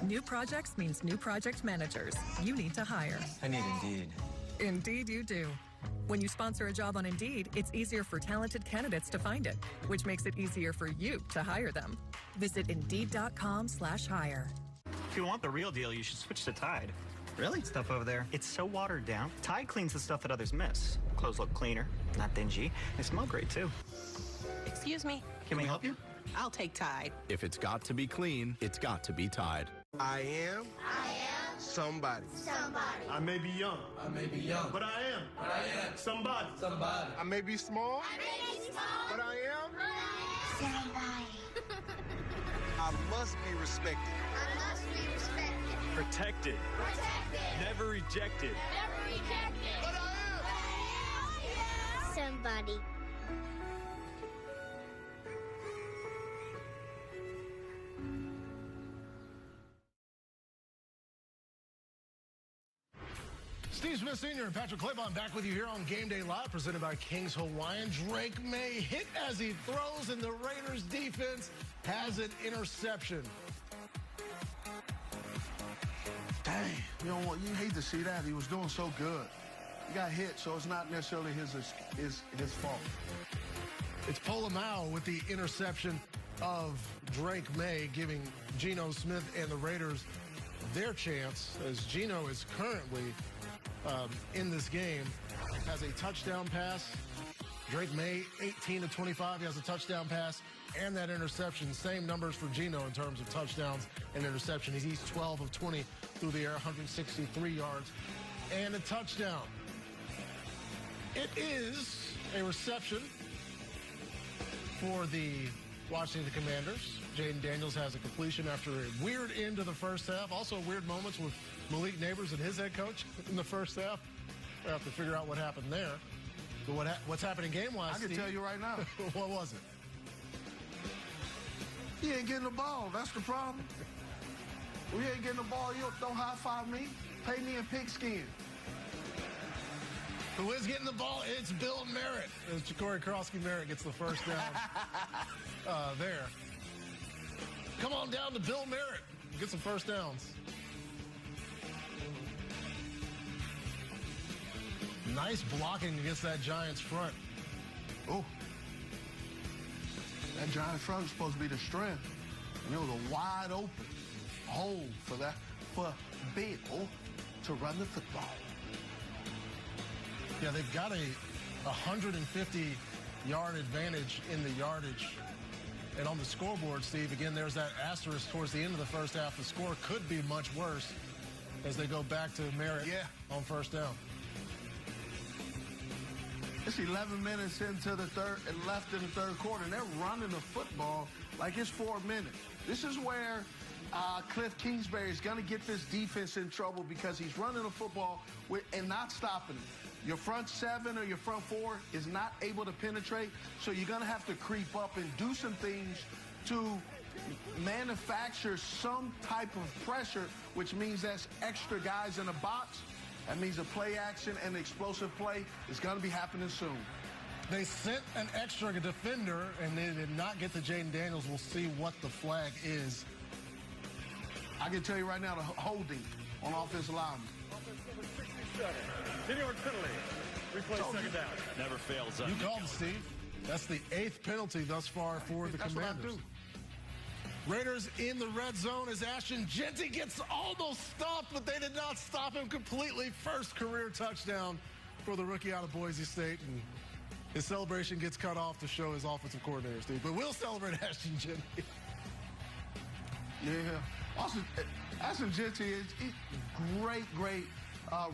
New projects means new project managers. You need to hire. I need Indeed. Indeed you do. When you sponsor a job on Indeed, it's easier for talented candidates to find it, which makes it easier for you to hire them. Visit Indeed.com/hire. If you want the real deal, you should switch to Tide. Really? Stuff over there, it's so watered down. Tide cleans the stuff that others miss. Clothes look cleaner, not dingy. They smell great, too. Excuse me. Can we help you? I'll take Tide. If it's got to be clean, it's got to be Tide. I am somebody. I may be young. I may be young. But I am. Somebody. I may be small. But I am Somebody. I must be respected. Protected. Never rejected. But I am Somebody. Steve Smith Sr. and Patrick Claybon back with you here on Game Day Live, presented by Kings Hawaiian. Drake May hit as he throws, and the Raiders defense has an interception. Dang, you hate to see that. He was doing so good. He got hit, so it's not necessarily his fault. It's Polamalu with the interception of Drake May, giving Geno Smith and the Raiders their chance, as Geno is currently in this game, has a touchdown pass. Drake May, 18 of 25. He has a touchdown pass and that interception. Same numbers for Geno in terms of touchdowns and interception. He's 12 of 20 through the air, 163 yards and a touchdown. It is a reception for the Washington Commanders. Jaden Daniels has a completion after a weird end to the first half. Also weird moments with Malik Neighbors and his head coach in the first half. We have to figure out what happened there. But what's happening game-wise, I can Steve? tell you right now. What was it? He ain't getting the ball. That's the problem. We ain't getting the ball. You don't high-five me. Pay me in pigskin. Who is getting the ball? It's Bill Merritt. As Ja'Cory Krosky-Merritt gets the first down there. Come on down to Bill Merritt. Get some first downs. Nice blocking against that Giants front. Oh. That Giants front was supposed to be the strength. And it was a wide open hole for Bill to run the football. Yeah, they've got a 150-yard advantage in the yardage. And on the scoreboard, Steve, again, there's that asterisk towards the end of the first half. The score could be much worse as they go back to Merritt on first down. It's 11 minutes into the third and left in the third quarter, and they're running the football like it's 4 minutes. This is where Cliff Kingsbury is going to get this defense in trouble because he's running the football and not stopping it. Your front seven or your front four is not able to penetrate, so you're going to have to creep up and do some things to manufacture some type of pressure, which means that's extra guys in the box. That means a play action and explosive play is going to be happening soon. They sent an extra defender, and they did not get to Jaden Daniels. We'll see what the flag is. I can tell you right now, the holding on offensive lineman. Offense number 67. 10-yard penalty. Replay second down. Never fails. You called, Steve. That's the 8th penalty thus far for the Commanders. Raiders in the red zone as Ashton Jeanty gets almost stopped, but they did not stop him completely. First career touchdown for the rookie out of Boise State. And his celebration gets cut off to show his offensive coordinator, Steve. But we'll celebrate Ashton Jeanty. Yeah. Also, Ashton Jeanty is great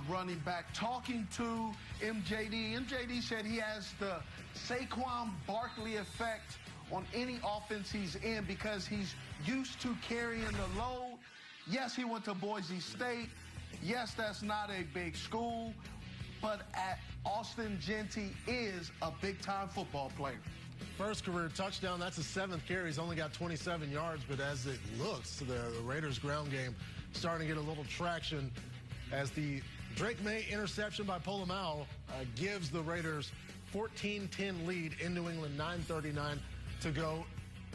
running back. Talking to MJD said he has the Saquon Barkley effect on any offense he's in because he's used to carrying the load. Yes, he went to Boise State. Yes, that's not a big school, but Ashton Jeanty is a big-time football player. First career touchdown. That's his 7th carry. He's only got 27 yards, but as it looks, the Raiders' ground game starting to get a little traction as the Drake May interception by Polamalu gives the Raiders 14-10 lead in New England, 9:39 to go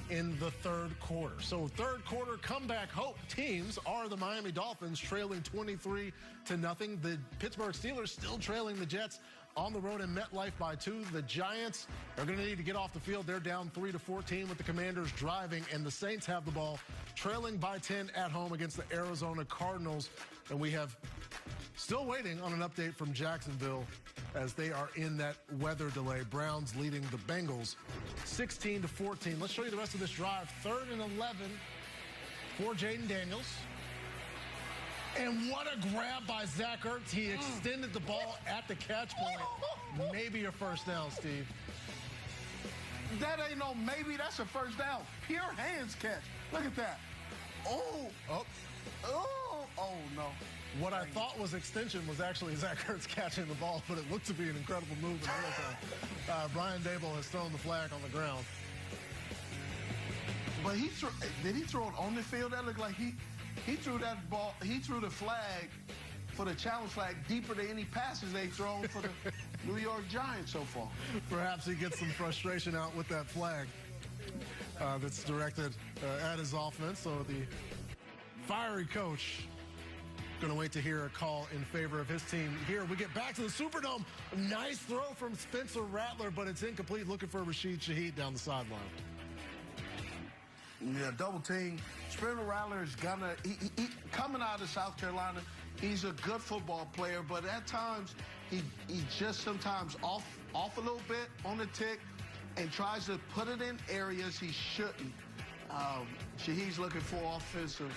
in the third quarter. So third quarter comeback hope teams are the Miami Dolphins, trailing 23-0. The Pittsburgh Steelers still trailing the Jets on the road in MetLife by 2. The Giants are going to need to get off the field. They're down 3-14 with the Commanders driving, and the Saints have the ball, trailing by 10 at home against the Arizona Cardinals. And we have still waiting on an update from Jacksonville as they are in that weather delay. Browns leading the Bengals 16-14. Let's show you the rest of this drive. 3rd and 11 for Jaden Daniels. And what a grab by Zach Ertz. He extended the ball at the catch point. Maybe a first down, Steve. That ain't no maybe. That's a first down. Pure hands catch. Look at that. Oh, no. What I thought was extension was actually Zach Ertz catching the ball, but it looked to be an incredible move in real time. Brian Dable has thrown the flag on the ground. But did he throw it on the field? That looked like he threw that ball. He threw the flag for the challenge flag deeper than any passes they've thrown for the New York Giants so far. Perhaps he gets some frustration out with that flag that's directed at his offense. So the fiery coach going to wait to hear a call in favor of his team. Here we get back to the Superdome. Nice throw from Spencer Rattler, but it's incomplete. Looking for Rashid Shaheed down the sideline. Yeah, double team. Spencer Rattler is gonna he coming out of South Carolina. He's a good football player, but at times he just sometimes off a little bit on the tick and tries to put it in areas he shouldn't. Shaheed's looking for offensive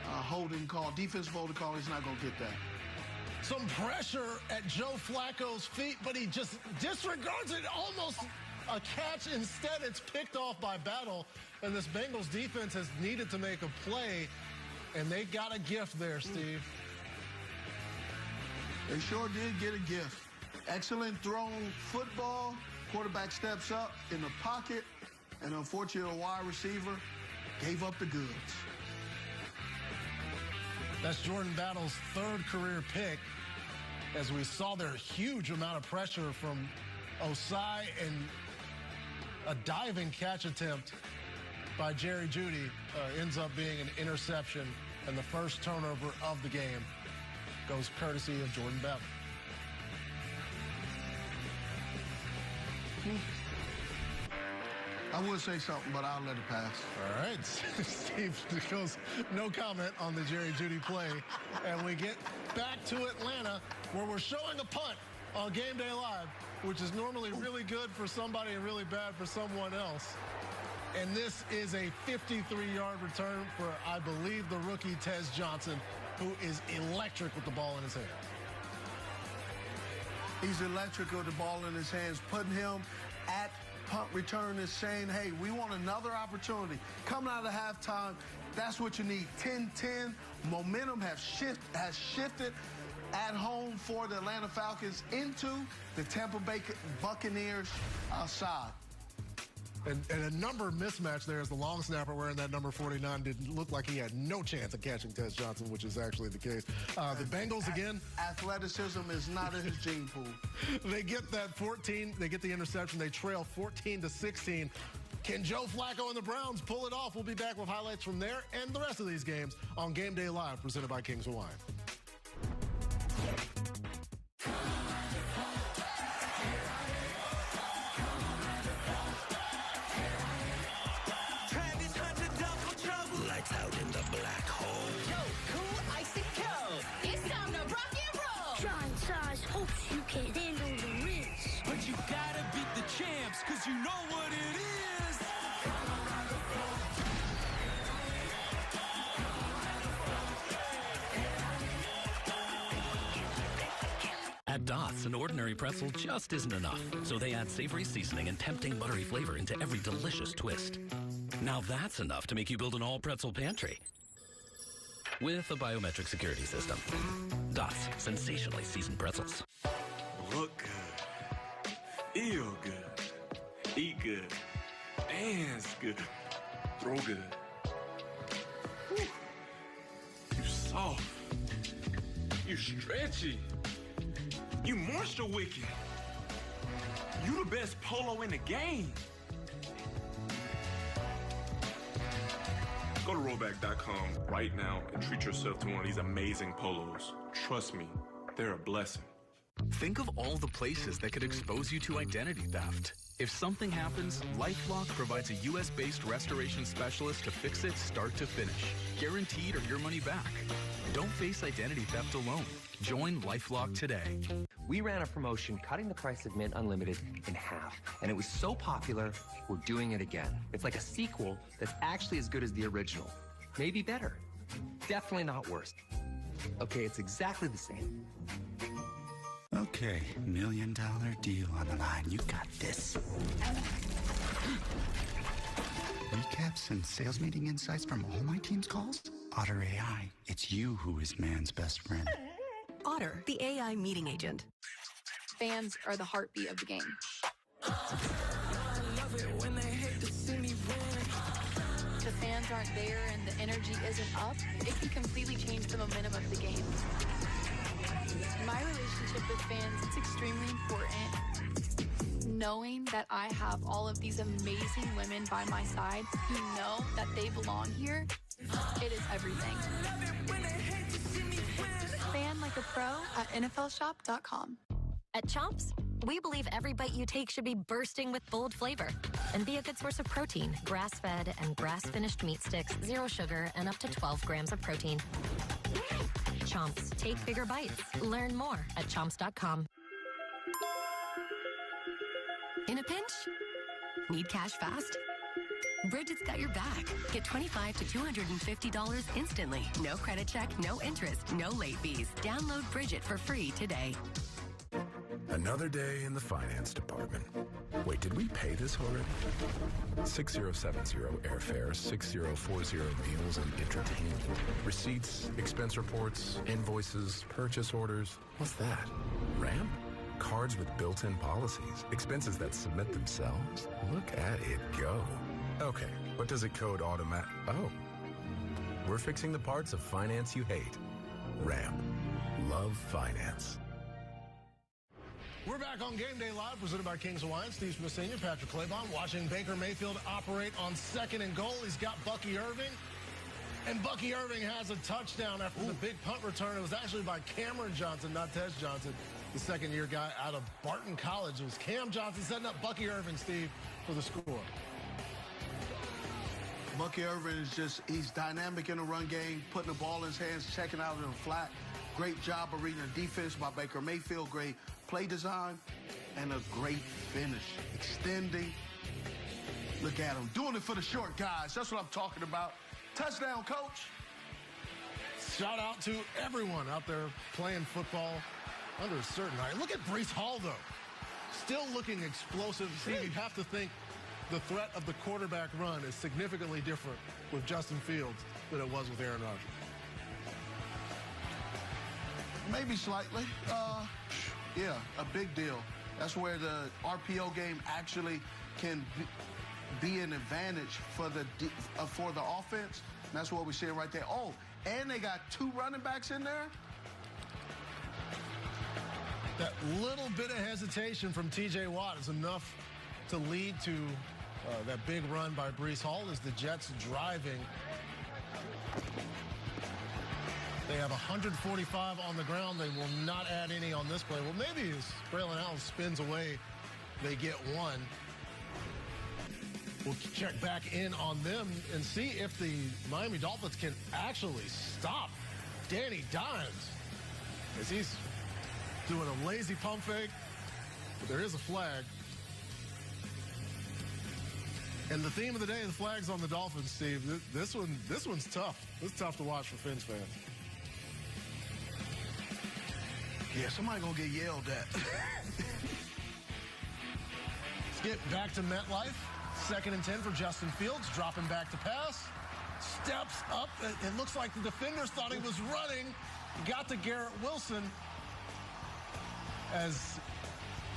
holding call, defensive holding call. He's not going to get that. Some pressure at Joe Flacco's feet, but he just disregards it. Almost a catch. Instead, it's picked off by Battle, and this Bengals defense has needed to make a play, and they got a gift there, Steve. They sure did get a gift. Excellent thrown football. Quarterback steps up in the pocket, and unfortunately, a wide receiver gave up the goods. That's Jordan Battle's 3rd career pick, as we saw their huge amount of pressure from Osai and a diving catch attempt by Jerry Jeudy ends up being an interception, and the first turnover of the game goes courtesy of Jordan Battle. I would say something, but I'll let it pass. All right. Steve goes no comment on the Jerry Jeudy play. And we get back to Atlanta, where we're showing a punt on Game Day Live, which is normally really good for somebody and really bad for someone else. And this is a 53-yard return for, I believe, the rookie Tez Johnson, who is electric with the ball in his hand. He's electric with the ball in his hands, putting him at punt return is saying, hey, we want another opportunity. Coming out of halftime, that's what you need. 10-10. Momentum has shifted at home for the Atlanta Falcons into the Tampa Bay Buccaneers side. And a number mismatch there as the long snapper wearing that number 49 didn't look like he had no chance of catching Tez Johnson, which is actually the case. The Bengals again. Athleticism is not in his gene pool. They get that 14. They get the interception. They trail 14-16. Can Joe Flacco and the Browns pull it off? We'll be back with highlights from there and the rest of these games on Game Day Live, presented by Kings Hawaiian. Travis Hunter double trouble. can't handle the risk. But you gotta beat the champs, cause you know what it is. At Dots, an ordinary pretzel just isn't enough, so they add savory seasoning and tempting buttery flavor into every delicious twist. Now that's enough to make you build an all-pretzel pantry with a biometric security system. Dots, sensationally seasoned pretzels. Look good, feel good, eat good, dance good, throw good. Whew. You soft, you stretchy, you moisture wicked. You the best polo in the game. Go to rollback.com right now and treat yourself to one of these amazing polos. Trust me, they're a blessing. Think of all the places that could expose you to identity theft. If something happens, LifeLock provides a U.S.-based restoration specialist to fix it start to finish. Guaranteed or your money back. Don't face identity theft alone. Join LifeLock today. We ran a promotion cutting the price of Mint Unlimited in half, and it was so popular, we're doing it again. It's like a sequel that's actually as good as the original. Maybe better. Definitely not worse. Okay, it's exactly the same. Okay, $1 million deal on the line. You got this. Recaps and sales meeting insights from all my team's calls? Otter AI, it's you who is man's best friend. Otter, the AI meeting agent. Fans are the heartbeat of the game. The fans aren't there and the energy isn't up, it can completely change the momentum of the game. My relationship with fans, it's extremely important. Knowing that I have all of these amazing women by my side who know that they belong here, it is everything. Fan like a pro at NFLshop.com. At Chomps, we believe every bite you take should be bursting with bold flavor and be a good source of protein. Grass-fed and grass-finished meat sticks, 0 sugar, and up to 12 grams of protein. Chomps, take bigger bites. Learn more at chomps.com. In a pinch? Need cash fast? Bridget's got your back. Get $25 to $250 instantly. No credit check, no interest, no late fees. Download Bridget for free today. Another day in the finance department. Wait, did we pay this already? 6070 airfares, 6040 meals and entertainment. Receipts, expense reports, invoices, purchase orders. What's that? Ramp? Cards with built-in policies. Expenses that submit themselves. Look at it go. Okay, what does it code automatic? Oh. We're fixing the parts of finance you hate. Ramp. Love finance. We're back on Game Day Live, presented by Kings Hawaiian. Steve Smith Sr., Patrick Claybon, watching Baker Mayfield operate on 2nd and goal. He's got Bucky Irving, and Bucky Irving has a touchdown after the big punt return. It was actually by Cameron Johnson, not Tez Johnson, the second-year guy out of Barton College. It was Cam Johnson setting up Bucky Irving, Steve, for the score. Bucky Irving is he's dynamic in the run game, putting the ball in his hands, checking out in the flat. Great job of reading the defense by Baker Mayfield. Great play design and a great finish. Extending. Look at him. Doing it for the short guys. That's what I'm talking about. Touchdown, coach. Shout out to everyone out there playing football under a certain height. Look at Breece Hall, though. Still looking explosive. See, you have to think the threat of the quarterback run is significantly different with Justin Fields than it was with Aaron Rodgers. Maybe slightly. Yeah, a big deal. That's where the RPO game actually can be an advantage for the offense. And that's what we're seeing right there. Oh, and they got 2 running backs in there. That little bit of hesitation from T.J. Watt is enough to lead to that big run by Breece Hall as the Jets driving. They have 145 on the ground. They will not add any on this play. Well, maybe as Braylon Allen spins away, they get 1. We'll check back in on them and see if the Miami Dolphins can actually stop Danny Dimes, as he's doing a lazy pump fake, but there is a flag. And the theme of the day, the flag's on the Dolphins, Steve. This one's tough. This is tough to watch for Fins fans. Yeah, somebody gonna get yelled at. Let's get back to MetLife. 2nd and 10 for Justin Fields, dropping back to pass. Steps up. It looks like the defenders thought he was running. Got to Garrett Wilson as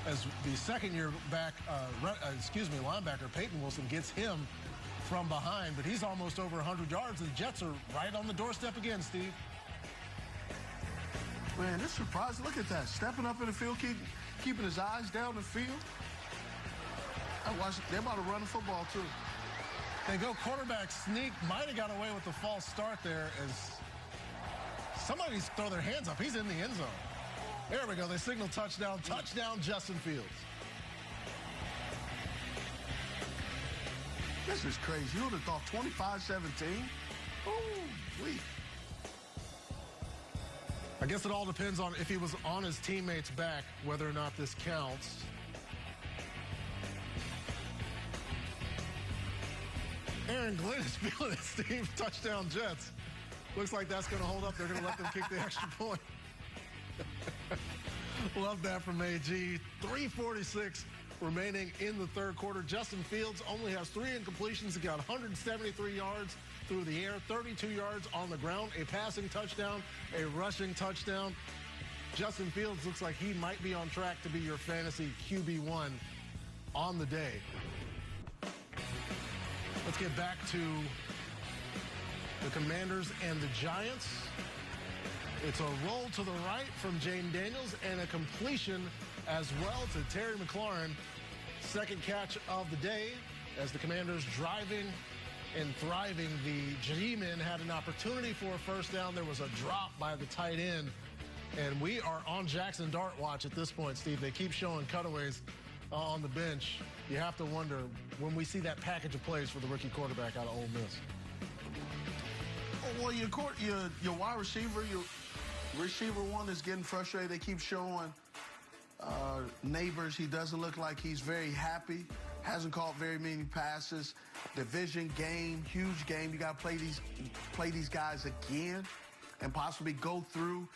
the second-year linebacker Peyton Wilson gets him from behind, but he's almost over 100 yards. The Jets are right on the doorstep again, Steve. Man, this surprise. Look at that. Stepping up in the field, keeping his eyes down the field. They're about to run the football, too. They go quarterback sneak. Might have got away with the false start there as somebody's throw their hands up. He's in the end zone. There we go. They signal touchdown. Touchdown, Justin Fields. This is crazy. You would have thought 25-17. Ooh, wait. I guess it all depends on if he was on his teammates' back, whether or not this counts. Aaron Glenn is feeling it, Steve. Touchdown Jets. Looks like that's going to hold up. They're going to let them kick the extra point. Love that from AG. 3:46 remaining in the third quarter. Justin Fields only has 3 incompletions. He got 173 yards through the air, 32 yards on the ground, a passing touchdown, a rushing touchdown. Justin Fields looks like he might be on track to be your fantasy QB1 on the day. Let's get back to the Commanders and the Giants. It's a roll to the right from Jaden Daniels and a completion as well to Terry McLaurin. Second catch of the day as the Commanders driving and thriving. The G-men had an opportunity for a first down. There was a drop by the tight end. And we are on Jackson Dart watch at this point, Steve. They keep showing cutaways on the bench. You have to wonder when we see that package of plays for the rookie quarterback out of Ole Miss. Well, your wide receiver, your receiver one is getting frustrated. They keep showing Neighbors. He doesn't look like he's very happy. Hasn't caught very many passes. Division game, huge game. You got to play these guys again and possibly go through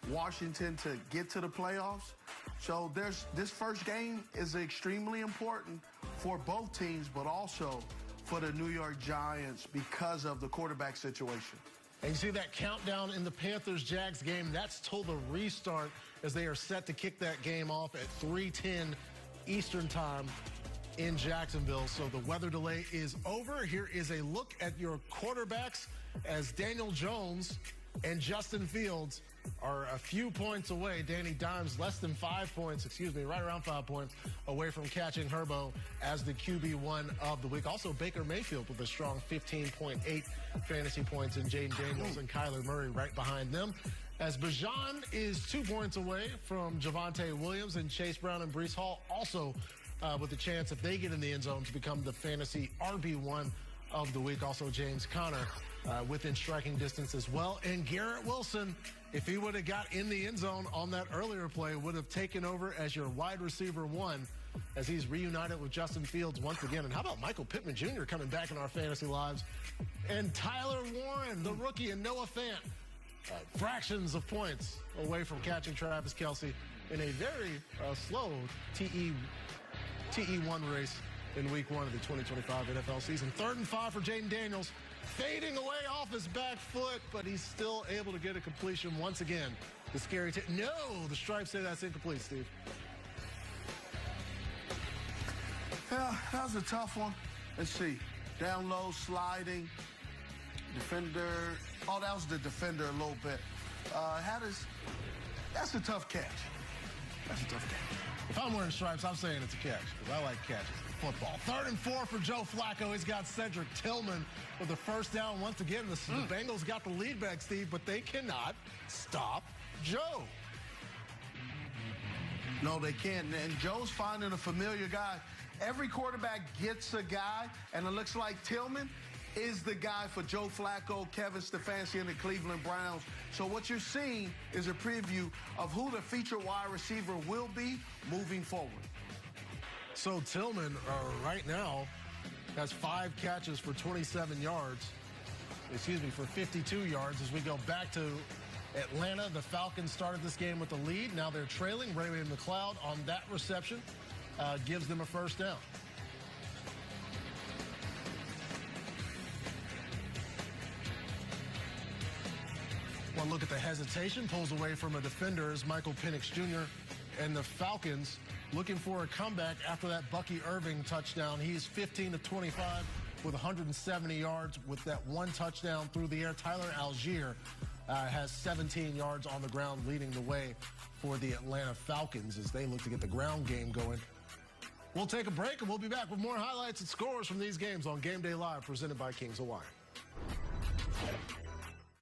Washington to get to the playoffs. So this first game is extremely important for both teams, but also for the New York Giants because of the quarterback situation. And you see that countdown in the Panthers-Jags game. That's till the restart as they are set to kick that game off at 3:10 Eastern time in Jacksonville. So the weather delay is over. Here is a look at your quarterbacks as Daniel Jones and Justin Fields are a few points away. Danny Dimes less than 5 points, right around 5 points away from catching Herbo as the QB1 of the week. Also, Baker Mayfield with a strong 15.8 fantasy points, and Jaden Daniels and Kyler Murray right behind them. As Bijan is 2 points away from Javonte Williams, and Chase Brown and Breece Hall also with a chance, if they get in the end zone, to become the fantasy RB1 of the week. Also, James Conner within striking distance as well. And Garrett Wilson, if he would have got in the end zone on that earlier play, would have taken over as your wide receiver one as he's reunited with Justin Fields once again. And how about Michael Pittman Jr. coming back in our fantasy lives? And Tyler Warren, the rookie, and Noah Fant, fractions of points away from catching Travis Kelce in a very slow TE1 race in week 1 of the 2025 NFL season. 3rd and 5 for Jaden Daniels. Fading away off his back foot, but he's still able to get a completion once again. The scary no, the stripes say that's incomplete, Steve. Yeah, that was a tough one. Let's see. Down low, sliding. Defender. Oh, that was the defender a little bit. That's a tough catch. That's a tough catch. If I'm wearing stripes, I'm saying it's a catch because I like catches. Football. 3rd and 4 for Joe Flacco. He's got Cedric Tillman with the first down. Once again, the Bengals got the lead back, Steve, but they cannot stop Joe. No, they can't. And Joe's finding a familiar guy. Every quarterback gets a guy, and it looks like Tillman, is the guy for Joe Flacco, Kevin Stefanski, and the Cleveland Browns. So what you're seeing is a preview of who the feature wide receiver will be moving forward. So Tillman, right now, has 5 catches for 27 yards. For 52 yards. As we go back to Atlanta, the Falcons started this game with a lead. Now they're trailing. Ray McCloud on that reception gives them a first down. One look at the hesitation, pulls away from a defender as Michael Penix Jr. and the Falcons looking for a comeback after that Bucky Irving touchdown. He's 15 of 25 with 170 yards with that 1 touchdown through the air. Tyler Algier has 17 yards on the ground, leading the way for the Atlanta Falcons as they look to get the ground game going. We'll take a break, and we'll be back with more highlights and scores from these games on Game Day Live, presented by Kings Hawaiian.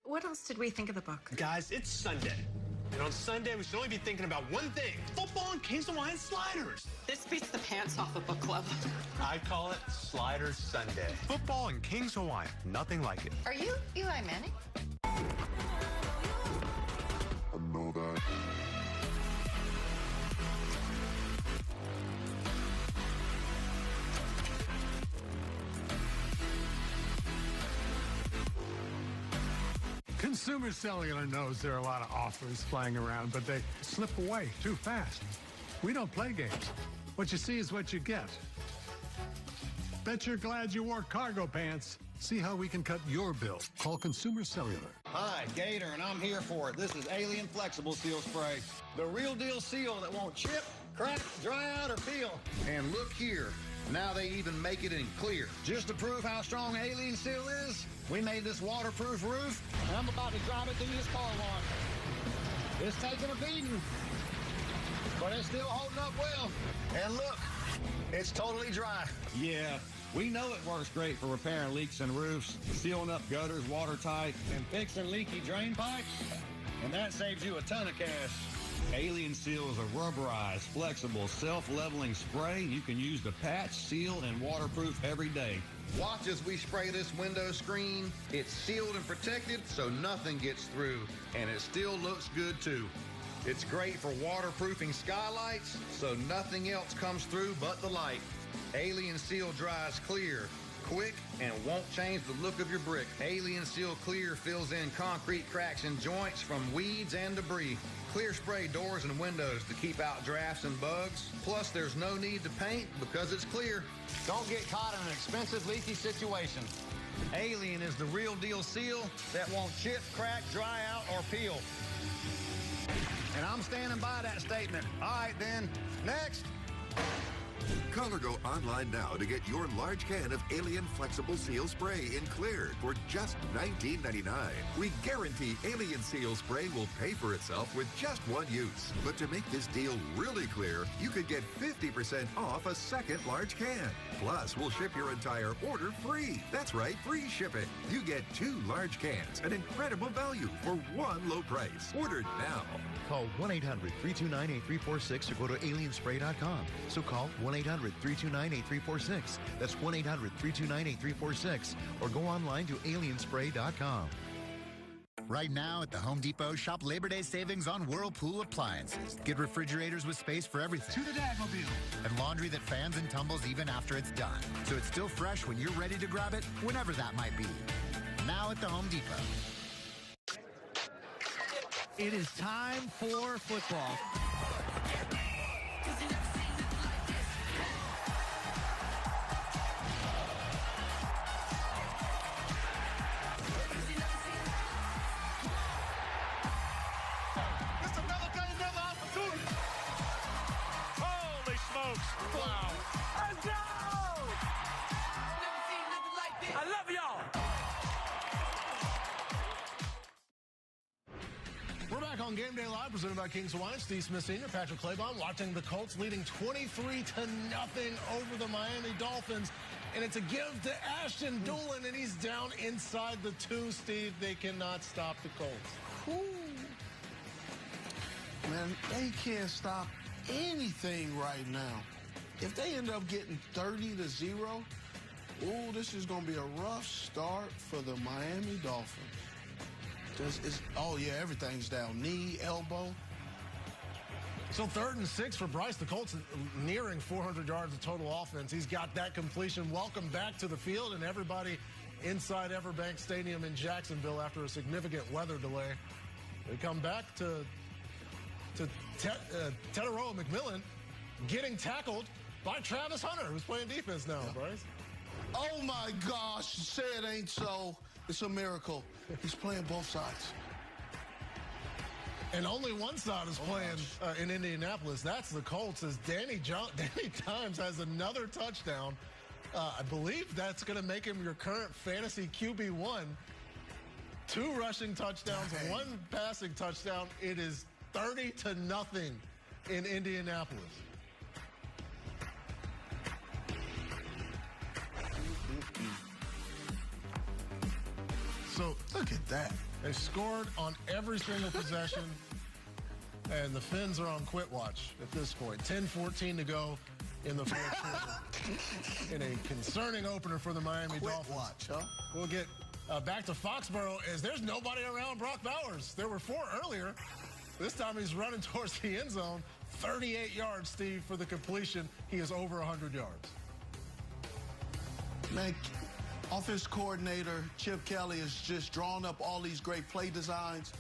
What else did we think of the book? Guys, it's Sunday. And on Sunday, we should only be thinking about one thing: football and Kings Hawaiian sliders. This beats the pants off a book club. I call it Sliders Sunday. Football and Kings Hawaiian. Nothing like it. Are you Eli Manning? I know that. Consumer Cellular knows there are a lot of offers flying around, but they slip away too fast. We don't play games. What you see is what you get. Bet you're glad you wore cargo pants. See how we can cut your bill. Call Consumer Cellular. Hi, Gator, and I'm here for it. This is Alien Flexible Seal Spray. The real deal seal that won't chip, crack, dry out, or peel. And look here. Now they even make it in clear. Just to prove how strong Alien Seal is, we made this waterproof roof, and I'm about to drive it through this car wash. It's taking a beating, but it's still holding up well. And look, it's totally dry. Yeah, we know it works great for repairing leaks in roofs, sealing up gutters watertight, and fixing leaky drain pipes. And that saves you a ton of cash. Alien Seal is a rubberized, flexible, self-leveling spray you can use to patch, seal, and waterproof every day. Watch as we spray this window screen. It's sealed and protected so nothing gets through, and it still looks good too. It's great for waterproofing skylights so nothing else comes through but the light. Alien Seal dries clear, quick, and won't change the look of your brick. Alien Seal Clear fills in concrete cracks and joints from weeds and debris. Clear spray doors and windows to keep out drafts and bugs. Plus, there's no need to paint because it's clear. Don't get caught in an expensive leaky situation. Alien is the real deal seal that won't chip, crack, dry out, or peel. And I'm standing by that statement. All right, then. Next. Call or go online now to get your large can of Alien Flexible Seal Spray in clear for just $19.99. We guarantee Alien Seal Spray will pay for itself with just one use. But to make this deal really clear, you could get 50% off a second large can. Plus, we'll ship your entire order free. That's right, free shipping. You get 2 large cans, an incredible value for one low price. Order now. Call 1-800-329-8346 or go to alienspray.com. So call 1-800-329-8346. That's 1-800-329-8346 or go online to alienspray.com. Right now at the Home Depot, shop Labor Day savings on Whirlpool appliances. Get refrigerators with space for everything. To the Dagmobile. And laundry that fans and tumbles even after it's done. So it's still fresh when you're ready to grab it, whenever that might be. Now at the Home Depot. It is time for football. Holy smokes. Wow. Let's go! I love y'all. We're back on Game Day Live, presented by Kings Hawaiian. Steve Smith Sr., Patrick Claybon, watching the Colts leading 23-0 over the Miami Dolphins. And it's a give to Ashton Dulin, and he's down inside the 2, Steve. They cannot stop the Colts. Man, they can't stop anything right now. If they end up getting 30-0, Ooh, this is going to be a rough start for the Miami Dolphins. Oh, yeah, everything's down. Knee, elbow. So 3rd and 6 for Bryce. The Colts nearing 400 yards of total offense. He's got that completion. Welcome back to the field, and everybody inside Everbank Stadium in Jacksonville after a significant weather delay. They come back to Teteroa McMillan getting tackled by Travis Hunter, who's playing defense now, Bryce. Oh, my gosh. Say it ain't so. It's a miracle. He's playing both sides. And only one side is playing in Indianapolis. That's the Colts, as Danny Dimes has another touchdown. I believe that's going to make him your current fantasy QB1. 2 rushing touchdowns, 1 passing touchdown. It is 30-0 in Indianapolis. So look at that. They scored on every single possession, and the Fins are on quit watch at this point. 10-14 to go in the fourth quarter. In a concerning opener for the Miami Dolphins. Watch, huh? We'll get back to Foxborough, as there's nobody around Brock Bowers. There were 4 earlier. This time he's running towards the end zone. 38 yards, Steve, for the completion. He is over 100 yards. Man, offense coordinator Chip Kelly has just drawn up all these great play designs.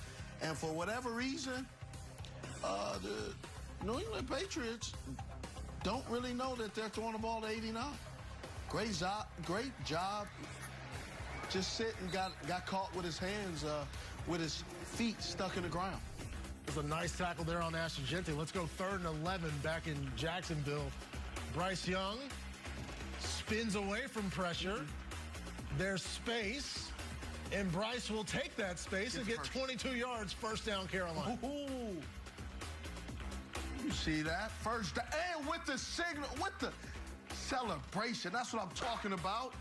And for whatever reason, the New England Patriots don't really know that they're throwing the ball to 89. Great job. Just sitting, got caught with his hands, with his feet stuck in the ground. There's a nice tackle there on Ashton Jeanty. Let's go 3rd and 11 back in Jacksonville. Bryce Young spins away from pressure. There's space, and Bryce will take that space and get 22 yards. First down, Carolina. Ooh. You see that? First down, and with the signal, with the celebration. That's what I'm talking about.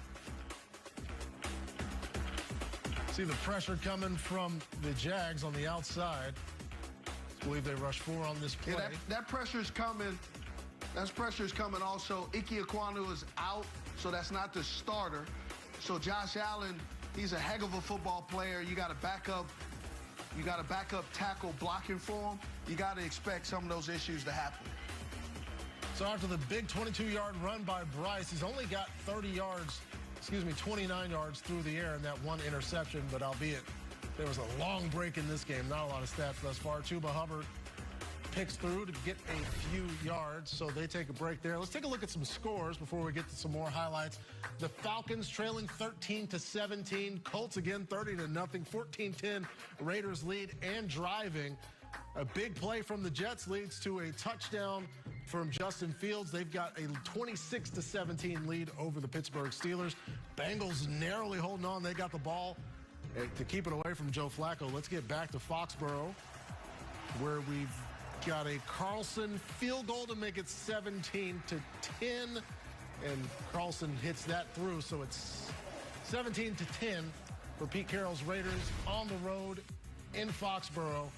See the pressure coming from the Jags on the outside. I believe they rushed 4 on this play. Yeah, that pressure's coming. That pressure's coming also. Ike Ekwonu is out, so that's not the starter. So Josh Allen, he's a heck of a football player. You got a backup tackle blocking for him. You got to expect some of those issues to happen. So after the big 22-yard run by Bryce, he's only got 29 yards through the air in that 1 interception, but albeit there was a long break in this game. Not a lot of stats thus far. Chuba Hubbard picks through to get a few yards, so they take a break there. Let's take a look at some scores before we get to some more highlights. The Falcons trailing 13-17. Colts again 30-0. 14-10. Raiders lead and driving. A big play from the Jets leads to a touchdown from Justin Fields. They've got a 26-17 lead over the Pittsburgh Steelers. Bengals narrowly holding on. They got the ball to keep it away from Joe Flacco. Let's get back to Foxborough, where we've got a Carlson field goal to make it 17-10, and Carlson hits that through, so it's 17-10 for Pete Carroll's Raiders on the road in Foxborough.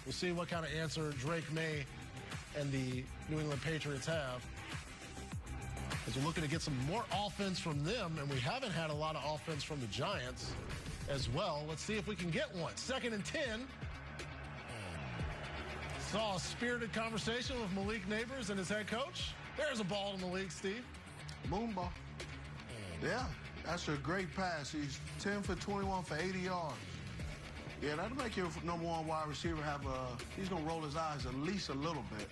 We'll see what kind of answer Drake May and the New England Patriots have, as we're looking to get some more offense from them, and we haven't had a lot of offense from the Giants as well. Let's see if we can get one. 2nd and 10. Saw a spirited conversation with Malik Neighbors and his head coach. There's a ball in the league, Steve. Moonball. Yeah, that's a great pass. He's 10 for 21 for 80 yards. Yeah, that'll make your number 1 wide receiver he's going to roll his eyes at least a little bit.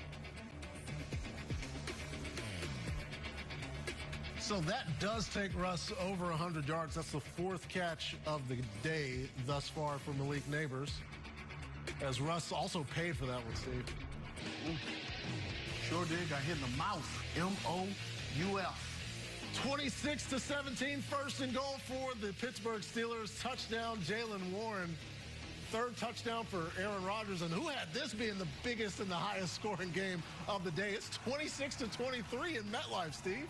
So that does take Russ over 100 yards. That's the 4th catch of the day thus far for Malik Neighbors, as Russ also paid for that one, Steve. Sure did. Got hit in the mouth. M-O-U-F. 26-17, 1st and goal for the Pittsburgh Steelers. Touchdown, Jaylen Warren. 3rd touchdown for Aaron Rodgers. And who had this being the biggest and the highest scoring game of the day? It's 26-23 in MetLife, Steve.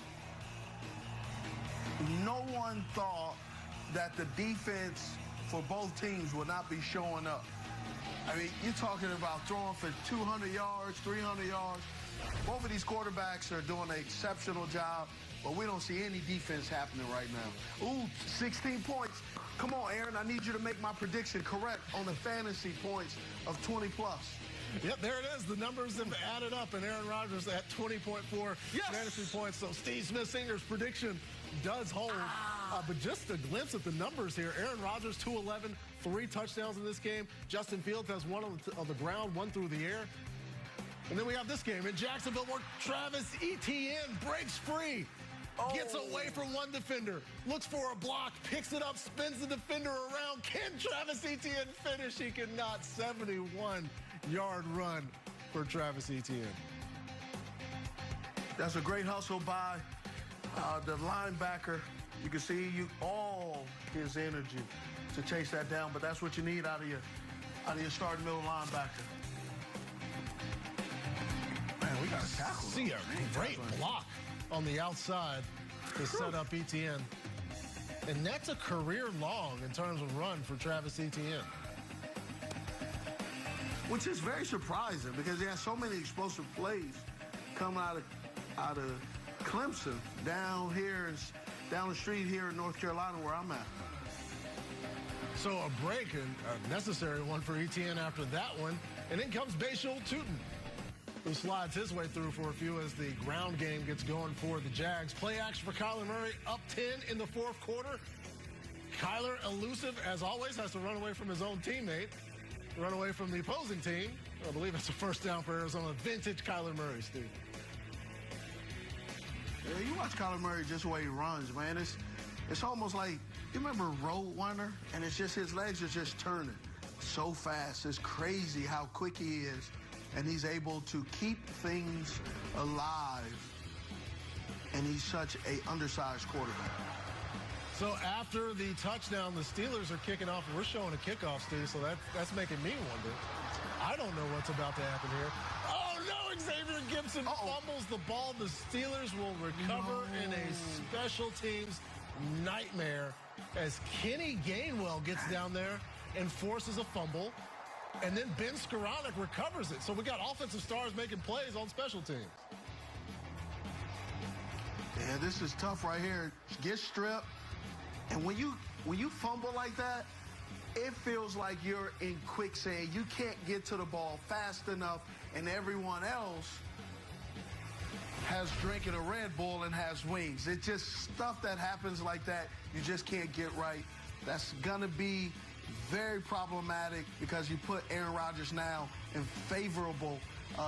No one thought that the defense for both teams would not be showing up. I mean, you're talking about throwing for 200 yards, 300 yards. Both of these quarterbacks are doing an exceptional job. but we don't see any defense happening right now. Ooh, 16 points. Come on, Aaron, I need you to make my prediction correct on the fantasy points of 20-plus. Yep, there it is. The numbers have added up, and Aaron Rodgers at 20.4 fantasy points. So Steve Smith Sr.'s prediction does hold. But just a glimpse at the numbers here. Aaron Rodgers, 211, 3 touchdowns in this game. Justin Fields has 1 on the ground, 1 through the air. And then we have this game in Jacksonville where Travis Etienne breaks free. Gets away from one defender, looks for a block, picks it up, spins the defender around. Can Travis Etienne finish? He cannot. 71-yard run for Travis Etienne. That's a great hustle by the linebacker. You can see all his energy to chase that down, but that's what you need out of your starting middle linebacker. Man, we got a tackle. See a great block on the outside to set up Etienne. And that's a career long in terms of run for Travis Etienne. Which is very surprising because he has so many explosive plays coming out of Clemson down the street here in North Carolina where I'm at. So a break, a necessary one for Etienne after that one. And then comes Bashul Tutin, who slides his way through for a few as the ground game gets going for the Jags. Play action for Kyler Murray, up 10 in the fourth quarter. Kyler, elusive as always, has to run away from his own teammate, run away from the opposing team. I believe it's a first down for Arizona. Vintage Kyler Murray, Steve. Yeah, you watch Kyler Murray just the way he runs, man. It's almost like, you remember Roadrunner? And it's just his legs are just turning so fast. It's crazy how quick he is. And he's able to keep things alive. And he's such a undersized quarterback. So after the touchdown, the Steelers are kicking off. We're showing a kickoff, Steve, so that's making me wonder. I don't know what's about to happen here. Oh, no, Xavier Gibson fumbles the ball. The Steelers will recover in a special teams nightmare as Kenny Gainwell gets down there and forces a fumble. And then Ben Skoranek recovers it. So we got offensive stars making plays on special teams. Yeah, this is tough right here. Get stripped. And when you fumble like that, it feels like you're in quicksand. You can't get to the ball fast enough, and everyone else has drinking a Red Bull and has wings. It's just stuff that happens like that you just can't get right. That's going to be very problematic because you put Aaron Rodgers now in favorable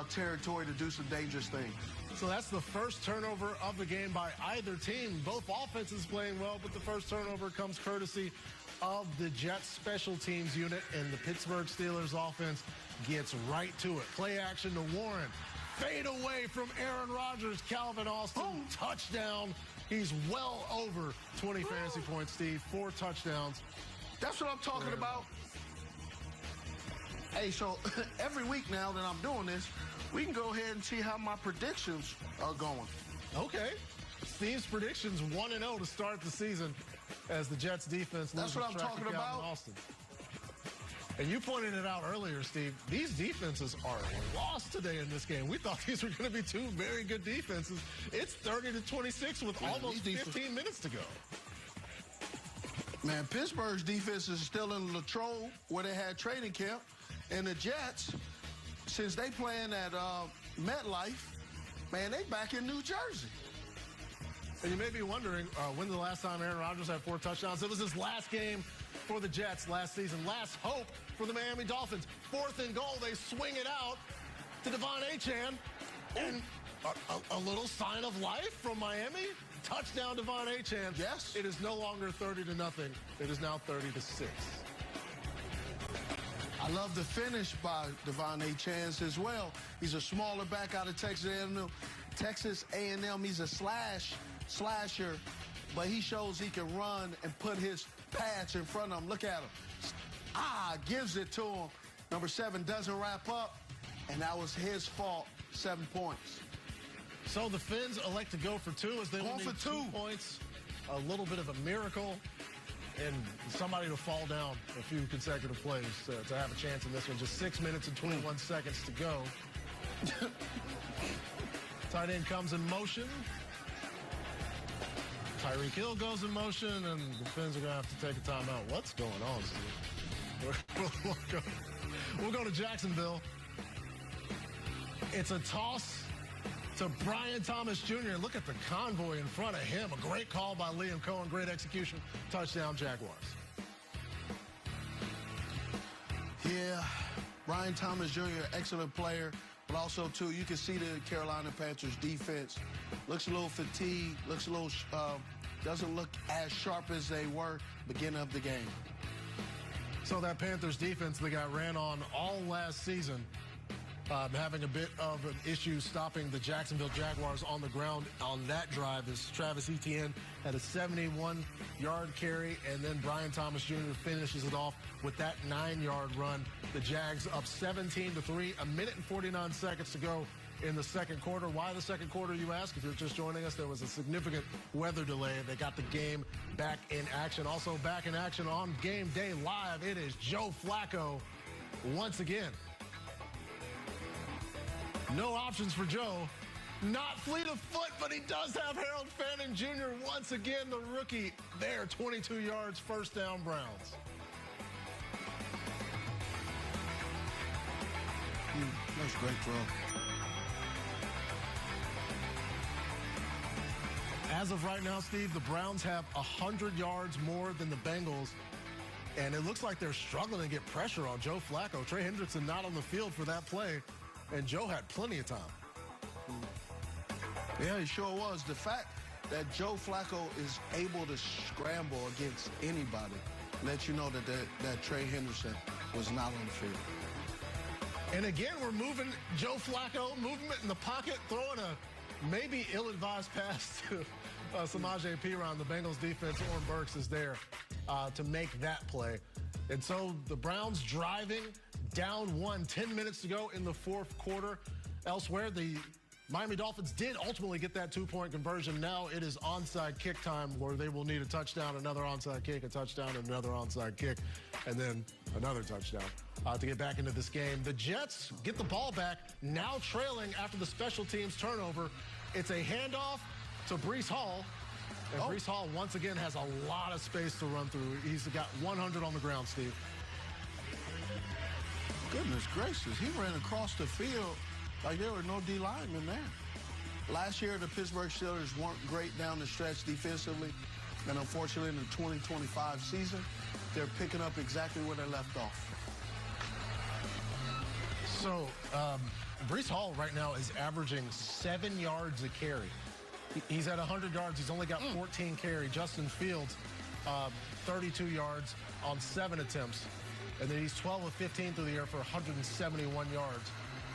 territory to do some dangerous things. So that's the first turnover of the game by either team. Both offenses playing well, but the first turnover comes courtesy of the Jets special teams unit, and the Pittsburgh Steelers offense gets right to it. Play action to Warren. Fade away from Aaron Rodgers. Calvin Austin, touchdown. He's well over 20 fantasy points, Steve. 4 touchdowns. That's what I'm talking about. Hey, so every week now that I'm doing this, we can go ahead and see how my predictions are going. Okay. Steve's predictions 1-0 to start the season as the Jets defense loses track of Calvin Austin. And you pointed it out earlier, Steve. These defenses are lost today in this game. We thought these were going to be 2 very good defenses. It's 30-26 with almost 15 minutes to go. Man, Pittsburgh's defense is still in Latrobe where they had training camp. And the Jets, since they playing at MetLife, man, they back in New Jersey. And you may be wondering, when's the last time Aaron Rodgers had 4 touchdowns? It was his last game for the Jets last season. Last hope for the Miami Dolphins. 4th and goal, they swing it out to Devon Achane. And a little sign of life from Miami. Touchdown, Devon Achane. Yes. It is no longer 30-0. It is now 30-6. I love the finish by Devon Achane as well. He's a smaller back out of Texas A&M. Texas A&M, he's a slasher, but he shows he can run and put his pads in front of him. Look at him. Gives it to him. Number 7 doesn't wrap up, and that was his fault. 7 points. So the Finns elect to go for 2 as they will need 2 points. A little bit of a miracle. And somebody to fall down a few consecutive plays to have a chance in this one. Just 6 minutes and 21 seconds to go. Tight end comes in motion. Tyreek Hill goes in motion, and the Fins are going to have to take a timeout. What's going on, Steve? We'll go to Jacksonville. It's a toss to Brian Thomas Jr. Look at the convoy in front of him. A great call by Liam Cohen. Great execution. Touchdown, Jaguars. Yeah, Brian Thomas Jr., excellent player. But also, too, you can see the Carolina Panthers defense looks a little fatigued, looks a little, doesn't look as sharp as they were beginning of the game. So that Panthers defense that got ran on all last season, having a bit of an issue stopping the Jacksonville Jaguars on the ground on that drive as Travis Etienne had a 71-yard carry, and then Brian Thomas Jr. finishes it off with that 9-yard run. The Jags up 17-3, a minute and 49 seconds to go in the second quarter. Why the second quarter, you ask? If you're just joining us, there was a significant weather delay. They got the game back in action. Also back in action on Game Day Live, it is Joe Flacco once again. No options for Joe. Not fleet of foot, but he does have Harold Fanning Jr. once again, the rookie there, 22 yards, first down, Browns. That's a great throw. As of right now, Steve, the Browns have 100 yards more than the Bengals, and it looks like they're struggling to get pressure on Joe Flacco. Trey Hendrickson not on the field for that play, and Joe had plenty of time. Yeah, he sure was. The fact that Joe Flacco is able to scramble against anybody lets you know that Trey Hendrickson was not on the field. And again, we're moving Joe Flacco, movement in the pocket, throwing a maybe ill-advised pass to Samaje Perine. The Bengals defense, Oren Burks, is there to make that play. And so the Browns driving, down 1, 10 minutes to go in the fourth quarter. Elsewhere, the Miami Dolphins did ultimately get that 2-point conversion. Now it is onside kick time, where they will need a touchdown, another onside kick, a touchdown, and another onside kick, and then another touchdown to get back into this game. The Jets get the ball back, now trailing after the special teams turnover. It's a handoff to Breece Hall, and Breece Hall once again has a lot of space to run through. He's got 100 on the ground, Steve. Goodness gracious, he ran across the field like there were no D linemen there. Last year, the Pittsburgh Steelers weren't great down the stretch defensively, and unfortunately in the 2025 season, they're picking up exactly where they left off. So, Breece Hall right now is averaging 7 yards a carry. He's at 100 yards. He's only got 14 carry. Justin Fields, 32 yards on 7 attempts. And then he's 12 of 15 through the air for 171 yards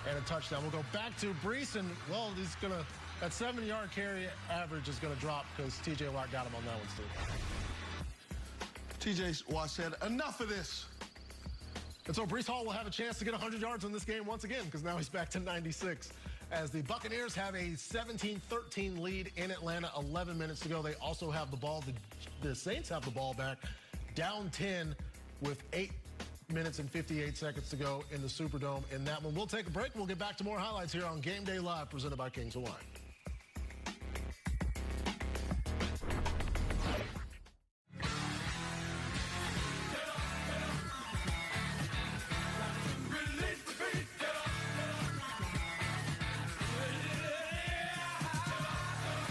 and a touchdown. We'll go back to Breece, and, well, he's going to, that 7-yard carry average is going to drop because T.J. Watt got him on that one, Steve. T.J. Watt said, enough of this. And so Breece Hall will have a chance to get 100 yards in this game once again, because now he's back to 96. As the Buccaneers have a 17-13 lead in Atlanta, 11 minutes to go. They also have the ball. The Saints have the ball back, down 10 with 8 minutes and 58 seconds to go in the Superdome in that one. We'll take a break. We'll get back to more highlights here on Game Day Live, presented by Kings of Wine.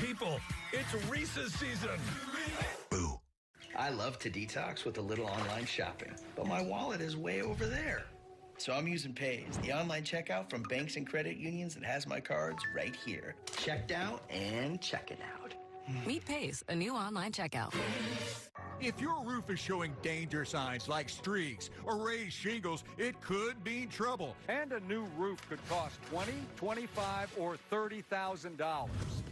People, it's Reese's season. Boo. I love to detox with a little online shopping, but my wallet is way over there. So I'm using Paze, the online checkout from banks and credit unions that has my cards right here. Checked out and checking out. Meet Paze, a new online checkout. If your roof is showing danger signs like streaks or raised shingles, it could mean trouble. And a new roof could cost $20,000, $25,000, or $30,000.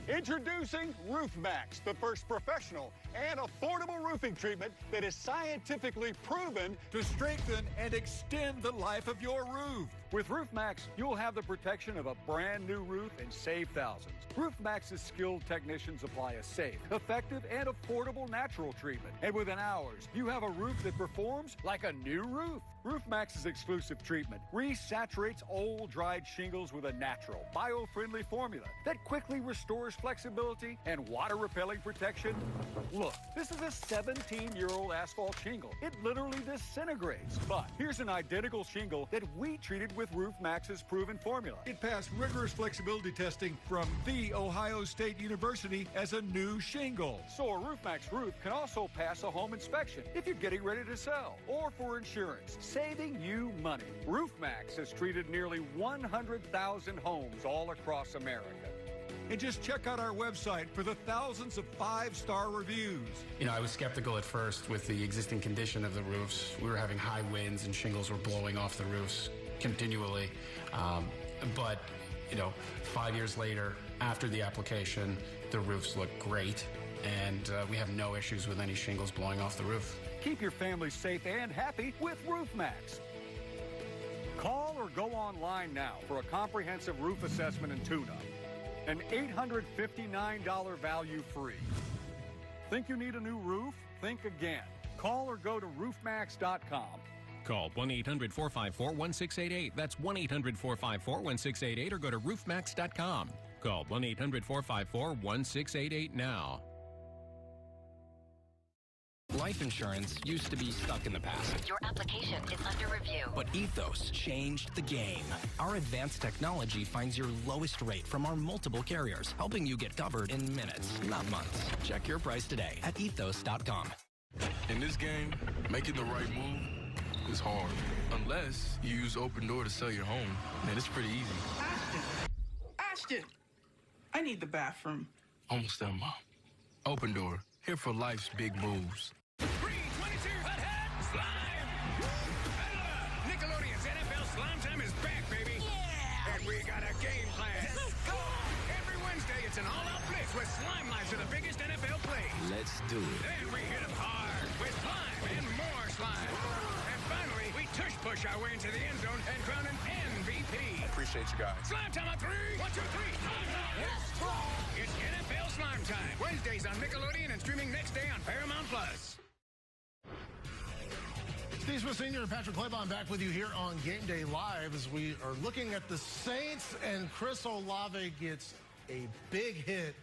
Introducing RoofMax, the first professional and affordable roofing treatment that is scientifically proven to strengthen and extend the life of your roof. With RoofMax, you'll have the protection of a brand new roof and save thousands. RoofMax's skilled technicians apply a safe, effective, and affordable natural treatment. And with within hours, you have a roof that performs like a new roof. RoofMax's exclusive treatment resaturates old, dried shingles with a natural, bio-friendly formula that quickly restores flexibility and water-repelling protection. Look, this is a 17-year-old asphalt shingle. It literally disintegrates. But here's an identical shingle that we treated with RoofMax's proven formula. It passed rigorous flexibility testing from The Ohio State University as a new shingle. So a RoofMax roof can also pass a home inspection if you're getting ready to sell or for insurance, saving you money. RoofMax has treated nearly 100,000 homes all across America. And just check out our website for the thousands of 5-star reviews. You know, I was skeptical at first with the existing condition of the roofs. We were having high winds and shingles were blowing off the roofs continually. But, you know, 5 years later, after the application, the roofs look great. And we have no issues with any shingles blowing off the roof. Keep your family safe and happy with RoofMax. Call or go online now for a comprehensive roof assessment and tune-up. An $859 value free. Think you need a new roof? Think again. Call or go to roofmax.com. Call 1-800-454-1688. That's 1-800-454-1688 or go to roofmax.com. Call 1-800-454-1688 now. Life insurance used to be stuck in the past. Your application is under review. But Ethos changed the game. Our advanced technology finds your lowest rate from our multiple carriers, helping you get covered in minutes, not months. Check your price today at ethos.com. In this game, making the right move is hard. Unless you use Open Door to sell your home, then it's pretty easy. Ashton, I need the bathroom. Almost done, Mom. Open Door, here for life's big moves. Nickelodeon's NFL Slime Time is back, baby. Yeah! And we got a game plan. Let's go! Every Wednesday, it's an all-out blitz with Slime Lives are the biggest NFL plays. Let's do it. Then we hit them hard with slime and more slime. And finally, we tush-push our way into the end zone and crown an MVP. Appreciate you guys. Slime Time on 3. 1, 2, 3. Let's go! It's NFL Slime Time. Wednesdays on Nickelodeon and streaming next day on Paramount+. Steve Smith Sr. and Patrick Claybon back with you here on Game Day Live as we are looking at the Saints, and Chris Olave gets a big hit,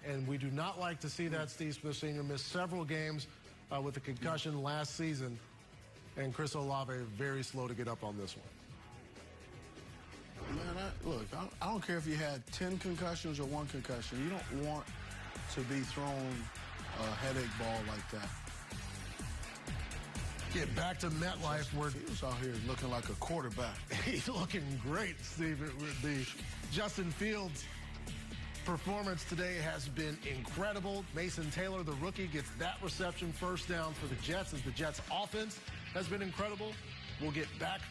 and we do not like to see that. Steve Smith Sr. missed several games with a concussion last season, and Chris Olave very slow to get up on this one. Man, look, I don't care if you had 10 concussions or 1 concussion. You don't want to be thrown a headache ball like that. Get back to MetLife where he was out here looking like a quarterback. He's looking great, Steve. The Justin Fields performance today has been incredible. Mason Taylor, the rookie, gets that reception, first down for the Jets, as the Jets offense has been incredible. We'll get back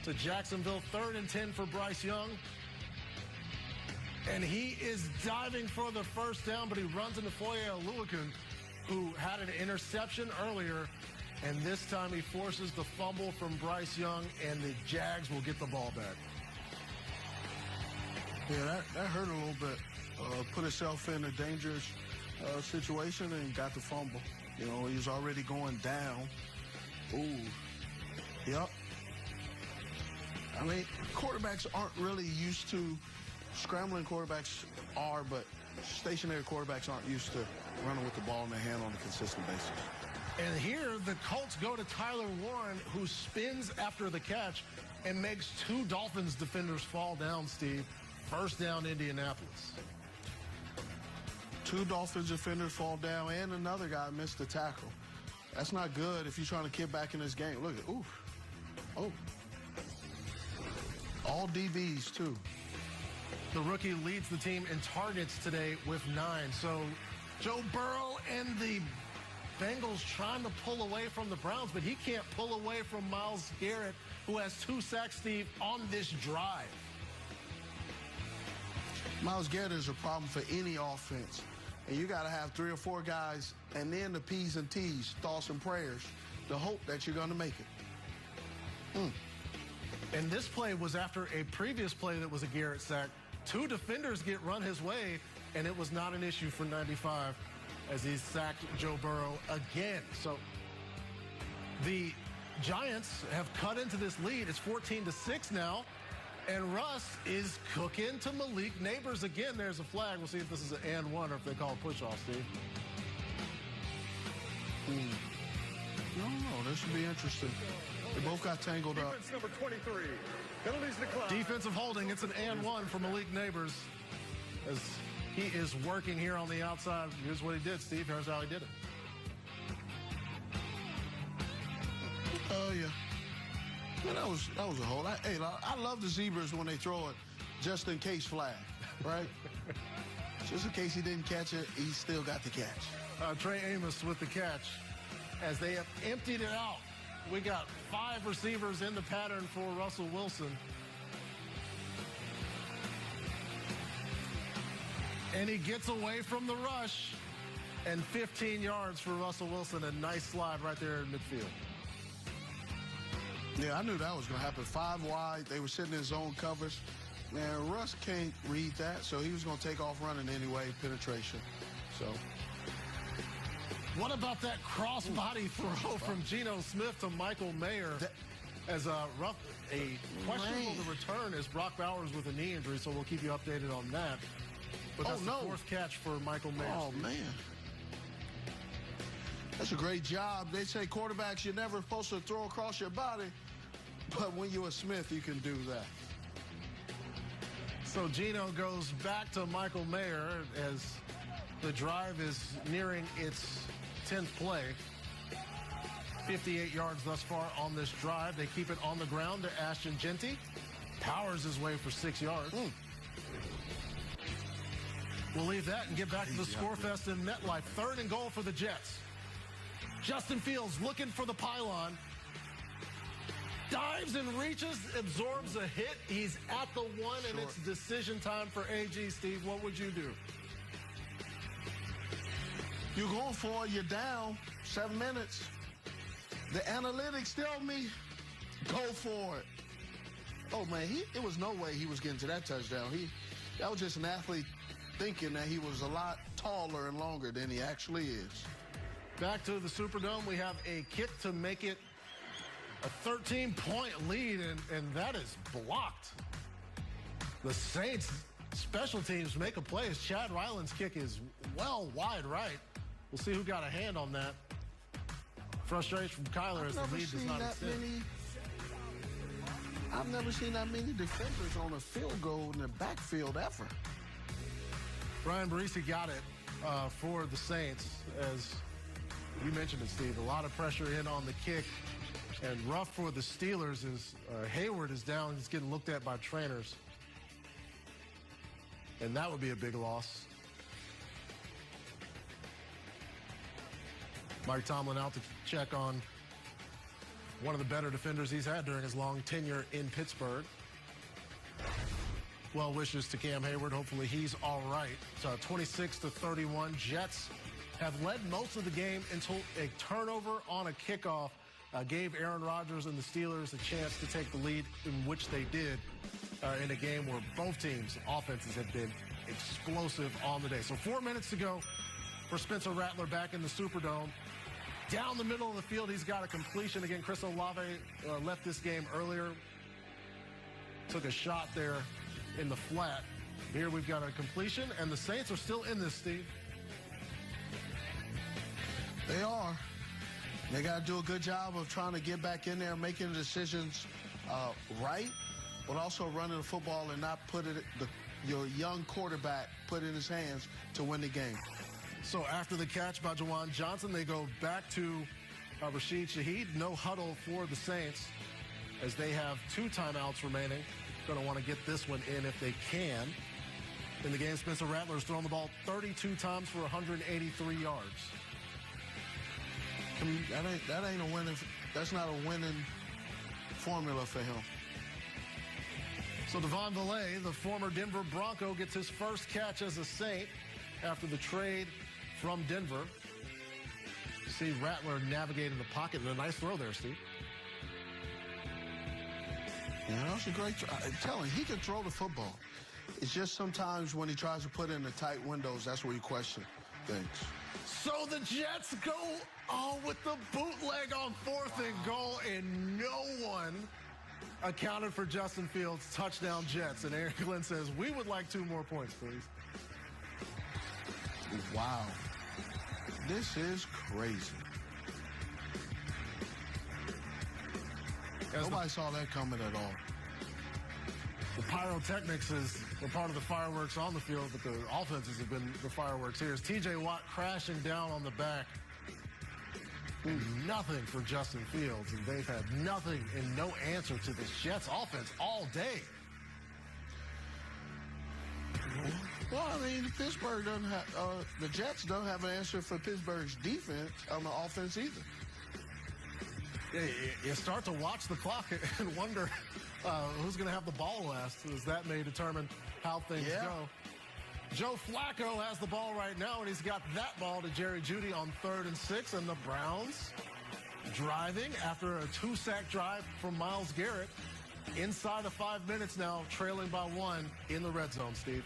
to Jacksonville, 3rd and 10 for Bryce Young. And he is diving for the first down, but he runs into Foye Oluokun, who had an interception earlier. And this time he forces the fumble from Bryce Young, and the Jags will get the ball back. Yeah, that hurt a little bit. Put himself in a dangerous situation and got the fumble. You know, he was already going down. Ooh. Yep. I mean, quarterbacks aren't really used to, scrambling quarterbacks are, but stationary quarterbacks aren't used to running with the ball in their hand on a consistent basis. And here, the Colts go to Tyler Warren, who spins after the catch and makes 2 Dolphins defenders fall down, Steve. First down, Indianapolis. 2 Dolphins defenders fall down, and another guy missed the tackle. That's not good if you're trying to get back in this game. Look at, oof. Oh. All DBs, too. The rookie leads the team in targets today with 9. So Joe Burrow and the Bengals trying to pull away from the Browns, but he can't pull away from Myles Garrett, who has 2 sacks, Steve, on this drive. Myles Garrett is a problem for any offense. And you got to have 3 or 4 guys, and then the P's and T's, thoughts and prayers, to hope that you're going to make it. And this play was after a previous play that was a Garrett sack. 2 defenders get run his way, and it was not an issue for 95. as he sacked Joe Burrow again. So the Giants have cut into this lead. It's 14-6 now. And Russ is cooking to Malik Neighbors again. There's a flag. We'll see if this is an and one or if they call a push-off, Steve. No, this should be interesting. They both got tangled up. Defense number 23. Penalties declined. Defensive holding. It's an and one for Malik Neighbors as he is working here on the outside. Here's what he did, Steve. Here's how he did it. Oh, yeah. Yeah, that was a hold. I love the Zebras when they throw it just in case flag, right? Just in case he didn't catch it, he still got the catch. Trey Amos with the catch as they have emptied it out. We got 5 receivers in the pattern for Russell Wilson. And he gets away from the rush. And 15 yards for Russell Wilson. A nice slide right there in midfield. Yeah, I knew that was going to happen. 5 wide. They were sitting in zone covers. Man, Russ can't read that, so he was going to take off running anyway, penetration. So. What about that cross-body throw from Geno Smith to Michael Mayer? As a questionable to return is Brock Bowers with a knee injury, so we'll keep you updated on that. But that's the 4th catch for Michael Mayer. Oh, man. That's a great job. They say quarterbacks, you're never supposed to throw across your body. But when you're a Smith, you can do that. So Geno goes back to Michael Mayer as the drive is nearing its 10th play. 58 yards thus far on this drive. They keep it on the ground to Ashton Jeanty. Powers his way for 6 yards. We'll leave that and get back to the Scorefest in MetLife. 3rd and goal for the Jets. Justin Fields looking for the pylon. Dives and reaches, absorbs a hit. He's at the 1, and it's decision time for AG. Steve, what would you do? You're going for it. You're down. 7 minutes. The analytics tell me go for it. Oh, man, it was no way he was getting to that touchdown. That was just an athlete thinking that he was a lot taller and longer than he actually is. Back to the Superdome, we have a kick to make it a 13-point lead, and that is blocked. The Saints special teams make a play as Chad Ryland's kick is well wide right. We'll see who got a hand on that. Frustration from Kyler as the lead does not extend. I've never seen that many defenders on a field goal in the backfield ever. Brian Barisi got it for the Saints, as you mentioned it, Steve. A lot of pressure in on the kick, and rough for the Steelers as Hayward is down. He's getting looked at by trainers, and that would be a big loss. Mike Tomlin out to check on one of the better defenders he's had during his long tenure in Pittsburgh. Well wishes to Cam Hayward. Hopefully he's all right. So 26-31. Jets have led most of the game until a turnover on a kickoff gave Aaron Rodgers and the Steelers a chance to take the lead, in which they did in a game where both teams' offenses have been explosive on the day. So 4 minutes to go for Spencer Rattler back in the Superdome. Down the middle of the field, he's got a completion. Again, Chris Olave left this game earlier. Took a shot there in the flat. Here we've got a completion, and the Saints are still in this, Steve. They are. They got to do a good job of trying to get back in there, making decisions right, but also running the football and not put it, your young quarterback put in his hands to win the game. So after the catch by Juwan Johnson, they go back to Rashid Shaheed. No huddle for the Saints as they have 2 timeouts remaining. Going to want to get this one in if they can. In the game, Spencer Rattler's thrown the ball 32 times for 183 yards. That ain't a winning. That's not a winning formula for him. So Devon Villay, the former Denver Bronco, gets his first catch as a Saint after the trade from Denver. You see Rattler navigating the pocket, and a nice throw there, Steve. Yeah, that was a great throw. I'm telling you, he can throw the football. It's just sometimes when he tries to put in the tight windows, that's where you question things. So the Jets go with the bootleg on 4th and goal, and no one accounted for Justin Fields' touchdown Jets. And Aaron Glenn says, we would like 2 more points, please. Wow. This is crazy. Nobody saw that coming at all. The pyrotechnics were part of the fireworks on the field, but the offenses have been the fireworks here. As T.J. Watt crashing down on the back. Nothing for Justin Fields, and they've had nothing and no answer to this Jets offense all day. Well, I mean, Pittsburgh doesn't have, the Jets don't have an answer for Pittsburgh's defense on the offense either. Yeah, you start to watch the clock and wonder who's going to have the ball last, as that may determine how things go. Joe Flacco has the ball right now, and he's got that ball to Jerry Jeudy on 3rd and 6, and the Browns driving after a 2-sack drive from Myles Garrett inside of 5 minutes now, trailing by 1 in the red zone, Steve.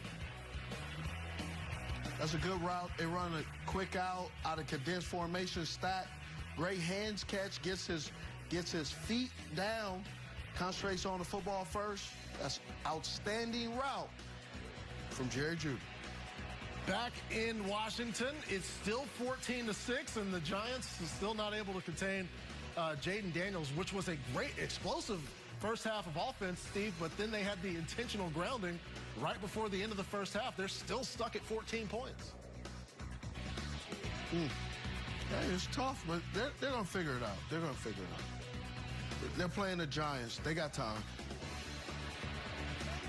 That's a good route. They run a quick out of condensed formation stack. Great hands catch, gets his feet down, concentrates on the football first. That's outstanding route from Jerry Jeudy. Back in Washington, it's still 14-6, and the Giants are still not able to contain Jaden Daniels, which was a great explosive first half of offense, Steve, but then they had the intentional grounding right before the end of the first half. They're still stuck at 14 points. Yeah, it's tough, but they're going to figure it out. They're going to figure it out. They're playing the Giants. They got time.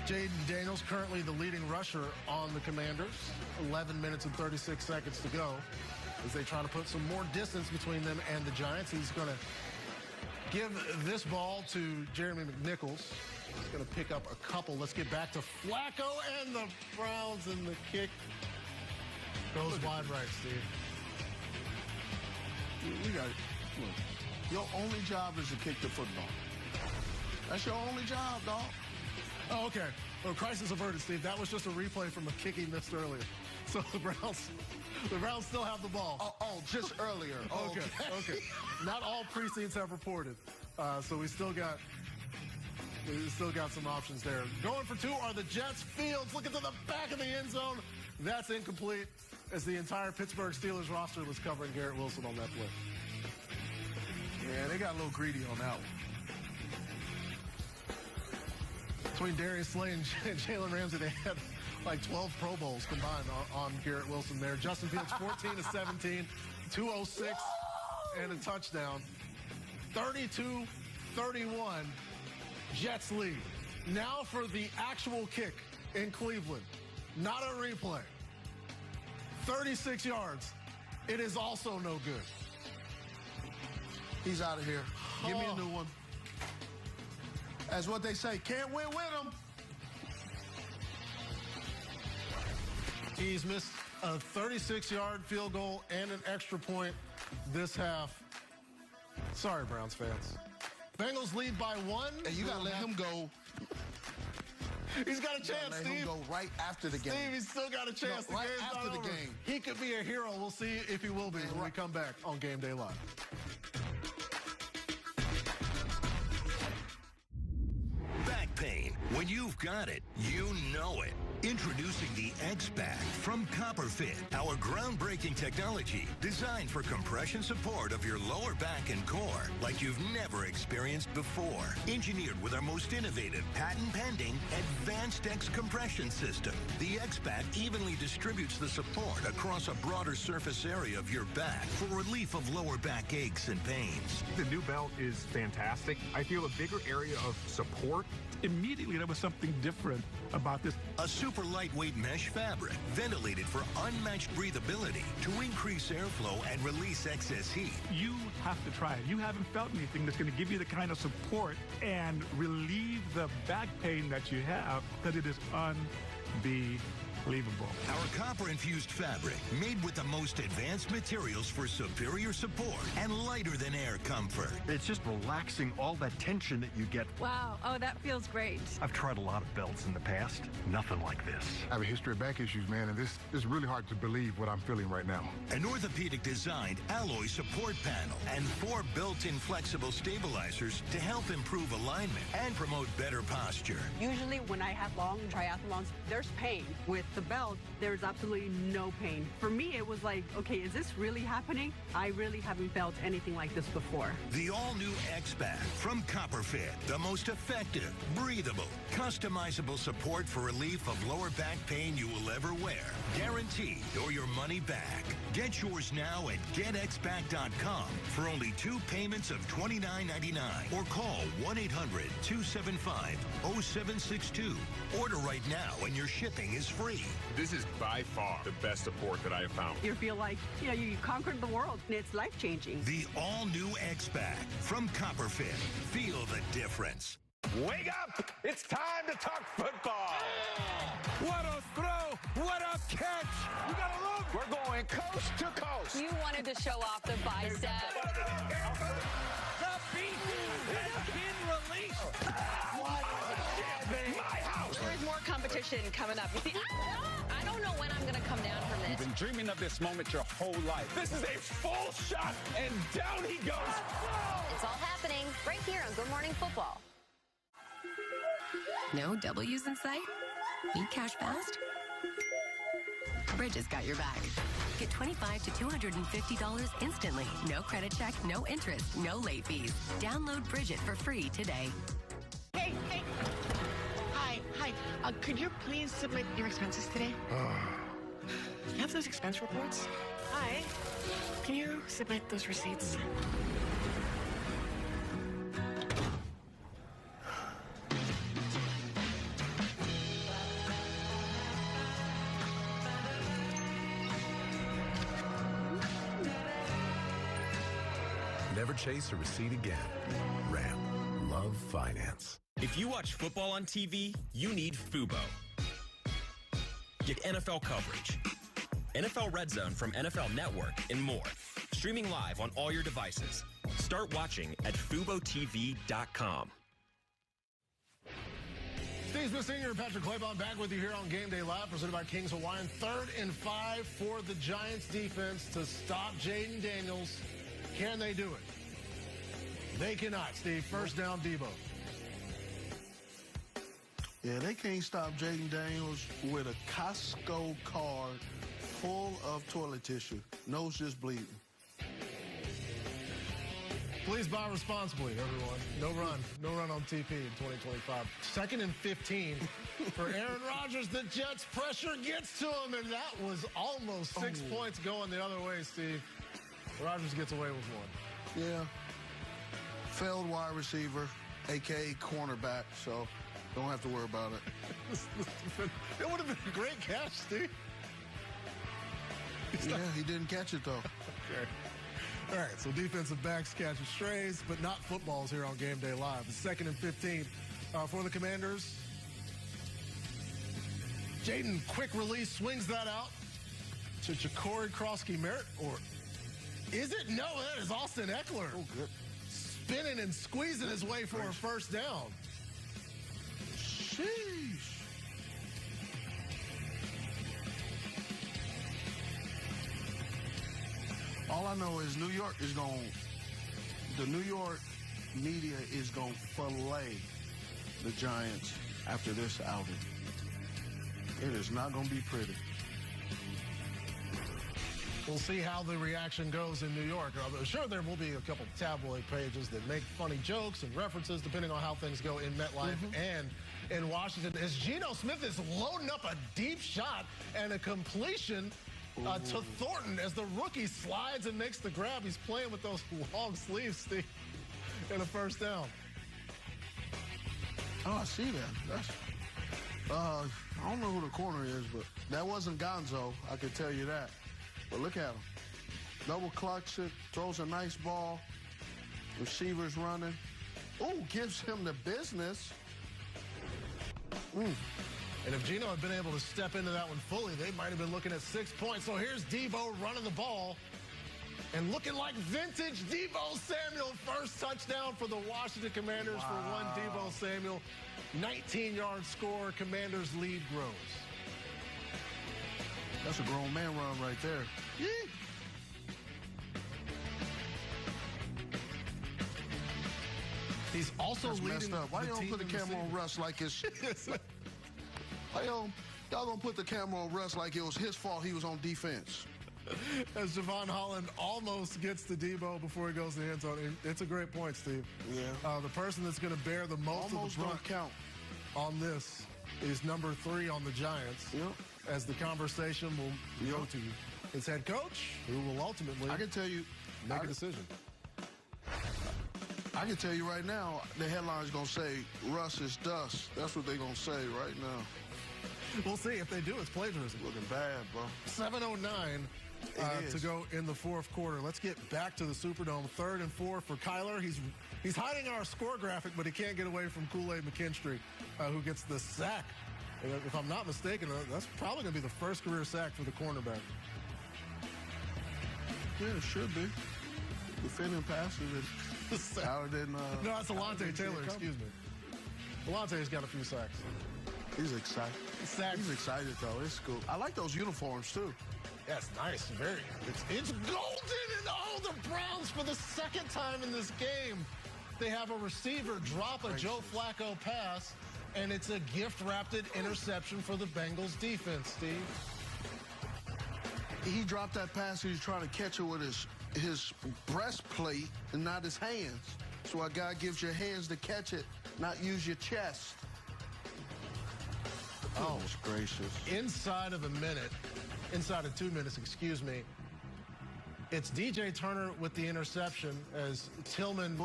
Jaden Daniels currently the leading rusher on the Commanders. 11 minutes and 36 seconds to go as they try to put some more distance between them and the Giants. He's going to give this ball to Jeremy McNichols. He's going to pick up a couple. Let's get back to Flacco and the Browns, and the kick goes wide right, Steve. You got it. Look, your only job is to kick the football. That's your only job, dog. Oh, okay. Well, crisis averted, Steve. That was just a replay from a kick he missed earlier. So the Browns still have the ball. Oh, just earlier. Okay. Not all precincts have reported. So we still got some options there. Going for 2 are the Jets. Fields looking to the back of the end zone. That's incomplete, as the entire Pittsburgh Steelers roster was covering Garrett Wilson on that play. Yeah, they got a little greedy on that one. Between Darius Slay and Jalen Ramsey, they had like 12 Pro Bowls combined on Garrett Wilson there. Justin Fields, 14-17, 206, and a touchdown. 32-31, Jets lead. Now for the actual kick in Cleveland. Not a replay. 36 yards. It is also no good. He's out of here. Give me a new one. That's what they say. Can't win with him. He's missed a 36-yard field goal and an extra point this half. Sorry, Browns fans. Bengals lead by 1. And you got to let him go. He's got a chance, Steve. Let him go right after the game. Steve, he's still got a chance. No, right after the game. He could be a hero. We'll see if he will be when we come back on Game Day Live. Back pain. When you've got it, you know it. Introducing the X-Back from CopperFit, our groundbreaking technology designed for compression support of your lower back and core like you've never experienced before. Engineered with our most innovative, patent-pending, Advanced X compression system, the X-Back evenly distributes the support across a broader surface area of your back for relief of lower back aches and pains. The new belt is fantastic. I feel a bigger area of support. Immediately, there was something different about this. A super lightweight mesh fabric, ventilated for unmatched breathability to increase airflow and release excess heat. You have to try it. You haven't felt anything that's going to give you the kind of support and relieve the back pain that you have, that it is unbelievable. Unbelievable. Our copper-infused fabric, made with the most advanced materials for superior support and lighter-than-air comfort. It's just relaxing all that tension that you get. Wow. Oh, that feels great. I've tried a lot of belts in the past. Nothing like this. I have a history of back issues, man, and this is really hard to believe what I'm feeling right now. An orthopedic-designed alloy support panel and 4 built-in flexible stabilizers to help improve alignment and promote better posture. Usually when I have long triathlons, there's pain. With the belt, there's absolutely no pain. For me, it was like, okay, is this really happening? I really haven't felt anything like this before. The all-new X-Back from Copperfit, the most effective, breathable, customizable support for relief of lower back pain you will ever wear. Guaranteed or your money back. Get yours now at getxback.com for only 2 payments of $29.99 or call 1-800-275-0762. Order right now and your shipping is free. This is by far the best support that I have found. You feel like, you conquered the world and it's life-changing. The all-new X-Back from Copperfit. Feel the difference. Wake up! It's time to talk football. What a throw! What a catch! You gotta look! We're going coast to coast. You wanted to show off the bicep. The beat has been released. My house. There's more competition coming up. You see, I don't know when I'm gonna come down from You've this. been dreaming of this moment your whole life. This is a full shot, and down he goes. It's all happening right here on Good Morning Football. No W's in sight? Need cash fast? Bridge has got your back. Get $25 to $250 instantly. No credit check, no interest, no late fees. Download Bridget for free today. Hey. Hi. Could you please submit your expenses today? You have those expense reports? Hi. Can you submit those receipts? Never chase a receipt again. Ram. Love finance. If you watch football on TV, you need Fubo. Get NFL coverage, NFL Red Zone from NFL Network, and more. Streaming live on all your devices. Start watching at FuboTV.com. Steve Smith Sr. and Patrick Claybon back with you here on Game Day Live, presented by Kings Hawaiian. 3rd and 5 for the Giants defense to stop Jaden Daniels. Can they do it? They cannot, Steve. First down, Debo. Yeah, they can't stop Jaden Daniels with a Costco card full of toilet tissue. Nose just bleeding. Please buy responsibly, everyone. No run on TP in 2025. 2nd and 15 for Aaron Rodgers. The Jets pressure gets to him, and that was almost 6 points going the other way, Steve. Rodgers gets away with one. Yeah. Failed wide receiver, a.k.a. cornerback, so don't have to worry about it. It would have been a great catch, Steve. Yeah, he didn't catch it, though. Okay. All right, so defensive backs catching strays, but not footballs here on Game Day Live. It's 2nd and 15 for the Commanders. Jaden, quick release, swings that out to Ja'Cory Krosky-Merritt, or is it? No, that is Austin Eckler. Oh, good. Spinning and squeezing his way for a first down. Sheesh. All I know is the New York media is going to fillet the Giants after this outing. It is not going to be pretty. We'll see how the reaction goes in New York. I'm sure there will be a couple tabloid pages that make funny jokes and references depending on how things go in MetLife and in Washington. As Geno Smith is loading up a deep shot and a completion to Thornton as the rookie slides and makes the grab. He's playing with those long sleeves, Steve, and a first down. Oh, I see that. That's, I don't know who the corner is, but that wasn't Gonzo. I can tell you that. But look at him. Double clutch it, throws a nice ball. Receivers running. Oh, gives him the business. And if Geno had been able to step into that one fully, they might have been looking at 6 points. So here's Deebo running the ball and looking like vintage Deebo Samuel. First touchdown for the Washington Commanders for one Deebo Samuel. 19-yard score. Commanders lead grows. That's a grown man run right there. Yee. He's also That's leading messed up. Why you don't put the camera on Russ like it's... Why y'all don't put the camera on Russ like it was his fault he was on defense? As Javon Holland almost gets to Deebo before he goes to the end zone. It's a great point, Steve. Yeah. The person that's going to bear the most Almost of the brunt count on this is number 3 on the Giants. Yep. As the conversation will go to his head coach, who will ultimately I can tell you, make a decision. I can tell you right now, the headline's going to say, Russ is dust. That's what they're going to say right now. We'll see. If they do, it's plagiarism. Looking bad, bro. 7:09 to go in the fourth quarter. Let's get back to the Superdome. 3rd and 4 for Kyler. He's hiding our score graphic, but he can't get away from Kool-Aid McKinstry, who gets the sack. If I'm not mistaken, that's probably going to be the first career sack for the cornerback. Yeah, it should be. Defending passes is out than... no, it's Alontae Taylor, excuse me. Alontae's got a few sacks. He's excited. He's excited, though. It's cool. I like those uniforms, too. Yeah, it's nice. Very. It's golden, and the Browns, for the second time in this game, they have a receiver drop a Joe Flacco pass, and it's a gift-wrapped interception for the Bengals defense, Steve. He dropped that pass, and he's trying to catch it with his breastplate and not his hands. So a guy gives your hands to catch it, not use your chest. Oh, gracious. Inside of 2 minutes, excuse me, it's DJ Turner with the interception as Tillman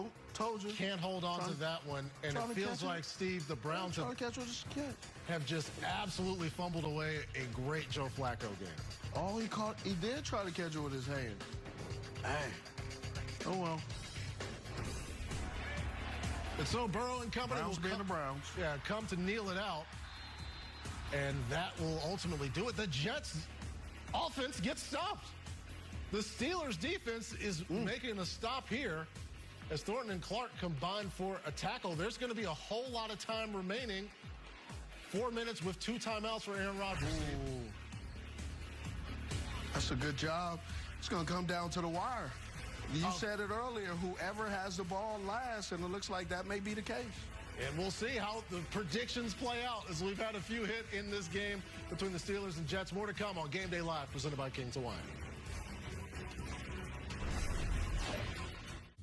can't hold on to that one. And it feels like, Steve, the Browns have just absolutely fumbled away a great Joe Flacco game. Oh, he did try to catch it with his hand. Hey. Oh, well. And so Burrow and company Browns being the Browns. Yeah, come to kneel it out. And that will ultimately do it. The Jets offense gets stopped. The Steelers defense is making a stop here as Thornton and Clark combine for a tackle. There's going to be a whole lot of time remaining. 4 minutes with 2 timeouts for Aaron Rodgers. That's a good job. It's going to come down to the wire. You said it earlier, whoever has the ball last, and it looks like that may be the case. And we'll see how the predictions play out as we've had a few hit in this game between the Steelers and Jets. More to come on Game Day Live, presented by Kings Hawaiian.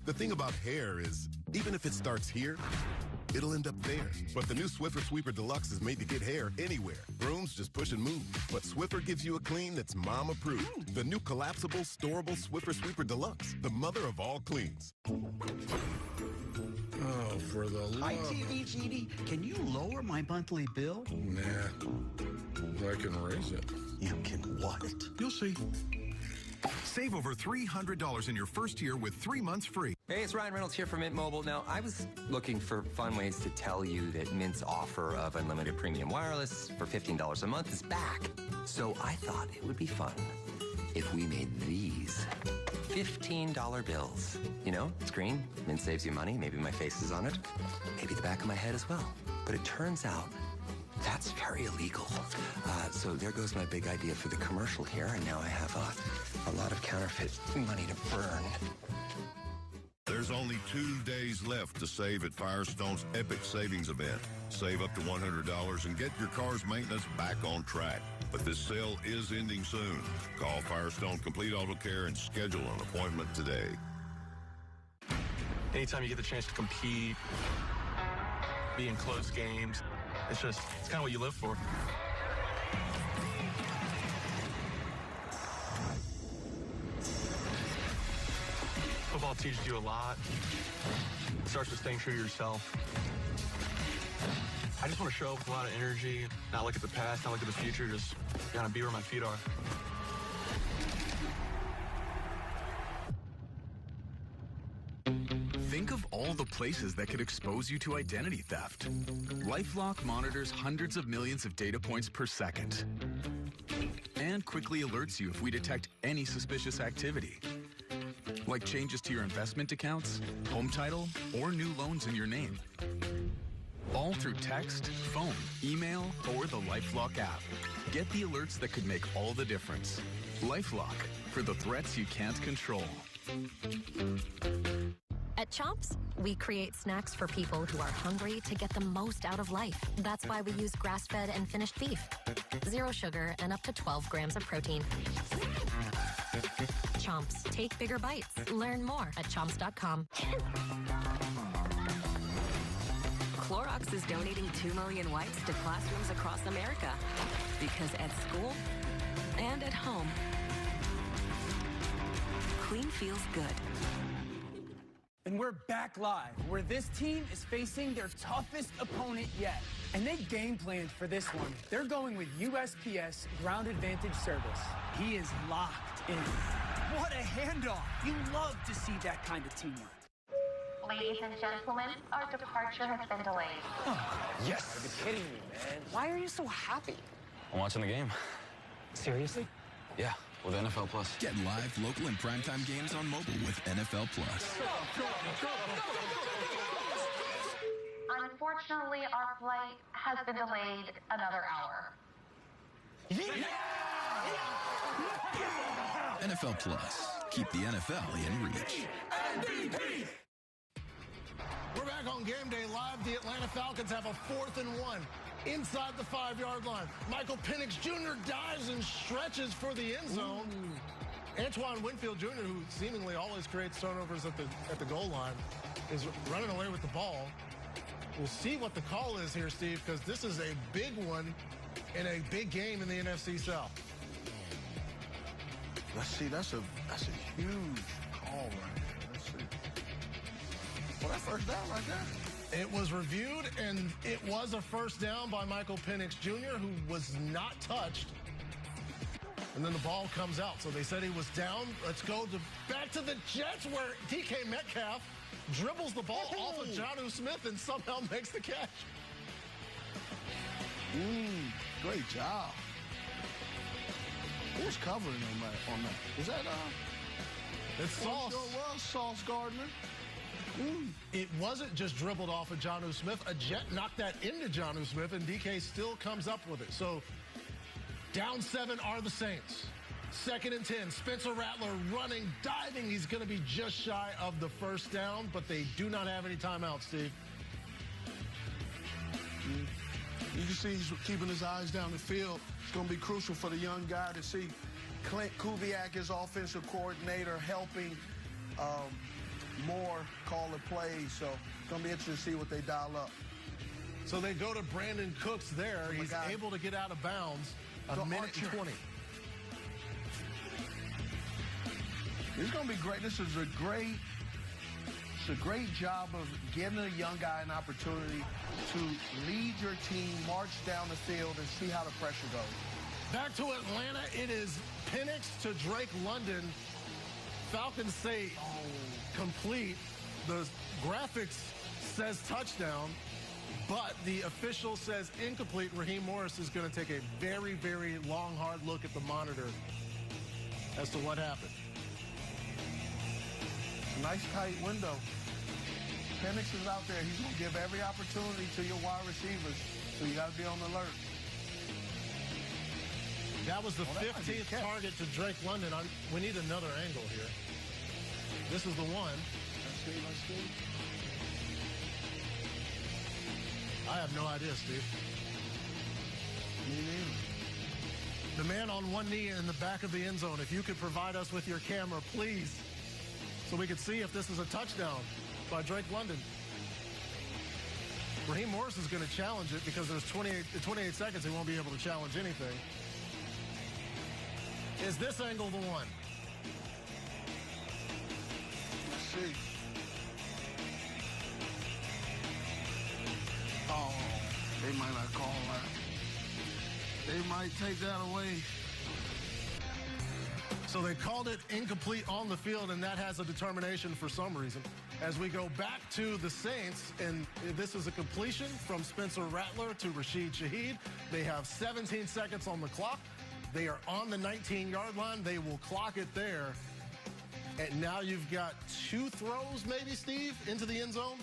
The thing about hair is, even if it starts here, it'll end up there. But the new Swiffer Sweeper Deluxe is made to get hair anywhere. Brooms just push and move. But Swiffer gives you a clean that's mom-approved. The new collapsible, storable Swiffer Sweeper Deluxe, the mother of all cleans. Oh, for the love. Hi, TVGD. Can you lower my monthly bill? Nah. I can raise it. You can what? You'll see. Save over $300 in your first year with 3 months free. Hey, it's Ryan Reynolds here from Mint Mobile. Now, I was looking for fun ways to tell you that Mint's offer of unlimited premium wireless for $15 a month is back. So I thought it would be fun if we made these $15 bills. You know, it's green, Mint saves you money, maybe my face is on it, maybe the back of my head as well. But it turns out that's very illegal. So there goes my big idea for the commercial here, and now I have a lot of counterfeit money to burn. There's only 2 days left to save at Firestone's Epic Savings Event. Save up to $100 and get your car's maintenance back on track. But this sale is ending soon. Call Firestone Complete Auto Care and schedule an appointment today. Anytime you get the chance to compete, be in close games, it's kind of what you live for. Football teaches you a lot. It starts with staying true to yourself. I just want to show up with a lot of energy, not look at the past, not look at the future, just kind of be where my feet are. Think of all the places that could expose you to identity theft. LifeLock monitors hundreds of millions of data points per second and quickly alerts you if we detect any suspicious activity, like changes to your investment accounts, home title, or new loans in your name. All through text, phone, email, or the LifeLock app. Get the alerts that could make all the difference. LifeLock, for the threats you can't control. At Chomps, we create snacks for people who are hungry to get the most out of life. That's why we use grass-fed and finished beef. 0 sugar and up to 12 grams of protein. Chomps. Take bigger bites. Learn more at chomps.com. Clorox is donating 2 million wipes to classrooms across America. Because at school and at home, clean feels good. And we're back live, where this team is facing their toughest opponent yet. And they game planned for this one. They're going with USPS Ground Advantage Service. He is locked in. What a handoff. You love to see that kind of teamwork. Ladies and gentlemen, our departure has been delayed. Yes. You're kidding me, man. Why are you so happy? I'm watching the game. Seriously? Yeah, with NFL Plus. Get live, local, and primetime games on mobile with NFL Plus. Unfortunately, our flight has been delayed another hour. NFL Plus. Keep the NFL in reach. We're back on Game Day Live. The Atlanta Falcons have a 4th and 1 inside the 5-yard line. Michael Penix Jr. dives and stretches for the end zone. Antoine Winfield Jr., who seemingly always creates turnovers at the goal line, is running away with the ball. We'll see what the call is here, Steve, because this is a big one in a big game in the NFC South. Let's see, that's a huge call right there. Let's see. Well, that first down right there. It was reviewed, and it was a first down by Michael Penix Jr., who was not touched. And then the ball comes out. So they said he was down. Let's go back to the Jets, where DK Metcalf dribbles the ball off of Jonnu Smith and somehow makes the catch. Great job. Who's covering on that? Is that it's Sauce. Sure was Sauce Gardner. It wasn't just dribbled off of Jonnu Smith. A Jet knocked that into Jonnu Smith, and DK still comes up with it. So down 7 are the Saints. 2nd and 10. Spencer Rattler running, diving. He's going to be just shy of the first down, but they do not have any timeouts, Steve. You can see he's keeping his eyes down the field. It's going to be crucial for the young guy to see Clint Kubiak, his offensive coordinator, helping Moore call the plays. So it's going to be interesting to see what they dial up. So they go to Brandon Cooks there. He's able to get out of bounds. A minute and 20. This is going to be great. This is a great job of giving a young guy an opportunity to lead your team, march down the field, and see how the pressure goes. Back to Atlanta. It is Penix to Drake London. Falcons say complete. The graphics says touchdown, but the official says incomplete. Raheem Morris is going to take a very, very long, hard look at the monitor as to what happened. Nice tight window. Penix is out there. He's going to give every opportunity to your wide receivers, so you got to be on alert. That was the 15th target to Drake London. We need another angle here. This is the one. Let's see. I have no idea, Steve. Me neither. The man on one knee in the back of the end zone. If you could provide us with your camera, please, so we could see if this is a touchdown by Drake London. Raheem Morris is going to challenge it because there's 28 seconds. He won't be able to challenge anything. Is this angle the one? Let's see. Oh, they might not call that. They might take that away. So they called it incomplete on the field, and that has a determination for some reason. As we go back to the Saints, and this is a completion from Spencer Rattler to Rashid Shaheed. They have 17 seconds on the clock. They are on the 19-yard line. They will clock it there. And now you've got 2 throws, maybe, Steve, into the end zone?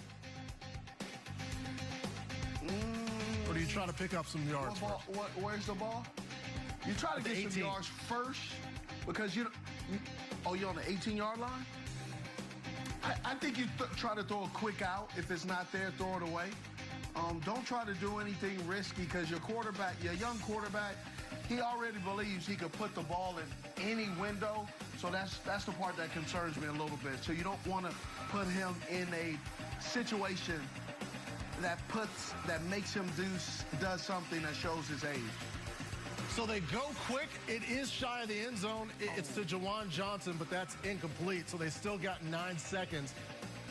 Or do you try to pick up some yards? Where's the ball? You try to get 18. Some yards first because you're on the 18-yard line? I think you try to throw a quick out. If it's not there, throw it away. Don't try to do anything risky because your young quarterback, he already believes he could put the ball in any window. So that's the part that concerns me a little bit. So you don't want to put him in a situation that makes him does something that shows his age. So they go quick. It is shy of the end zone. It's to Jawan Johnson, but that's incomplete. So they still got 9 seconds,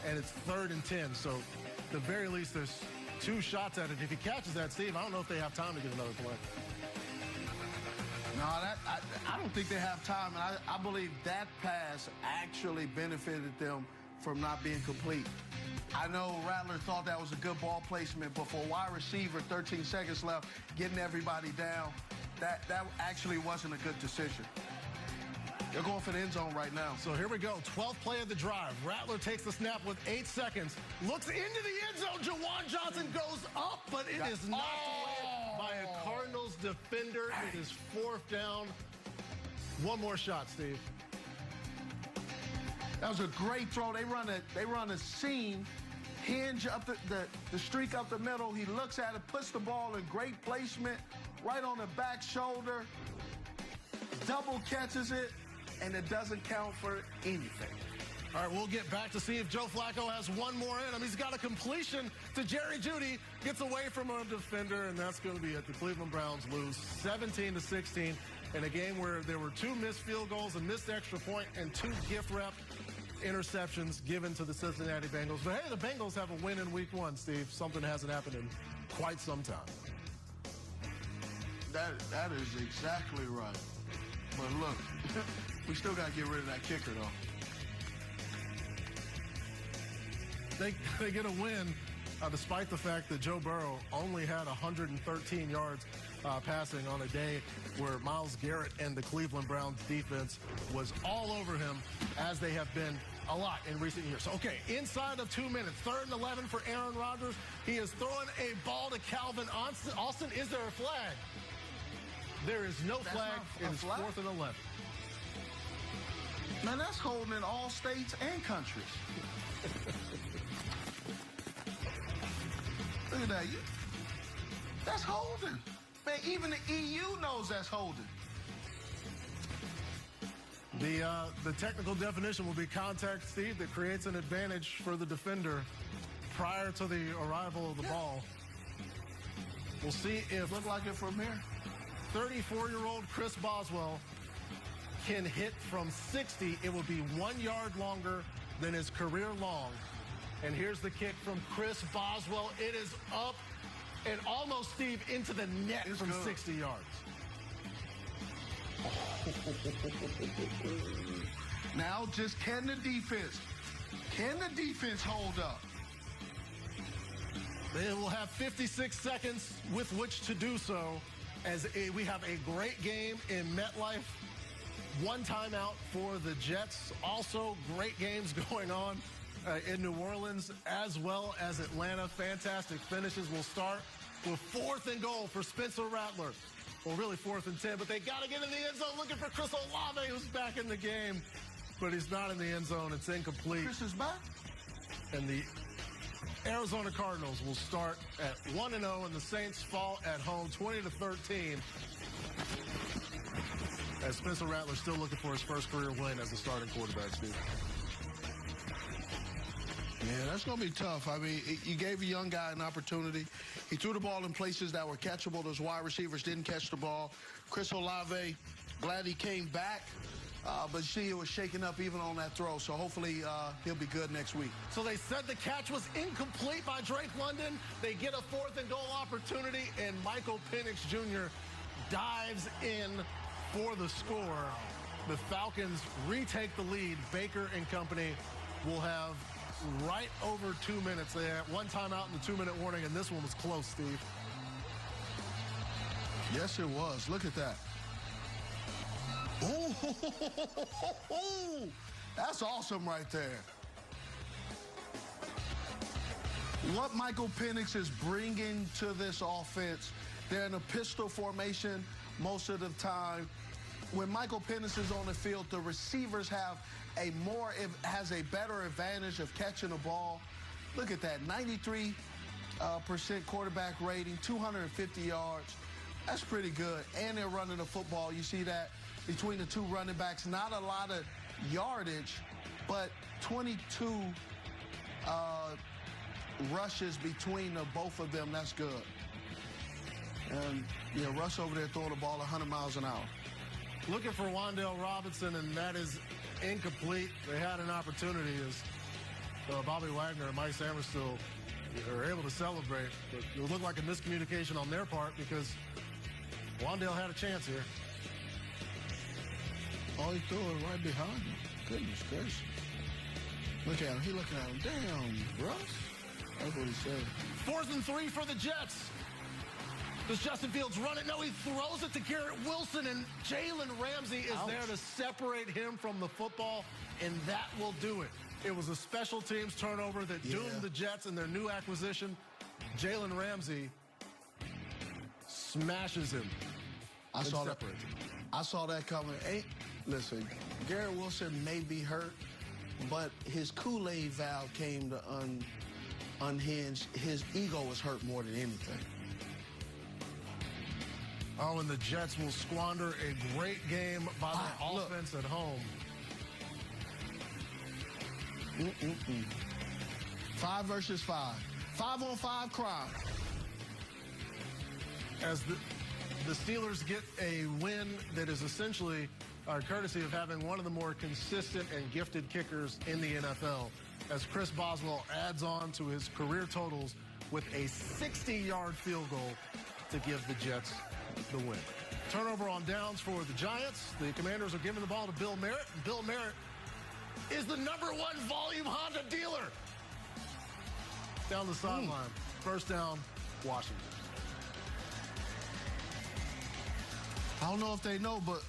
and it's 3rd and 10. So at the very least, there's 2 shots at it. If he catches that, Steve, I don't know if they have time to get another play. No, I don't think they have time. And I believe that pass actually benefited them from not being complete. I know Rattler thought that was a good ball placement, but for a wide receiver, 13 seconds left, getting everybody down, that actually wasn't a good decision. They're going for the end zone right now. So here we go, 12th play of the drive. Rattler takes the snap with 8 seconds, looks into the end zone. Jawan Johnson goes up, but it is knocked away by a Cardinals defender. It is 4th down. One more shot, Steve. That was a great throw. They run a seam, hinge up the streak up the middle. He looks at it, puts the ball in great placement, right on the back shoulder, double catches it, and it doesn't count for anything. All right, we'll get back to see if Joe Flacco has one more in him. He's got a completion to Jerry Jeudy, gets away from a defender, and that's going to be it. The Cleveland Browns lose 17-16 in a game where there were 2 missed field goals, a missed extra point, and 2 gift wrap interceptions given to the Cincinnati Bengals. But hey, the Bengals have a win in week 1, Steve. Something hasn't happened in quite some time. That is exactly right. But look, we still got to get rid of that kicker, though. They get a win despite the fact that Joe Burrow only had 113 yards passing on a day where Myles Garrett and the Cleveland Browns defense was all over him, as they have been a lot in recent years. Okay, inside of 2 minutes, 3rd and 11 for Aaron Rodgers. He is throwing a ball to Calvin Austin. Is there a flag? There is no flag. It is 4th and 11. Man, that's holding in all states and countries. Look at that. That's holding. Man, even the EU knows that's holding. The technical definition will be contact, Steve, that creates an advantage for the defender prior to the arrival of the ball. We'll see if... Look like it from here. 34-year-old Chris Boswell can hit from 60. It will be 1 yard longer than his career long. And here's the kick from Chris Boswell. It is up and almost, Steve, into the net from 60 yards. Now, just can the defense hold up? They will have 56 seconds with which to do so, as we have a great game in MetLife. 1 timeout for the Jets. Also, great games going on in New Orleans as well as Atlanta. Fantastic finishes. Will start with 4th and goal for Spencer Rattler. Well, really 4th and 10, but they got to get in the end zone looking for Chris Olave, who's back in the game. But he's not in the end zone. It's incomplete. Chris is back. And the Arizona Cardinals will start at 1-0, and the Saints fall at home 20-13. As Spencer Rattler still looking for his first career win as a starting quarterback, Steve. Yeah, that's going to be tough. I mean, you gave a young guy an opportunity. He threw the ball in places that were catchable. Those wide receivers didn't catch the ball. Chris Olave, glad he came back. But see, it was shaken up even on that throw. So hopefully he'll be good next week. So they said the catch was incomplete by Drake London. They get a 4th and goal opportunity, and Michael Penix Jr. dives in for the score. the Falcons retake the lead, Baker and company will have right over 2 minutes. They had one timeout in the 2-minute warning, and this one was close, Steve. Yes, it was. Look at that. Oh, that's awesome right there. What Michael Penix is bringing to this offense, they're in a pistol formation most of the time. When Michael Penix is on the field, the receivers have a better advantage of catching the ball. Look at that, 93% quarterback rating, 250 yards. That's pretty good. And they're running the football. You see that between the two running backs. Not a lot of yardage, but 22 rushes between the both of them. That's good. And, yeah, Russ over there throwing the ball 100 miles an hour. Looking for Wan'Dale Robinson, and that is incomplete. They had an opportunity as Bobby Wagner and Mike Sainristil are able to celebrate. But it looked like a miscommunication on their part because Wan'Dale had a chance here. Oh, he threw it right behind him. Goodness gracious. Look at him. He looking at him. Damn, Russ. That's what he said. 4th and 3 for the Jets. Does Justin Fields run it? No, he throws it to Garrett Wilson, and Jalen Ramsey is there to separate him from the football, and that will do it. It was a special teams turnover that doomed the Jets and their new acquisition. Jalen Ramsey smashes him. I saw that coming. Listen, Garrett Wilson may be hurt, but his Kool-Aid valve came to unhinge. His ego was hurt more than anything. Oh, and the Jets will squander a great game by the offense at home. 5 versus 5. 5-on-5 crime. As the Steelers get a win that is essentially courtesy of having one of the more consistent and gifted kickers in the NFL, as Chris Boswell adds on to his career totals with a 60-yard field goal to give the Jets the win. Turnover on downs for the Giants. The Commanders are giving the ball to Bill Merritt. Bill Merritt is the #1 volume Honda dealer. Down the sideline. First down, Washington. I don't know if they know, but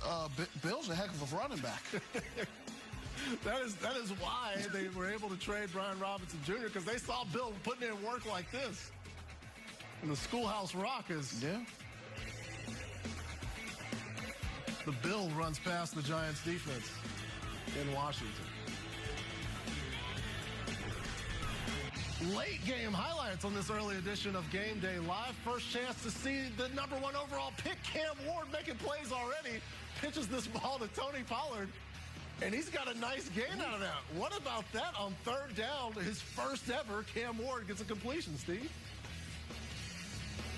Bill's a heck of a running back. That is why they were able to trade Brian Robinson Jr., because they saw Bill putting in work like this. And the Schoolhouse Rock is... Yeah. The Bill runs past the Giants defense in Washington. Late game highlights on this early edition of Game Day Live. First chance to see the #1 overall pick, Cam Ward, making plays already. Pitches this ball to Tony Pollard, and he's got a nice gain out of that. What about that on 3rd down? His first ever, Cam Ward gets a completion, Steve.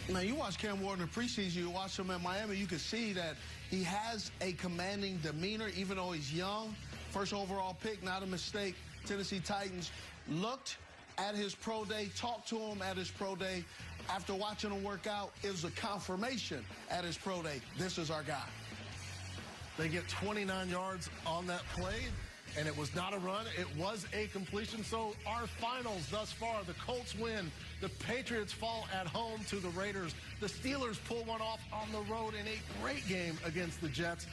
Now, you watch Cam Ward in the preseason, you watch him in Miami, you can see that he has a commanding demeanor, even though he's young. First overall pick, not a mistake. Tennessee Titans looked at his pro day, talked to him at his pro day. After watching him work out, it was a confirmation at his pro day. This is our guy. They get 29 yards on that play, and it was not a run. It was a completion. So our finals thus far, the Colts win. The Patriots fall at home to the Raiders. The Steelers pull one off on the road in a great game against the Jets.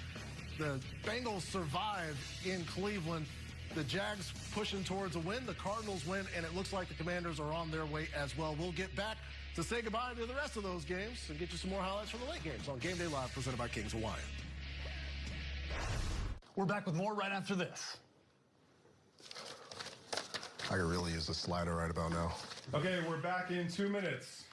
The Bengals survive in Cleveland. The Jags pushing towards a win. The Cardinals win, and it looks like the Commanders are on their way as well. We'll get back to say goodbye to the rest of those games and get you some more highlights from the late games on Game Day Live, presented by Kings Hawaiian. We're back with more right after this. I could really use a slider right about now. Okay, we're back in 2 minutes.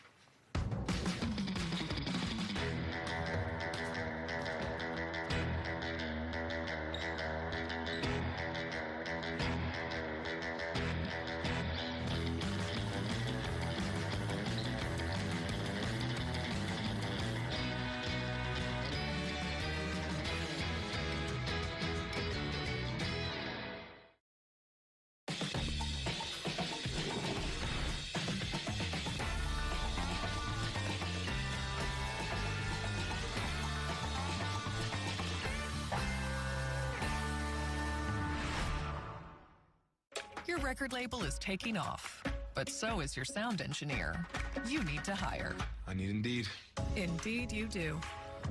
record label is taking off, but so is your sound engineer. You need to hire. I need Indeed. Indeed you do.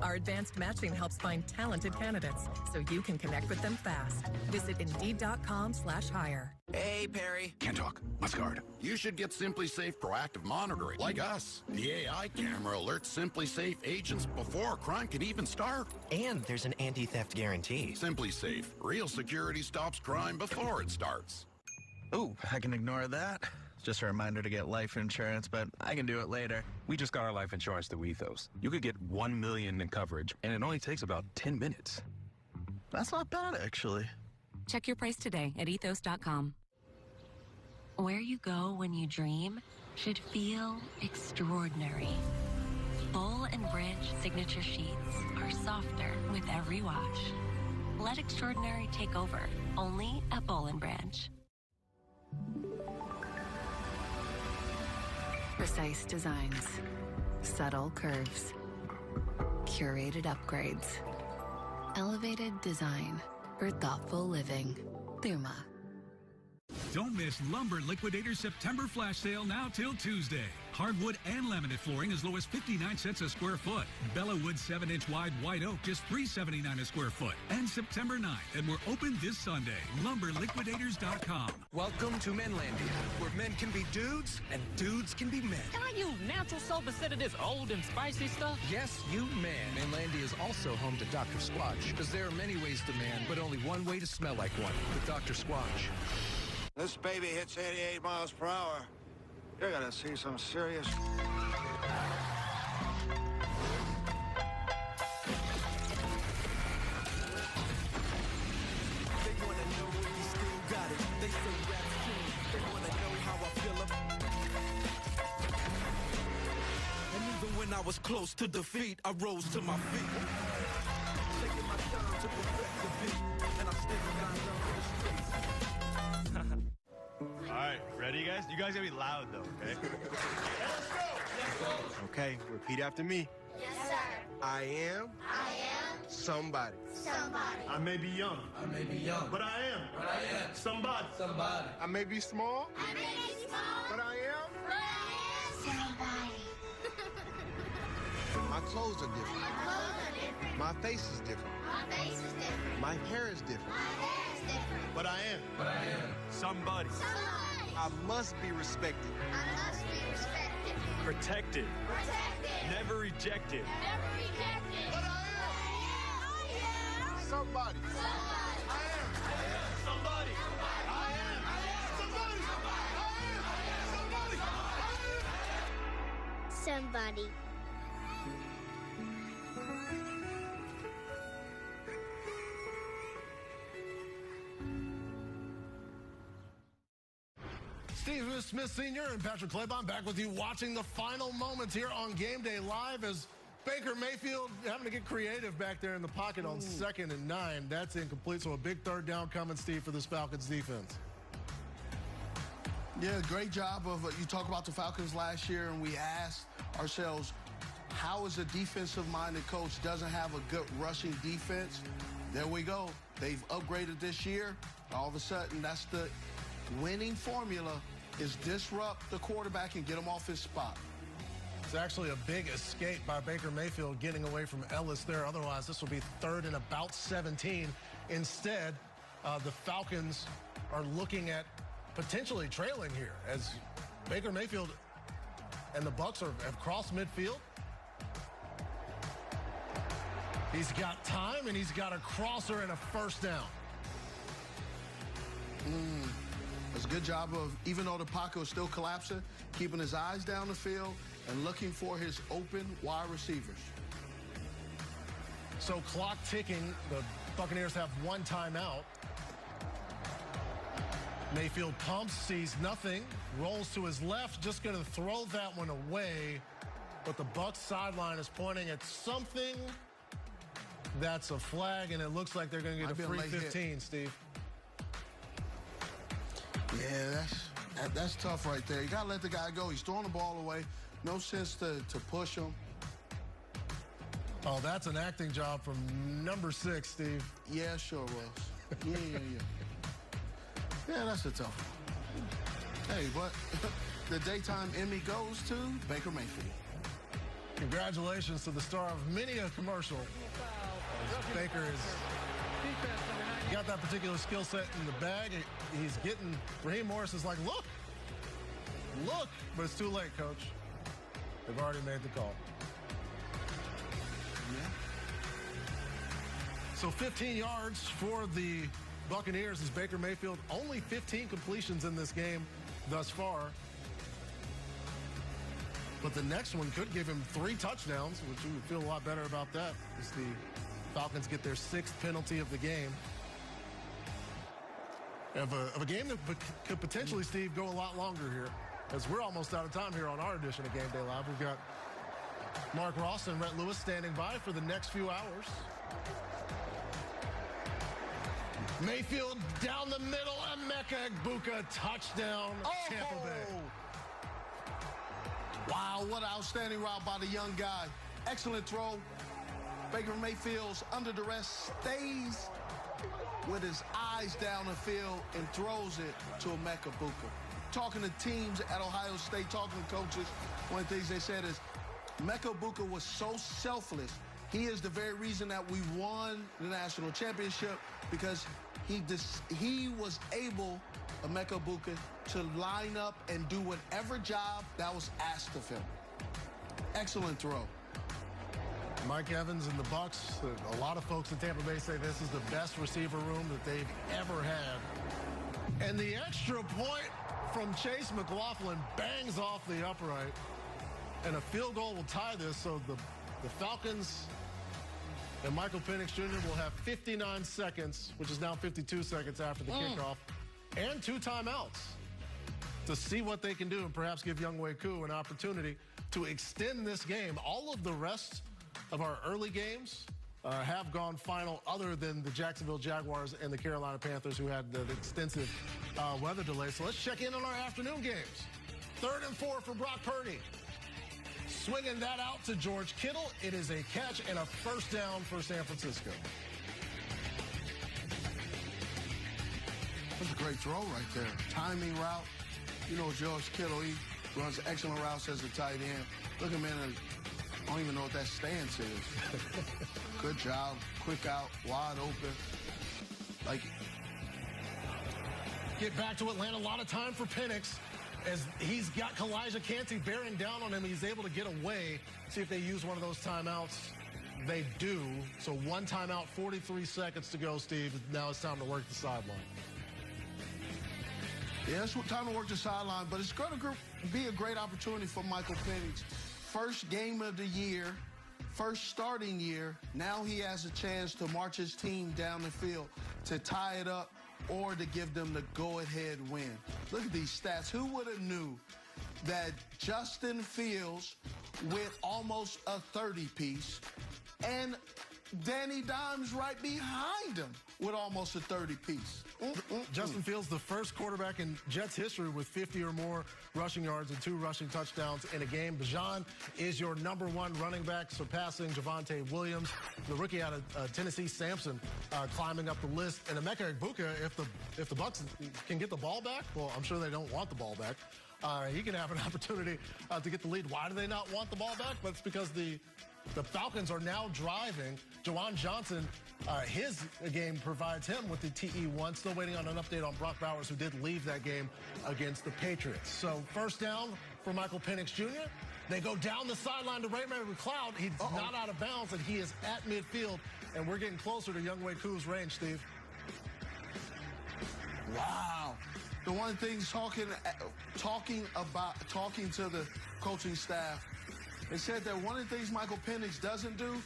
Our advanced matching helps find talented candidates so you can connect with them fast. Visit Indeed.com/hire. Hey, Perry. Can't talk. Let's guard. You should get SimpliSafe proactive monitoring, like us. The AI camera alerts SimpliSafe agents before a crime can even start. And there's an anti-theft guarantee. SimpliSafe. Real security stops crime before it starts. Ooh, I can ignore that. Just a reminder to get life insurance, but I can do it later. We just got our life insurance through Ethos. You could get $1 million in coverage, and it only takes about 10 minutes. That's not bad, actually. Check your price today at ethos.com. Where you go when you dream should feel extraordinary. Boll and Branch signature sheets are softer with every wash. Let extraordinary take over, only at Boll and Branch. Precise designs, subtle curves, curated upgrades, elevated design for thoughtful living. Thuma. Don't miss Lumber Liquidator's September flash sale now till Tuesday. Hardwood and laminate flooring as low as 59 cents a square foot. Bellawood 7-inch wide white oak just $3.79 a square foot. And September 9th, and we're open this Sunday. LumberLiquidators.com. Welcome to Menlandia, where men can be dudes and dudes can be men. Can I use natural soap instead of this old and spicy stuff? Yes, you man. Menlandia is also home to Dr. Squatch, because there are many ways to man, but only one way to smell like one, with Dr. Squatch. This baby hits 88 miles per hour. You're gonna see some serious... They wanna know if you still got it. They say rap's king. They wanna know how I feel And even when I was close to defeat, I rose to my feet. Taking my time to perfect the beat. And I still got it on the streets. All right, ready, guys? You guys gotta be loud, though, okay? Let's go! Okay, repeat after me. Yes, sir. I am somebody. Somebody. I may be young. I may be young. But I am. Somebody. Somebody. I may be small. I may be small. But I am. Somebody. My clothes are different. My clothes are different. My face is different. My face is different. My hair is different. My hair is different. But I am. Somebody. Somebody. I must be respected. I must be respected. Protected. Protected. Never rejected. Never rejected. But I am. Somebody. Somebody. I am. Somebody. I am. Somebody. Somebody. Steve Smith Sr. and Patrick Claybon back with you, watching the final moments here on Game Day Live as Baker Mayfield having to get creative back there in the pocket on 2nd and 9. That's incomplete, so a big third down coming, Steve, for this Falcons defense. Yeah, great job of, you talk about the Falcons last year, and we asked ourselves, how is a defensive-minded coach doesn't have a good rushing defense? There we go. They've upgraded this year. All of a sudden, that's the winning formula, is disrupt the quarterback and get him off his spot. It's actually a big escape by Baker Mayfield getting away from Ellis there. Otherwise, this will be 3rd and about 17. Instead, the Falcons are looking at potentially trailing here as Baker Mayfield and the Bucs have crossed midfield. He's got time, and he's got a crosser and a first down. It's a good job of, even though the pocket was still collapsing, keeping his eyes down the field and looking for his open wide receivers. So clock ticking. The Buccaneers have one timeout. Mayfield pumps, sees nothing, rolls to his left, just going to throw that one away. But the Bucs sideline is pointing at something. That's a flag, and it looks like they're going to get a free 15, Steve. Yeah, that's tough right there. You got to let the guy go. He's throwing the ball away. No sense to push him. Oh, that's an acting job from number 6, Steve. Yeah, sure was. Yeah. Yeah, that's a tough one. Hey, but the daytime Emmy goes to Baker Mayfield. Congratulations to the star of many a commercial. Baker has got that particular skill set in the bag. He's getting, Raheem Morris is like, look, but it's too late, Coach. They've already made the call. Yeah. So 15 yards for the Buccaneers as Baker Mayfield. Only 15 completions in this game thus far. But the next one could give him 3 touchdowns, which you would feel a lot better about that as the Falcons get their 6th penalty of the game. Of a game that could potentially, Steve, go a lot longer here, as we're almost out of time here on our edition of Game Day Live. We've got Mark Ross and Rhett Lewis standing by for the next few hours. Mayfield down the middle, Emeka Egbuka touchdown, Tampa Bay. Wow, what an outstanding route by the young guy. Excellent throw. Baker Mayfield's under duress, stays with his eyes down the field and throws it to Emeka Egbuka. Talking to teams at Ohio State, talking to coaches, one of the things they said is Emeka Egbuka was so selfless. He is the very reason that we won the national championship, because he was able, Emeka Egbuka, to line up and do whatever job that was asked of him. Excellent throw. Mike Evans and the Bucs, a lot of folks in Tampa Bay say this is the best receiver room that they've ever had. And the extra point from Chase McLaughlin bangs off the upright. And a field goal will tie this, so the Falcons and Michael Penix Jr. will have 59 seconds, which is now 52 seconds after the kickoff, and 2 timeouts to see what they can do and perhaps give Younghoe Koo an opportunity to extend this game. All of the rest of our early games have gone final, other than the Jacksonville Jaguars and the Carolina Panthers, who had the extensive weather delay. So let's check in on our afternoon games. 3rd and 4 for Brock Purdy. Swinging that out to George Kittle. It is a catch and a first down for San Francisco. That's a great throw right there. Timing route. You know, George Kittle, he runs excellent routes as a tight end. Look at him I don't even know what that stance is. Good job. Quick out, wide open. Like it. Get back to Atlanta. A lot of time for Penix, as he's got Kalijah Kancey bearing down on him. He's able to get away. See if they use one of those timeouts. They do. So 1 timeout, 43 seconds to go, Steve. Now it's time to work the sideline. Yeah, it's time to work the sideline, but it's going to be a great opportunity for Michael Penix. First game of the year, first starting year. Now he has a chance to march his team down the field to tie it up or to give them the go-ahead win. Look at these stats. Who would have knew that Justin Fields with almost a 30-piece and Danny Dimes right behind him with almost a 30-piece. Justin Fields, the first quarterback in Jets history with 50 or more rushing yards and 2 rushing touchdowns in a game. Bijan is your #1 running back, surpassing Javonte Williams. The rookie out of Tennessee, Sampson, climbing up the list. And Emeka Egbuka, if the Bucs can get the ball back, well, I'm sure they don't want the ball back. He can have an opportunity to get the lead. Why do they not want the ball back? But it's because the Falcons are now driving. Juwan Johnson, his game provides him with the TE1. Still waiting on an update on Brock Bowers, who did leave that game against the Patriots. So first down for Michael Penix Jr. They go down the sideline to Ray-Ray McCloud. He's not out of bounds, and he is at midfield. And we're getting closer to Younghoe Koo's range, Steve. Wow. The one thing talking to the coaching staff, they said that one of the things Michael Penix doesn't do,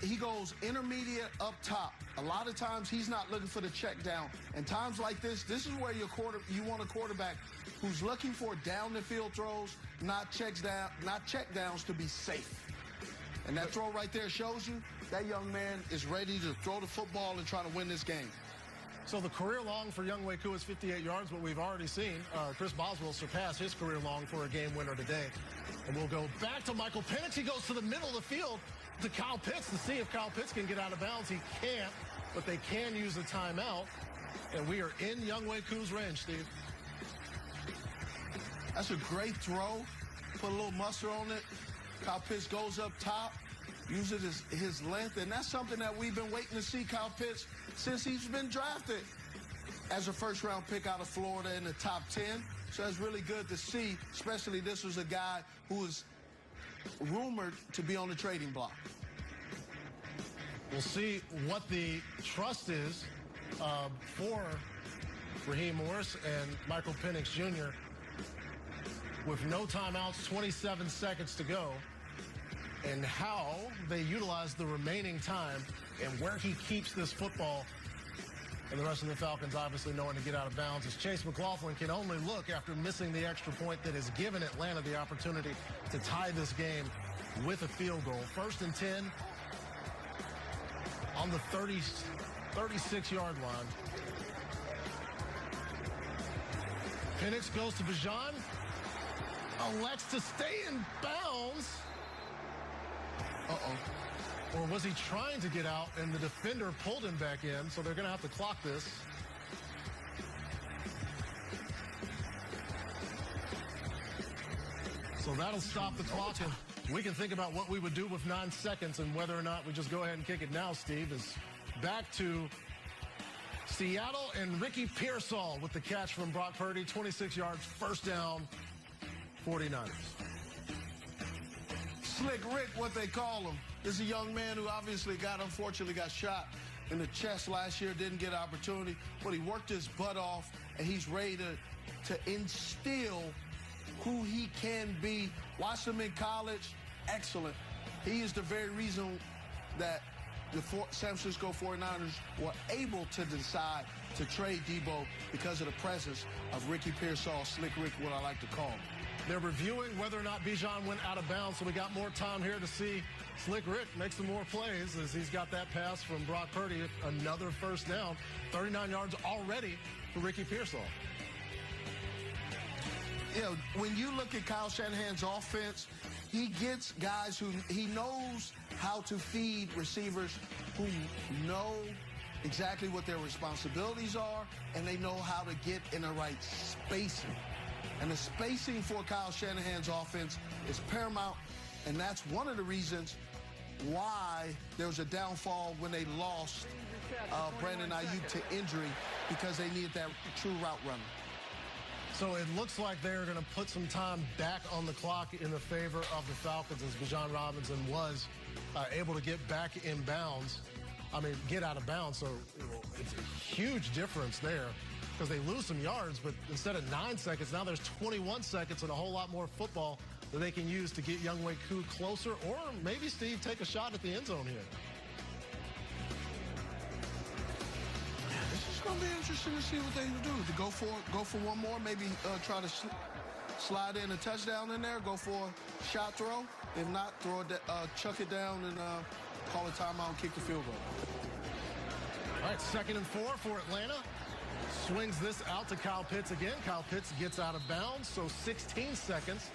he goes intermediate up top. A lot of times he's not looking for the check down. And times like this is where you want a quarterback who's looking for down the field throws, not check downs to be safe. And that throw right there shows you that young man is ready to throw the football and try to win this game. So the career long for Younghoe Koo is 58 yards, but we've already seen Chris Boswell surpass his career long for a game winner today. And we'll go back to Michael Penix. He goes to the middle of the field to Kyle Pitts to see if Kyle Pitts can get out of bounds. He can't, but they can use a timeout. And we are in Younghoe Koo's range, Steve. That's a great throw. Put a little mustard on it. Kyle Pitts goes up top, uses his length, and that's something that we've been waiting to see Kyle Pitts since he's been drafted as a first-round pick out of Florida in the top 10. So it's really good to see, especially this was a guy who was rumored to be on the trading block. We'll see what the trust is for Raheem Morris and Michael Penix Jr. with no timeouts, 27 seconds to go, and how they utilize the remaining time and where he keeps this football. And the rest of the Falcons obviously knowing to get out of bounds as Chase McLaughlin can only look after missing the extra point that has given Atlanta the opportunity to tie this game with a field goal. 1st and 10 on the 36-yard line. Penix goes to Bijan. Elects to stay in bounds. Or was he trying to get out and the defender pulled him back in, so they're going to have to clock this. So that'll stop the clock, and we can think about what we would do with 9 seconds and whether or not we just go ahead and kick it now, Steve. Is back to Seattle and Ricky Pearsall with the catch from Brock Purdy, 26 yards, first down, 49ers. Slick Rick, what they call him. This is a young man who obviously unfortunately got shot in the chest last year, didn't get an opportunity, but he worked his butt off, and he's ready to instill who he can be. Watched him in college, excellent. He is the very reason that the San Francisco 49ers were able to decide to trade Debo, because of the presence of Ricky Pearsall, Slick Rick, what I like to call him. They're reviewing whether or not Bijan went out of bounds, so we got more time here to see Slick Rick make some more plays as he's got that pass from Brock Purdy, another first down, 39 yards already for Ricky Pearsall. You know, when you look at Kyle Shanahan's offense, he gets guys who he knows how to feed receivers who know exactly what their responsibilities are, and they know how to get in the right spacing. And the spacing for Kyle Shanahan's offense is paramount, and that's one of the reasons why there was a downfall when they lost Brandon Ayuk to injury, because they needed that true route runner. So it looks like they're going to put some time back on the clock in the favor of the Falcons, as Bijan Robinson was able to get back in bounds. Get out of bounds. So it's a huge difference there, because they lose some yards, but instead of 9 seconds, now there's 21 seconds and a whole lot more football that they can use to get Younghoe Koo closer, or maybe, Steve, take a shot at the end zone here. This is going to be interesting to see what they do. To go for one more, maybe try to slide in a touchdown in there, go for a shot throw. If not, chuck it down and call a timeout and kick the field goal. All right, 2nd and 4 for Atlanta. Swings this out to Kyle Pitts again. Kyle Pitts gets out of bounds, so 16 seconds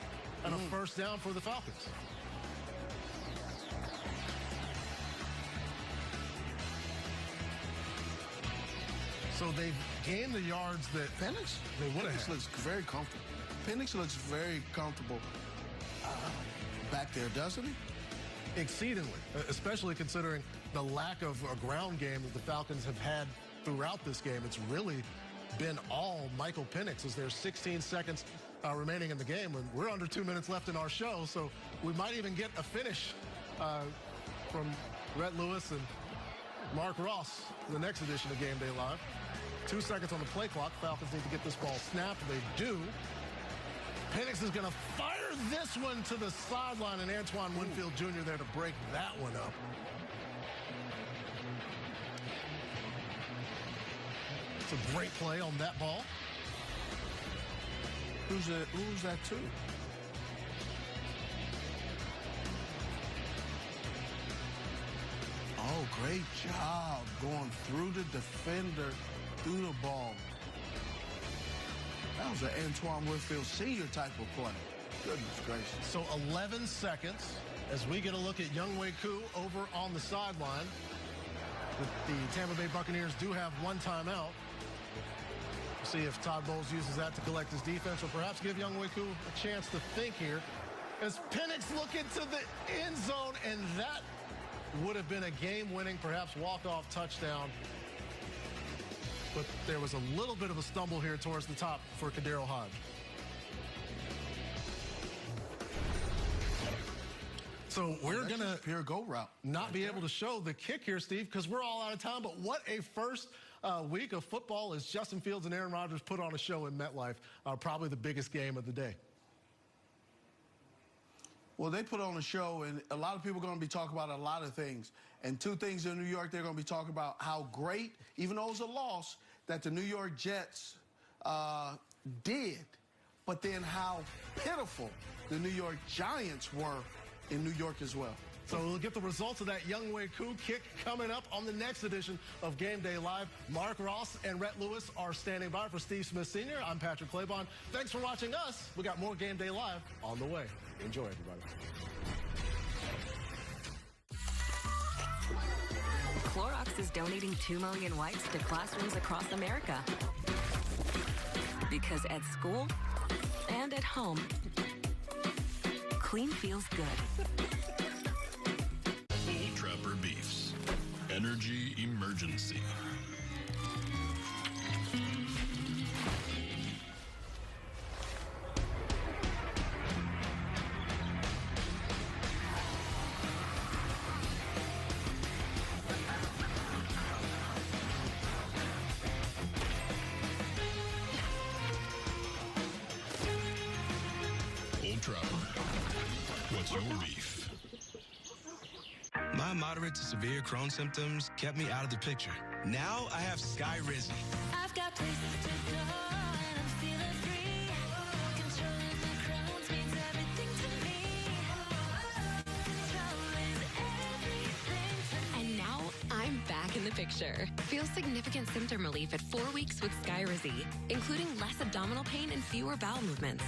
and a first down for the Falcons. So they've gained the yards that Penix looks very comfortable. Penix looks very comfortable back there, doesn't he? Exceedingly, especially considering the lack of a ground game that the Falcons have had throughout this game. It's really been all Michael Penix, as there's 16 seconds remaining in the game, and we're under 2 minutes left in our show, so we might even get a finish from Rhett Lewis and Mark Ross in the next edition of Game Day Live. 2 seconds on the play clock. Falcons need to get this ball snapped. They do. Penix is going to fire this one to the sideline, and Antoine Winfield Jr. there to break that one up. It's a great play on that ball. Who's that to? Oh, great job going through the defender, through the ball. That was an Antoine Winfield Sr. type of play. Goodness gracious. So 11 seconds as we get a look at Younghoe Koo over on the sideline. The Tampa Bay Buccaneers do have one timeout. See if Todd Bowles uses that to collect his defense or perhaps give Younghoe Koo a chance to think here. As Penix look into the end zone, and that would have been a game-winning, perhaps walk-off touchdown. But there was a little bit of a stumble here towards the top for KhaDarel Hodge. So we're going to pure go route. Not be able to show the kick here, Steve, because we're all out of time. But what a first week of football as Justin Fields and Aaron Rodgers put on a show in MetLife. Probably the biggest game of the day. Well, they put on a show, and a lot of people are going to be talking about a lot of things. And two things in New York, they're going to be talking about how great, even though it was a loss, that the New York Jets did, but then how pitiful the New York Giants were in New York as well. So we'll get the results of that Younghoe Koo kick coming up on the next edition of Game Day Live. Mark Ross and Rhett Lewis are standing by for Steve Smith Sr. I'm Patrick Claybon. Thanks for watching us. We got more Game Day Live on the way. Enjoy, everybody. Clorox is donating 2 million wipes to classrooms across America. Because at school and at home, clean feels good. Old Trapper Beefs. Energy emergency. Old Trapper. What's your beef? My moderate to severe Crohn's symptoms kept me out of the picture. Now I have Skyrizi. I've got places to go and I'm feeling free. Controlling my Crohn's means everything to me. Control is everything to me. And now I'm back in the picture. Feel significant symptom relief at 4 weeks with Skyrizi, including less abdominal pain and fewer bowel movements.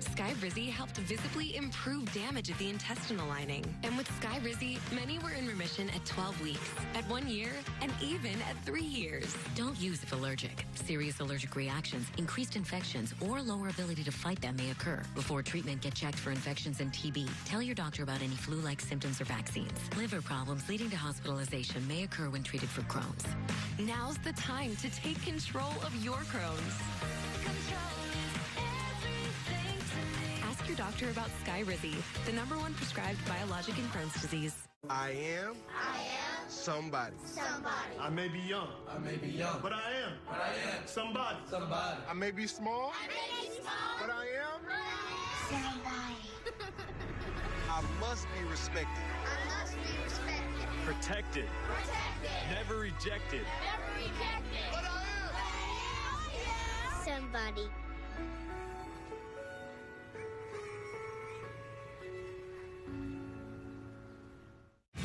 Skyrizi helped visibly improve damage of the intestinal lining. And with Skyrizi, many were in remission at 12 weeks, at 1 year, and even at 3 years. Don't use if allergic. Serious allergic reactions, increased infections, or lower ability to fight them may occur. Before treatment, get checked for infections and TB. Tell your doctor about any flu-like symptoms or vaccines. Liver problems leading to hospitalization may occur when treated for Crohn's. Now's the time to take control of your Crohn's. Ask your doctor about Skyrizi, the #1 prescribed biologic in Crohn's disease. I am somebody. I may be young. But I am. Somebody. I may be small. But I am. I must be respected. Protected. Never rejected. But I am. Somebody.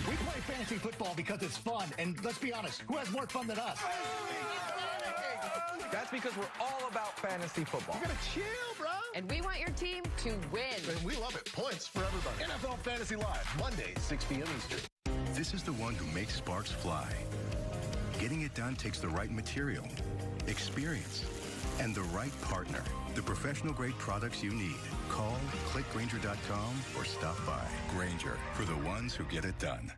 We play fantasy football because it's fun, and let's be honest, who has more fun than us? That's because we're all about fantasy football. You gotta chill, bro. And we want your team to win. And we love it. Points for everybody. NFL Fantasy Live, Monday, 6 p.m. Eastern. This is the one who makes sparks fly. Getting it done takes the right material, experience, and the right partner. The professional-grade products you need. Call, click Grainger.com, or stop by. Grainger, for the ones who get it done.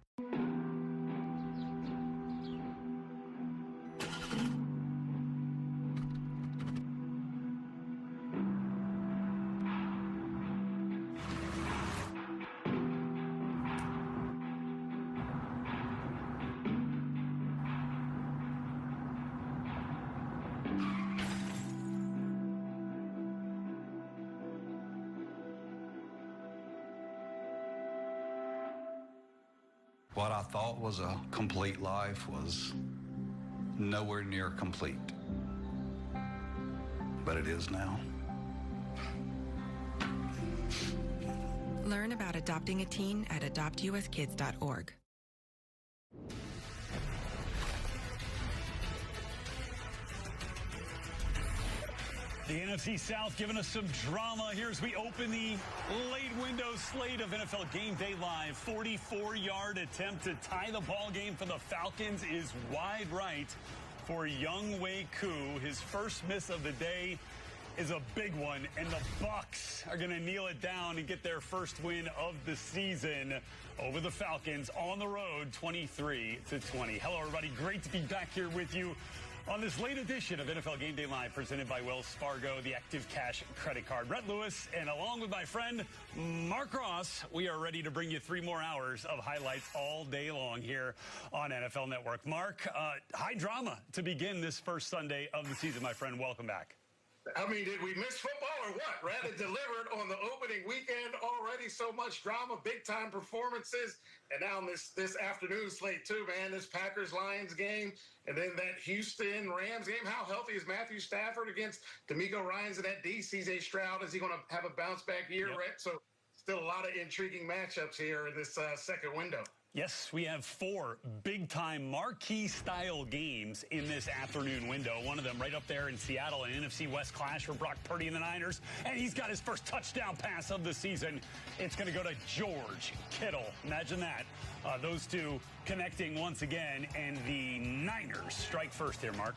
What I thought was a complete life was nowhere near complete. But it is now. Learn about adopting a teen at adoptuskids.org. The NFC South giving us some drama here as we open the late window slate of NFL Game Day Live. 44-yard attempt to tie the ball game for the Falcons is wide right. for Younghoe Koo. His first miss of the day is a big one, and the Bucks are going to kneel it down and get their first win of the season over the Falcons on the road, 23-20. Hello, everybody. Great to be back here with you on this late edition of NFL Game Day Live, presented by Wells Fargo, the Active Cash credit card. Brett Lewis, and along with my friend Mark Ross, we are ready to bring you 3 more hours of highlights all day long here on NFL Network. Mark, high drama to begin this first Sunday of the season, my friend. Welcome back. I mean, did we miss football or what? Rather delivered on the opening weekend already. So much drama, big-time performances. And now this afternoon slate, too, man. This Packers-Lions game and then that Houston-Rams game. How healthy is Matthew Stafford against D'Amico Ryans and that D? C.J. Stroud, is he going to have a bounce-back year, Yep. Rhett? So still a lot of intriguing matchups here in this second window. Yes, we have 4 big-time marquee-style games in this afternoon window. One of them right up there in Seattle, an NFC West clash for Brock Purdy and the Niners. And he's got his first touchdown pass of the season. It's going to go to George Kittle. Imagine that. Those two connecting once again, and the Niners strike first here, Mark.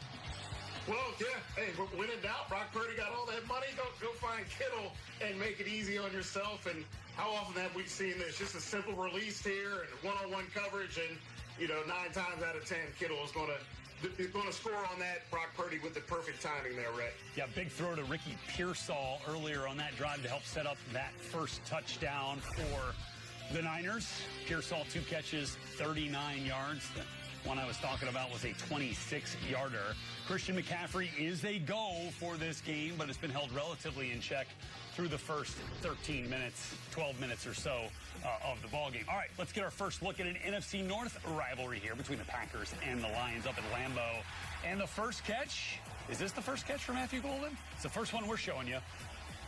Well, yeah. Hey, when in doubt, Brock Purdy got all that money. Go find Kittle and make it easy on yourself. And how often have we seen this? Just a simple release here and one-on-one coverage, and 9 times out of 10, Kittle is going to score on that. Brock Purdy with the perfect timing there, Rhett. Yeah, big throw to Ricky Pearsall earlier on that drive to help set up that first touchdown for the Niners. Pearsall 2 catches, 39 yards. The one I was talking about was a 26-yarder. Christian McCaffrey is a go for this game, but it's been held relatively in check through the first 13 minutes, 12 minutes or so of the ballgame. All right, let's get our first look at an NFC North rivalry here between the Packers and the Lions up at Lambeau. And the first catch, is this the first catch for Matthew Golden? It's the first one we're showing you.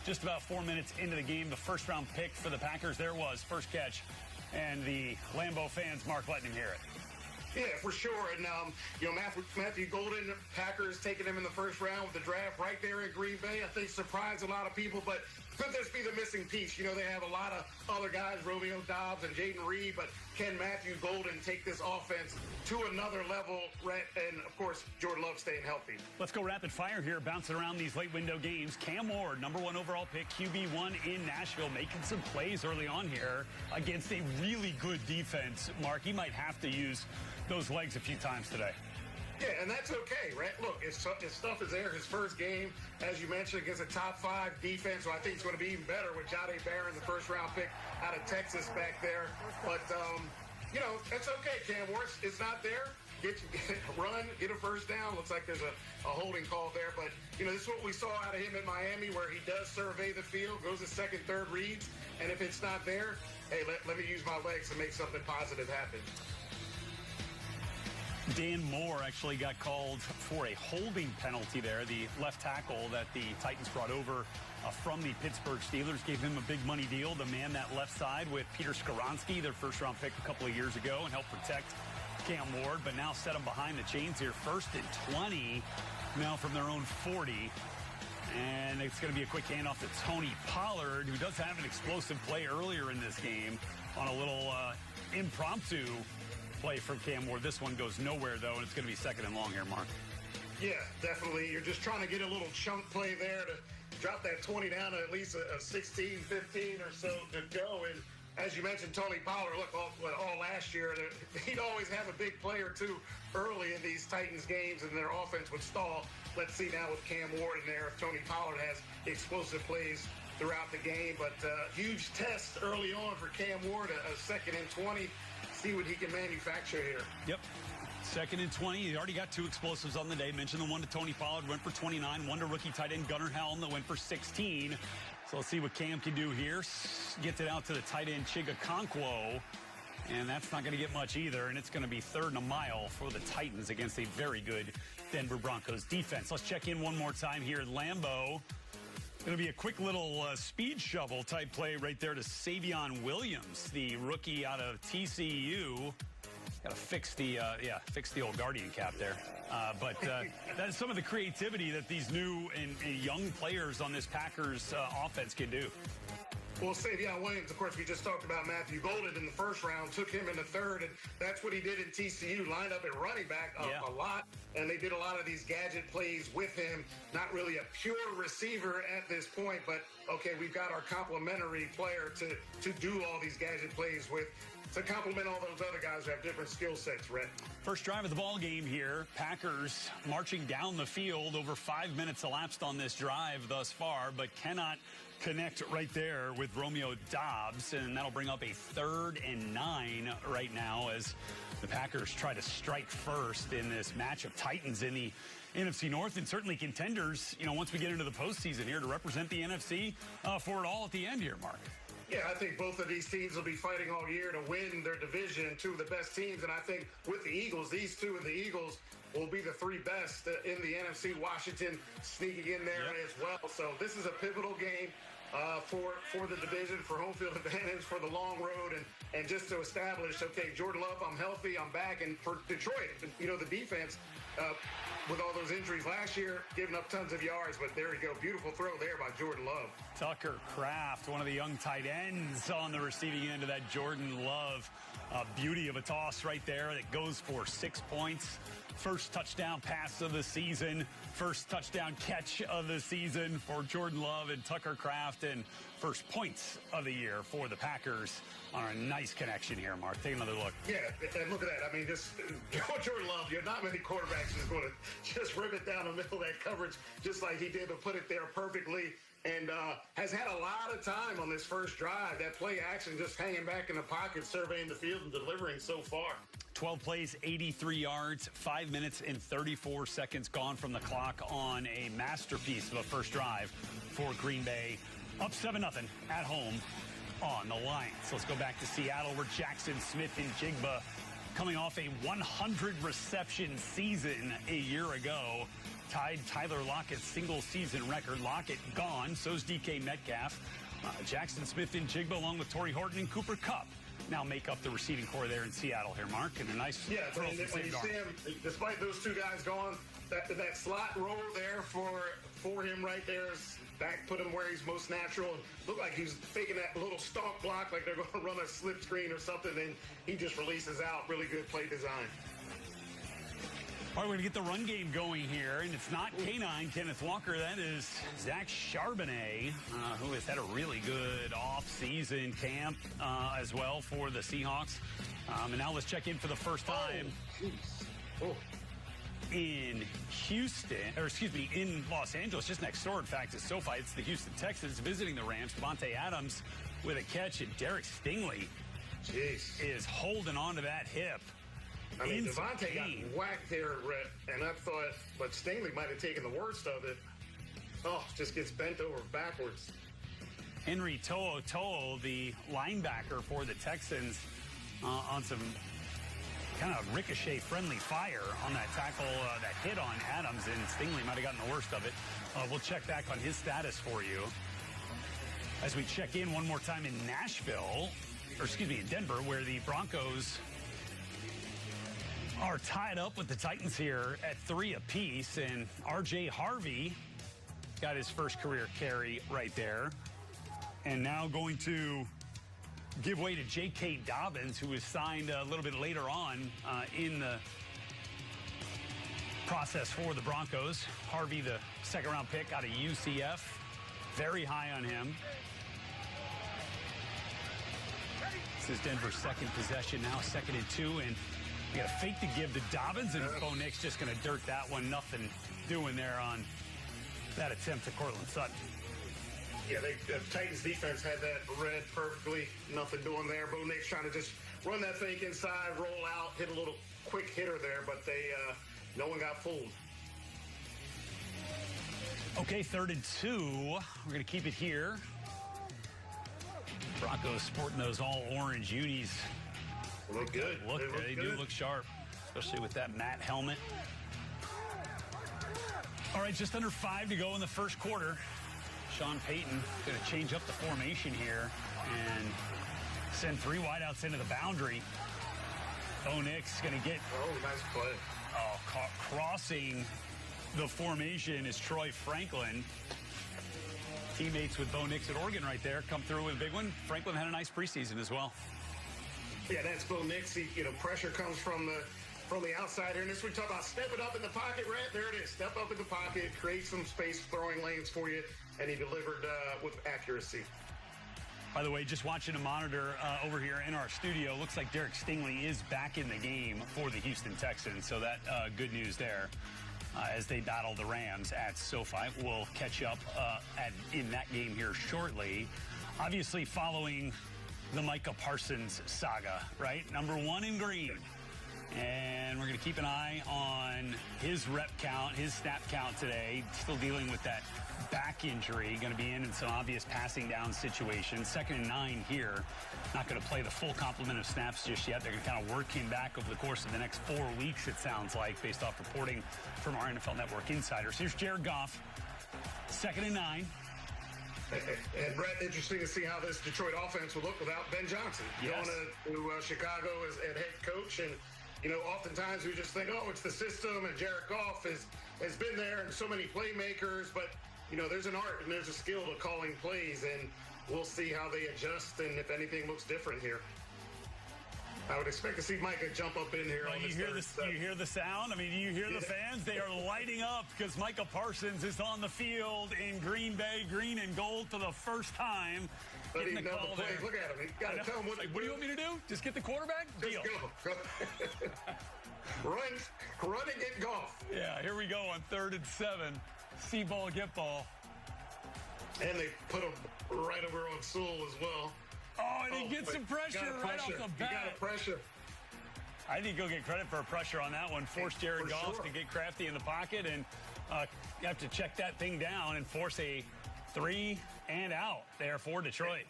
Just about 4 minutes into the game, the first-round pick for the Packers. There was first catch, and the Lambeau fans, Mark, letting him hear it. Yeah, for sure. And, Matthew Golden, Packers taking him in the first round with the draft right there in Green Bay, I think surprised a lot of people, but could this be the missing piece? They have a lot of other guys, Romeo Doubs and Jaden Reed, but can Matthew Golden take this offense to another level? And, of course, Jordan Love staying healthy. Let's go rapid fire here, bouncing around these late window games. Cam Ward, number 1 overall pick, QB1 in Nashville, making some plays early on here against a really good defense. Mark, he might have to use those legs a few times today. Yeah, and that's okay, right? Look, his stuff is there. His first game, as you mentioned, against a top-5 defense, so I think it's going to be even better with Jahdae Barron, the first-round pick out of Texas back there. But, that's okay, Cam Ward. It's not there. Get a first down. Looks like there's a holding call there. But, this is what we saw out of him in Miami, where he does survey the field, goes to second, third reads, and if it's not there, hey, let me use my legs to make something positive happen. Dan Moore actually got called for a holding penalty there. The left tackle that the Titans brought over from the Pittsburgh Steelers gave him a big money deal to man that left side with Peter Skoronski, their first-round pick a couple of years ago, and help protect Cam Ward, but now set him behind the chains here. 1st and 20 now from their own 40. And it's going to be a quick handoff to Tony Pollard, who does have an explosive play earlier in this game on a little impromptu play from Cam Ward. This one goes nowhere, though, and it's going to be 2nd and long here, Mark. Yeah, definitely. You're just trying to get a little chunk play there to drop that 20 down to at least a 16, 15 or so to go. And as you mentioned, Tony Pollard, look, all last year, he'd always have a big play or two early in these Titans games, and their offense would stall. Let's see now with Cam Ward in there if Tony Pollard has explosive plays throughout the game. But huge test early on for Cam Ward, a 2nd and 20. See what he can manufacture here. Yep. 2nd and 20. He already got 2 explosives on the day. Mentioned the one to Tony Pollard, went for 29. One to rookie tight end Gunnar Helm that went for 16. So let's see what Cam can do here. Gets it out to the tight end Chiga Okonkwo. And that's not going to get much either. And it's going to be 3rd and a mile for the Titans against a very good Denver Broncos defense. Let's check in one more time here at Lambeau. Going to be a quick little speed shovel type play right there to Savion Williams, the rookie out of TCU. Got to fix the old Guardian cap there. But that's some of the creativity that these new and young players on this Packers offense can do. Well, Savion Williams, of course, we just talked about Matthew Golden in the first round, took him in the third, and that's what he did in TCU, lined up at running back a lot, and they did a lot of these gadget plays with him. Not really a pure receiver at this point, but, okay, we've got our complementary player to do all these gadget plays with, to complement all those other guys who have different skill sets, Rhett. First drive of the ball game here. Packers marching down the field. Over 5 minutes elapsed on this drive thus far, but cannot connect right there with Romeo Doubs, and that'll bring up a 3rd and 9 right now as the Packers try to strike first in this match of Titans in the NFC North, and certainly contenders, you know, once we get into the postseason here to represent the NFC for it all at the end here, Mark. Yeah, I think both of these teams will be fighting all year to win their division, two of the best teams. And I think with the Eagles, these two and the Eagles will be the 3 best in the NFC. Washington sneaking in there as well. So this is a pivotal game for the division, for home field advantage, for the long road, and just to establish, okay, Jordan Love, I'm healthy, I'm back. And for Detroit, you know, the defense, with all those injuries last year, giving up tons of yards, but there you go. Beautiful throw there by Jordan Love. Tucker Kraft, one of the young tight ends on the receiving end of that Jordan Love. Beauty of a toss right there that goes for 6 points. First touchdown pass of the season. First touchdown catch of the season for Jordan Love and Tucker Kraft, and first points of the year for the Packers on a nice connection here, Mark. Take another look. Yeah, and look at that. I mean, just Jordan Love, you're not many quarterbacks who's going to just rip it down the middle of that coverage just like he did, but put it there perfectly. And has had a lot of time on this first drive. That play action just hanging back in the pocket, surveying the field and delivering so far. 12 plays, 83 yards, 5 minutes and 34 seconds gone from the clock on a masterpiece of a first drive for Green Bay. Up 7-0 at home on the Lions. Let's go back to Seattle where Jackson Smith-Njigba, coming off a 100 reception season a year ago, tied Tyler Lockett's single-season record. Lockett gone, so's DK Metcalf. Jackson Smith-Njigba, along with Torrey Horton and Cooper Kupp, now make up the receiving core there in Seattle here, Mark. And a nice throw from when you see him, despite those two guys gone, that slot roll there for him right there is back, put him where he's most natural. And looked like he was faking that little stomp block like they're going to run a slip screen or something, and he just releases out. Really good play design. All right, we're going to get the run game going here, and it's not K9 Kenneth Walker. That is Zach Charbonnet, who has had a really good off-season camp as well for the Seahawks. And now let's check in for the first time in Houston, or excuse me, in Los Angeles, just next door, in fact, to SoFi. It's the Houston Texans visiting the Rams. Davante Adams with a catch, and Derek Stingley is holding on to that hip. I mean, Davante got whacked there, Rhett, and I thought, but Stingley might have taken the worst of it. Oh, just gets bent over backwards. Henry To'oTo'o, the linebacker for the Texans, on some kind of ricochet-friendly fire on that tackle, that hit on Adams, and Stingley might have gotten the worst of it. We'll check back on his status for you as we check in one more time in Nashville, or excuse me, in Denver, where the Broncos are tied up with the Titans here at 3 apiece, and R.J. Harvey got his first career carry right there, and now going to give way to J.K. Dobbins, who was signed a little bit later on in the process for the Broncos. Harvey, the second-round pick out of UCF, very high on him. This is Denver's second possession now, 2nd and 2, and we got a fake to give to Dobbins, and Bo Nix just going to dirt that one. Nothing doing there on that attempt to Cortland Sutton. Yeah, the Titans defense had that read perfectly. Nothing doing there. Bo Nix trying to just run that fake inside, roll out, hit a little quick hitter there, but no one got fooled. Okay, 3rd and 2. We're going to keep it here. Broncos sporting those all-orange unis. Look good. They do look sharp, especially with that matte helmet. All right, just under 5 to go in the first quarter. Sean Payton going to change up the formation here and send 3 wideouts into the boundary. Bo Nix going to get... Oh, nice play. Crossing the formation is Troy Franklin. teammates with Bo Nix at Oregon right there come through with a big one. Franklin had a nice preseason as well. Yeah, that's Bo Nix. Pressure comes from the outside here. And this we talk about stepping up in the pocket, Rhett. There it is. Step up in the pocket, create some space, throwing lanes for you, and he delivered with accuracy. By the way, just watching a monitor over here in our studio, looks like Derek Stingley is back in the game for the Houston Texans. So that good news there as they battle the Rams at SoFi. We'll catch up in that game here shortly. Obviously following the Micah Parsons saga, right? Number 1 in green. And we're going to keep an eye on his rep count, his snap count today. Still dealing with that back injury. Going to be in some obvious passing down situations. 2nd and 9 here. Not going to play the full complement of snaps just yet. They're going to kind of work him back over the course of the next 4 weeks, it sounds like, based off reporting from our NFL Network insiders. Here's Jared Goff. 2nd and 9. And Brett, interesting to see how this Detroit offense will look without Ben Johnson. Yes. Going to Chicago as head coach. And, oftentimes we just think, oh, it's the system, and Jared Goff has been there and so many playmakers. But, there's an art and there's a skill to calling plays, and we'll see how they adjust and if anything looks different here. I would expect to see Micah jump up in here. Well, you hear the sound? I mean, you hear the fans? They are lighting up because Micah Parsons is on the field in Green Bay, green and gold for the first time. But he knows the plays. Look at him. You got to tell him what to do. What do you want me to do? Just get the quarterback? Deal. Go. Run and get Goff. Yeah, here we go on 3rd and 7. See ball, get ball. And they put him right over on Sewell as well. Oh, and he gets some pressure right off the bat. You got pressure. I need to go get credit for pressure on that one. Force Jared Goff to get crafty in the pocket, and you have to check that thing down and force a 3 and out there for Detroit.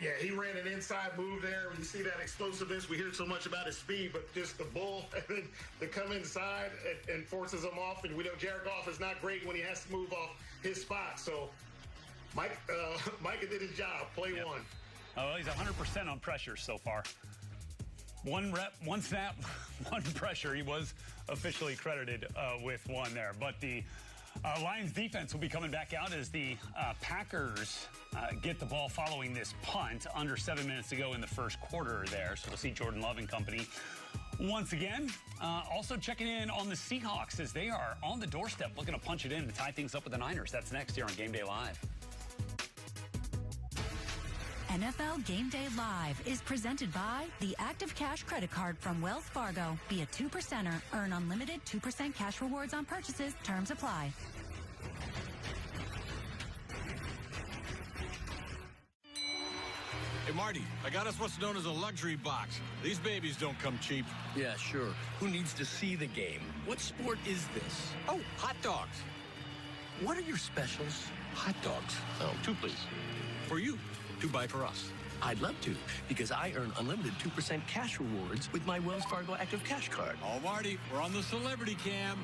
Yeah, he ran an inside move there. You see that explosiveness. We hear so much about his speed, but just the bull to come inside and forces him off. And we know Jared Goff is not great when he has to move off his spot. So Micah did his job. Play one. Oh, he's 100% on pressure so far. 1 rep, 1 snap, 1 pressure. He was officially credited with 1 there. But the Lions defense will be coming back out as the Packers get the ball following this punt. Under 7 minutes to go in the first quarter there. So we'll see Jordan Love and company once again. Also checking in on the Seahawks as they are on the doorstep looking to punch it in to tie things up with the Niners. That's next here on Game Day Live. NFL Game Day Live is presented by the Active Cash Credit Card from Wells Fargo. Be a 2%er. Earn unlimited 2% cash rewards on purchases. Terms apply. Hey, Marty, I got us what's known as a luxury box. These babies don't come cheap. Yeah, sure. Who needs to see the game? What sport is this? Oh, hot dogs. What are your specials? Hot dogs. Oh, 2, please. For you. 2 buy for us. I'd love to, because I earn unlimited 2% cash rewards with my Wells Fargo Active Cash Card. Oh, Marty, we're on the celebrity cam.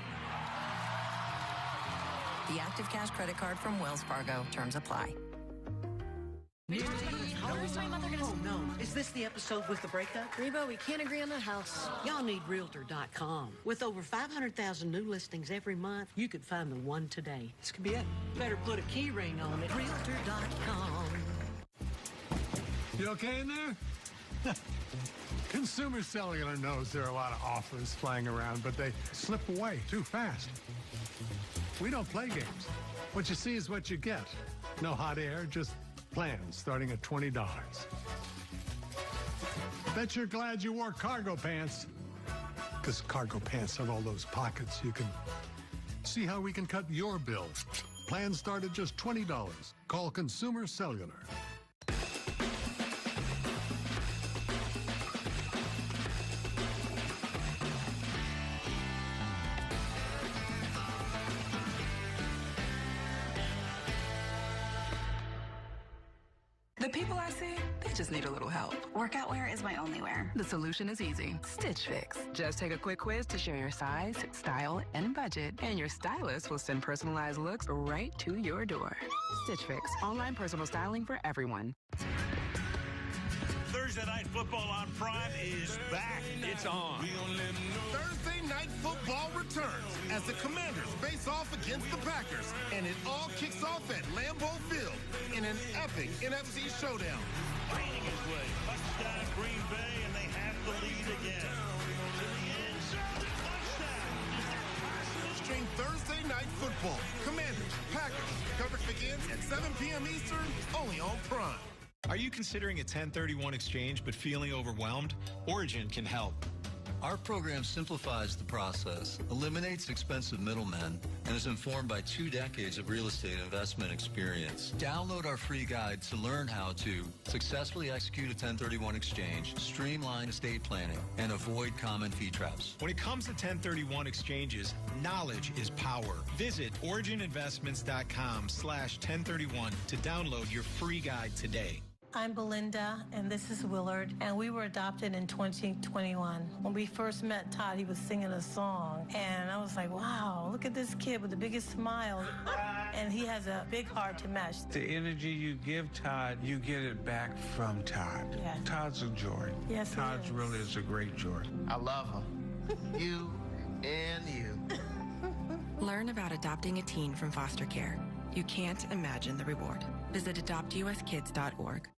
The Active Cash Credit Card from Wells Fargo. Terms apply. How is my mother gonna... Oh, no. Is this the episode with the breakup? Reba, we can't agree on the house. Y'all need Realtor.com. With over 500,000 new listings every month, you could find the one today. This could be it. Better put a key ring on it. Realtor.com. You okay in there? Consumer Cellular knows there are a lot of offers flying around, but they slip away too fast. We don't play games. What you see is what you get. No hot air, just plans starting at $20. Bet you're glad you wore cargo pants. Because cargo pants have all those pockets. You can see how we can cut your bill. Plans start at just $20. Call Consumer Cellular. The people I see, they just need a little help. Workout wear is my only wear. The solution is easy. Stitch Fix. Just take a quick quiz to share your size, style, and budget, and your stylist will send personalized looks right to your door. Stitch Fix. Online personal styling for everyone. Thursday Thursday Night Football on Prime is back. It's on. Thursday Night Football returns as the Commanders face off against the Packers, and it all kicks off at Lambeau Field in an epic NFC showdown. Fading his way. Touchdown Green Bay, and they have the lead again. To the end zone, touchdown. Stream Thursday Night Football. Commanders, Packers. Coverage begins at 7 p.m. Eastern, only on Prime. Are you considering a 1031 exchange but feeling overwhelmed? Origin can help. Our program simplifies the process, eliminates expensive middlemen, and is informed by 2 decades of real estate investment experience. Download our free guide to learn how to successfully execute a 1031 exchange, streamline estate planning, and avoid common fee traps. When it comes to 1031 exchanges, knowledge is power. Visit origininvestments.com/1031 to download your free guide today. I'm Belinda, and this is Willard, and we were adopted in 2021. When we first met Todd, he was singing a song, and I was like, wow, look at this kid with the biggest smile, and he has a big heart to match. The energy you give Todd, you get it back from Todd. Yes. Todd's a joy. Yes, he Todd's is. really is a great joy. I love him. You and you. Learn about adopting a teen from foster care. You can't imagine the reward. Visit adoptuskids.org.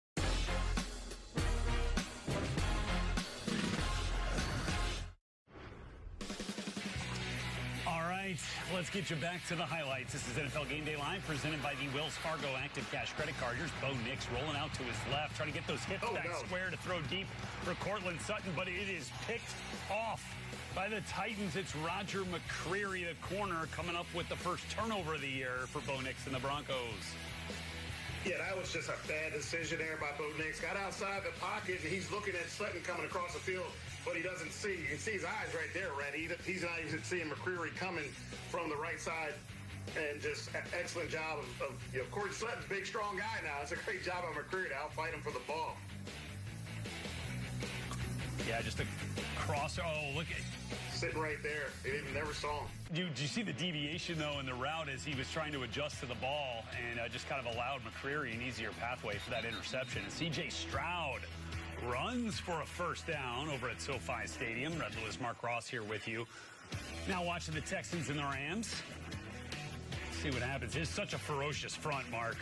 All right, let's get you back to the highlights. This is NFL Game Day Live, presented by the Wells Fargo Active Cash Credit Card. Here's Bo Nix rolling out to his left, trying to get those hips back square to throw deep for Cortland Sutton, but it is picked off by the Titans. It's Roger McCreary, the corner, coming up with the first turnover of the year for Bo Nix and the Broncos. Yeah, that was just a bad decision there by Bo Nix. Got outside the pocket, and he's looking at Sutton coming across the field, but he doesn't see. You can see his eyes right there, Red. He's not even seeing McCreary coming from the right side. And just excellent job of Corey Sutton's a big, strong guy now. It's a great job of McCreary to outfight him for the ball. Yeah, just a cross. Oh, look at sitting right there. They never saw him. Did you see the deviation, though, in the route as he was trying to adjust to the ball and just kind of allowed McCreary an easier pathway for that interception? And C.J. Stroud runs for a first down over at SoFi Stadium. Red Louis, Mark Ross here with you. Now watching the Texans and the Rams. See what happens. It's such a ferocious front, Mark.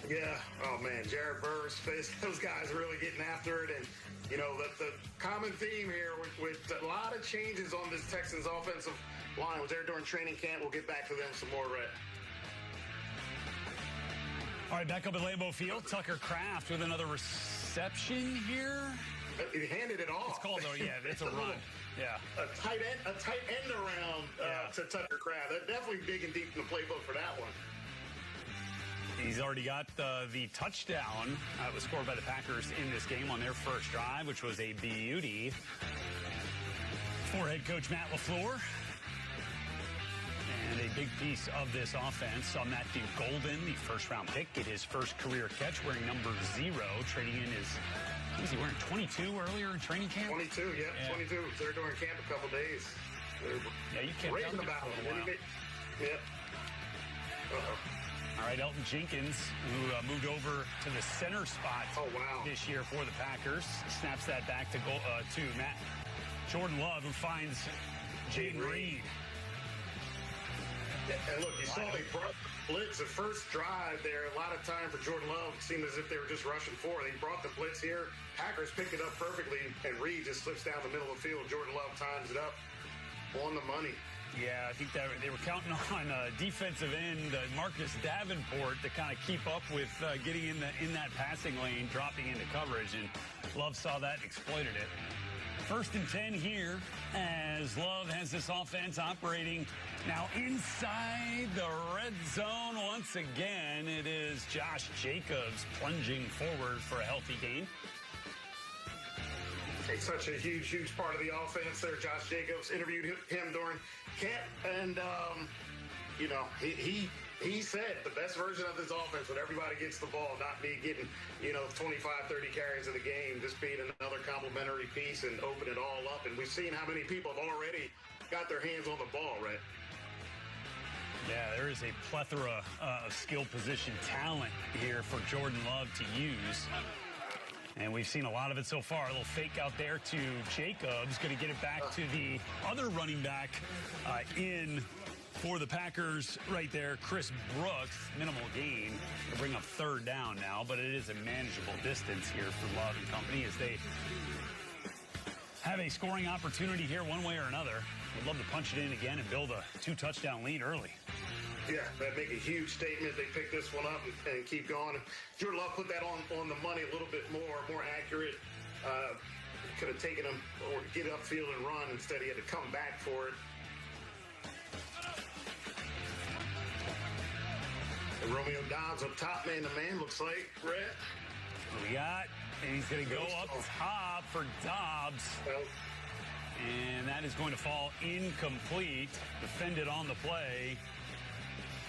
Yeah. Oh, man. Jared Verse, those guys are really getting after it. And, you know, the common theme here with a lot of changes on this Texans offensive line was there during training camp. We'll get back to them some more, Red. All right, back up at Lambeau Field. Tucker Kraft with another reception here. He handed it off. It's called, though, yeah, it's a run. Yeah. A tight end around to Tucker Kraft. They're definitely digging deep in the playbook for that one. He's already got the touchdown that was scored by the Packers in this game on their first drive, which was a beauty for head coach Matt LaFleur. And a big piece of this offense saw Matthew Golden, the first-round pick, get his first career catch wearing number 0, trading in his, what was he wearing, 22 earlier in training camp? 22, yeah. 22. They're doing camp a couple days. Yeah, you can't raving about it. Yep. All right, Elton Jenkins, who moved over to the center spot this year for the Packers, snaps that back to Matt Jordan Love, who finds Jaden Reed. And look, you saw they brought the blitz the first drive there. A lot of time for Jordan Love. It seemed as if they were just rushing forward. They brought the blitz here. Packers picked it up perfectly, and Reed just slips down the middle of the field. Jordan Love times it up on the money. Yeah, I think that they were counting on defensive end Marcus Davenport to kind of keep up with getting in that passing lane, dropping into coverage, and Love saw that and exploited it. 1st and 10 here as Love has this offense operating now inside the red zone once again. It is Josh Jacobs plunging forward for a healthy gain. It's such a huge part of the offense there. Josh Jacobs interviewed him during camp, and you know, he said the best version of this offense when everybody gets the ball, not me getting, 25, 30 carries in the game, just being another complementary piece and open it all up. And we've seen how many people have already got their hands on the ball, right? Yeah, there is a plethora of skill position talent here for Jordan Love to use. And we've seen a lot of it so far. A little fake out there to Jacobs. Going to get it back to the other running back in for the Packers right there, Chris Brooks. Minimal gain to bring up third down now, but it is a manageable distance here for Love and company as they have a scoring opportunity here one way or another. Would love to punch it in again and build a 2-touchdown lead early. Yeah, that'd make a huge statement. They pick this one up and keep going. Jordan Love put that on the money a little bit more accurate. Could have taken him or get upfield and run. Instead, he had to come back for it. And Romeo Dobbs up top, man-to-man, looks like. Brett. We got, and he's going to go up top for Dobbs. And that is going to fall incomplete. Defended on the play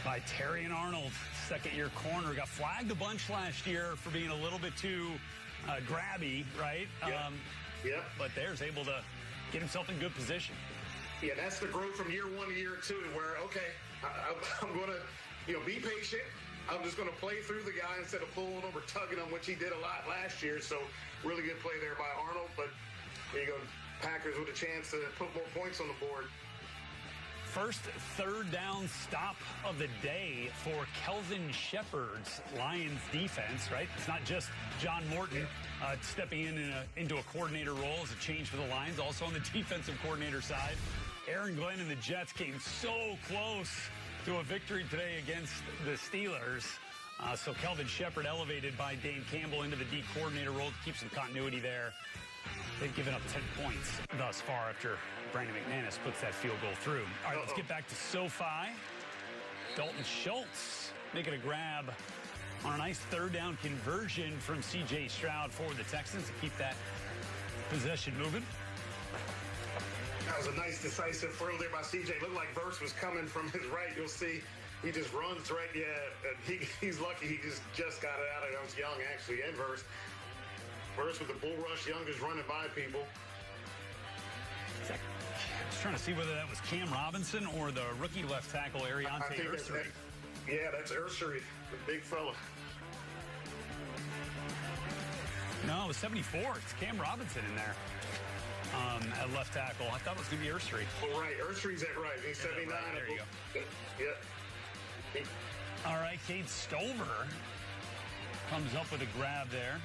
by Terrion Arnold, second-year corner. Got flagged a bunch last year for being a little bit too grabby, right? Yep. But there's able to get himself in good position. Yeah, that's the growth from year one to year two, where, okay, I'm going to, be patient. I'm just going to play through the guy instead of pulling over, tugging him, which he did a lot last year. So really good play there by Arnold. But there you go, Packers with a chance to put more points on the board. First third down stop of the day for Kelvin Shepherd's Lions defense, right? It's not just John Morton stepping into a coordinator role as a change for the Lions. Also on the defensive coordinator side, Aaron Glenn and the Jets came so close to a victory today against the Steelers. So Kelvin Shepherd elevated by Dane Campbell into the D coordinator role to keep some continuity there. They've given up 10 points thus far after Brandon McManus puts that field goal through. All right, let's get back to SoFi. Dalton Schultz making a grab on a nice third down conversion from C.J. Stroud for the Texans to keep that possession moving. That was a nice decisive throw there by C.J. Looked like Verse was coming from his right. You'll see he just runs right. Yeah, and he's lucky he just got it out of there. I was young, actually, and Verse. Verse with the bull rush, youngest running by people. I was trying to see whether that was Cam Robinson or the rookie left tackle, Ariante Ursery. That's Ursery, the big fella. No, it was 74. It's Cam Robinson in there at left tackle. I thought it was going to be Ursery. Well, right. Ursery's at right. He's 79. Right. There you go. Yep. All right, Cade Stover comes up with a grab there.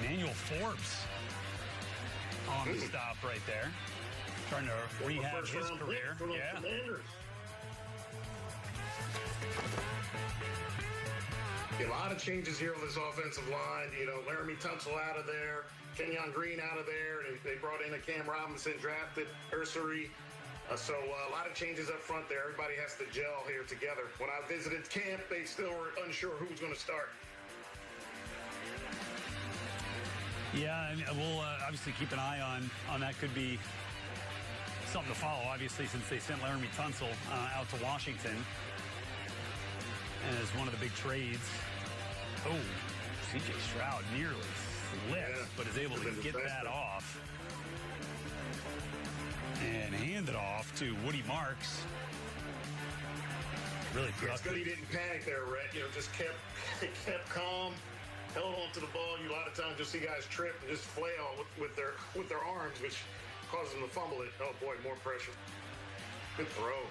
Emmanuel Forbes on the stop right there. Trying to rehab his career. Yeah. A lot of changes here on this offensive line. Laramie Tunsil out of there, Kenyon Green out of there, and they brought in a Cam Robinson, drafted Ursery. So a lot of changes up front there. Everybody has to gel here together. When I visited camp, they still were unsure who was going to start. Yeah, and we'll obviously keep an eye on that. Could be something to follow, obviously, since they sent Laramie Tunsil out to Washington as one of the big trades. Oh, C.J. Stroud nearly slipped, but is able to get that off and hand it off to Woody Marks. Really productive. It's good he didn't panic there, Rhett. Just kept calm. Held on to the ball. A lot of times you'll see guys trip and just flail with their arms, which causes them to fumble it. Oh boy, more pressure. Good throw.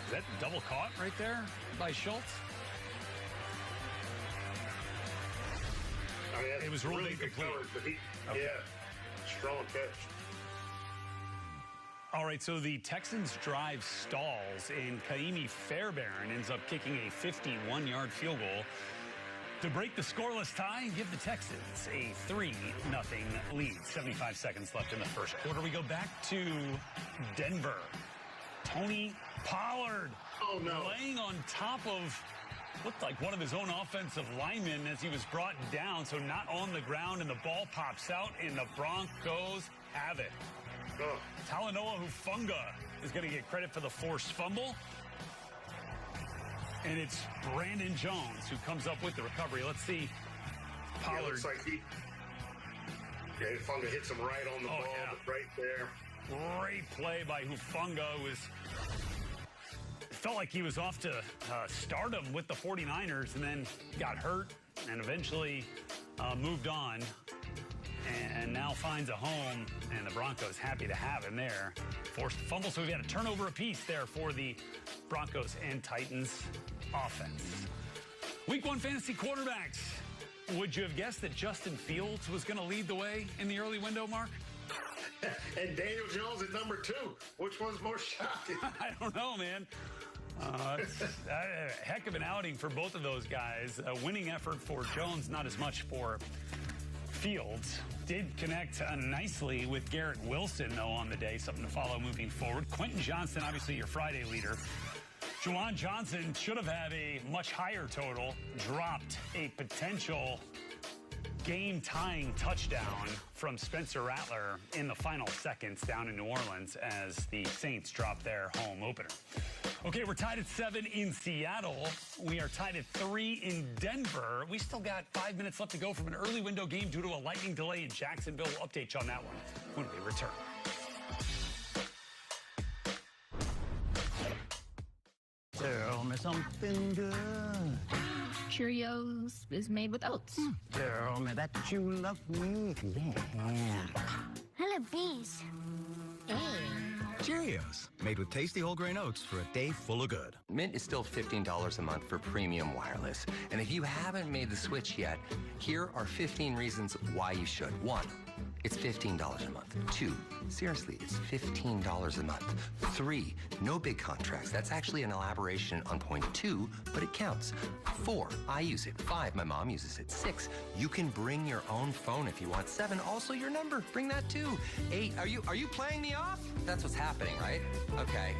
Is that double caught right there by Schultz? It was ruled incomplete. Yeah, strong catch. All right, so the Texans' drive stalls, and Kaimi Fairbairn ends up kicking a 51-yard field goal to break the scoreless tie and give the Texans a 3-0 lead. 75 seconds left in the first quarter. We go back to Denver. Tony Pollard laying on top of looked like one of his own offensive linemen as he was brought down, so not on the ground, and the ball pops out, and the Broncos have it. Talanoa Hufanga is going to get credit for the forced fumble. And it's Brandon Jones who comes up with the recovery. Let's see. Pollard. Yeah, looks like Hufanga hits him right on the ball, right there. Great play by Hufanga, who was felt like he was off to stardom with the 49ers and then got hurt and eventually moved on and now finds a home, and the Broncos happy to have him there. Forced fumble, so we've got a turnover apiece there for the Broncos and Titans offense. Week 1 fantasy quarterbacks. Would you have guessed that Justin Fields was going to lead the way in the early window, Mark? And Daniel Jones at number 2. Which one's more shocking? I don't know, man. It's a heck of an outing for both of those guys. A winning effort for Jones, not as much for Fields. Did connect nicely with Garrett Wilson, though, on the day. Something to follow moving forward. Quentin Johnston, obviously your Friday leader. Juwan Johnson should have had a much higher total. Dropped a potential game-tying touchdown from Spencer Rattler in the final seconds down in New Orleans as the Saints dropped their home opener. Okay, we're tied at 7 in Seattle. We are tied at 3 in Denver. We still got 5 minutes left to go from an early window game due to a lightning delay in Jacksonville. We'll update you on that one when we return. Tell me something good. Cheerios is made with oats. Tell me that you love me. Yeah. I love these. Hey. Cheerios, made with tasty whole grain oats for a day full of good. Mint is still $15 a month for premium wireless. And if you haven't made the switch yet, here are 15 reasons why you should. 1, it's $15 a month. 2, seriously, it's $15 a month. 3, no big contracts. That's actually an elaboration on point 2, but it counts. 4, I use it. 5, my mom uses it. 6, you can bring your own phone if you want. 7, also your number. Bring that too. 8, are you playing me off? That's what's happening, right? Okay,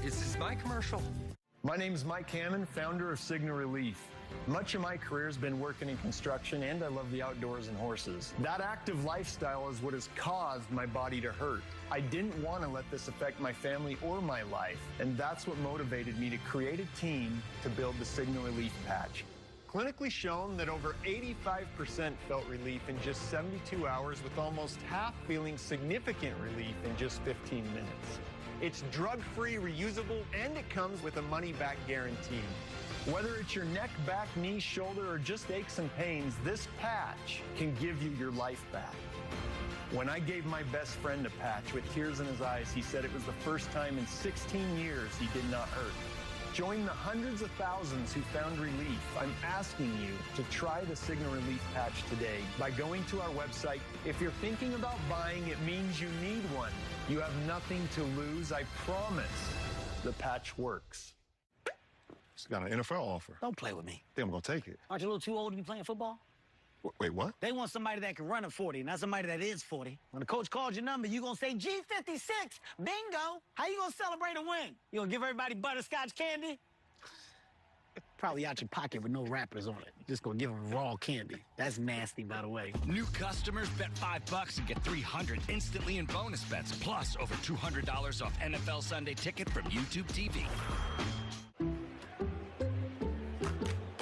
is this my commercial? My name's Mike Hammond, founder of Signal Relief. Much of my career has been working in construction, and I love the outdoors and horses. That active lifestyle is what has caused my body to hurt. I didn't want to let this affect my family or my life, and that's what motivated me to create a team to build the Signal Relief patch. Clinically shown that over 85% felt relief in just 72 hours, with almost half feeling significant relief in just 15 minutes. It's drug-free, reusable, and it comes with a money-back guarantee. Whether it's your neck, back, knee, shoulder, or just aches and pains, this patch can give you your life back. When I gave my best friend a patch with tears in his eyes, he said it was the first time in 16 years he did not hurt. Join the hundreds of thousands who found relief. I'm asking you to try the Signal Relief patch today by going to our website. If you're thinking about buying, it means you need one. You have nothing to lose. I promise the patch works. She's got an NFL offer. Don't play with me. Think I'm going to take it. Aren't you a little too old to be playing football? Wait, what? They want somebody that can run at 40, not somebody that is 40. When the coach calls your number, you going to say G56. Bingo. How you going to celebrate a win? You going to give everybody butterscotch candy? Probably out your pocket with no wrappers on it. Just going to give them raw candy. That's nasty, by the way. New customers bet $5 and get $300 instantly in bonus bets, plus over $200 off NFL Sunday Ticket from YouTube TV.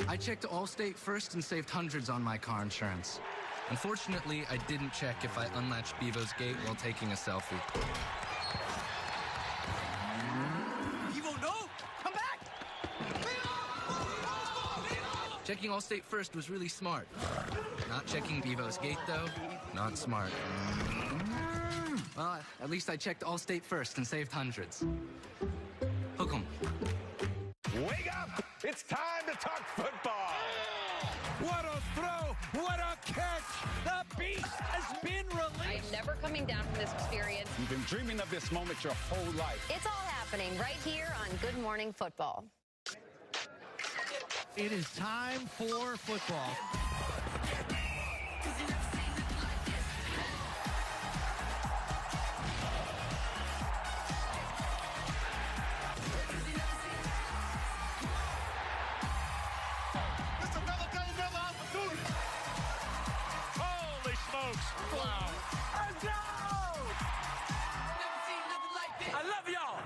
I checked Allstate first and saved hundreds on my car insurance. Unfortunately, I didn't check if I unlatched Bevo's gate while taking a selfie. Bevo, no! Come back! Checking Allstate first was really smart. Not checking Bevo's gate, though, not smart. Well, at least I checked Allstate first and saved hundreds. Hook 'em. Wake up! It's time to talk football! What a throw! What a catch! The beast has been released! I am never coming down from this experience. You've been dreaming of this moment your whole life. It's all happening right here on Good Morning Football. It is time for football. Wow. Let's go! I love y'all!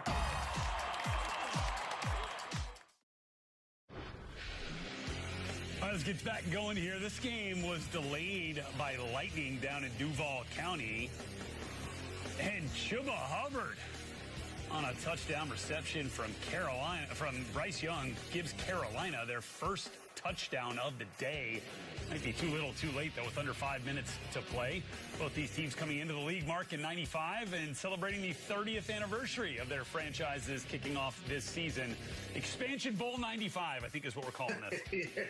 All right, let's get back going here. This game was delayed by lightning down in Duval County. And Chuba Hubbard on a touchdown reception from Bryce Young, gives Carolina their first touchdown of the day. Might be too little, too late, though, with under 5 minutes to play. Both these teams coming into the league mark in '95 and celebrating the 30th anniversary of their franchises kicking off this season. Expansion Bowl '95, I think is what we're calling this. Yeah.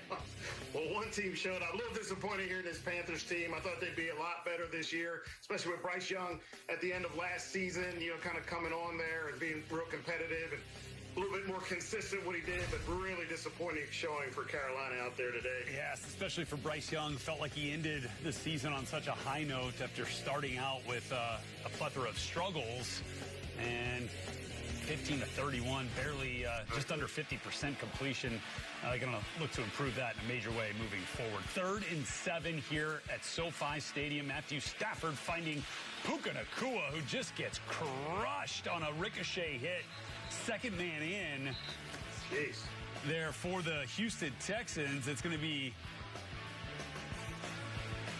Well, one team showed up. A little disappointing here in this Panthers team. I thought they'd be a lot better this year, especially with Bryce Young at the end of last season, kind of coming on there and being real competitive and a little bit more consistent what he did, but really disappointing showing for Carolina out there today. Yes, especially for Bryce Young. Felt like he ended the season on such a high note after starting out with a plethora of struggles. And 15 to 31, barely just under 50% completion. Going to look to improve that in a major way moving forward. 3rd and 7 here at SoFi Stadium. Matthew Stafford finding Puka Nacua, who just gets crushed on a ricochet hit. Second man in. Jeez. There for the Houston Texans. It's going to be...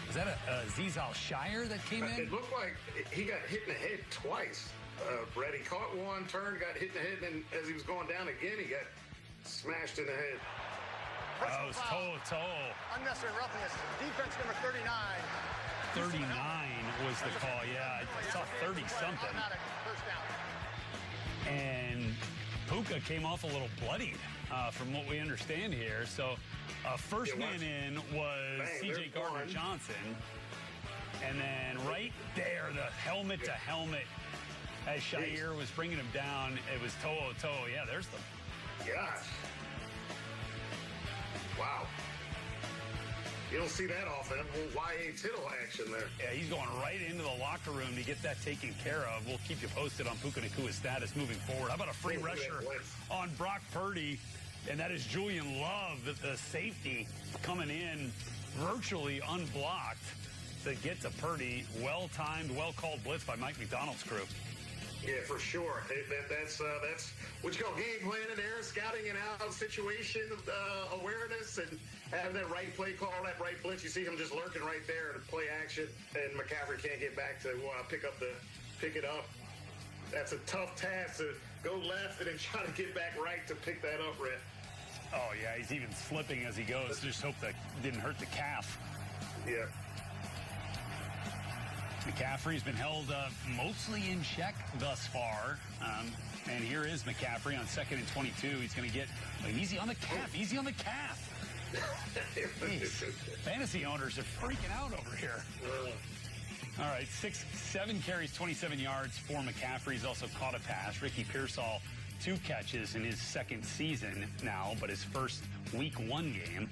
Is that a Azeez Al-Shire that came in? It looked like he got hit in the head twice. Brett, he caught one, turned, got hit in the head, and then as he was going down again, he got smashed in the head. It was toe. Unnecessary roughness. Defense number 39. 39 was the call, yeah. I saw 30-something. First down. And Puka came off a little bloodied from what we understand here. So first man in was C.J. Gardner-Johnson. And then right there, the helmet-to-helmet, as Shire was bringing him down, it was toe. Yeah, there's the... Gosh. Wow. You don't see that often. Well, Y.A. Tittle action there. Yeah, he's going right into the locker room to get that taken care of. We'll keep you posted on Puka Nacua's status moving forward. How about a free rusher on Brock Purdy? And that is Julian Love, the safety, coming in virtually unblocked to get to Purdy. Well-timed, well-called blitz by Mike McDonald's crew. Yeah, for sure. That's what you call game planning there, scouting and out situation awareness, and having that right play call, that right blitz. You see him just lurking right there to play action, and McCaffrey can't get back to pick it up. That's a tough task to go left and then try to get back right to pick that up, Rhett. Oh, yeah, he's even slipping as he goes. Just hope that didn't hurt the calf. Yeah. McCaffrey's been held mostly in check thus far. And here is McCaffrey on 2nd and 22. He's going to get easy on the calf. Easy on the calf. Fantasy owners are freaking out over here. All right, 7 carries, 27 yards for McCaffrey. He's also caught a pass. Ricky Pearsall, 2 catches in his second season now, but his first Week 1 game.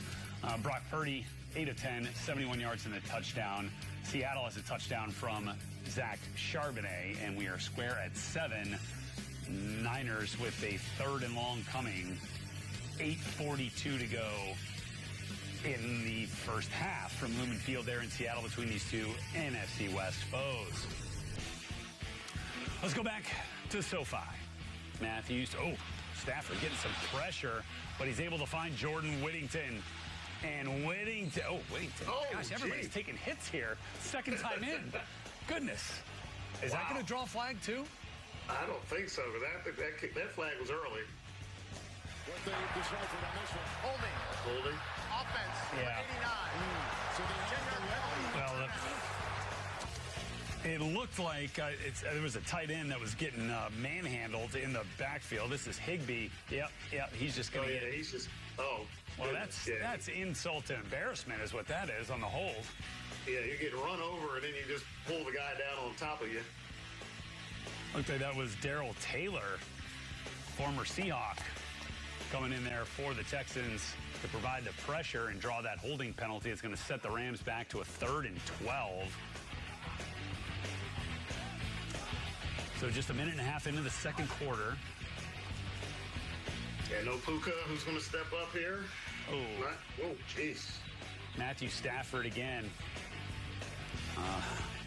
Brock Purdy, 8 of 10, 71 yards and a touchdown. Seattle has a touchdown from Zach Charbonnet, and we are square at 7. Niners with a 3rd and long coming. 8:42 to go in the first half from Lumen Field there in Seattle between these two NFC West foes. Let's go back to SoFi. Matthews, Stafford getting some pressure, but he's able to find Jordan Whittington. And Whittington, gosh, everybody's taking hits here. Second time in. Goodness. Is that going to draw a flag too? I don't think so, but that flag was early. What they deciphered on this one. Holding. Offense. Yeah. 89. So the 10-yard penalty. It looked like there was a tight end that was getting manhandled in the backfield. This is Higbee. Yep. He's just going to get. He's just. Well, that's insult to embarrassment is what that is on the hold. Yeah, you get run over and then you just pull the guy down on top of you. Looked like that was Darrell Taylor, former Seahawk, coming in there for the Texans to provide the pressure and draw that holding penalty. It's going to set the Rams back to a 3rd and 12. So just a minute and a half into the second quarter. Yeah, no Puka. Who's going to step up here? Jeez. Matthew Stafford again.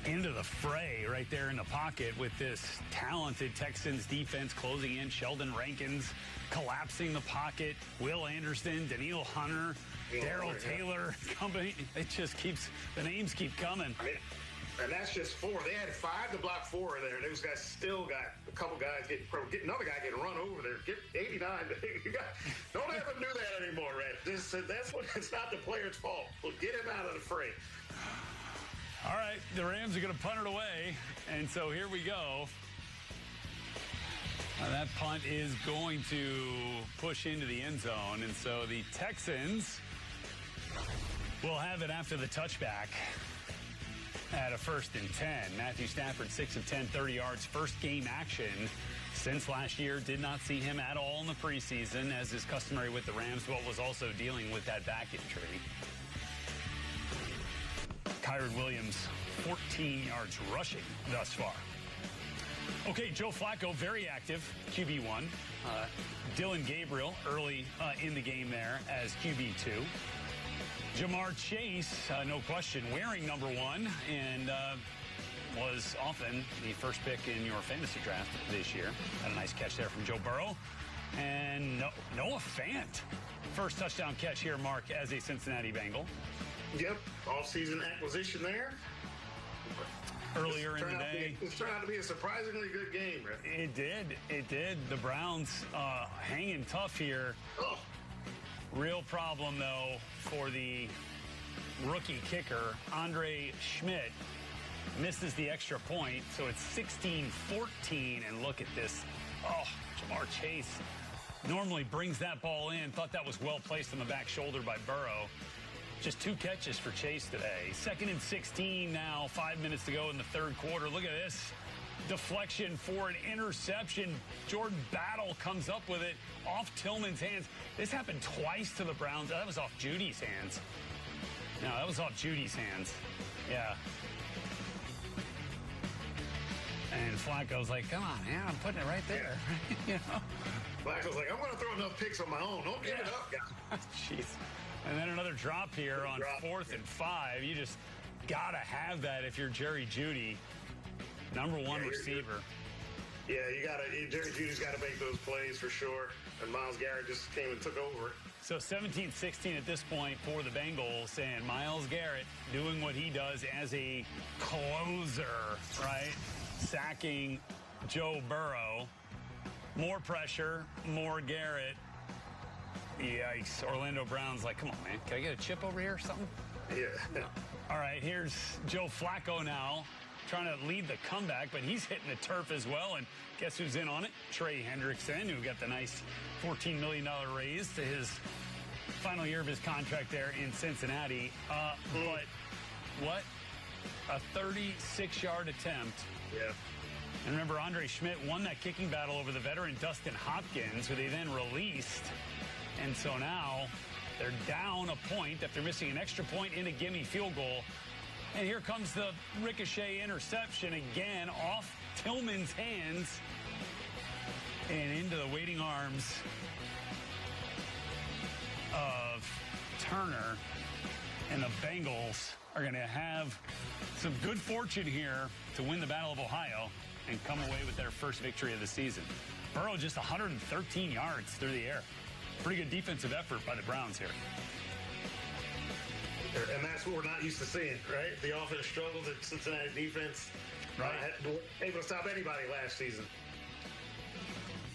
Into the fray right there in the pocket with this talented Texans defense closing in. Sheldon Rankins collapsing the pocket. Will Anderson, Danielle Hunter, Darrell Taylor, company. It just keeps, the names keep coming. And that's just 4. They had 5 to block 4 there. And those guys still got a couple guys get another guy getting run over there. Get 89. Don't have him do that anymore, Red. That's what. It's not the player's fault. Well, get him out of the fray. All right, the Rams are going to punt it away. And so here we go. That punt is going to push into the end zone. And so the Texans will have it after the touchback at a 1st and 10. Matthew Stafford, 6 of 10, 30 yards. First game action since last year. Did not see him at all in the preseason, as is customary with the Rams, but was also dealing with that back injury. Kyren Williams, 14 yards rushing thus far. Okay, Joe Flacco, very active, QB1. Dylan Gabriel early in the game there as QB2. Jamar Chase, no question, wearing number 1 and was often the first pick in your fantasy draft this year. Had a nice catch there from Joe Burrow. And Noah Fant, first touchdown catch here, Mark, as a Cincinnati Bengal. Yep, off-season acquisition there. Earlier in the day. It's turned out to be a surprisingly good game, right? It did. The Browns hanging tough here. Oh. Real problem, though, for the rookie kicker, Andre Schmidt. Misses the extra point, so it's 16-14. And look at this. Oh, Jamar Chase normally brings that ball in. Thought that was well placed on the back shoulder by Burrow. Just 2 catches for Chase today. 2nd and 16 now, 5 minutes to go in the third quarter. Look at this. Deflection for an interception. Jordan Battle comes up with it off Tillman's hands. This happened twice to the Browns. That was off Judy's hands. No, that was off Judy's hands. Yeah. And Flacco's like, come on, man, I'm putting it right there. You know? Flacco's like, I'm going to throw enough picks on my own. Don't give it up, guys. Jeez. And then another drop here on 4th and 5. You just got to have that if you're Jerry Jeudy. Number 1 receiver. Yeah, Jerry Jeudy's got to make those plays for sure. And Myles Garrett just came and took over. So 17-16 at this point for the Bengals, and Myles Garrett doing what he does as a closer, right? Sacking Joe Burrow. More pressure, more Garrett. Yikes. Orlando Brown's like, come on, man. Can I get a chip over here or something? Yeah. All right, here's Joe Flacco now trying to lead the comeback, but he's hitting the turf as well. And guess who's in on it? Trey Hendrickson, who got the nice $14 million raise to his final year of his contract there in Cincinnati. But what? A 36-yard attempt. Yeah. And remember, Andre Schmidt won that kicking battle over the veteran Dustin Hopkins, who they then released. And so now they're down a point after missing an extra point in a gimme field goal. And here comes the ricochet interception again off Tillman's hands and into the waiting arms of Turner. And the Bengals are going to have some good fortune here to win the Battle of Ohio and come away with their first victory of the season. Burrow just 113 yards through the air. Pretty good defensive effort by the Browns here. And that's what we're not used to seeing, right? The offense struggled, the Cincinnati defense able to stop anybody last season.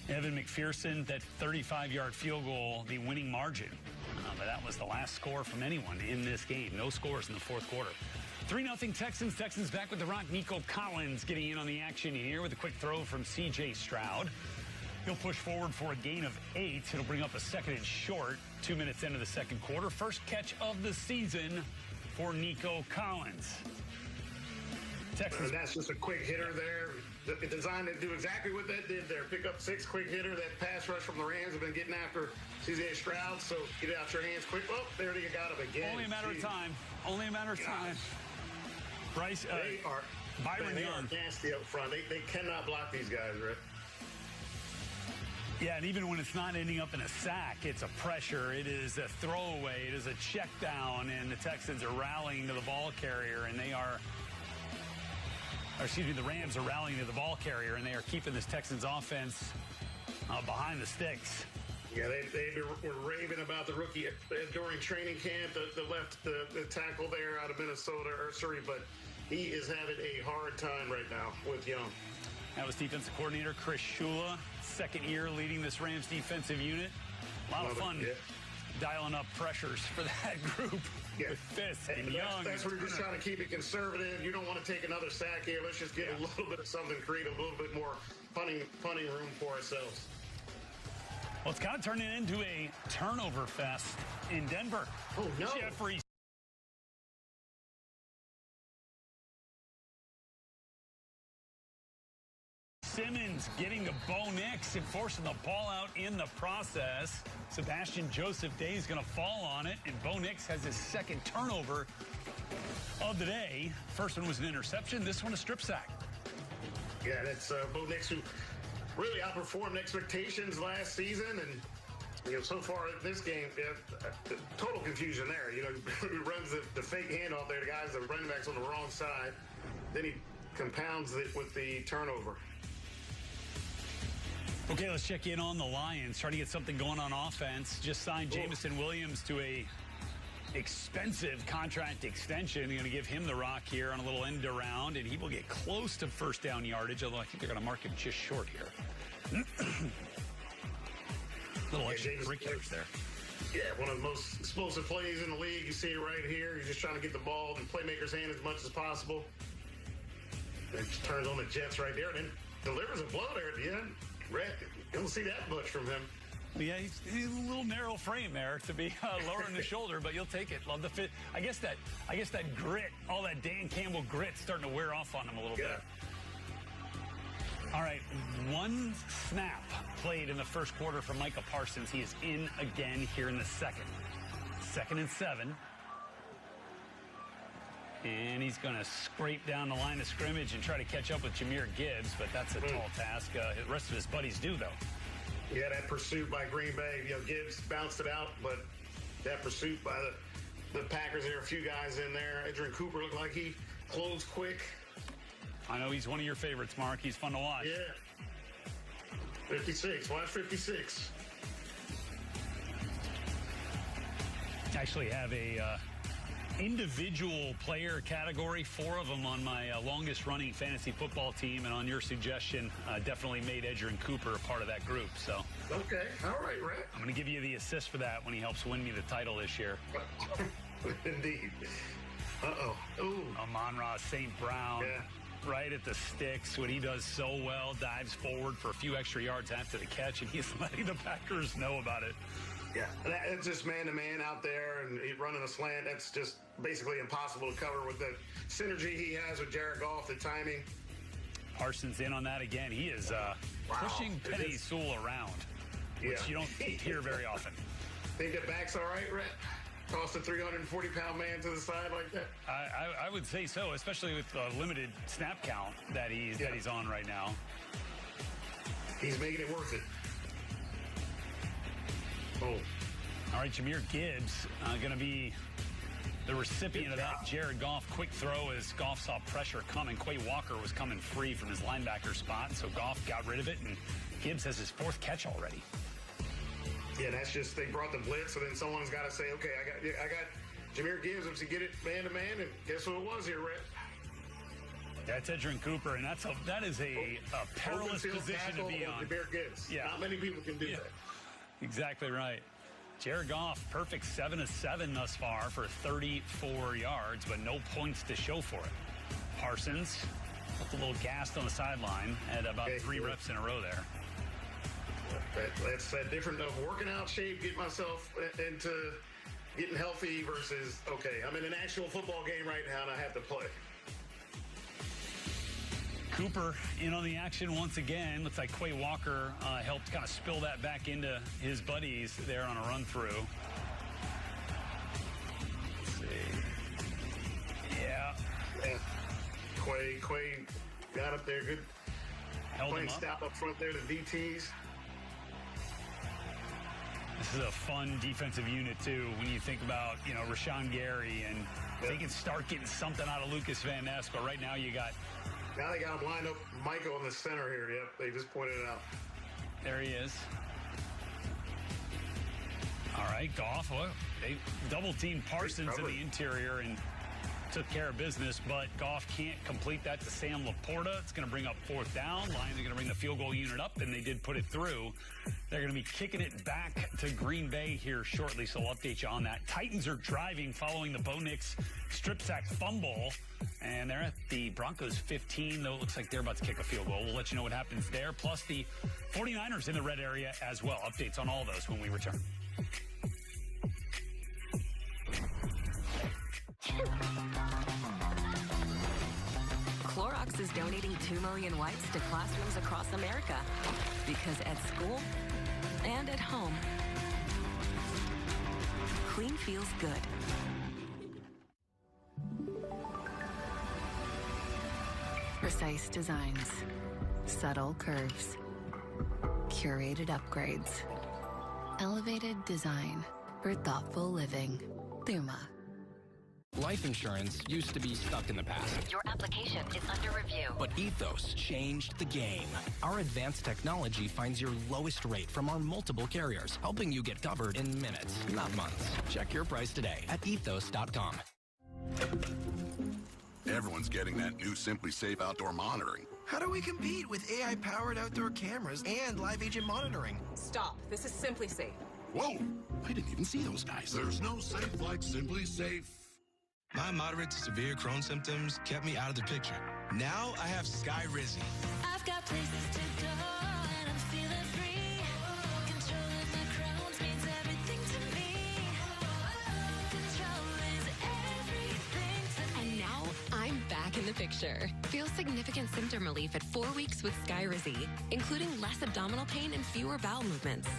Evan McPherson, that 35-yard field goal, the winning margin. But that was the last score from anyone in this game. No scores in the fourth quarter. 3-0 Texans. Texans back with the rock. Nico Collins getting in on the action here with a quick throw from C.J. Stroud. He'll push forward for a gain of 8. It'll bring up a 2nd and short, 2 minutes into the second quarter. First catch of the season for Nico Collins. Texans. That's just a quick hitter there. Designed to do exactly what that did there. Pick up 6, quick hitter. That pass rush from the Rams have been getting after C.J. Stroud. So get it out your hands quick. Oh, there you got him again. Only a matter of time. Only a matter of time. Bryce, Byron Young. They are nasty up front. They cannot block these guys, right? Yeah, and even when it's not ending up in a sack, it's a pressure. It is a throwaway. It is a check down, and the Texans are rallying to the ball carrier, and the Rams are rallying to the ball carrier, and they are keeping this Texans offense behind the sticks. Yeah, they were raving about the rookie during training camp, the tackle there out of Minnesota, but he is having a hard time right now with Young. That was defensive coordinator Chris Shula, second year leading this Rams defensive unit. A lot of fun dialing up pressures for that group with Fisk and Young. That's where you're just trying to keep it conservative. You don't want to take another sack here. Let's just get a little bit of something, create a little bit more punting room for ourselves. Well, it's kind of turning into a turnover fest in Denver. Oh, no. Jeffrey Simmons getting to Bo Nix and forcing the ball out in the process. Sebastian Joseph Day is going to fall on it, and Bo Nix has his second turnover of the day. First one was an interception. This one a strip sack. Yeah, that's Bo Nix, who really outperformed expectations last season, and so far in this game, total confusion there. He runs the fake handoff there to guys, the running backs on the wrong side. Then he compounds it with the turnover. Okay, let's check in on the Lions. Trying to get something going on offense. Just signed Jameson Williams to a expensive contract extension. They're going to give him the rock here on a little end around, and he will get close to first down yardage, although I think they're going to mark him just short here. Little extracurriculars there. Yeah, one of the most explosive plays in the league. You see it right here. You're just trying to get the ball in the playmaker's hand as much as possible. It turns on the Jets right there, and then delivers a blow there at the end. Red, you don't see that much from him. Yeah, he's a little narrow frame there to be lower in the shoulder, but you'll take it. Love the fit. I guess that grit, all that Dan Campbell grit, starting to wear off on him a little bit. All right, one snap played in the first quarter for Micah Parsons. He is in again here in the second. 2nd and 7. And he's going to scrape down the line of scrimmage and try to catch up with Jahmyr Gibbs, but that's a tall task. The rest of his buddies do, though. Yeah, that pursuit by Green Bay. Gibbs bounced it out, but that pursuit by the Packers, there are a few guys in there. Adrian Cooper looked like he closed quick. I know he's one of your favorites, Mark. He's fun to watch. Yeah. 56. Watch 56. Actually have a individual player category, 4 of them on my longest running fantasy football team, and on your suggestion, definitely made Adrian Cooper a part of that group. So okay, all right, Red. I'm going to give you the assist for that when he helps win me the title this year. Indeed. Ooh. Amon-Ra St. Brown, right at the sticks. What he does so well, dives forward for a few extra yards after the catch, and he's letting the Packers know about it. Yeah, it's just man-to-man out there, and he's running a slant. That's just basically impossible to cover with the synergy he has with Jared Goff, the timing. Parsons in on that again. He is pushing Penei Sewell around, which you don't hear very often. Think that back's all right, Rhett? Toss a 340-pound man to the side like that? I would say so, especially with the limited snap count that he's on right now. He's making it worth it. Oh. All right, Jahmyr Gibbs going to be the recipient of that Jared Goff quick throw as Goff saw pressure coming. Quay Walker was coming free from his linebacker spot, so Goff got rid of it, and Gibbs has his 4th catch already. Yeah, that's just, they brought the blitz, so then someone's got to say, okay, I got Jahmyr Gibbs to get it man-to-man, and guess who it was here, Rhett? That's Adrian Cooper, and that is a perilous position to be on. Jahmyr Gibbs. Yeah. Not many people can do that. Exactly right. Jared Goff, perfect 7 of 7 thus far for 34 yards, but no points to show for it. Parsons looked a little gassed on the sideline, had about 3 reps in a row there. That's that different of working out shape, get myself into getting healthy versus, okay, I'm in an actual football game right now and I have to play. Cooper in on the action once again. Looks like Quay Walker helped kind of spill that back into his buddies there on a run through. Let's see. Yeah. Quay got up there. Good. Playing stop up front there, the DTs. This is a fun defensive unit, too, when you think about, Rashawn Gary, and they can start getting something out of Lucas Van Ness, but right now you got... Now they got him lined up, Michael in the center here. Yep, they just pointed it out. There he is. All right, Goff. Well, they double-teamed Parsons in the interior and took care of business, but Goff can't complete that to Sam Laporta. It's going to bring up 4th down. Lions are going to bring the field goal unit up, and they did put it through. They're going to be kicking it back to Green Bay here shortly, so I'll update you on that. Titans are driving following the Bo Nix strip sack fumble, and they're at the Broncos 15, though it looks like they're about to kick a field goal. We'll let you know what happens there, plus the 49ers in the red area as well. Updates on all those when we return. Clorox is donating 2 million wipes to classrooms across America because at school and at home, clean feels good. Precise designs, subtle curves, curated upgrades, elevated design for thoughtful living. Thuma. Life insurance used to be stuck in the past. Your application is under review. But Ethos changed the game. Our advanced technology finds your lowest rate from our multiple carriers, helping you get covered in minutes, not months. Check your price today at ethos.com. Everyone's getting that new Simply Safe outdoor monitoring. How do we compete with AI-powered outdoor cameras and live agent monitoring? Stop. This is Simply Safe. Whoa! I didn't even see those guys. There's no safe like Simply Safe. My moderate to severe Crohn's symptoms kept me out of the picture. Now I have Skyrizi. I've got places to go and I'm feeling free. Controlling my Crohn's means everything to me. Control is everything to me. And now I'm back in the picture. Feel significant symptom relief at 4 weeks with Skyrizi, including less abdominal pain and fewer bowel movements.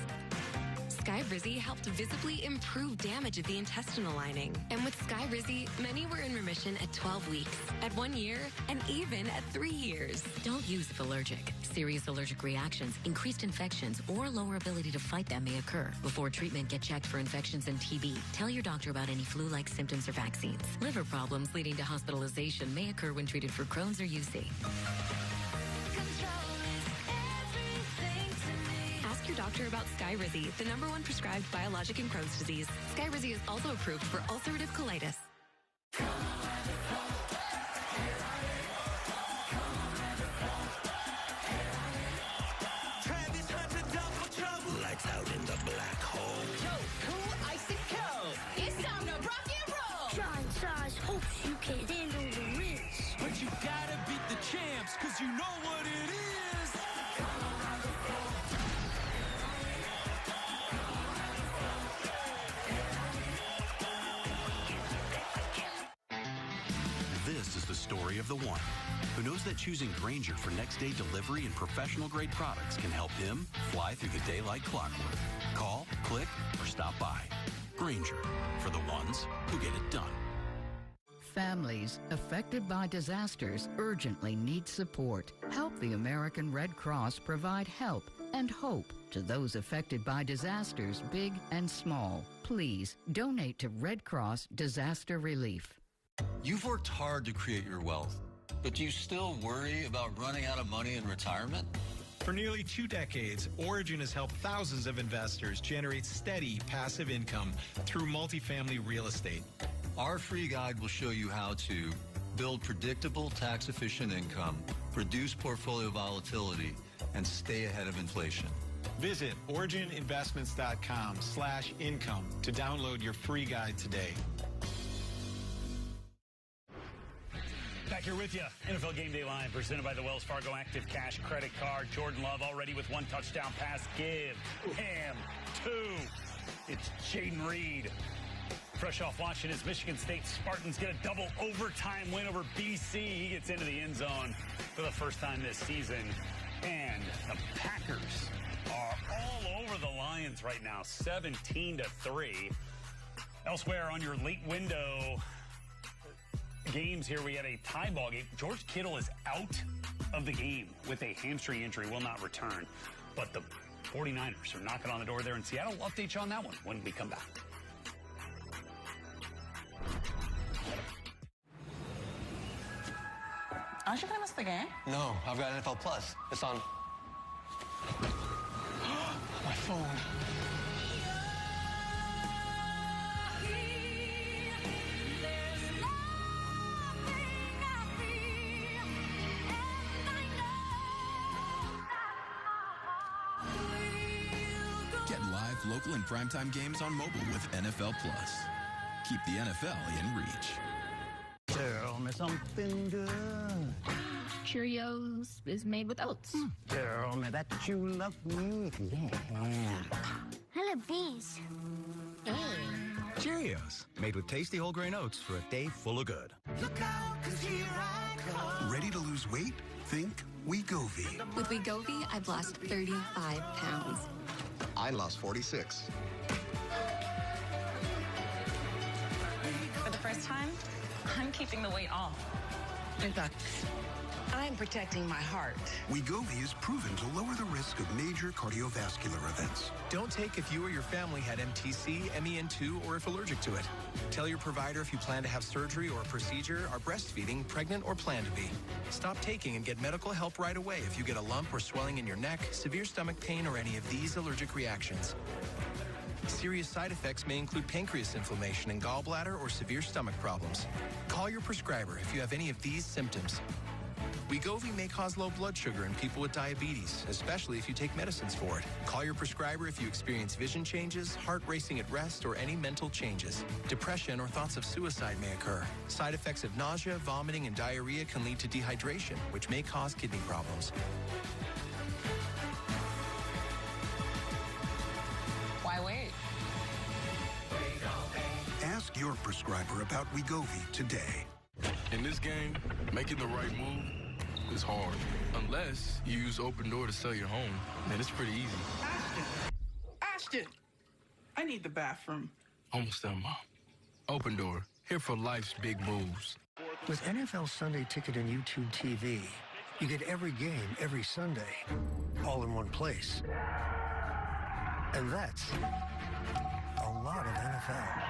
Skyrizi helped visibly improve damage of the intestinal lining. And with Skyrizi, many were in remission at 12 weeks, at 1 year, and even at 3 years. Don't use if allergic. Serious allergic reactions, increased infections, or lower ability to fight them may occur. Before treatment, get checked for infections and TB. Tell your doctor about any flu-like symptoms or vaccines. Liver problems leading to hospitalization may occur when treated for Crohn's or UC. Ask your doctor about Skyrizi, the #1 prescribed biologic in Crohn's disease. Skyrizi is also approved for ulcerative colitis. Travis Hunter double trouble. Lights out in the black hole. Yo, cool, icy cold. It's time to rock and roll. Giant size hopes you can handle the rinse. But you gotta beat the champs, cause you know what it is. This is the story of the one who knows that choosing Grainger for next day delivery and professional grade products can help him fly through the day like clockwork. Call, click, or stop by. Grainger, for the ones who get it done. Families affected by disasters urgently need support. Help the American Red Cross provide help and hope to those affected by disasters, big and small. Please donate to Red Cross Disaster Relief. You've worked hard to create your wealth, but do you still worry about running out of money in retirement? For nearly 2 decades, Origin has helped thousands of investors generate steady passive income through multifamily real estate. Our free guide will show you how to build predictable, tax-efficient income, reduce portfolio volatility, and stay ahead of inflation. Visit origininvestments.com/income to download your free guide today. Back here with you, NFL Game Day Live, presented by the Wells Fargo Active Cash Credit Card. Jordan Love already with 1 touchdown pass. Give him 2. It's Jaden Reed. Fresh off watching his Michigan State Spartans get a double overtime win over BC. He gets into the end zone for the first time this season. And the Packers are all over the Lions right now, 17-3. Elsewhere on your late window games here, we had a tie ball game. George Kittle is out of the game with a hamstring injury, will not return. But the 49ers are knocking on the door there in Seattle. We'll update you on that one when we come back. Aren't you going to miss the game? No, I've got NFL Plus. It's on my phone. live, local, and primetime games on mobile with NFL Plus. Keep the NFL in reach. Tell me something good. Cheerios is made with oats. Tell me that you love me. Yeah. I love these. Cheerios, made with tasty whole grain oats for a day full of good. Look out, 'cause here I come. Ready to lose weight? Think Wegovy. With Wegovy, I've lost 35 pounds. I lost 46. For the first time, I'm keeping the weight off. In fact, I'm protecting my heart. Wegovy is proven to lower the risk of major cardiovascular events. Don't take if you or your family had MTC, MEN2, or if allergic to it. Tell your provider if you plan to have surgery or a procedure, are breastfeeding, pregnant, or plan to be. Stop taking and get medical help right away if you get a lump or swelling in your neck, severe stomach pain, or any of these allergic reactions. Serious side effects may include pancreas inflammation and gallbladder or severe stomach problems. Call your prescriber if you have any of these symptoms. Wegovy may cause low blood sugar in people with diabetes, especially if you take medicines for it. Call your prescriber if you experience vision changes, heart racing at rest, or any mental changes. Depression or thoughts of suicide may occur. Side effects of nausea, vomiting, and diarrhea can lead to dehydration, which may cause kidney problems. Why wait? Ask your prescriber about Wegovy today. In this game, making the right move is hard. Unless you use Open Door to sell your home, then it's pretty easy. Ashton! I need the bathroom. Almost done, Mom. Open Door, here for life's big moves. With NFL Sunday Ticket and YouTube TV, you get every game every Sunday, all in one place. And that's a lot of NFL.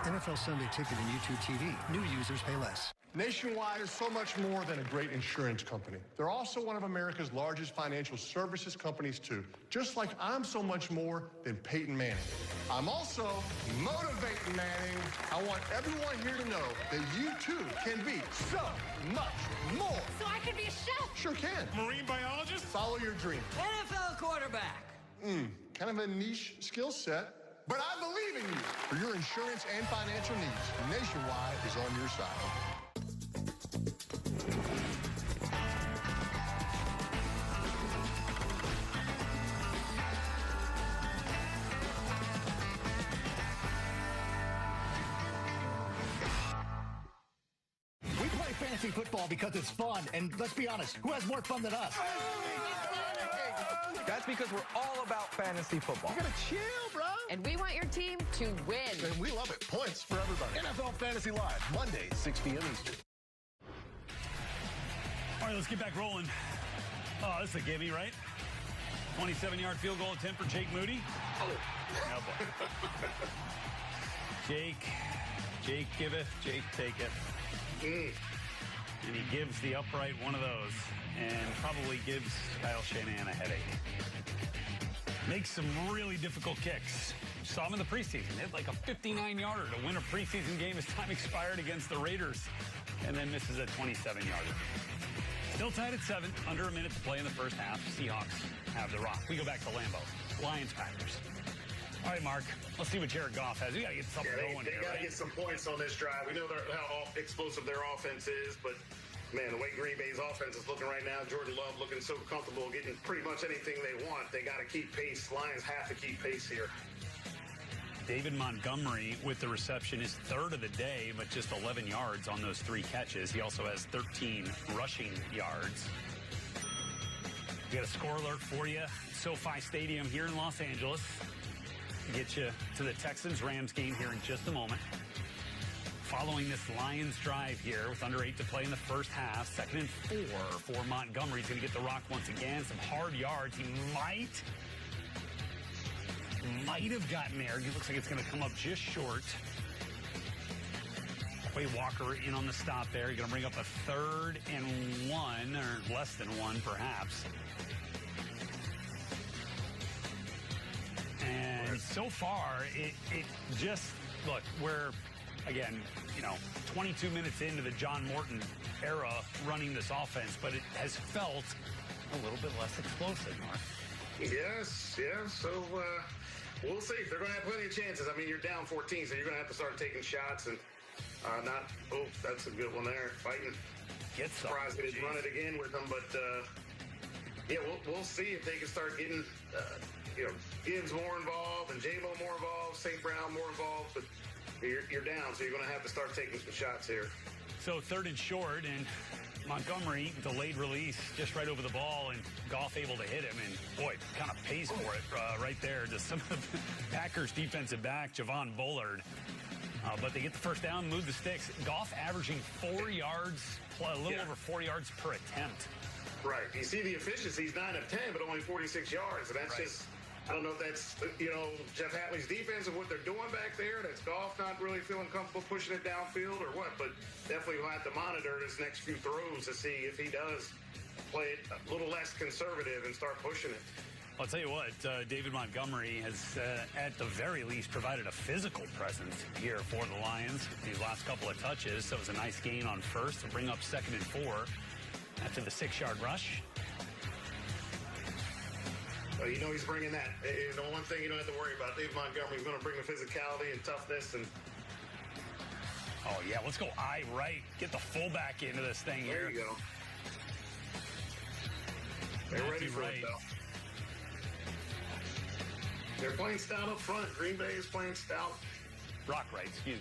NFL Sunday Ticket and YouTube TV. New users pay less. Nationwide is so much more than a great insurance company. They're also one of America's largest financial services companies, too. Just like I'm so much more than Peyton Manning. I'm also motivating Manning. I want everyone here to know that you, too, can be so much more. So I can be a chef? Sure can. Marine biologist? Follow your dream. NFL quarterback. Kind of a niche skill set. But I believe in you. For your insurance and financial needs, Nationwide is on your side. We play fantasy football because it's fun, and let's be honest, who has more fun than us? That's because we're all about fantasy football. You gotta chill, bro. And we want your team to win. And we love it. Points for everybody. NFL Fantasy Live, Mondays, 6 p.m. Eastern. All right, let's get back rolling. Oh, this is a gimme, right? 27-yard field goal attempt for Jake Moody. Oh boy. Jake giveth, Jake taketh. And he gives the upright one of those and probably gives Kyle Shanahan a headache. Makes some really difficult kicks. Saw him in the preseason. He had like a 59-yarder to win a preseason game as time expired against the Raiders, and then misses a 27-yarder. Still tied at 7, under a minute to play in the first half. Seahawks have the rock. We go back to Lambeau. Lions-Packers. All right, Mark, let's see what Jared Goff has. We got to get something going here, They got to get some points on this drive. We know how explosive their offense is, but, man, the way Green Bay's offense is looking right now, Jordan Love looking so comfortable getting pretty much anything they want. They got to keep pace. Lions have to keep pace here. David Montgomery with the reception is third of the day, but just 11 yards on those 3 catches. He also has 13 rushing yards. We got a score alert for you. SoFi Stadium here in Los Angeles. Get you to the Texans-Rams game here in just a moment. Following this Lions drive here with under 8 to play in the first half, 2nd and 4 for Montgomery. He's going to get the rock once again. Some hard yards. He might have gotten there. It looks like it's going to come up just short. Quay Walker in on the stop there. He's going to bring up a 3rd and 1, or less than 1 perhaps. And so far, it just, look, we're, again, 22 minutes into the John Morton era running this offense, but it has felt a little bit less explosive, Mark. Yes. So, we'll see. They're going to have plenty of chances. I mean, you're down 14, so you're going to have to start taking shots and that's a good one there. Fighting. Get surprised they didn't run it again with them, but we'll see if they can start getting Gibbs more involved and J-Lo more involved, St. Brown more involved, but you're down, so you're going to have to start taking some shots here. So 3rd and short, and Montgomery delayed release just right over the ball, and Goff able to hit him, and boy, kind of pays for it right there to some of the Packers defensive back, Javon Bullard. But they get the first down, move the sticks. Goff averaging 4 yards, a little over 4 yards per attempt. Right. You see the efficiency, he's 9 of 10, but only 46 yards. And that's just, I don't know if that's, Jeff Hatley's defense and what they're doing back there. That's Goff not really feeling comfortable pushing it downfield or what. But definitely we'll have to monitor his next few throws to see if he does play it a little less conservative and start pushing it. I'll tell you what, David Montgomery has, at the very least, provided a physical presence here for the Lions these last couple of touches. So it was a nice gain on first to bring up 2nd and 4 after the 6-yard rush. Well, he's bringing that. One thing you don't have to worry about, David Montgomery's going to bring the physicality and toughness. And oh, yeah, let's go eye right. Get the fullback into this thing here. There you go. They're ready for it, though. They're playing stout up front. Green Bay is playing stout. Brock Wright, the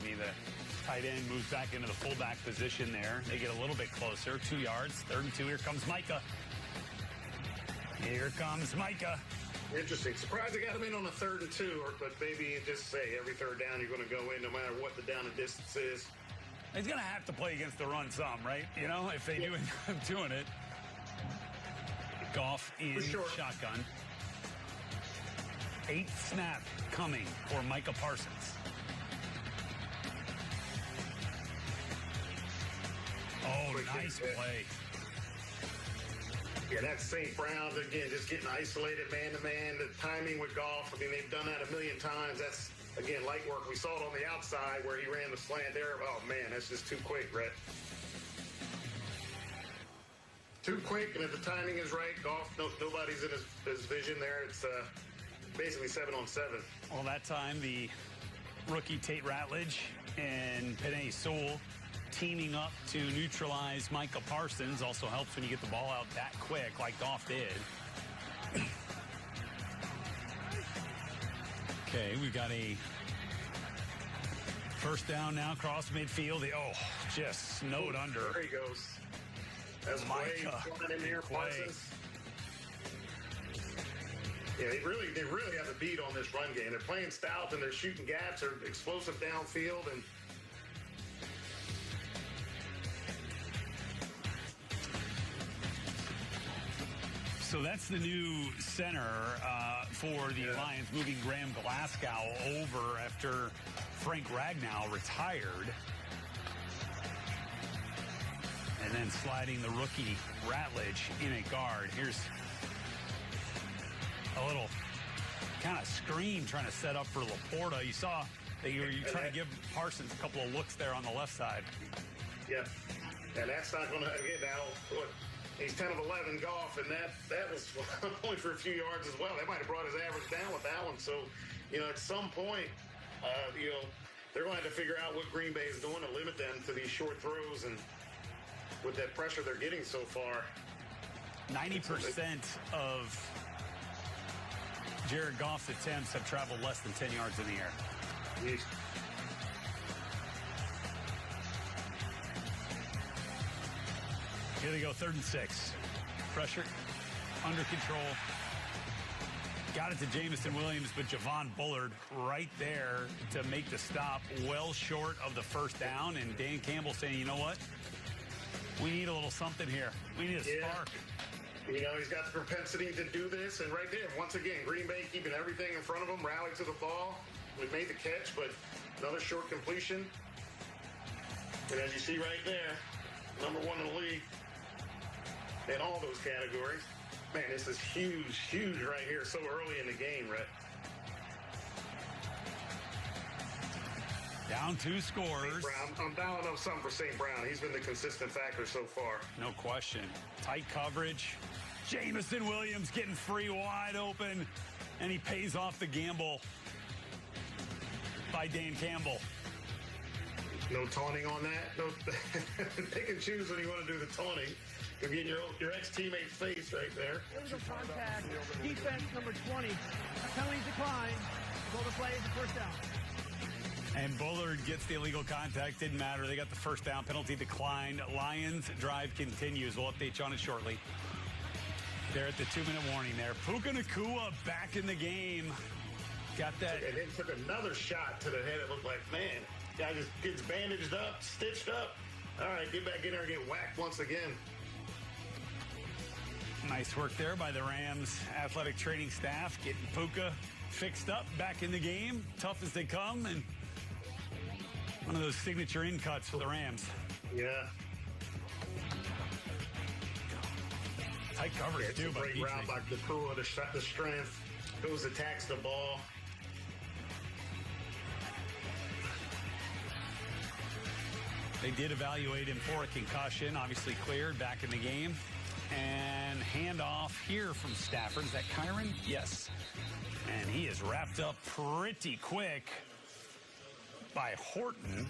tight end moves back into the fullback position there. They get a little bit closer, 2 yards, 3rd and 2. Here comes Micah. Here comes Micah. Interesting. Surprised they got him in on a 3rd and 2, but maybe just say every third down you're going to go in no matter what the down and distance is. He's going to have to play against the run some, right? If they do end up doing it. Goff in shotgun. 8th snap coming for Micah Parsons. Oh, nice play. Yeah, that's St. Brown, again, just getting isolated man-to-man. The timing with Goff, I mean, they've done that a million times. That's, again, light work. We saw it on the outside where he ran the slant there. Oh, man, that's just too quick, Brett. Too quick, and if the timing is right, Goff, nobody's in his vision there. It's basically 7-on-7. Well, that time, the rookie Tate Ratledge and Penei Sewell teaming up to neutralize Micah Parsons. Also helps when you get the ball out that quick, like Goff did. Okay, we've got a first down now, cross midfield. Just snowed under. There he goes. That's Micah. In here, Parsons. Yeah, they really have a beat on this run game. They're playing stout and they're shooting gaps. They're explosive downfield and. So that's the new center for the Lions, moving Graham Glasgow over after Frank Ragnow retired. And then sliding the rookie Ratledge in a guard. Here's a little kind of screen trying to set up for Laporta. You saw that you were trying to give Parsons a couple of looks there on the left side. Yeah, and that's not going to, again, now, look, he's 10 of 11 Goff, and that was only for a few yards as well. That might have brought his average down with that one. So, at some point, they're going to have to figure out what Green Bay is doing to limit them to these short throws, and with that pressure they're getting so far. 90% of Jared Goff's attempts have traveled less than 10 yards in the air. Jeez. Here they go, 3rd and 6. Pressure under control. Got it to Jameson Williams, but Javon Bullard right there to make the stop, well short of the first down. And Dan Campbell saying, you know what? We need a little something here. We need a spark. He's got the propensity to do this. And right there, once again, Green Bay keeping everything in front of them, rallied to the ball. We made the catch, but another short completion. And as you see right there, number 1 in the league in all those categories. Man, this is huge, huge right here so early in the game, Rhett. Down 2 scores. I'm dialing up something for St. Brown. He's been the consistent factor so far. No question. Tight coverage. Jameson Williams getting free wide open. And he pays off the gamble by Dan Campbell. No taunting on that. No, pick and choose when you want to do the taunting. You're getting your ex-teammate's face right there. Illegal contact. Defense number 20. Penalty decline. Goal to play is the first down. And Bullard gets the illegal contact. Didn't matter. They got the first down. Penalty declined. Lions drive continues. We'll update you on it shortly. They're at the 2-minute warning there. Puka Nacua back in the game. Got that. And then took another shot to the head. It looked like, man, guy just gets bandaged up, stitched up. All right, get back in there and get whacked once again. Nice work there by the Rams athletic training staff, getting Puka fixed up, back in the game. Tough as they come, and one of those signature in cuts for the Rams. Yeah. Tight coverage, too. Great route by Nacua, the strength. Goes, attacks the ball. They did evaluate him for a concussion, obviously cleared, back in the game. And handoff here from Stafford. Is that Kyron? Yes. And he is wrapped up pretty quick by Horton.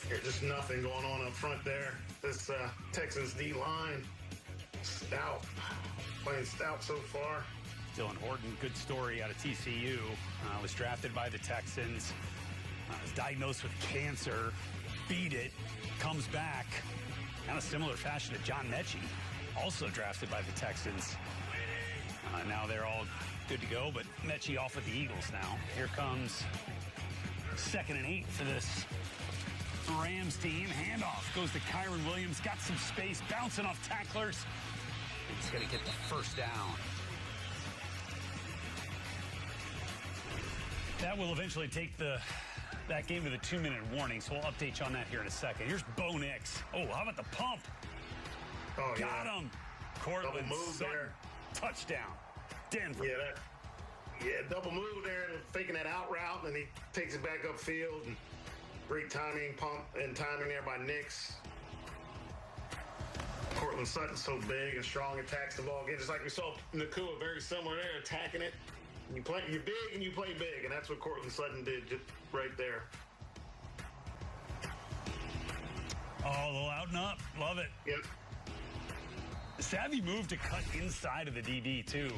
There's just nothing going on up front there. This Texans D-line, stout. Playing stout so far. Dylan Horton, good story out of TCU. Was drafted by the Texans. Was diagnosed with cancer. Beat it. Comes back. Kind of similar fashion to John Mechie, also drafted by the Texans. Now they're all good to go, but Mechie off with the Eagles now. Here comes 2nd and 8 for this Rams team. Handoff goes to Kyron Williams. Got some space, bouncing off tacklers. He's going to get the first down. That will eventually take that game to the 2-minute warning, so we'll update you on that here in a second. Here's Bo Nix. Oh, how about the pump? Oh, got him. Cortland Sutton. There. Touchdown. Denver. Double move there, and faking that out route, and he takes it back upfield. And great timing, pump and timing there by Nix. Cortland Sutton's so big and strong, attacks the ball again, just like we saw Nacua, very similar there, attacking it. You're big and you play big, and that's what Cortland Sutton did just right there. Oh, a little out and up. Love it. Yep. Savvy move to cut inside of the DB, too,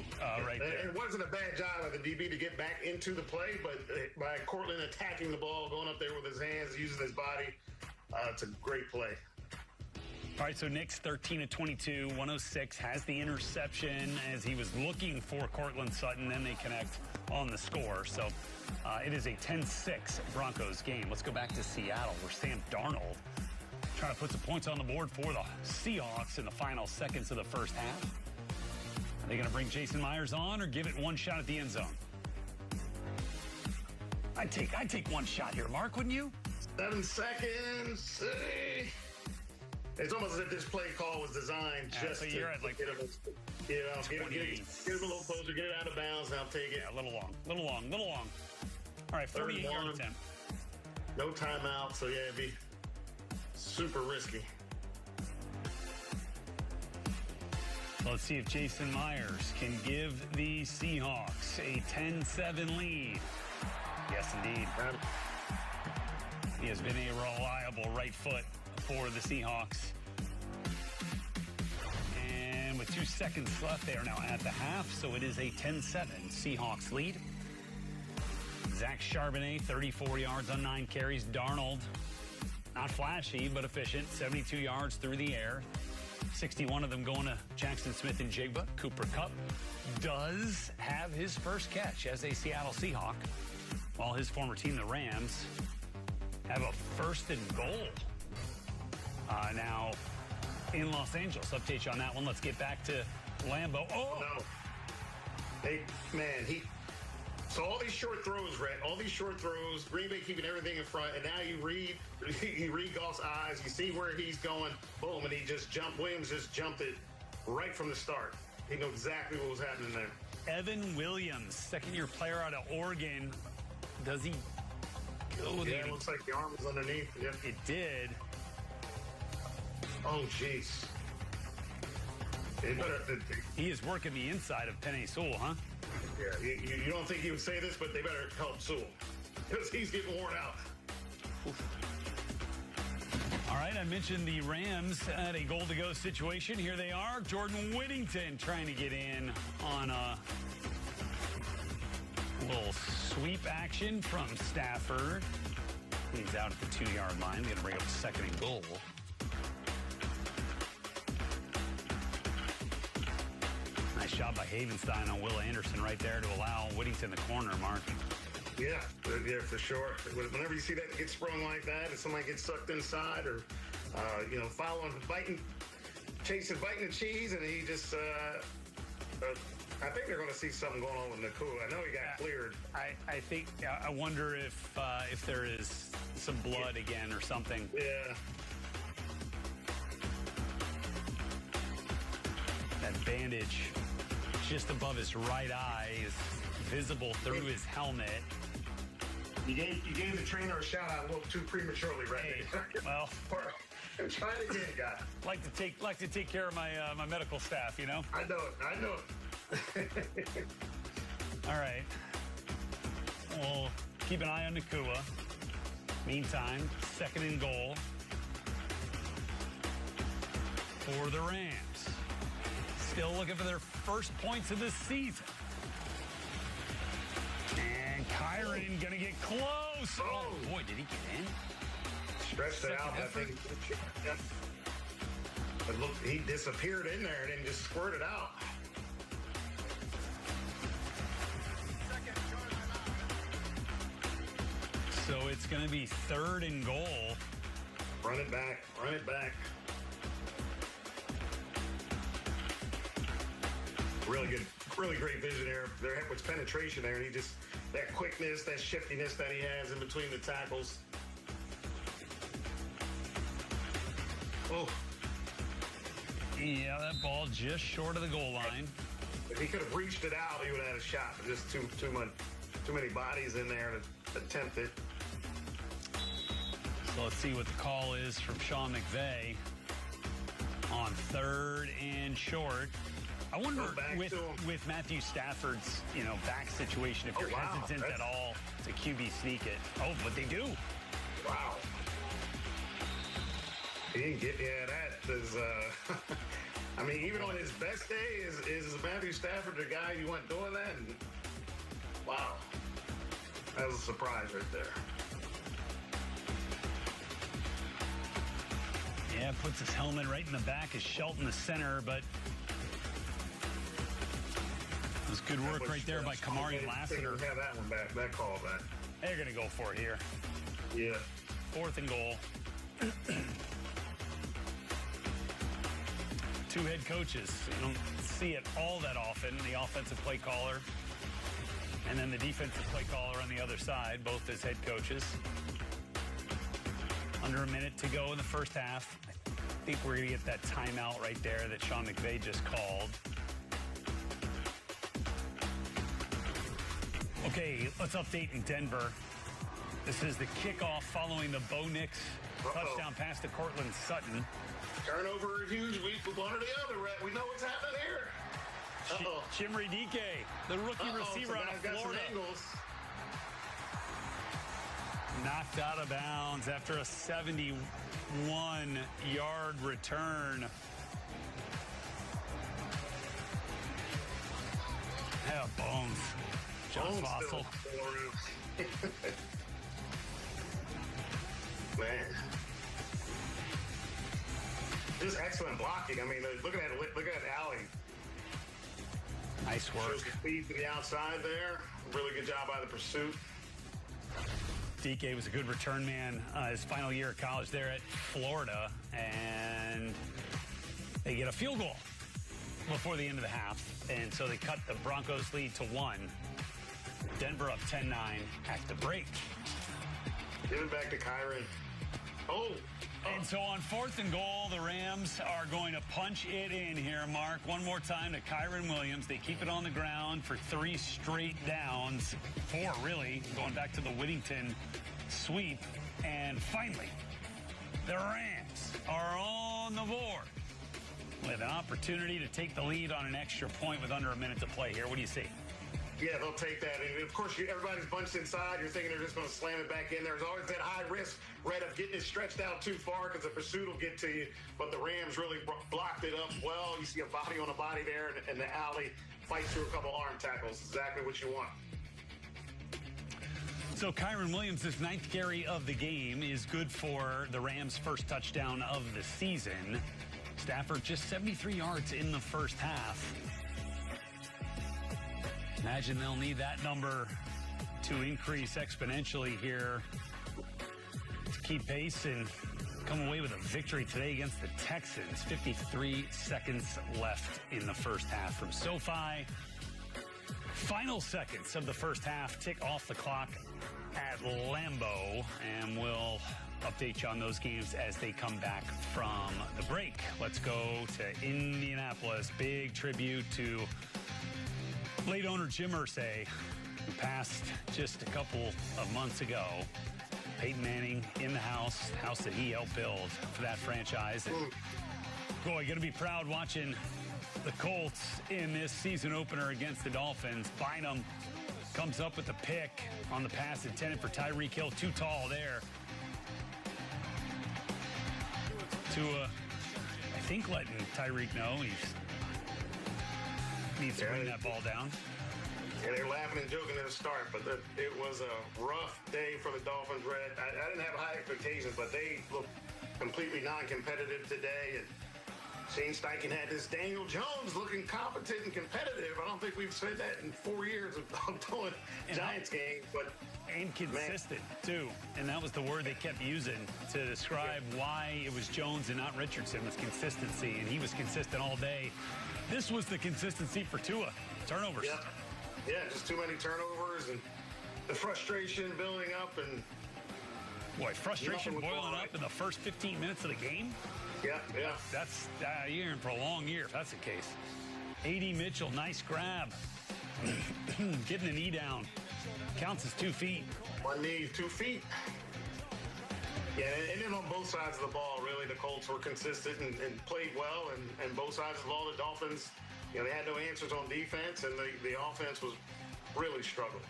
right there. It wasn't a bad job by the DB to get back into the play, but by Cortland attacking the ball, going up there with his hands, using his body, it's a great play. All right, so Nix 13 of 22, 106, has the interception as he was looking for Cortland Sutton. Then they connect on the score. So it is a 10-6 Broncos game. Let's go back to Seattle, where Sam Darnold trying to put some points on the board for the Seahawks in the final seconds of the first half. Are they going to bring Jason Myers on or give it one shot at the end zone? I'd take one shot here, Mark, wouldn't you? 7 seconds. It's almost as if this play call was designed just to get him, get him a little closer, get it out of bounds, and I'll take it. Yeah, a little long. All right, 48-yard attempt. No timeout, so yeah, it'd be super risky. Let's see if Jason Myers can give the Seahawks a 10-7 lead. Yes, indeed. He has been a reliable right foot for the Seahawks. And with 2 seconds left, they are now at the half, so it is a 10-7 Seahawks lead. Zach Charbonnet, 34 yards on 9 carries. Darnold, not flashy, but efficient, 72 yards through the air. 61 of them going to Jackson Smith and Jigba. Cooper Kupp does have his first catch as a Seattle Seahawk, while his former team, the Rams, have a 1st and goal now in Los Angeles. Update you on that one. Let's get back to Lambeau. Oh, no. Hey, man, so all these short throws, Rhett, Green Bay keeping everything in front, and now you read Goff's eyes, you see where he's going, boom, and Williams just jumped it right from the start. He knew exactly what was happening there. Evan Williams, second-year player out of Oregon. Does he go there? Yeah, it looks like the arm was underneath. Yep. It did. Oh, jeez. He is working the inside of Penei Sewell, huh? Yeah, you don't think he would say this, but they better help Sewell because he's getting worn out. All right, I mentioned the Rams at a goal-to-go situation. Here they are. Jordan Whittington trying to get in on a little sweep action from Stafford. He's out at the 2-yard line. Going to bring up a 2nd and goal. Nice job by Havenstein on Will Anderson right there to allow Whittington the corner, Mark. Yeah, for sure. Whenever you see that get sprung like that, if somebody gets sucked inside or, following, biting the cheese, and he just, I think they're going to see something going on with Nacua. I know he got cleared. I wonder if there is some blood again or something. Yeah. That bandage just above his right eye is visible through his helmet. You gave the trainer a shout out a little too prematurely, right? Hey, well, try it again, guy. Like to take care of my my medical staff, you know. I know it. All right. We'll keep an eye on Nacua. Meantime, 2nd and goal for the Rams. Still looking for their first points of this season. And Kyren going to get close. Oh, boy, did he get in? Stretched it out. I think. But look, he disappeared in there and then just squirted out. So it's going to be 3rd and goal. Run it back. Really great vision there was penetration there, and he just, that quickness, that shiftiness that he has in between the tackles. Oh. Yeah, that ball just short of the goal line. If he could have reached it out, he would have had a shot. Just too many bodies in there to attempt it. So let's see what the call is from Sean McVay on 3rd and short. I wonder with Matthew Stafford's, back situation, if you're hesitant at all to QB sneak it. Oh, but they do. Wow. He didn't get, that is, I mean, even on his best day, is Matthew Stafford the guy you want doing that? And, wow. That was a surprise right there. Yeah, puts his helmet right in the back as Shelton the center, but it was good work right there by Kamari Lassiter. Have that one back, that call back. They're going to go for it here. Yeah. 4th and goal. 2 head coaches. You don't see it all that often. The offensive play caller and then the defensive play caller on the other side, both as head coaches. Under a minute to go in the first half. I think we're going to get that timeout right there that Sean McVay just called. Okay, let's update in Denver. This is the kickoff following the Bo Nix touchdown pass to Cortland Sutton. Turnover is huge week with one or the other. We know what's happening here. Chimere Dike, the rookie receiver out of Florida. Knocked out of bounds after a 71-yard return. Yeah, bones. John Fossil. Man. Just excellent blocking. I mean, look at Alley. Nice work. Shows the speed to the outside there. Really good job by the pursuit. DK was a good return man his final year of college there at Florida, and they get a field goal before the end of the half, and so they cut the Broncos lead to 1. Denver up 10-9 at the break. Give it back to Kyren. And so on 4th and goal, the Rams are going to punch it in here, Mark. One more time to Kyren Williams. They keep it on the ground for 3 straight downs. 4, really, going back to the Whittington sweep. And finally, the Rams are on the board. with an opportunity to take the lead on an extra point with under a minute to play here. What do you see? Yeah, they'll take that. And, of course, everybody's bunched inside. You're thinking they're just going to slam it back in. There's always that high risk, right, of getting it stretched out too far because the pursuit will get to you. But the Rams really blocked it up well. You see a body on a body there in the alley. Fight through a couple arm tackles. Exactly what you want. So Kyren Williams' ninth carry of the game is good for the Rams' first touchdown of the season. Stafford just 73 yards in the first half. Imagine they'll need that number to increase exponentially here to keep pace and come away with a victory today against the Texans. 53 seconds left in the first half from SoFi. Final seconds of the first half tick off the clock at Lambeau, and we'll update you on those games as they come back from the break. Let's go to Indianapolis. Big tribute to late owner Jim Irsay, who passed just a couple of months ago. Peyton Manning in the house that he helped build for that franchise. And boy, going to be proud watching the Colts in this season opener against the Dolphins. Bynum comes up with the pick on the pass intended for Tyreek Hill. Too tall there. Tua, I think, letting Tyreek know he needs to bring that ball down. Yeah, they're laughing and joking at the start, but it was a rough day for the Dolphins, Red. I didn't have high expectations, but they looked completely non-competitive today. And Shane Steichen had this Daniel Jones looking competent and competitive. I don't think we've said that in 4 years of doing Giants games, but and consistent too. And that was the word they kept using to describe why it was Jones and not Richardson, was consistency, and he was consistent all day. This was the consistency for Tua. Turnovers. Yeah, just too many turnovers and the frustration building up. And boy, frustration boiling up in the first 15 minutes of the game? Yeah. That's you're in for a long year if that's the case. A.D. Mitchell, nice grab. Getting the knee down. Counts as 2 feet. 1 knee, 2 feet. Yeah, and then on both sides of the ball, really, the Colts were consistent and played well. And both sides of the ball, the Dolphins, they had no answers on defense, and the offense was really struggling.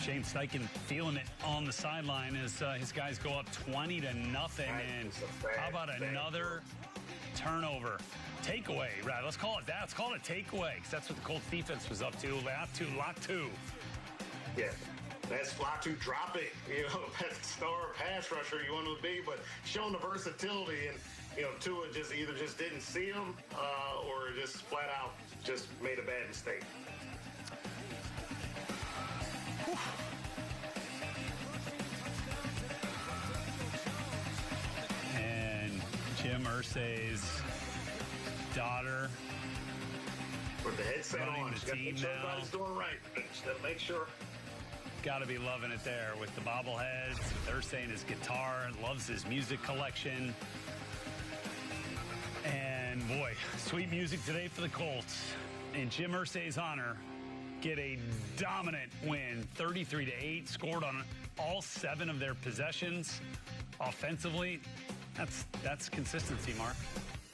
Shane Steichen feeling it on the sideline as his guys go up 20-0. And how about another turnover? Takeaway, right? Let's call it that. Let's call it a takeaway, because that's what the Colts defense was up to. Lot two. Yeah. That's Latu dropping, that's star pass rusher you want to be, but showing the versatility, and Tua either didn't see him or just flat out just made a bad mistake. And Jim Irsay's daughter with the headset on. The team now. Everybody's doing right. Just gotta make sure. Got to be loving it there with the bobbleheads, with Irsay and his guitar, loves his music collection. And boy, sweet music today for the Colts. In Jim Irsay's honor, get a dominant win, 33-8, scored on all 7 of their possessions. Offensively, that's consistency, Mark.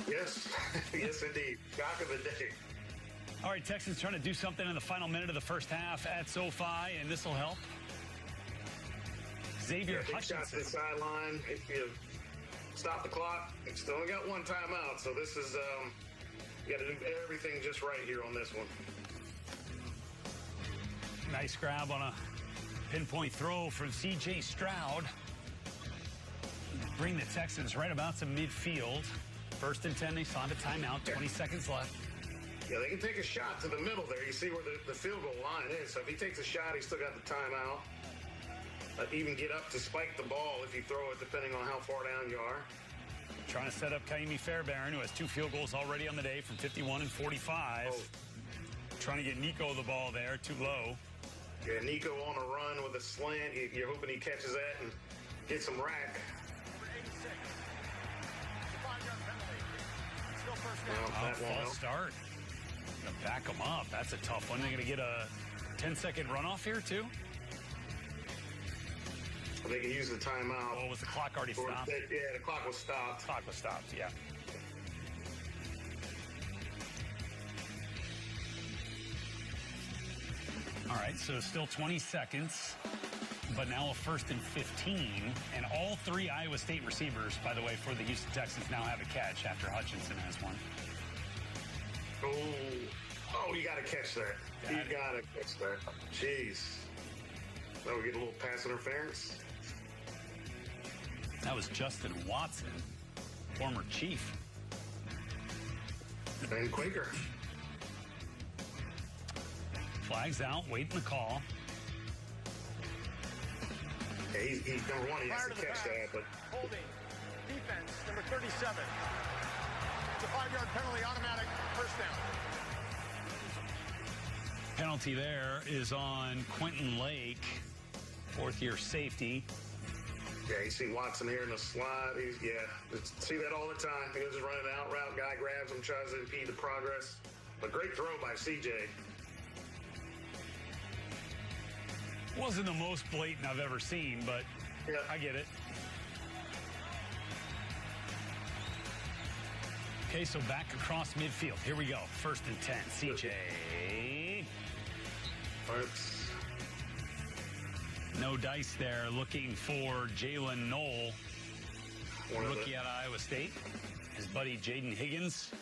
Yes, yes indeed. Shock of the day. All right, Texans trying to do something in the final minute of the first half at SoFi, and this will help. Xavier Hutchinson. Shot to the sideline. If you stop the clock, it's still only got 1 timeout, so this is, you got to do everything just right here on this one. Nice grab on a pinpoint throw from C.J. Stroud. Bring the Texans right about to midfield. 1st and 10, they saw the timeout, 20 seconds left. Yeah, they can take a shot to the middle there. You see where the field goal line is. So if he takes a shot, he's still got the timeout. Even get up to spike the ball if you throw it, depending on how far down you are. Trying to set up Kaimi Fairbairn, who has 2 field goals already on the day from 51 and 45. Oh. Trying to get Nico the ball there, too low. Yeah, Nico on a run with a slant. You're hoping he catches that and gets some rack. False start. Gonna back them up. That's a tough one. They're gonna get a 10-second runoff here too. They can use the timeout. Oh, was the clock already stopped? Yeah, the clock was stopped. Yeah. right, so still 20 seconds, but now a 1st and 15. And all 3 Iowa State receivers, by the way, for the Houston Texans now have a catch after Hutchinson has one. Oh, you got to catch that. You got to catch that. Jeez. Now we get a little pass interference. That was Justin Watson, former Chief. And Quaker. Flags out, waiting the call. Yeah, he's number one. He has to catch that, but holding defense number 37. It's a 5-yard penalty, automatic first down. Penalty there is on Quentin Lake, 4th-year safety. Yeah, you see Watson here in the slot. See that all the time. He goes running out route, guy grabs him, tries to impede the progress. But great throw by CJ. Wasn't the most blatant I've ever seen, but yeah, I get it. Okay, so back across midfield. Here we go. 1st and 10. CJ. No dice there. Looking for Jalen Knoll, rookie out of Iowa State. His buddy Jaden Higgins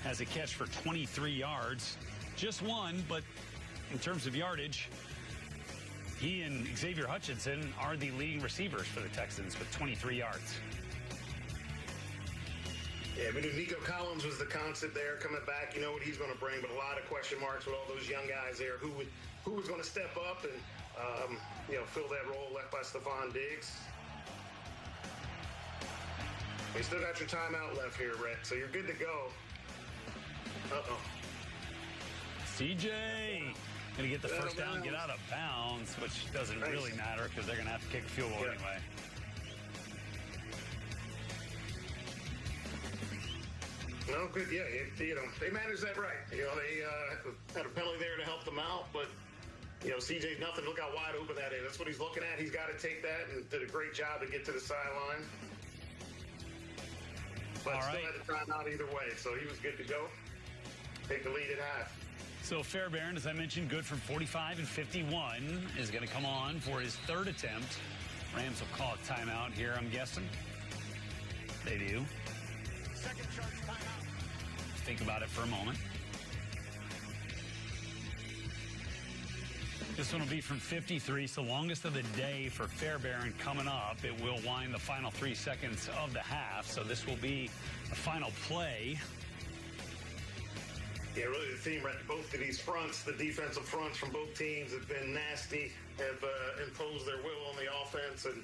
has a catch for 23 yards. Just one, but in terms of yardage, he and Xavier Hutchinson are the leading receivers for the Texans with 23 yards. Yeah, we knew Nico Collins was the concept there coming back. You know what he's going to bring, but a lot of question marks with all those young guys there. Who was going to step up and fill that role left by Stephon Diggs? You still got your timeout left here, Rhett, so you're good to go. Uh-oh. CJ going to get the first down, get out of bounds, which doesn't really matter because they're going to have to kick a field goal anyway. No, good. Yeah, they managed that right. They had a penalty there to help them out, but CJ's nothing. Look how wide open that is. That's what he's looking at. He's got to take that, and did a great job to get to the sideline. But still had to time out either way, so he was good to go. Take the lead at half. So Fairbairn, as I mentioned, good from 45 and 51, is going to come on for his 3rd attempt. Rams will call a timeout here, I'm guessing. They do. Second charge timeout. Think about it for a moment. This one will be from 53, so longest of the day for Fairbairn coming up. It will wind the final 3 seconds of the half, so this will be the final play. Yeah, really the theme, right? Both of these fronts, the defensive fronts from both teams have been nasty, have imposed their will on the offense, and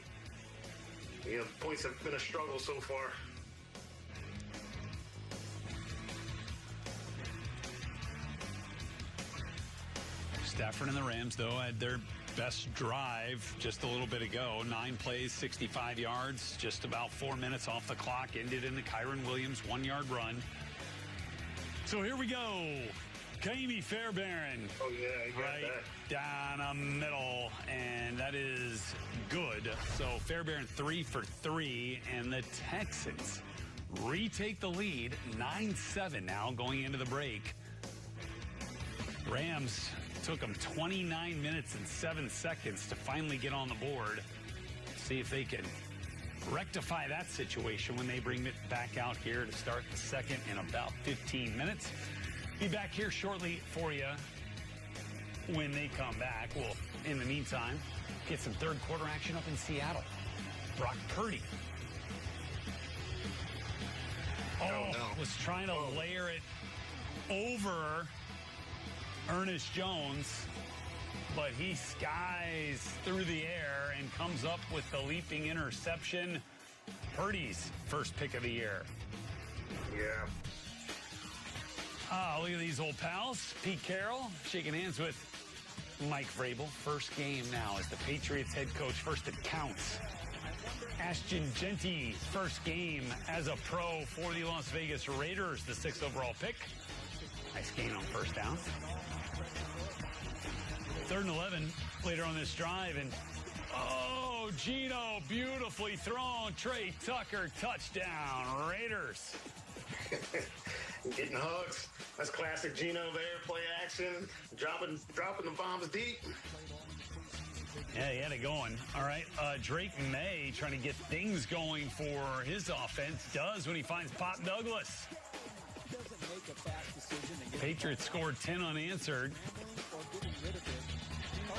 points have been a struggle so far. Stafford and the Rams, though, had their best drive just a little bit ago. 9 plays, 65 yards, just about 4 minutes off the clock. Ended in the Kyron Williams 1-yard run. So here we go. Ka'imi Fairbairn. Oh, yeah, you got right that. Down the middle, and that is good. So Fairbairn 3 for 3, and the Texans retake the lead, 9-7 now going into the break. Rams took them 29 minutes and 7 seconds to finally get on the board. See if they can rectify that situation when they bring it back out here to start the second in about 15 minutes. Be back here shortly for you when they come back. We'll, in the meantime, get some third quarter action up in Seattle. Brock Purdy. Was trying to layer it over Ernest Jones, but he skies through the air and comes up with the leaping interception. Purdy's first pick of the year. Yeah. Look at these old pals. Pete Carroll shaking hands with Mike Vrabel. First game now as the Patriots head coach. First it counts. Ashton Jeanty, first game as a pro for the Las Vegas Raiders, the 6th overall pick. Nice gain on first down. 3rd and 11 later on this drive, and Gino, beautifully thrown. Trey Tucker, touchdown, Raiders. Getting hugs. That's classic Geno there. Play action. Dropping the bombs deep. Yeah, he had it going. All right, Drake May trying to get things going for his offense. Does when he finds Pop Douglas. Patriots scored 10 unanswered.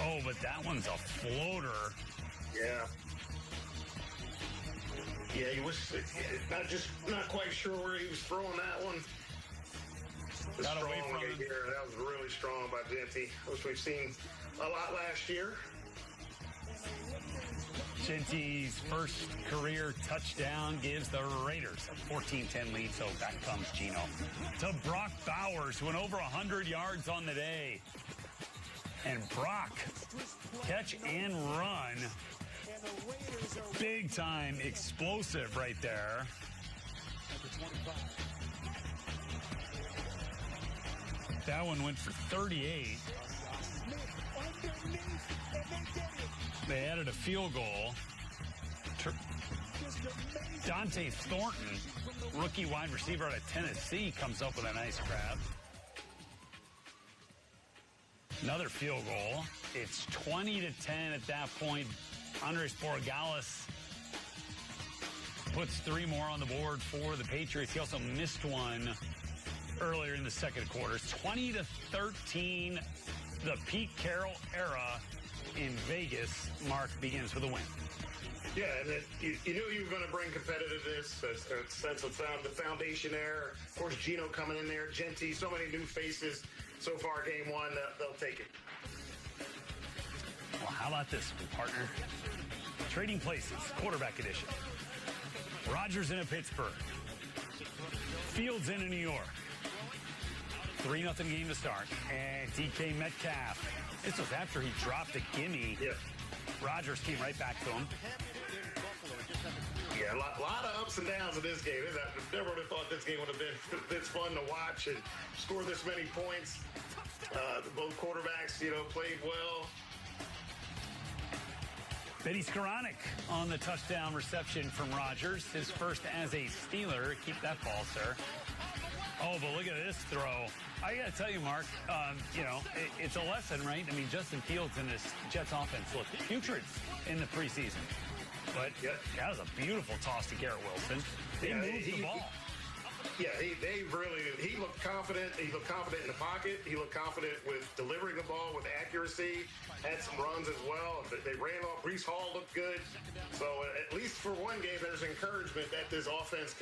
Oh, but that one's a floater. Yeah. Yeah, he was not quite sure where he was throwing that one. Got away from him. Here. That was really strong by Jeanty, which we've seen a lot last year. Jeanty's first career touchdown gives the Raiders a 14-10 lead, so back comes Geno. To Brock Bowers, who went over 100 yards on the day. And Brock, catch and run. Big time explosive right there. That one went for 38. They added a field goal. Dante Thornton, rookie wide receiver out of Tennessee, comes up with a nice grab. Another field goal. It's 20-10 at that point. Andres Borregales puts 3 more on the board for the Patriots. He also missed one earlier in the second quarter. 20-13, the Pete Carroll era in Vegas. Mark begins with a win. Yeah, and you knew you were going to bring competitiveness, a sense of the foundation there. Of course, Geno coming in there, Jeanty, so many new faces so far. Game one, they'll take it. Well, how about this one, partner? Trading Places, quarterback edition. Rodgers in Pittsburgh. Fields in New York. 3-0 game to start. And DK Metcalf. This was after he dropped a gimme. Yeah. Rodgers came right back to him. Yeah, a lot of ups and downs in this game. I never would have thought this game would have been this fun to watch and score this many points. Both quarterbacks, played well. Benny Skoranek on the touchdown reception from Rodgers. His first as a Steeler. Keep that ball, sir. Oh, but look at this throw. I got to tell you, Mark, it's a lesson, right? I mean, Justin Fields and this Jets offense looked putrid in the preseason. But that was a beautiful toss to Garrett Wilson. They moved the ball. Yeah, he looked confident. He looked confident in the pocket. He looked confident with delivering the ball with accuracy. Had some runs as well. They ran off. Breece Hall looked good. So at least for one game, there's encouragement that this offense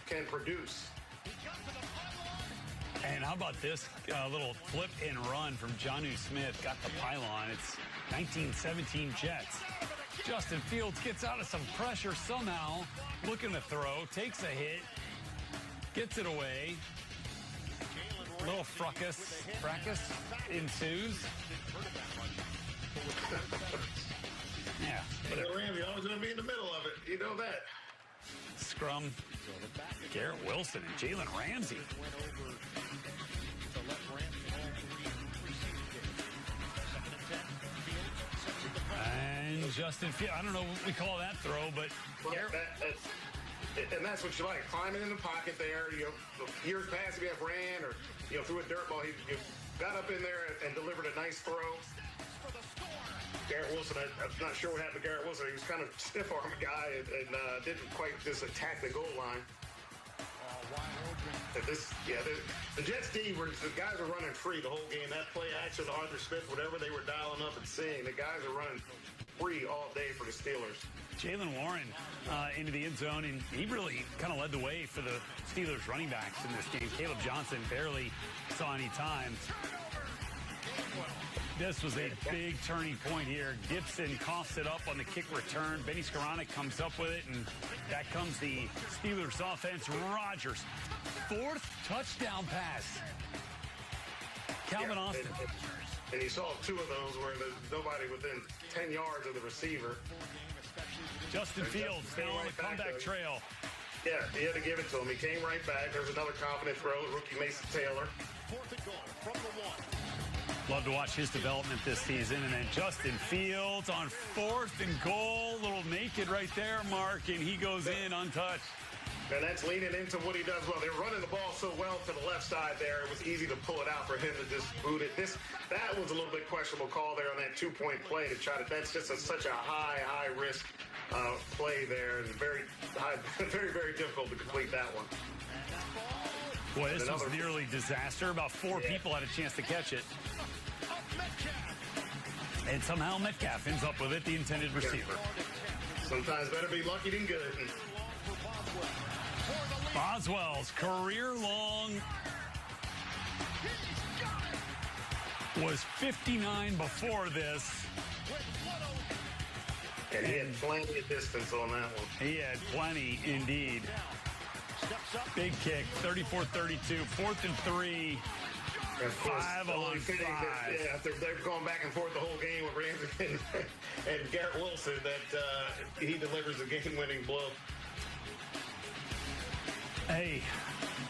can produce. And how about this little flip and run from Jonnu Smith? Got the pylon. It's 19-17 Jets. Justin Fields gets out of some pressure somehow. Looking to throw. Takes a hit. Gets it away. Little fracas ensues. Yeah. Ramsey always going to be in the middle of it. You know that. Scrum. Garrett Wilson and Jalen Ramsey. And Justin Fields. I don't know what we call that throw, but and that's what you like, climbing in the pocket there. Years past, if you have ran or threw a dirt ball, he got up in there and delivered a nice throw. Garrett Wilson, I'm not sure what happened to Garrett Wilson. He was kind of stiff-armed guy and didn't quite just attack the goal line. The Jets D, the guys are running free the whole game. That play action, Arthur Smith, whatever they were dialing up and seeing, the guys are running free all day for the Steelers. Jaylen Warren into the end zone, and he really kind of led the way for the Steelers running backs in this game. Caleb Johnson barely saw any time. This was a big turning point here. Gibson coughs it up on the kick return. Benny Skoranek comes up with it, and back comes the Steelers offense. Rodgers, 4th touchdown pass. Calvin Austin. And he saw 2 of those where there's nobody within 10 yards of the receiver. Justin Fields now on the comeback trail. Yeah, he had to give it to him. He came right back. There's another confident throw, rookie Mason Taylor. 4th and goal from the 1. Love to watch his development this season. And then Justin Fields on 4th and goal. Little naked right there, Mark, and he goes in untouched. And that's leaning into what he does well. They're running the ball so well to the left side there. It was easy to pull it out for him to just boot it. That was a little bit questionable call there on that 2-point play to try to. That's just such a high risk play there. And very very difficult to complete that one. Boy, this was nearly disaster. About 4 people had a chance to catch it. And somehow Metcalf ends up with it, the intended receiver. Sometimes better be lucky than good. Boswell's career long was 59 before this. And he had plenty of distance on that one. He had plenty, indeed. Big kick, 34-32, 4th and 3. And of course, 5 on 5. They're going back and forth the whole game with Ramsey and Garrett Wilson that he delivers a game-winning blow. Hey,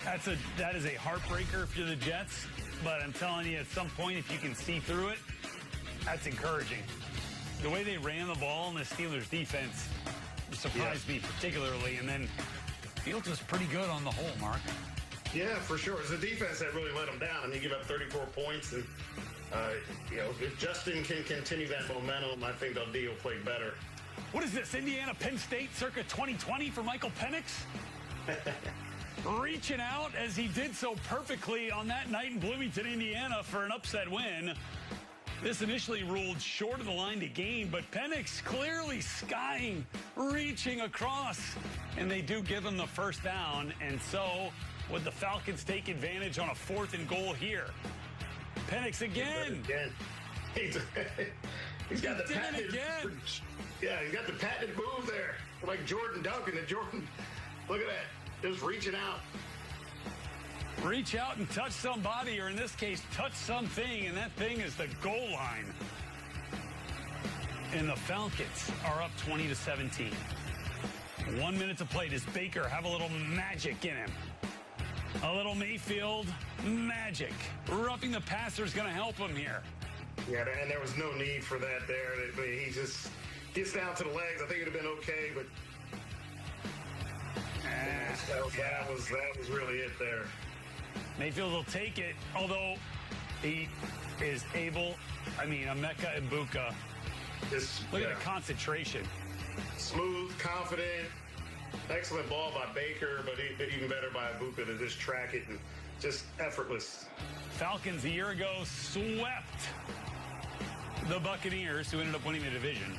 that is a heartbreaker if you're the Jets, but I'm telling you, at some point, if you can see through it, that's encouraging. The way they ran the ball in the Steelers' defense surprised me particularly, and then Fields was pretty good on the whole, Mark. Yeah, for sure. It's the defense that really let them down. I mean, you give up 34 points, and if Justin can continue that momentum, I think they'll play better. What is this, Indiana Penn State circa 2020 for Michael Penix? Reaching out as he did so perfectly on that night in Bloomington, Indiana for an upset win. This initially ruled short of the line to gain, but Penix clearly skying, reaching across, and they do give him the first down. And so would the Falcons take advantage on a 4th and goal here? Penix again. He's got the patented again. Yeah, he's got the patented move there, like Jordan Duncan. And Jordan, look at that, just reaching out. Reach out and touch somebody, or in this case, touch something, and that thing is the goal line. And the Falcons are up 20-17. 1 minute to play. Does Baker have a little magic in him? A little Mayfield magic. Roughing the passer is going to help him here. Yeah, and there was no need for that there. He just gets down to the legs. I think it would have been okay, but that was really it there. Mayfield will take it, although he is able. I mean, Emeka Egbuka. Look at the concentration. Smooth, confident, excellent ball by Baker, but even better by Egbuka to just track it and just effortless. Falcons a year ago swept the Buccaneers, who ended up winning the division.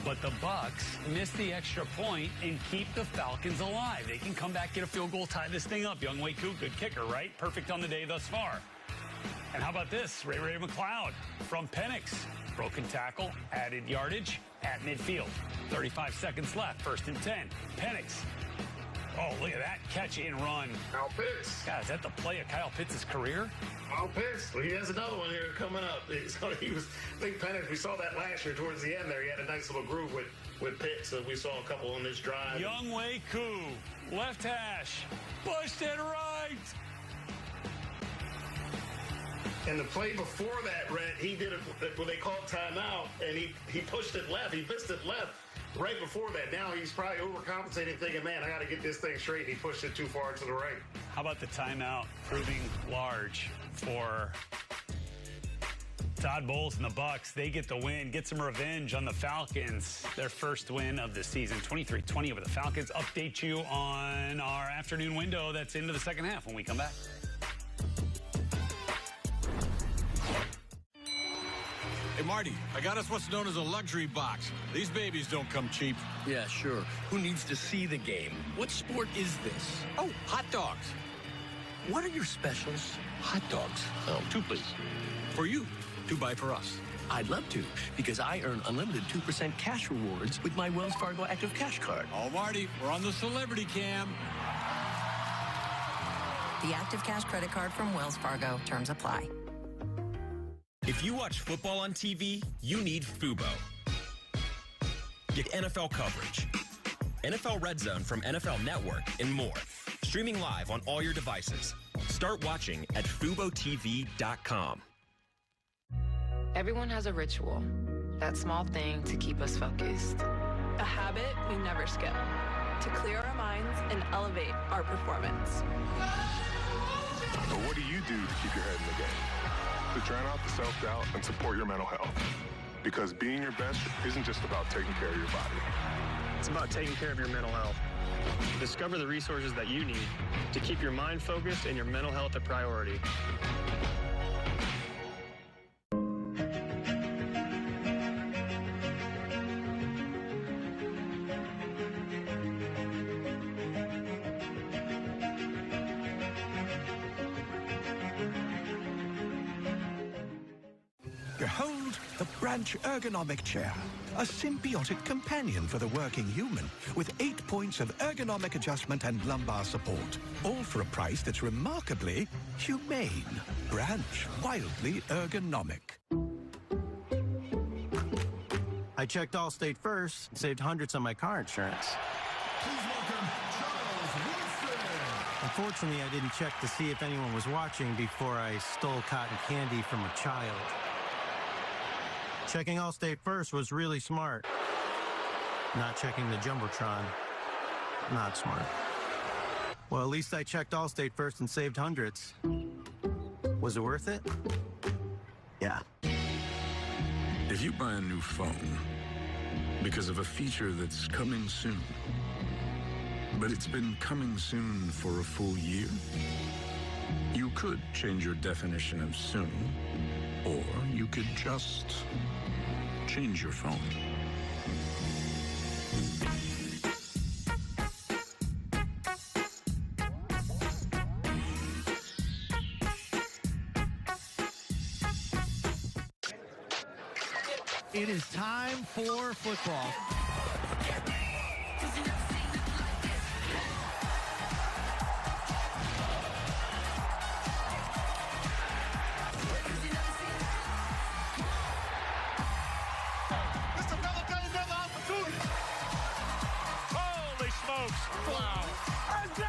But the Bucs missed the extra point and keep the Falcons alive. They can come back, get a field goal, tie this thing up. Younghoe Koo, good kicker, right? Perfect on the day thus far. And how about this? Ray McCloud from Penix. Broken tackle, added yardage at midfield. 35 seconds left, 1st and 10. Penix. Oh, look at that catch and run. Kyle Pitts. Yeah, is that the play of Kyle Pitts' career? Kyle Pitts. Well, he has another one here coming up. So I think Penix, we saw that last year towards the end there. He had a nice little groove with Pitts. So we saw a couple on this drive. Younghoe Koo, left hash, pushed it right. And the play before that, Rhett, he did it when they called timeout, and he pushed it left. He missed it left right before that. Now he's probably overcompensating, thinking, man, I got to get this thing straight. He pushed it too far to the right. How about the timeout proving large for Todd Bowles and the Bucs? They get the win, get some revenge on the Falcons. Their first win of the season, 23-20 over the Falcons. Update you on our afternoon window that's into the second half when we come back. Hey, Marty, I got us what's known as a luxury box. These babies don't come cheap. Yeah, sure. Who needs to see the game? What sport is this? Oh, hot dogs. What are your specials? Hot dogs. Oh, 2, please. For you. 2 buy for us. I'd love to, because I earn unlimited 2% cash rewards with my Wells Fargo Active Cash Card. Oh, Marty, we're on the celebrity cam. The Active Cash Credit Card from Wells Fargo. Terms apply. If you watch football on TV, you need Fubo. Get NFL coverage, NFL Red Zone from NFL Network, and more. Streaming live on all your devices. Start watching at FuboTV.com. Everyone has a ritual, that small thing to keep us focused. A habit we never skip. to clear our minds and elevate our performance. But what do you do to keep your head in the game? To drown out the self-doubt and support your mental health. Because being your best isn't just about taking care of your body. It's about taking care of your mental health. Discover the resources that you need to keep your mind focused and your mental health a priority. Behold the Branch Ergonomic Chair, a symbiotic companion for the working human with 8 points of ergonomic adjustment and lumbar support, all for a price that's remarkably humane. Branch, wildly ergonomic. I checked Allstate first, saved hundreds on my car insurance. Please welcome Charles Woodson. Unfortunately, I didn't check to see if anyone was watching before I stole cotton candy from a child. Checking Allstate first was really smart. Not checking the Jumbotron, not smart. Well, at least I checked Allstate first and saved hundreds. Was it worth it? Yeah. If you buy a new phone because of a feature that's coming soon, but it's been coming soon for a full year, you could change your definition of soon, or you could just change your phone. It is time for football. Holy smokes! Wow! Let's go!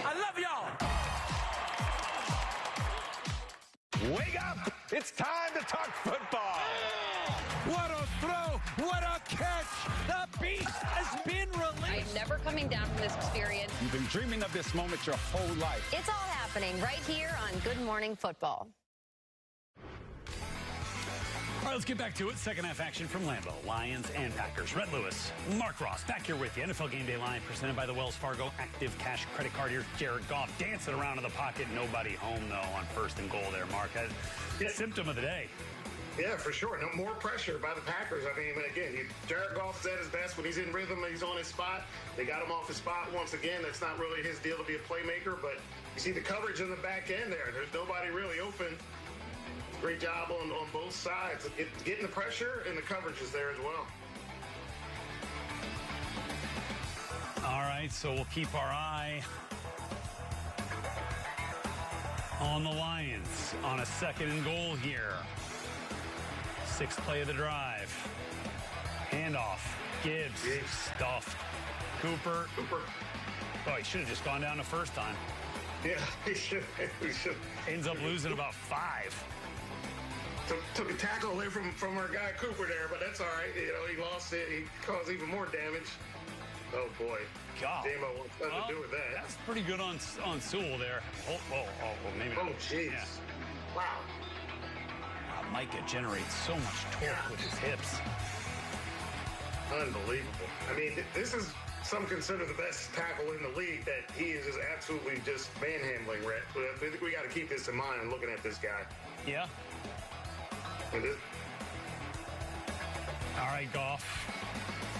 I love y'all! Wake up! It's time to talk football. What a throw! What a catch! The beast has been released. I'm never coming down from this experience. You've been dreaming of this moment your whole life. It's all happening right here on Good Morning Football. All right, let's get back to it. Second half action from Lambeau. Lions and Packers. Rhett Lewis, Mark Ross, back here with you. NFL Game Day Line presented by the Wells Fargo Active Cash Credit Card. Here's Jared Goff dancing around in the pocket. Nobody home, though, on first and goal there, Mark. Symptom of the day. Yeah, for sure. No more pressure by the Packers. I mean, again, Jared Goff's at his best when he's in rhythm. He's on his spot. They got him off his spot once again. That's not really his deal to be a playmaker, but you see the coverage in the back end there. There's nobody really open. Great job on both sides. Getting the pressure and the coverage is there as well. All right, so we'll keep our eye on the Lions on a second and goal here. Sixth play of the drive. Handoff. Gibbs. Stuffed. Cooper. Oh, he should have just gone down the first time. Yeah, he should. Ends up losing about 5. Took a tackle away from our guy Cooper there, but that's all right. You know, he lost it. He caused even more damage. Oh, boy. God. Damo wants nothing to do with that. That's pretty good on Sewell there. Well, maybe not. Oh, jeez. Yeah. Wow. Micah generates so much torque with his hips. Unbelievable. I mean, this is some consider the best tackle in the league that he is just absolutely just manhandling, Rhett. I think we got to keep this in mind looking at this guy. Yeah. All right, Goff.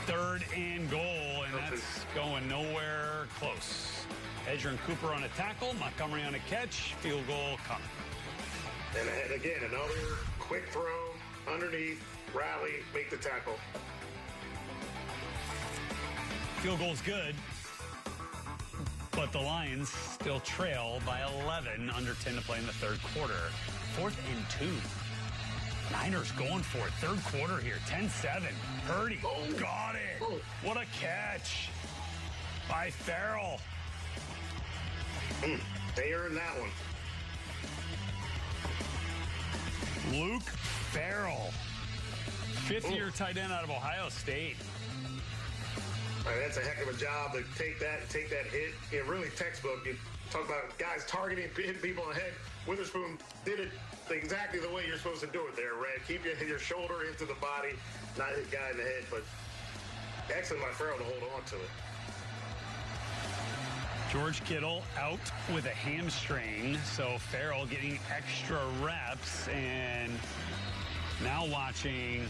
Third and goal, and that's going nowhere close. Edgerrin Cooper on a tackle, Montgomery on a catch, field goal coming. And again, another quick throw, underneath, rally, make the tackle. Field goal's good, but the Lions still trail by 11, under 10 to play in the third quarter. 4th and 2. Niners going for it. Third quarter here. 10-7. Purdy. Got it. What a catch by Farrell. They earned that one. Luke Farrell. 5th-year tight end out of Ohio State. That's a heck of a job to take that hit. Really textbook. You talk about guys targeting, hitting people in the head. Witherspoon did it exactly the way you're supposed to do it there, Red. Keep your shoulder into the body, not hit the guy in the head, but excellent by Farrell to hold on to it. George Kittle out with a hamstring, so Farrell getting extra reps, and now watching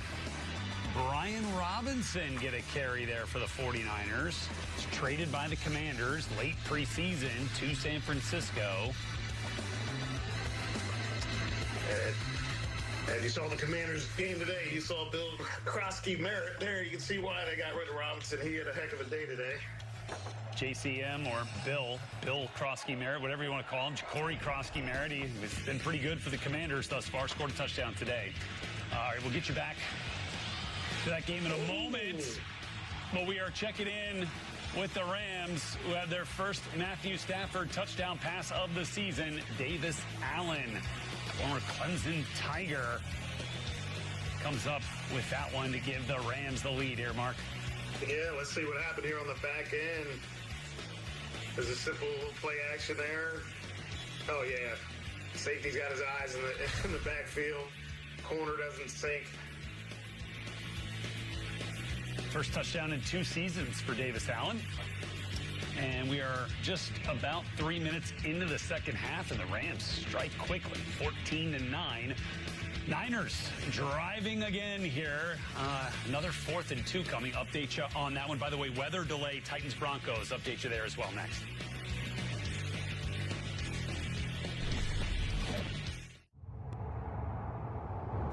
Brian Robinson get a carry there for the 49ers. He's traded by the Commanders late preseason to San Francisco. And you saw the Commanders game today. You saw Bill Krosky-Merritt there. You can see why they got rid of Robinson. He had a heck of a day today. JCM or Bill Krosky-Merritt, whatever you want to call him, Corey Krosky-Merritt. He's been pretty good for the Commanders thus far. Scored a touchdown today. All right, we'll get you back to that game in a moment. But we are checking in with the Rams, who had their first Matthew Stafford touchdown pass of the season. Davis Allen, former Clemson Tiger, comes up with that one to give the Rams the lead here, Mark. Yeah, let's see what happened here on the back end. There's a simple play action there. Oh, yeah. Safety's got his eyes in the backfield. Corner doesn't sink. First touchdown in 2 seasons for Davis Allen. And we are just about 3 minutes into the second half, and the Rams strike quickly, 14-9. Niners driving again here. Another 4th and 2 coming. Update you on that one. By the way, weather delay, Titans-Broncos. Update you there as well next.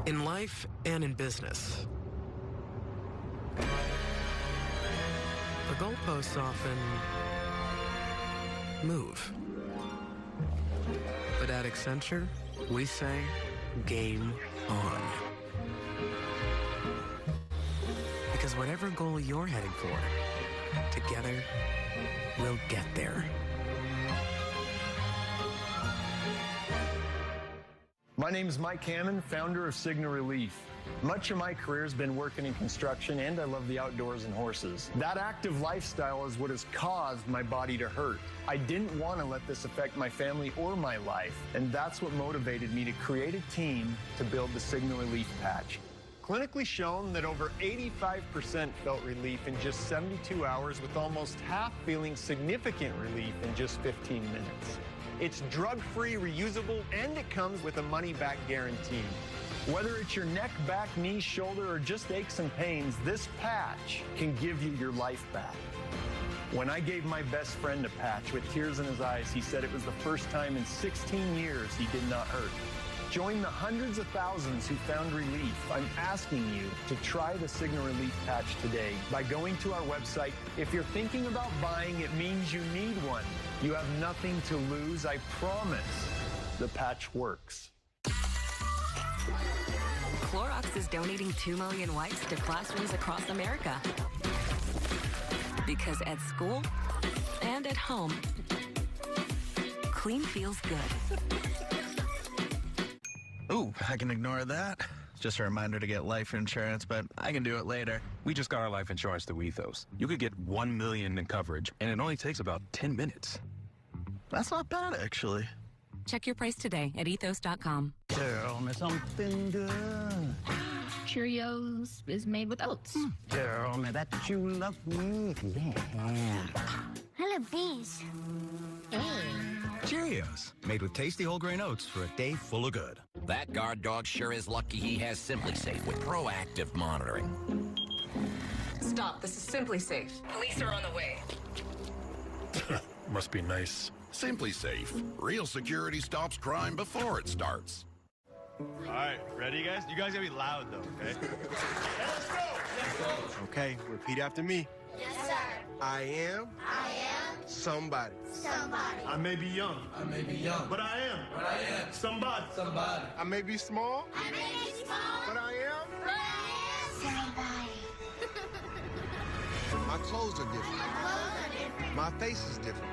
In life and in business, the goalposts often move. But at Accenture, we say, game on. Because whatever goal you're heading for, together, we'll get there. My name is Mike Hammond, founder of Cigna Relief. Much of my career has been working in construction, and I love the outdoors and horses. That active lifestyle is what has caused my body to hurt. I didn't want to let this affect my family or my life, and that's what motivated me to create a team to build the Cigna Relief patch. Clinically shown that over 85% felt relief in just 72 hours, with almost half feeling significant relief in just 15 minutes. It's drug-free, reusable, and it comes with a money-back guarantee. Whether it's your neck, back, knee, shoulder, or just aches and pains, this patch can give you your life back. When I gave my best friend a patch with tears in his eyes, he said it was the first time in 16 years he did not hurt. Join the hundreds of thousands who found relief. I'm asking you to try the Cigna Relief patch today by going to our website. If you're thinking about buying, it means you need one. You have nothing to lose, I promise. The patch works. Clorox is donating 2 million wipes to classrooms across America. Because at school and at home, clean feels good. Ooh, I can ignore that. Just a reminder to get life insurance, but I can do it later. We just got our life insurance through Ethos. You could get $1 million in coverage, and it only takes about 10 minutes. That's not bad, actually. Check your price today at ethos.com. Tell me something good. Cheerios is made with oats. Tell me that you love me. Yeah. I love these. Cheerios, made with tasty whole grain oats for a day full of good. That guard dog sure is lucky he has Simply Safe with proactive monitoring. Stop. This is Simply Safe. Police are on the way. Must be nice. Simply Safe. Real security stops crime before it starts. All right, ready, guys? You guys gotta be loud, though, okay? Let's go! Okay, repeat after me. Yes, sir. I am somebody. I may be young. But I am. Somebody. I may be small. But I am Somebody. My clothes are different. My face is different.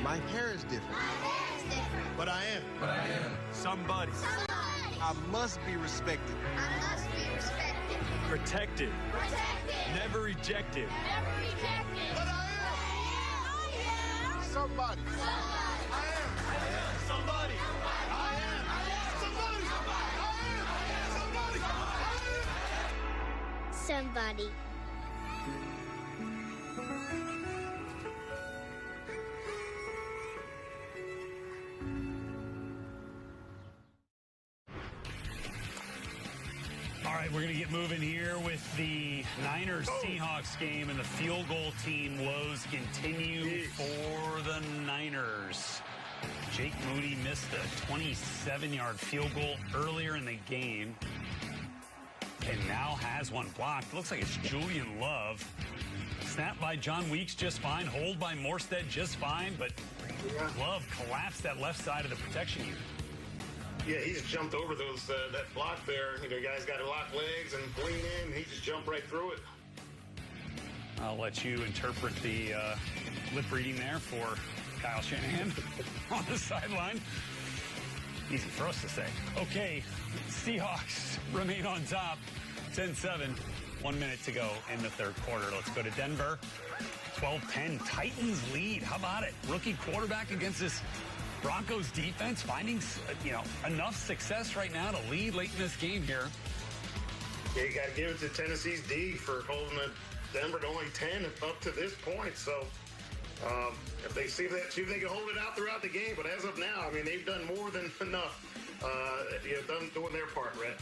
My hair is different. But I am. Somebody. I must be respected. Protected. Never rejected. But I am. Somebody. I am. Somebody. I am. Somebody. Somebody. All right, we're going to get moving here with the Niners-Seahawks game, and the field goal team woes continue for the Niners. Jake Moody missed a 27-yard field goal earlier in the game and now has one blocked. Looks like it's Julian Love. Snap by John Weeks just fine. Hold by Morstead just fine, but Love collapsed that left side of the protection unit. Yeah, he just jumped over those that block there. You know, guys got to lock legs and lean in. He just jumped right through it. I'll let you interpret the lip reading there for Kyle Shanahan on the sideline. Easy for us to say. Okay, Seahawks remain on top, 10-7. 1 minute to go in the third quarter. Let's go to Denver. 12-10. Titans lead. How about it? Rookie quarterback against this Broncos defense finding, enough success right now to lead late in this game here. Yeah, you got to give it to Tennessee's D for holding Denver to only 10 up to this point. So if they see if they can hold it out throughout the game. But as of now, I mean, they've done more than enough. Doing their part, Rhett.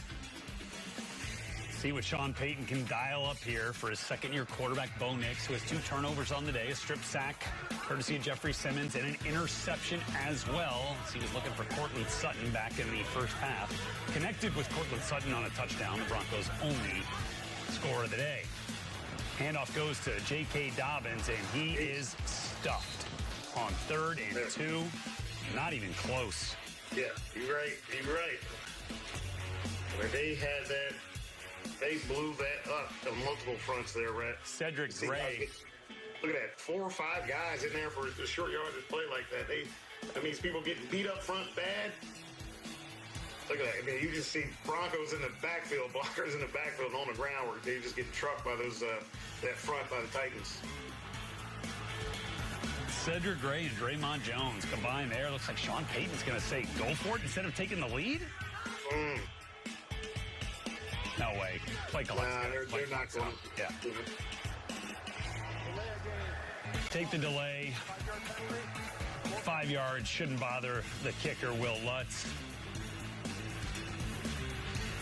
See what Sean Payton can dial up here for his second-year quarterback, Bo Nix, who has 2 turnovers on the day, a strip sack, courtesy of Jeffrey Simmons, and an interception as well. So he was looking for Cortland Sutton back in the first half. Connected with Cortland Sutton on a touchdown, the Broncos' only score of the day. Handoff goes to J.K. Dobbins, and he is stuffed on 3rd and 2. Not even close. Yeah, you're right. You're right. When they had that, they blew that up on multiple fronts there, Rhett. Cedric Gray. Look at that. 4 or 5 guys in there for a short yardage play like that. That means people getting beat up front bad. Look at that. I mean, you just see Broncos in the backfield, blockers in the backfield and on the ground where they just get trucked by those that front by the Titans. Cedric Gray and Draymond Jones combined there. Looks like Sean Payton's going to say go for it instead of taking the lead. No way. Play collapse. They're not going. Yeah. Take the delay. 5 yards. Shouldn't bother the kicker, Will Lutz.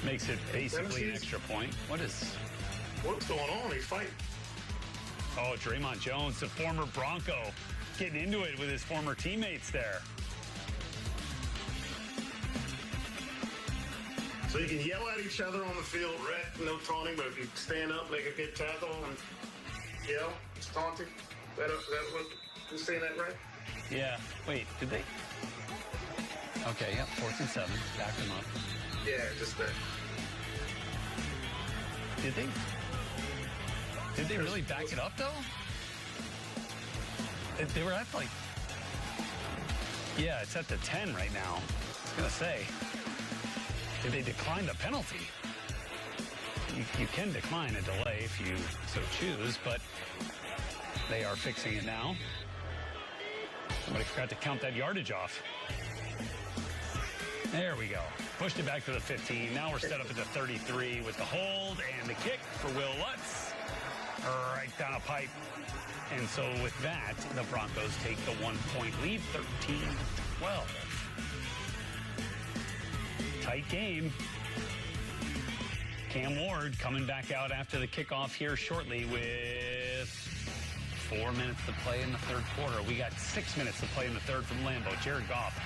Makes it basically an extra point. What's going on? He's fighting. Oh, Draymond Jones, the former Bronco, getting into it with his former teammates there. So you can yell at each other on the field, Rhett, no taunting, but if you stand up, make a good tackle, and yell, it's taunting. That what, you saying that, right? Yeah. Wait, did they? Okay, yep, 4th and 7. Back them up. Yeah, just that. Did they really back it up, though? They were at, yeah, it's at the 10 right now. I was going to say. Did they decline the penalty? You can decline a delay if you so choose, but they are fixing it now. Somebody forgot to count that yardage off. There we go. Pushed it back to the 15. Now we're set up at the 33 with the hold and the kick for Will Lutz. Right down a pipe. And so with that, the Broncos take the 1-point lead, 13-12. Tight game. Cam Ward coming back out after the kickoff here shortly with 4 minutes to play in the third quarter. We got 6 minutes to play in the third from Lambeau. Jared Goff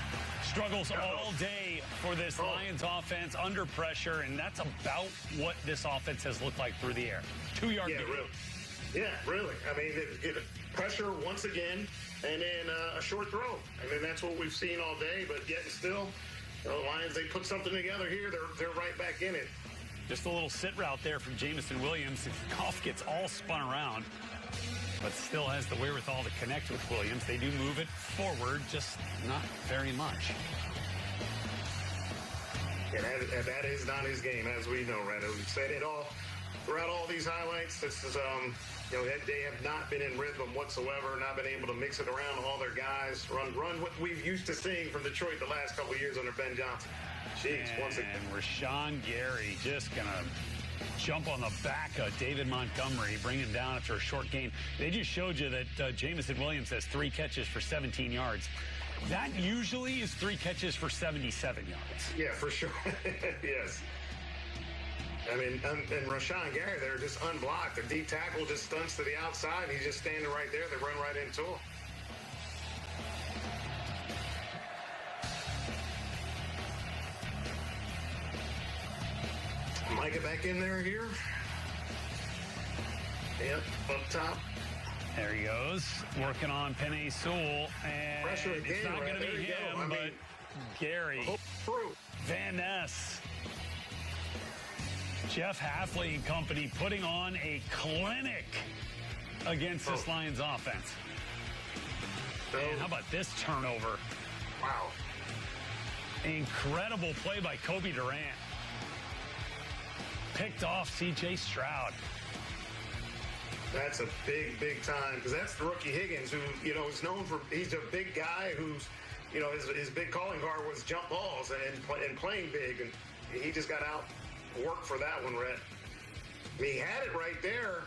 struggles all day for this Lions offense under pressure, and that's about what this offense has looked like through the air. 2-yard gain. Really. Yeah, really. I mean, get pressure once again, and then a short throw. I mean, that's what we've seen all day, but yet and still, the Lions, they put something together here. They're right back in it. Just a little sit route there from Jameson Williams. Goff gets all spun around, but still has the wherewithal to connect with Williams. They do move it forward, just not very much. Yeah, that is not his game, as we know, right? We've said it all throughout all these highlights. This is, they have not been in rhythm whatsoever, not been able to mix it around all their guys, run what we've used to seeing from Detroit the last couple of years under Ben Johnson. Jeez, once again. And Rashawn Gary just going to jump on the back of David Montgomery, bring him down after a short gain. They just showed you that Jamison Williams has 3 catches for 17 yards. That usually is 3 catches for 77 yards. Yeah, for sure. Yes. I mean, and Rashawn Gary, they're just unblocked. The deep tackle just stunts to the outside, and he's just standing right there. They run right into him. Micah back in there here. Yep, up top. There he goes, working on Penei Sewell, and pressure again, it's not going to be him, but Gary, Van Ness, Jeff Hafley and company putting on a clinic against this Lions offense. And how about this turnover? Wow. Incredible play by Kobe Durant. Picked off C.J. Stroud. That's a big time, because that's the rookie Higgins, who, is known for, he's a big guy who's, his big calling card was jump balls and playing big, and he just got out work for that one, Rhett. I mean, he had it right there,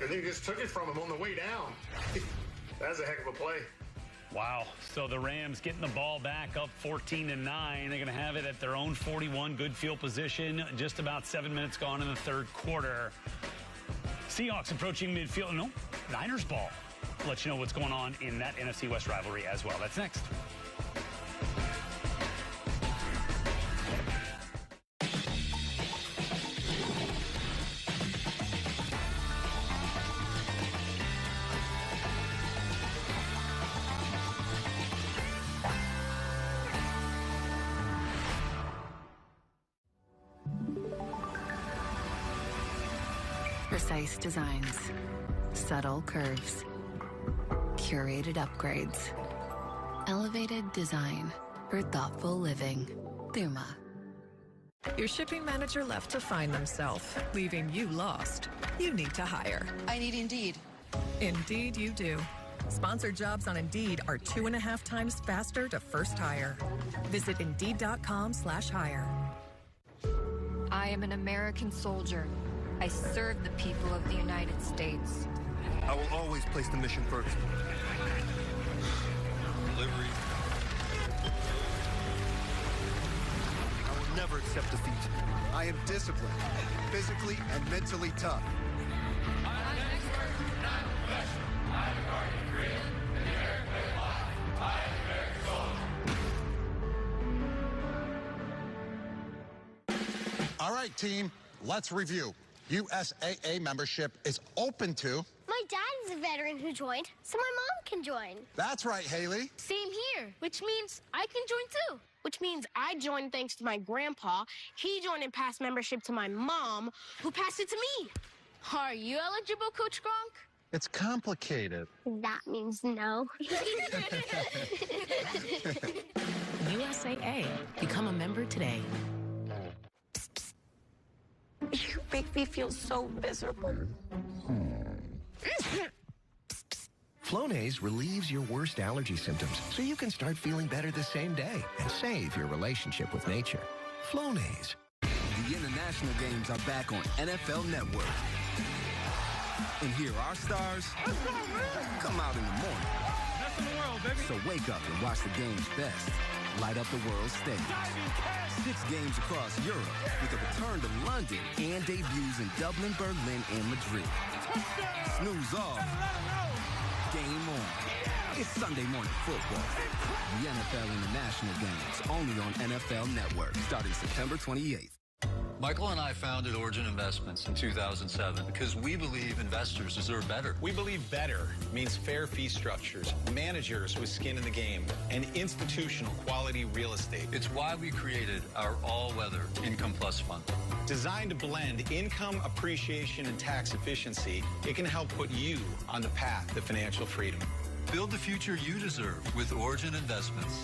and then he just took it from him on the way down. That's a heck of a play. Wow. So the Rams getting the ball back up 14-9. They're going to have it at their own 41, good field position. Just about 7 minutes gone in the third quarter. Seahawks approaching midfield. No, Niners ball. Let you know what's going on in that NFC West rivalry as well. That's next. Precise designs, subtle curves, curated upgrades, elevated design for thoughtful living. Puma. Your shipping manager left to find themselves, leaving you lost. You need to hire. I need Indeed. Indeed you do. Sponsored jobs on Indeed are 2.5 times faster to first hire. Visit Indeed.com/hire. I am an American soldier. I serve the people of the United States. I will always place the mission first. Delivery. I will never accept defeat. I am disciplined, physically and mentally tough. I'm an expert, not a professional. I'm a guardian of freedom, and the American way of life. I am an American soldier. All right, team, let's review. USAA membership is open to... My dad is a veteran who joined, so my mom can join. That's right, Haley. Same here, which means I can join too. Which means I joined thanks to my grandpa. He joined and passed membership to my mom, who passed it to me. Are you eligible, Coach Gronk? It's complicated. That means no. USAA. Become a member today. You make me feel so miserable. Flonase relieves your worst allergy symptoms so you can start feeling better the same day and save your relationship with nature. Flonase. The international games are back on NFL Network. And here our stars come out in the morning. Best in the world, baby. So wake up and watch the game's best. Light up the world stage. 6 games across Europe with a return to London and debuts in Dublin, Berlin, and Madrid. Snooze off. Game on. It's Sunday morning football. The NFL International Games, only on NFL Network, starting September 28th. Michael and I founded Origin Investments in 2007 because we believe investors deserve better. We believe better means fair fee structures, managers with skin in the game, and institutional quality real estate. It's why we created our all-weather Income Plus Fund. Designed to blend income appreciation and tax efficiency, it can help put you on the path to financial freedom. Build the future you deserve with Origin Investments.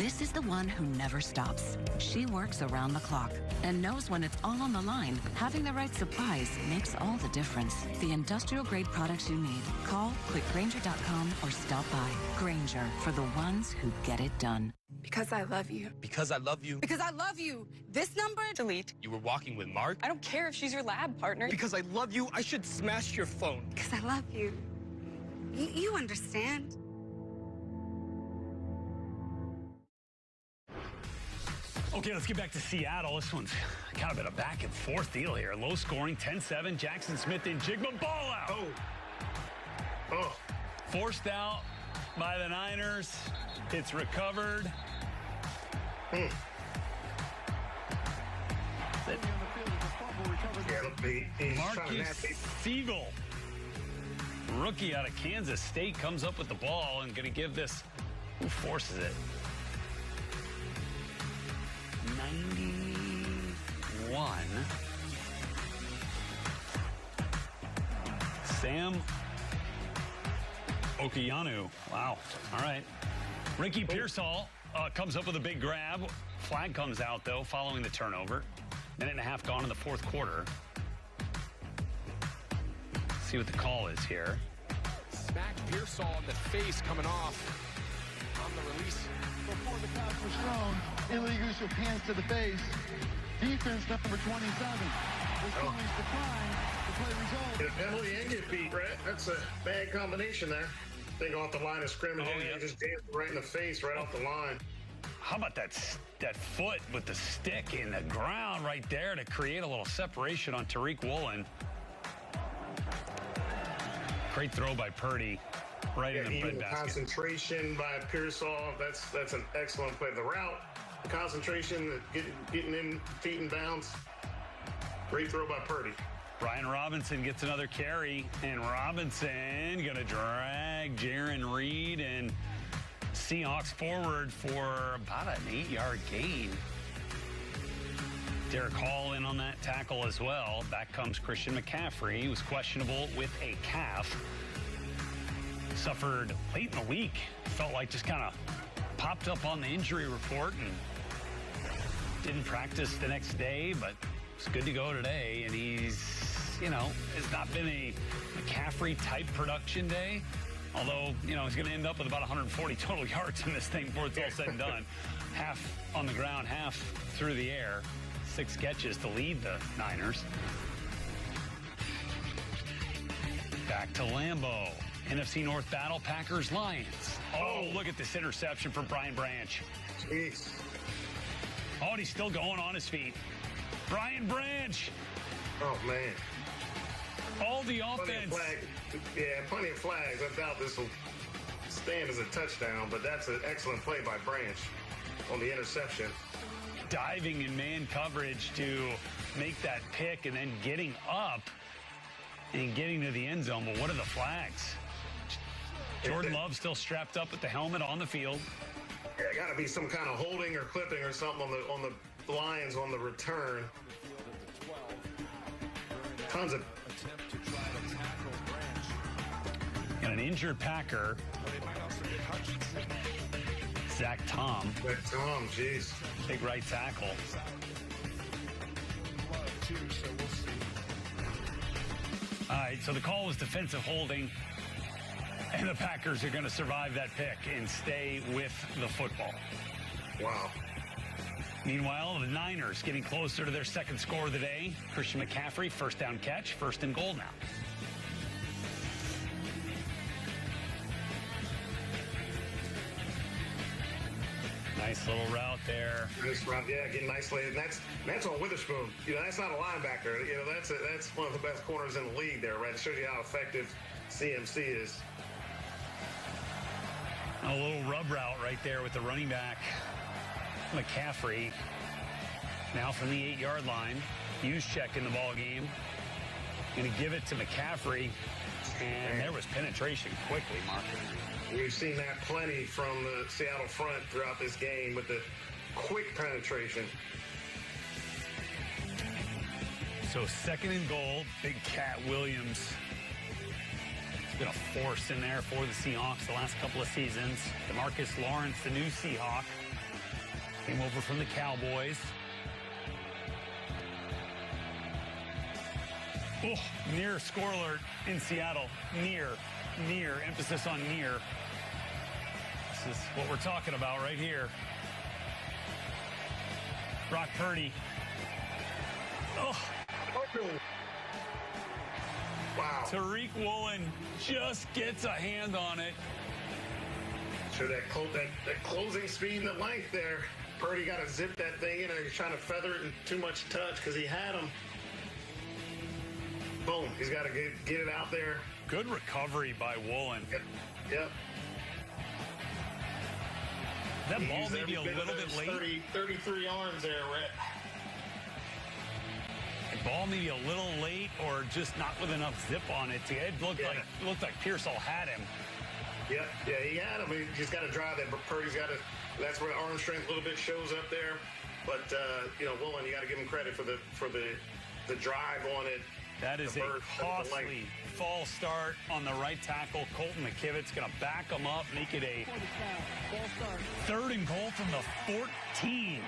This is the one who never stops. She works around the clock and knows when it's all on the line. Having the right supplies makes all the difference. The industrial-grade products you need. Call quickgrainger.com or stop by. Grainger, for the ones who get it done. Because I love you. Because I love you. Because I love you. This number? Delete. You were walking with Mark? I don't care if she's your lab partner. Because I love you, I should smash your phone. Because I love you. You understand. Okay, let's get back to Seattle. This one's kind of been a back and forth deal here. Low scoring, 10-7. Jackson Smith and Jigma, ball out. Oh. Forced out by the Niners. It's recovered. Marcus Siegel, rookie out of Kansas State, comes up with the ball and going to give this. Who forces it? 91. Sam Okiyanu. Wow. All right. Ricky Pearsall comes up with a big grab. Flag comes out, though, following the turnover. Minute and a half gone in the fourth quarter. See what the call is here. Smacked Pearsall in the face coming off on the release. Before the pass was thrown, illegal use of hands to the face. Defense number 27. The penalties decline. The play result. Get a penalty and get beat, Brett. That's a bad combination there. Thing off the line of scrimmage. You just danced right in the face, right off the line. How about that foot with the stick in the ground right there to create a little separation on Tariq Woolen? Great throw by Purdy. Right in the breadbasket. Concentration by Pearsall. That's an excellent play. The route, the concentration, getting in, feet in bounds. Great throw by Purdy. Brian Robinson gets another carry, and Robinson gonna drag Jaron Reed and Seahawks forward for about an 8-yard gain. Derek Hall in on that tackle as well. Back comes Christian McCaffrey. He was questionable with a calf. Suffered late in the week. Felt like just kind of popped up on the injury report and didn't practice the next day, but it's good to go today. And he's, it's not been a McCaffrey-type production day. Although, he's going to end up with about 140 total yards in this thing before it's all said and done. Half on the ground, half through the air. 6 catches to lead the Niners. Back to Lambeau. NFC North battle, Packers, Lions. Oh, look at this interception from Brian Branch. Jeez. Oh, and he's still going on his feet. Brian Branch. Oh, man. All the offense. Plenty of flags. I doubt this will stand as a touchdown, but that's an excellent play by Branch on the interception. Diving in man coverage to make that pick and then getting up and getting to the end zone. But what are the flags? Jordan Love still strapped up with the helmet on the field. Yeah, got to be some kind of holding or clipping or something on the Lions on the return. Tons of. And an injured Packer. Zach Tom. Zach Tom, jeez. Big right tackle. All right, so the call was defensive holding, and the Packers are going to survive that pick and stay with the football. Wow. Meanwhile, the Niners getting closer to their second score of the day. Christian McCaffrey, first down catch, first and goal now. Nice little route there. Nice route, yeah, getting nicely. And that's on Witherspoon. That's not a linebacker. That's one of the best corners in the league there, right? It shows you how effective CMC is. A little rub route right there with the running back, McCaffrey. Now from the 8-yard line. Juszczyk in the ball game. Going to give it to McCaffrey. And there was penetration quickly, Mark. We've seen that plenty from the Seattle front throughout this game with the quick penetration. So second and goal, Big Cat Williams. He's been a force in there for the Seahawks the last couple of seasons. DeMarcus Lawrence, the new Seahawk. Came over from the Cowboys. Oh, near score alert in Seattle. Near, emphasis on near. This is what we're talking about right here. Brock Purdy. Oh. Wow. Tariq Woolen just gets a hand on it. Sure, that closing speed and the length there. Purdy got to zip that thing in, and he's trying to feather it in too much touch because he had him. Boom. He's got to get it out there. Good recovery by Woolen. Yep. That ball may be a little bit late. 33 arms there, Rhett. The ball maybe a little late or just not with enough zip on it. It looked like Pearsall had him. Yeah, he had him. He just got to drive that. But Purdy's got to. That's where the arm strength a little bit shows up there. But Woolen, you got to give him credit for the drive on it. That is a costly false start on the right tackle. Colton McKivitt's going to back him up, make it a 3rd and goal from the 14.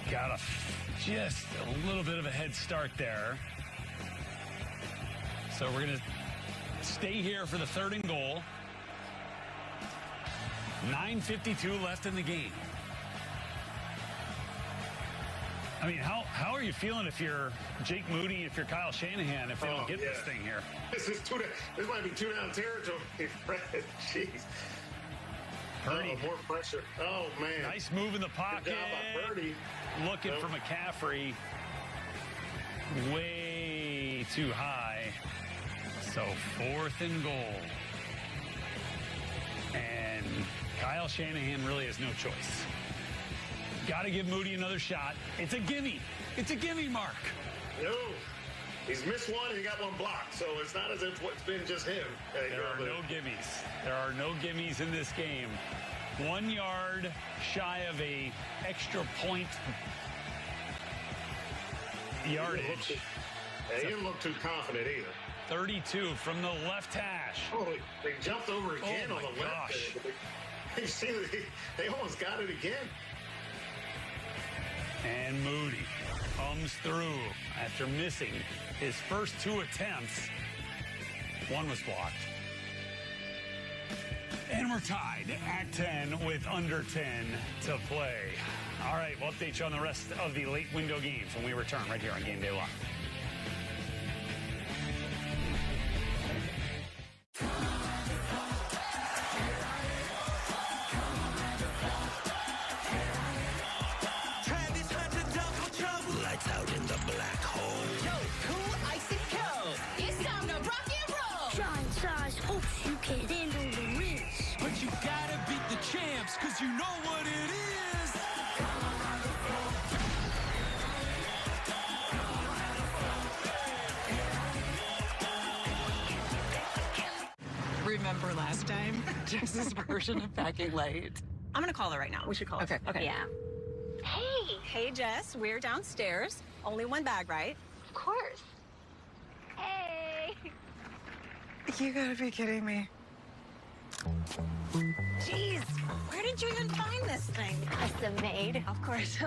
Got just a little bit of a head start there. So we're going to stay here for the 3rd and goal. 9:52 left in the game. I mean, how are you feeling if you're Jake Moody, if you're Kyle Shanahan, if they don't get this thing here? This might be 2-down territory. Jeez. Purdy. More pressure. Oh, man. Nice move in the pocket. Good job by Purdy. Looking for McCaffrey. Way too high. So 4th and goal. And Kyle Shanahan really has no choice. Got to give Moody another shot. It's a gimme. It's a gimme, Mark. No. He's missed one and he got one blocked. So it's not as if it's been just him. There are no gimmies. There are no gimmies in this game. 1 yard shy of a extra point yardage. He didn't look too confident either. 32 from the left hash. Oh, they jumped over again on the left. You see, they almost got it again. And Moody comes through after missing his first 2 attempts. One was blocked. And we're tied at 10 with under 10 to play. All right, we'll update you on the rest of the late window games when we return right here on Game Day Live. Out in the black hole. Yo, cool, icy cold. It's time to rock and roll. Giant size hopes you can handle the risk. But you gotta beat the champs, cause you know what it is. Remember last time? Jess's version of packing light. I'm gonna call her right now. We should call her. Okay. Yeah. Hey, Jess, we're downstairs. Only one bag, right? Of course. Hey. You gotta be kidding me. Jeez, where did you even find this thing? Custom made. Of course.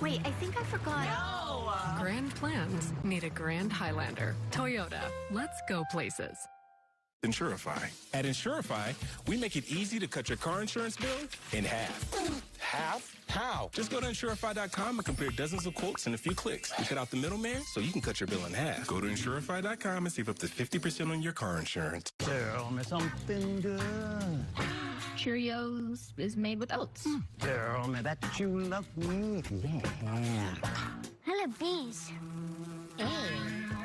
Wait, I think I forgot. No! Grand plans need a Grand Highlander. Toyota. Let's go places. Insurify. At Insurify, we make it easy to cut your car insurance bill in half. Half? How? Just go to Insurify.com and compare dozens of quotes in a few clicks. We cut out the middleman so you can cut your bill in half. Go to Insurify.com and save up to 50% on your car insurance. Tell me something good. Cheerios is made with oats. Tell me that you love me. Yeah. I love these.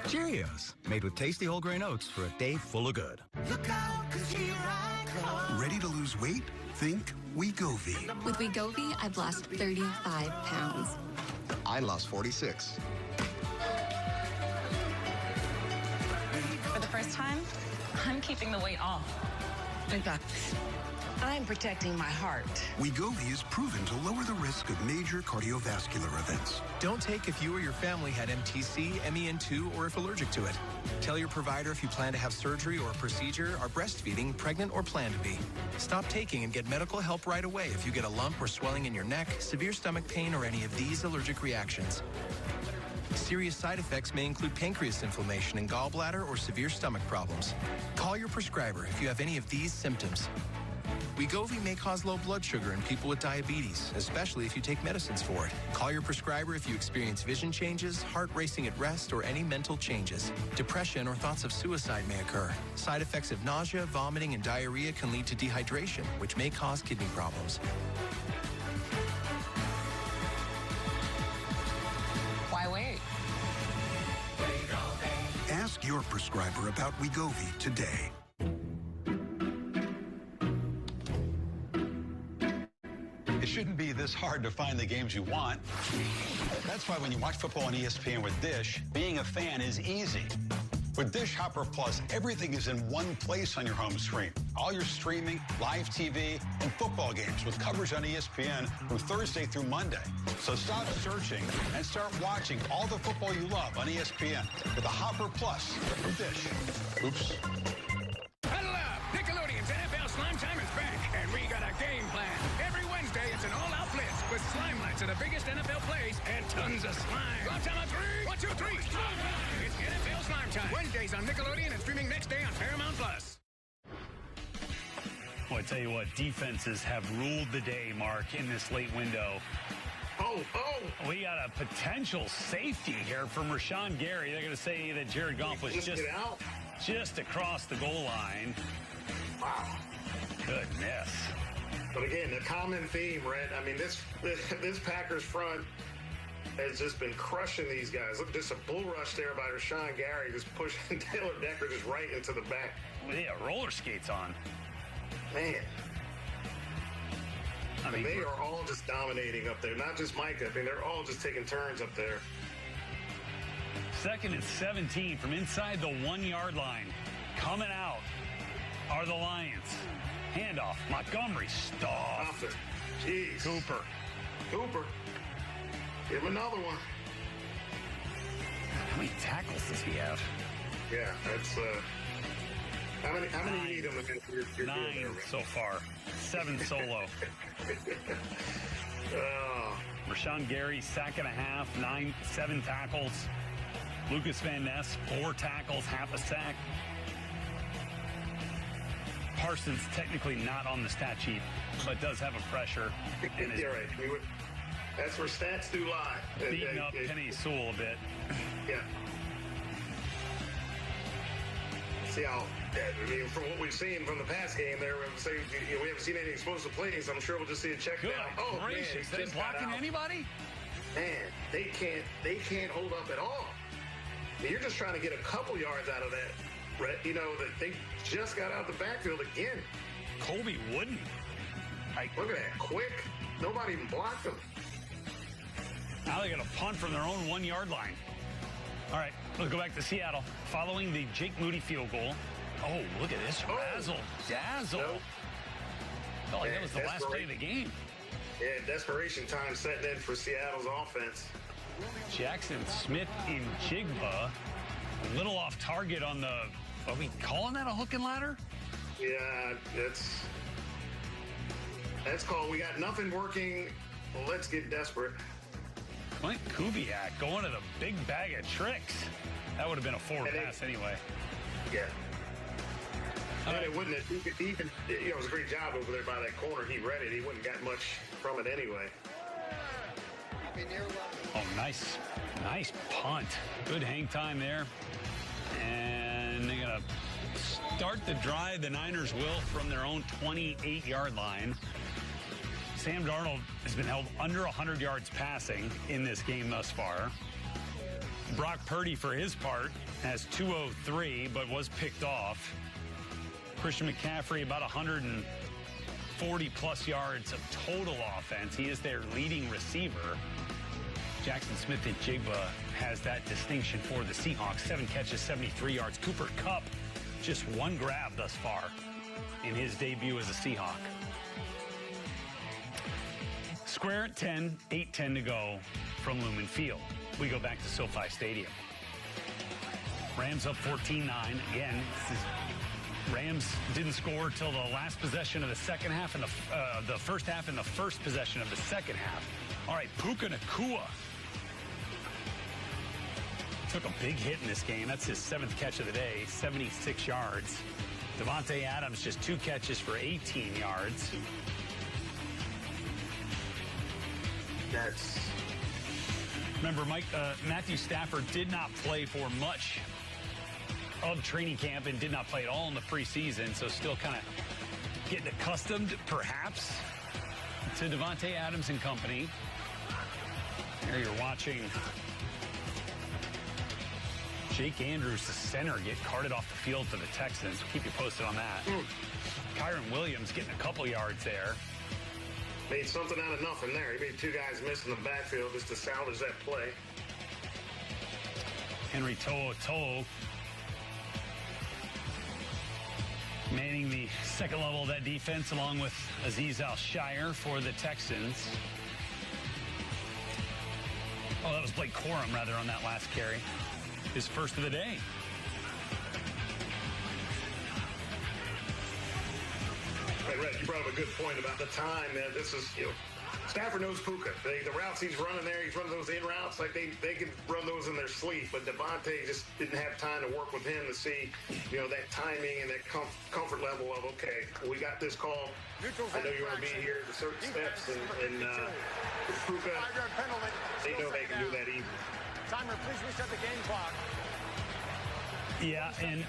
Cheerios, made with tasty whole grain oats for a day full of good. Look out, 'cause here I come. Ready to lose weight? Think Wegovy. With Wegovy, I've lost 35 pounds. I lost 46. For the first time, I'm keeping the weight off. In fact, I'm protecting my heart. Wegovy is proven to lower the risk of major cardiovascular events. Don't take if you or your family had MTC, MEN2, or if allergic to it. Tell your provider if you plan to have surgery or a procedure, are breastfeeding, pregnant, or plan to be. Stop taking and get medical help right away if you get a lump or swelling in your neck, severe stomach pain, or any of these allergic reactions. Serious side effects may include pancreas inflammation and gallbladder or severe stomach problems. Call your prescriber if you have any of these symptoms. Wegovy may cause low blood sugar in people with diabetes, especially if you take medicines for it. Call your prescriber if you experience vision changes, heart racing at rest, or any mental changes. Depression or thoughts of suicide may occur. Side effects of nausea, vomiting, and diarrhea can lead to dehydration, which may cause kidney problems. Why wait? Ask your prescriber about Wegovy today. It shouldn't be this hard to find the games you want. That's why when you watch football on ESPN with Dish, being a fan is easy. With Dish Hopper Plus, everything is in one place on your home screen. All your streaming, live TV, and football games with coverage on ESPN from Thursday through Monday. So stop searching and start watching all the football you love on ESPN with the Hopper Plus from Dish. Oops. Huddle up! Nickelodeon's NFL Slime Time is back, and we got a game plan. Every Wednesday, it's an all-out blitz with slime lights of the biggest NFL plays and tons of slime. Slime time on three. 1, 2, 3. Slime time. It's NFL Slime Time. Wednesdays on Nickelodeon and streaming next day on Paramount Plus. Well, I tell you what, defenses have ruled the day, Mark, in this late window. We got a potential safety here from Rashawn Gary. They're going to say that Jared Goff was just across the goal line. Wow. Goodness. But again, the common theme, Rhett, I mean, this Packers front has just been crushing these guys. Look, just a bull rush there by Rashawn Gary, just pushing Taylor Decker just right into the back. Yeah, roller skates on. Man. I mean, they are all just dominating up there. Not just Micah. I mean, they're all just taking turns up there. 2nd and 17 from inside the 1-yard line. Coming out are the Lions. Handoff. Montgomery stuffed. Jeez. Cooper. Give him another one. How many tackles does he have? Yeah, that's how many you need him to you're 9 there, so far. 7 solo. Rashawn Gary, sack and a half, 7 tackles. Lucas Van Ness, 4 tackles, half a sack. Parsons technically not on the stat sheet, but does have a pressure. You're right. That's where stats do lie. Beating up Penny Sewell a bit. Yeah. See how, I mean, from what we've seen from the past game there, we haven't seen any explosive plays. I'm sure we'll just see a check down. Oh, gracious. Man, They blocking anybody? Man, they can't hold up at all. I mean, you're just trying to get a couple yards out of that. You know, that they just got out of the backfield again. Colby Wooden. Look at that. Quick. Nobody even blocked them. Now they got a punt from their own 1-yard line. All right, let's go back to Seattle. Following the Jake Moody field goal. Oh, look at this. Razzle. Dazzle. Nope. Felt like that was the last play of the game. Yeah, desperation time setting in for Seattle's offense. Jackson Smith in Jigba. A little off target on the... Are we calling that a hook and ladder? Yeah, that's called we got nothing working. Well, let's get desperate. Clint Kubiak going to the big bag of tricks. That would have been a forward pass anyway. Yeah. And it wouldn't have even, it was a great job over there by that corner. He read it. He wouldn't got much from it anyway. Oh, nice punt. Good hang time there. And they're going to start the drive. The Niners will from their own 28-yard line. Sam Darnold has been held under 100 yards passing in this game thus far. Brock Purdy, for his part, has 203, but was picked off. Christian McCaffrey, about 140-plus yards of total offense. He is their leading receiver. Jackson Smith at Jigba has that distinction for the Seahawks. 7 catches, 73 yards. Cooper Kupp, just 1 grab thus far in his debut as a Seahawk. Square at 10, 8:10 to go from Lumen Field. We go back to SoFi Stadium. Rams up 14-9. Again, Rams didn't score till the last possession of the second half and the first half and the first possession of the second half. All right, Puka Nacua took a big hit in this game. That's his 7th catch of the day, 76 yards. Davante Adams just 2 catches for 18 yards. Remember, Matthew Stafford did not play for much of training camp and did not play at all in the preseason, so still kind of getting accustomed, perhaps, to Davante Adams and company. There you're watching Jake Andrews, the center, get carted off the field for the Texans. We'll keep you posted on that. Kyron Williams getting a couple yards there. Made something out of nothing there. He made 2 guys miss in the backfield just to salvage that play. Henry To'oTo'o manning the second level of that defense along with Azeez Al-Shire for the Texans. Oh, that was Blake Corum, rather, on that last carry. His first of the day. Hey, Red, you brought up a good point about the time. This is, Stafford knows Puka. The routes he's running there, he's running those in routes. Like, they can run those in their sleep. But Davante just didn't have time to work with him to see, that timing and that comfort level of, okay, we got this call. I know you want to be here to certain steps. And with Puka, they know they can do that easily. Timer, please reset the game clock. Yeah, and,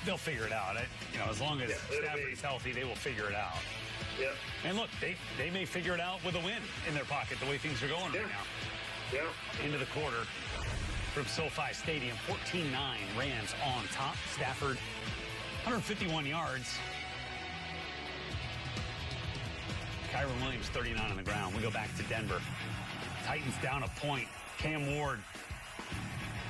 they'll figure it out. As long as Stafford's healthy, they will figure it out. Yeah. And look, they may figure it out with a win in their pocket, the way things are going right now. Yeah. Into the quarter from SoFi Stadium, 14-9, Rams on top. Stafford, 151 yards. Kyron Williams, 39 on the ground. We go back to Denver. Titans down a point. Cam Ward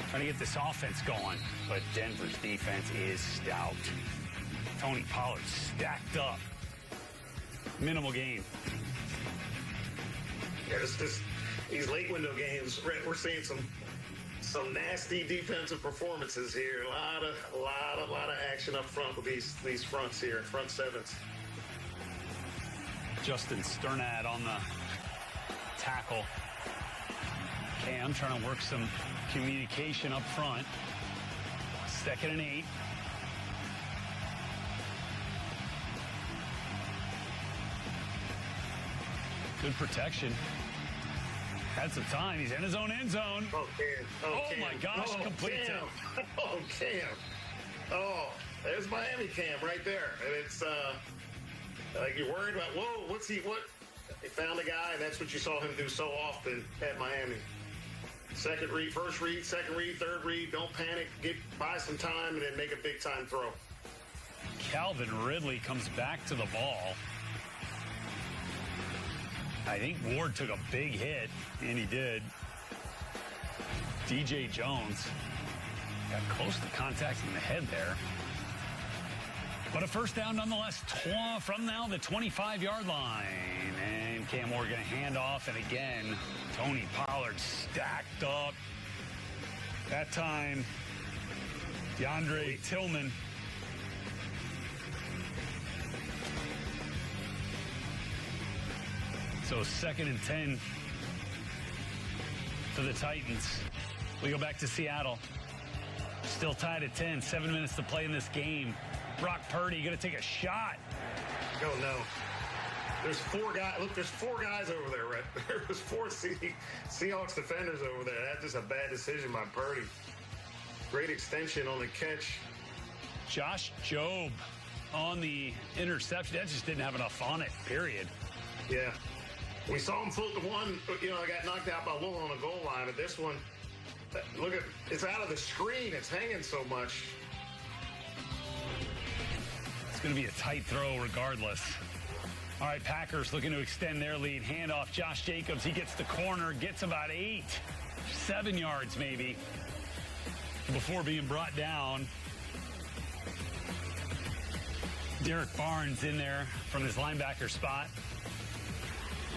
trying to get this offense going, but Denver's defense is stout. Tony Pollard stacked up. Minimal gain. Yeah, these late window games, we're seeing some nasty defensive performances here. A lot of action up front with these fronts here, front sevens. Justin Sternad on the tackle. Cam trying to work some communication up front. 2nd and 8. Good protection. Had some time. He's in his own end zone. Oh, Cam. Oh my gosh, complete Cam. Oh, Cam. Oh, there's Miami Cam right there. And it's like you're worried about, whoa, what? They found a guy, and that's what you saw him do so often at Miami. Second read, first read, second read, third read. Don't panic. Buy some time and then make a big-time throw. Calvin Ridley comes back to the ball. I think Ward took a big hit, and he did. DJ Jones got close to contacting the head there. But a first down nonetheless from now the 25-yard line. And Cam Ward going to hand off, and again, Tony Pollard stacked up. That time, DeAndre Tillman. So 2nd and 10 for the Titans. We go back to Seattle. Still tied at 10. 7 minutes to play in this game. Brock Purdy going to take a shot. Oh, no. There's 4 guys. Look, there's 4 guys over there, right? There's 4 Seahawks defenders over there. That's just a bad decision by Purdy. Great extension on the catch. Josh Jobe on the interception. That just didn't have enough on it, period. Yeah. We saw him float the one, got knocked out by Lowell on the goal line. But this one, look at, it's out of the screen. It's hanging so much. It's going to be a tight throw regardless. All right, Packers looking to extend their lead. Handoff, Josh Jacobs. He gets the corner, gets about 7 yards maybe, before being brought down. Derek Barnes in there from his linebacker spot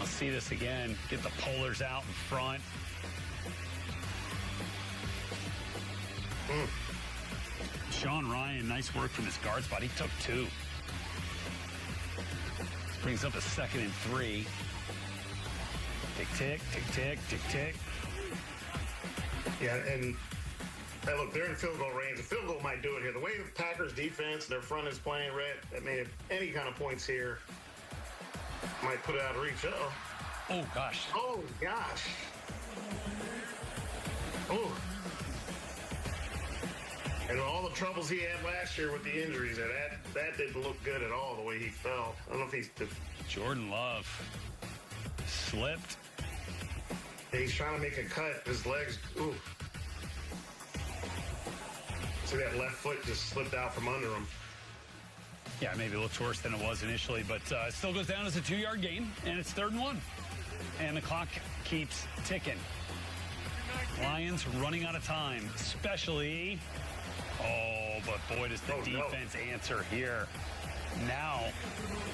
Let's see this again. Get the polars out in front. Sean Ryan, nice work from his guard spot. He took 2. Brings up a 2nd and 3. Tick, tick, tick, tick, tick, tick. Yeah, and hey, look, they're in field goal range. The field goal might do it here. The way the Packers defense, their front is playing, Rhett, I mean, if any kind of points here might put it out of reach. Uh-oh. Oh, gosh. Oh, gosh. Oh. And all the troubles he had last year with the injuries, that didn't look good at all, the way he fell. I don't know if he's... Jordan Love slipped. He's trying to make a cut. His legs, ooh. See that left foot just slipped out from under him. Yeah, maybe it looks worse than it was initially, but it still goes down as a 2-yard gain, and it's 3rd and 1. And the clock keeps ticking. Lions running out of time, especially... Oh, but boy, does the defense answer here. Now,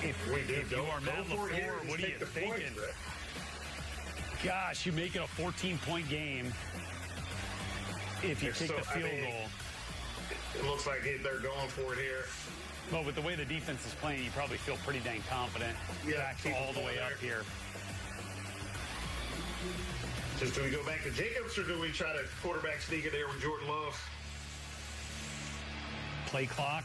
if you are Matt LaFleur, what are you thinking? Gosh, you make it a 14-point game if you take the field goal. It looks like they're going for it here. Well, with the way the defense is playing, you probably feel pretty dang confident. Yeah, back all the way up here. Just do we go back to Jacobs, or do we try to quarterback sneak it there with Jordan Love? Play clock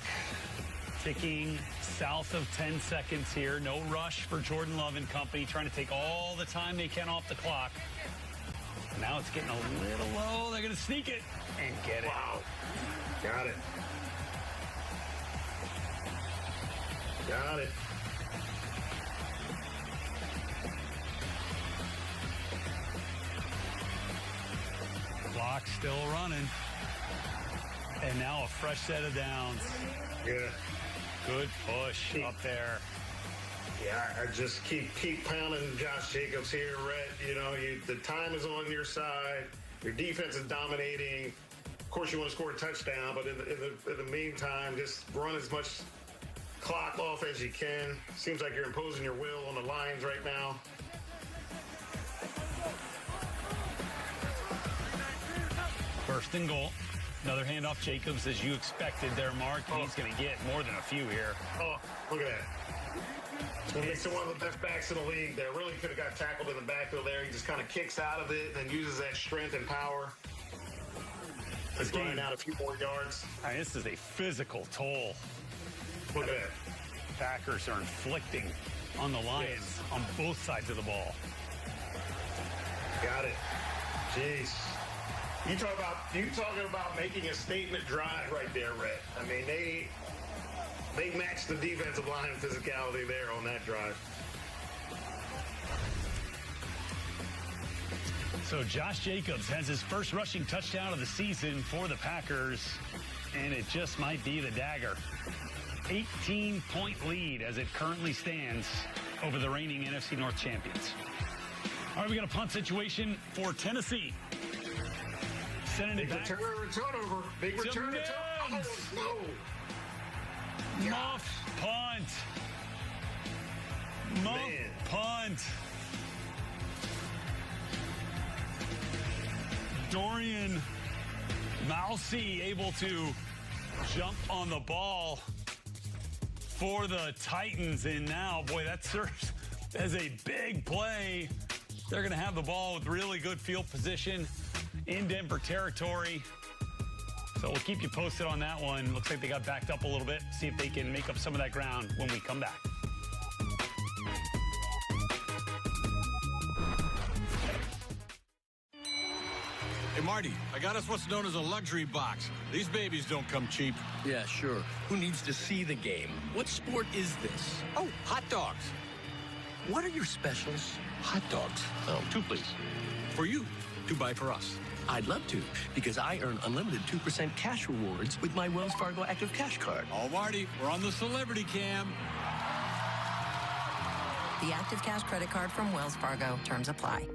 ticking south of 10 seconds here. No rush for Jordan Love and company, trying to take all the time they can off the clock. Now it's getting a little low. They're going to sneak it and get it. Wow. Got it. Got it. Clock still running. And now a fresh set of downs. Yeah. Good push up there. Yeah, I just keep pounding Josh Jacobs here, Rhett. You know, the time is on your side. Your defense is dominating. Of course, you want to score a touchdown, but in the meantime, just run as much clock off as you can. Seems like you're imposing your will on the Lions right now. First and goal. Another handoff, Jacobs, as you expected there, Mark. He's going to get more than a few here. Oh, look at that. He's one of the best backs in the league there. Really could have got tackled in the backfield there. He just kind of kicks out of it and then uses that strength and power. He's running out a few more yards. I mean, this is a physical toll. Look at that. Packers are inflicting on the Lions on both sides of the ball. Got it. Jeez. You talking about making a statement drive right there, Rhett. I mean, they matched the defensive line physicality there on that drive. So Josh Jacobs has his first rushing touchdown of the season for the Packers, and it just might be the dagger. 18-point lead as it currently stands over the reigning NFC North champions. All right, we got a punt situation for Tennessee. Sending it back. Big return. Oh, no. Muff punt. Punt. Dorian Mousey able to jump on the ball for the Titans. And now, boy, that serves as a big play. They're going to have the ball with really good field position in Denver territory. So we'll keep you posted on that one. Looks like they got backed up a little bit. See if they can make up some of that ground when we come back. Hey, Marty, I got us what's known as a luxury box. These babies don't come cheap. Yeah, sure. Who needs to see the game? What sport is this? Oh, hot dogs. What are your specials? Hot dogs. Oh, 2, please. For you, 2 buy for us. I'd love to, because I earn unlimited 2% cash rewards with my Wells Fargo Active Cash Card. Oh, Marty, we're on the celebrity cam. The Active Cash credit card from Wells Fargo. Terms apply.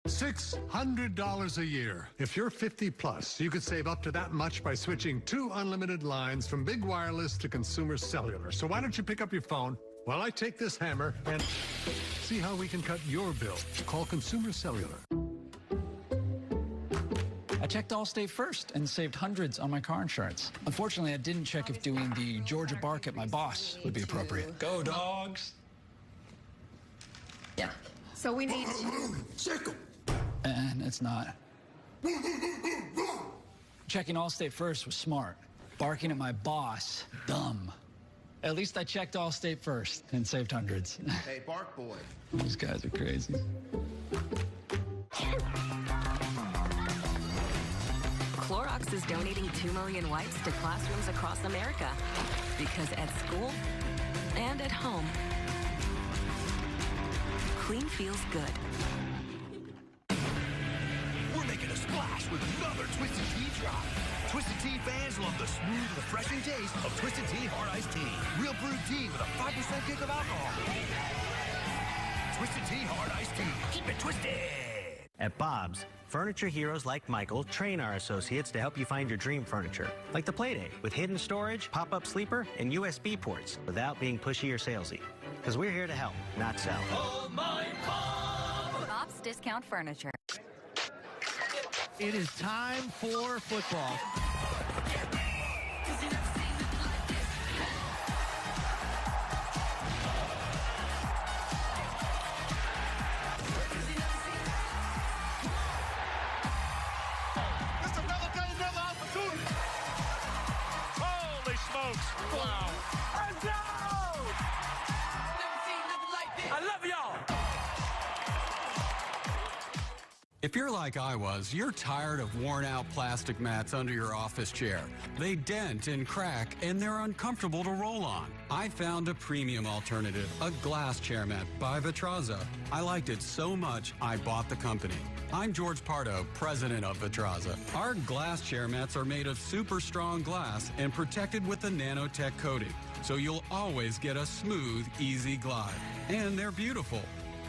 $600 a year. If you're 50 plus, you could save up to that much by switching 2 unlimited lines from Big Wireless to Consumer Cellular. So why don't you pick up your phone while I take this hammer and See how we can cut your bill. Call Consumer Cellular. I checked Allstate first and saved hundreds on my car insurance. Unfortunately, I didn't check if doing the Georgia bark at my boss would be appropriate. Go, dogs. Yeah. So we need... And it's not. Checking Allstate first was smart. Barking at my boss, dumb. At least I checked Allstate first and saved hundreds. Hey, Bark Boy. These guys are crazy. Clorox is donating 2 million wipes to classrooms across America. Because at school and at home, clean feels good. We're making a splash with another Twisted Tea drop. Twisted Tea fans love the smooth, refreshing taste of Twisted Tea Hard Iced Tea. Real brewed tea with a 5% kick of alcohol. Twisted Tea Hard Iced Tea. Keep it twisted. At Bob's, furniture heroes like Michael train our associates to help you find your dream furniture. Like the Playdate, with hidden storage, pop-up sleeper, and USB ports, without being pushy or salesy. Because we're here to help, not sell. Oh, my Bob! Bob's Discount Furniture. It is time for football. It's another day, another opportunity. Holy smokes. Wow. Let's go! I love y'all! If you're like I was, you're tired of worn-out plastic mats under your office chair. They dent and crack, and they're uncomfortable to roll on. I found a premium alternative, a glass chair mat by Vitraza. I liked it so much, I bought the company. I'm George Pardo, president of Vitraza. Our glass chair mats are made of super strong glass and protected with a nanotech coating, so you'll always get a smooth, easy glide. And they're beautiful.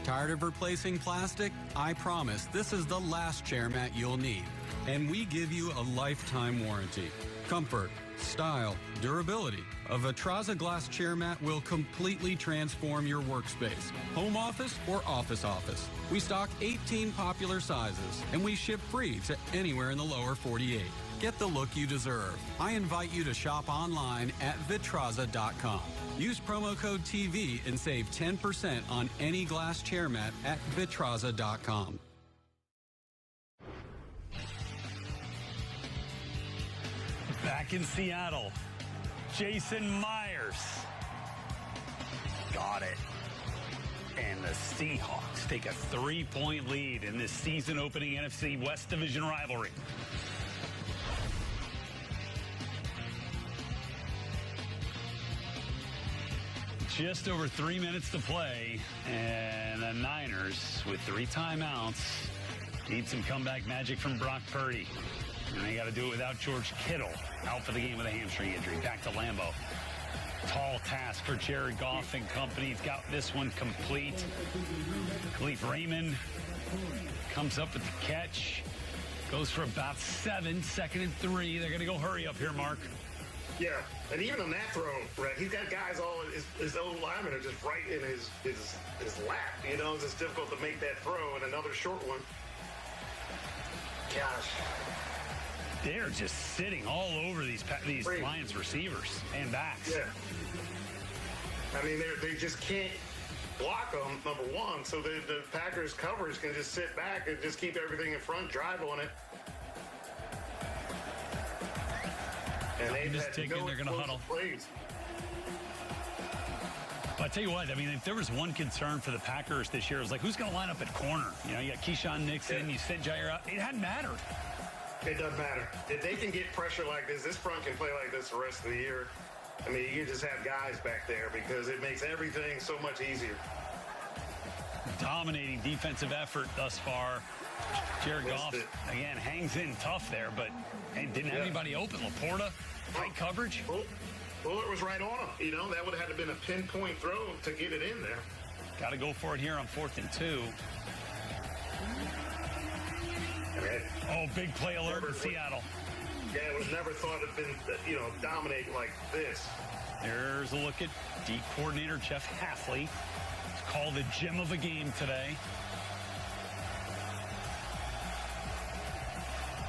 Tired of replacing plastic? I promise this is the last chair mat you'll need. And we give you a lifetime warranty. Comfort, style, durability. A Vitraza glass chair mat will completely transform your workspace, home office or office. We stock 18 popular sizes, and we ship free to anywhere in the lower 48. Get the look you deserve. I invite you to shop online at Vitraza.com. Use promo code TV and save 10% on any glass chair mat at Vitraza.com. Back in Seattle, Jason Myers. Got it. And the Seahawks take a 3-point lead in this season-opening NFC West Division rivalry. Just over 3 minutes to play, and the Niners, with 3 timeouts, need some comeback magic from Brock Purdy. And they got to do it without George Kittle, out for the game with a hamstring injury. Back to Lambeau. Tall task for Jared Goff and company. He's got this one complete. Khalif Raymond comes up with the catch. Goes for about 7, 2nd and 3. They're going to go hurry up here, Mark. Yeah, and even on that throw, right, he's got guys all, his own linemen are just right in his lap. You know, it's just difficult to make that throw, and another short one. Gosh. They're just sitting all over these Lions receivers and backs. Yeah. I mean, they just can't block them, number one, so the Packers coverage can just sit back and just keep everything in front, drive on it. And they just ticking, they're going to huddle. Plays. But I tell you what, I mean, if there was one concern for the Packers this year, it was like, who's going to line up at corner? You know, you got Keyshawn Nixon, you sent Jair out. It hadn't mattered. It doesn't matter. If they can get pressure like this front can play like this the rest of the year. I mean, you just have guys back there because it makes everything so much easier. Dominating defensive effort thus far. Jared Goff, again, hangs in tough there, but didn't have anybody open. Laporta, tight coverage. Bullard was right on him. You know, that would have had to been a pinpoint throw to get it in there. Got to go for it here on 4th and 2. Oh, big play alert in Seattle. Yeah, it was never thought it'd been, you know, dominating like this. There's a look at D coordinator Jeff Hafley. called the gem of a game today.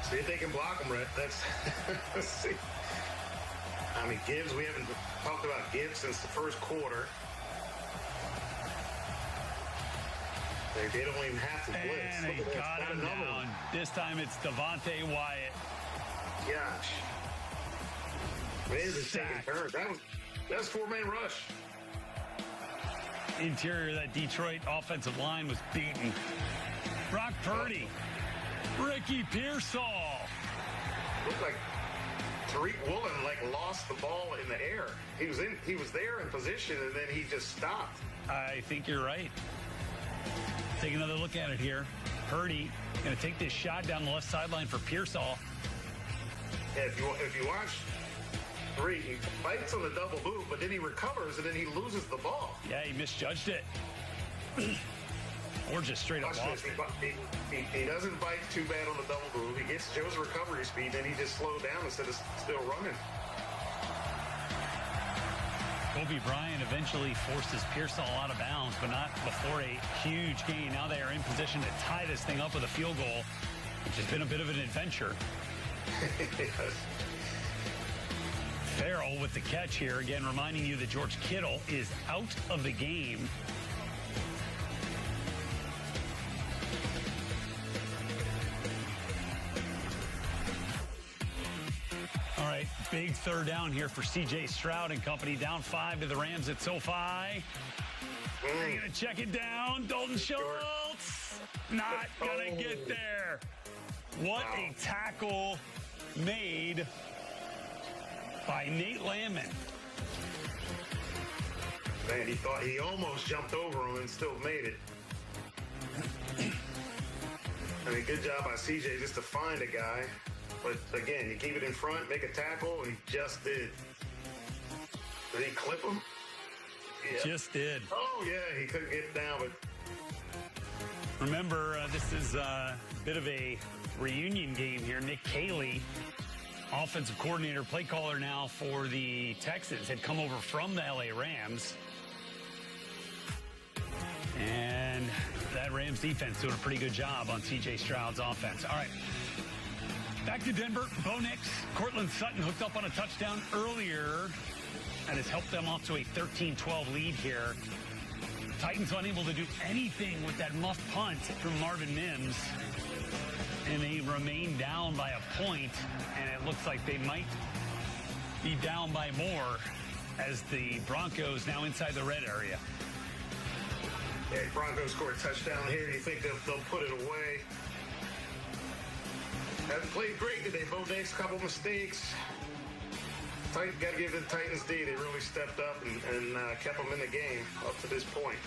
See if they can block him, Rhett. That's let's see. I mean, Gibbs, we haven't talked about Gibbs since the first quarter. They don't even have to blitz. And they got him down. This time it's Devontae Wyatt. Gosh. Man, it's taking turns. That was four-man rush. Interior of that Detroit offensive line was beaten. Brock Purdy. Ricky Pearsall. Looked like Tariq Woolen lost the ball in the air. He was there in position, and then he just stopped. I think you're right. Take another look at it here. Purdy going to take this shot down the left sideline for Pearsall. Yeah, if you watch Tariq, he fights on the double move, but then he recovers, and then he loses the ball. Yeah, he misjudged it. Or just straight up lost it. He doesn't bite too bad on the double move. He gets Joe's recovery speed, then he just slowed down instead of still running. Kobe Bryant eventually forces Pearsall out of bounds, but not before a huge gain. Now they are in position to tie this thing up with a field goal, which has been a bit of an adventure. Farrell with the catch here. Again, reminding you that George Kittle is out of the game. All right, big third down here for C.J. Stroud and company. Down 5 to the Rams at SoFi. They're going to check it down. Dalton Schultz not going to get there. What a tackle made by Nate Landman. Man, he almost jumped over him and still made it. I mean, good job by CJ just to find a guy. But again, you keep it in front, make a tackle, and he just did. Did he clip him? Yeah. Just did. Oh, yeah, he couldn't get down, but... Remember, this is a bit of a reunion game here. Nick Caley, offensive coordinator, play caller now for the Texans, had come over from the LA Rams. And that Rams defense doing a pretty good job on C.J. Stroud's offense. All right. Back to Denver. Bo Nix, Cortland Sutton hooked up on a touchdown earlier and has helped them off to a 13-12 lead here. Titans unable to do anything with that muff punt from Marvin Mims. And they remain down by a point, and it looks like they might be down by more as the Broncos now inside the red area. Yeah, Broncos scored a touchdown here. You think they'll put it away? Haven't played great today. Bo Nix, a couple mistakes. Got to give the Titans D. They really stepped up and kept them in the game up to this point.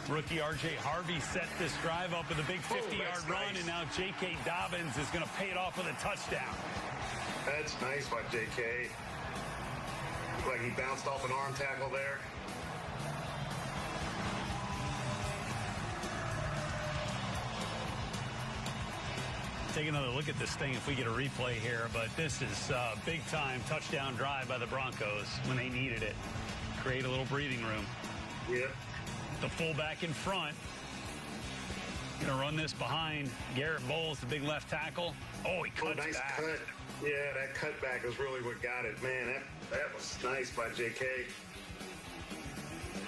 Rookie R.J. Harvey set this drive up with a big 50-yard run, nice. And now J.K. Dobbins is going to pay it off with a touchdown. That's nice by J.K. Looked like he bounced off an arm tackle there. Take another look at this thing if we get a replay here, but this is a big-time touchdown drive by the Broncos when they needed it. Create a little breathing room. Yep. The fullback in front. Going to run this behind Garrett Bowles, the big left tackle. Oh, he cuts nice back. Cut. Yeah, that cutback was really what got it. Man, that was nice by J.K.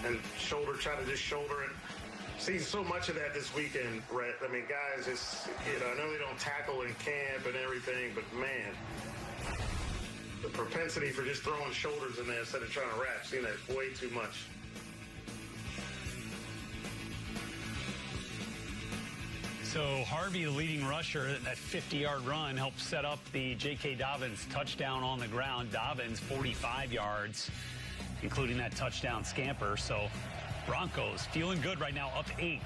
And try to just shoulder it. Seen so much of that this weekend, Rhett. I mean, guys, I know they don't tackle in camp and everything, but man, the propensity for just throwing shoulders in there instead of trying to wrap, seen that way too much. So Harvey, the leading rusher, that 50-yard run helped set up the J.K. Dobbins touchdown on the ground. Dobbins, 45 yards, including that touchdown scamper. So Broncos feeling good right now, up 8.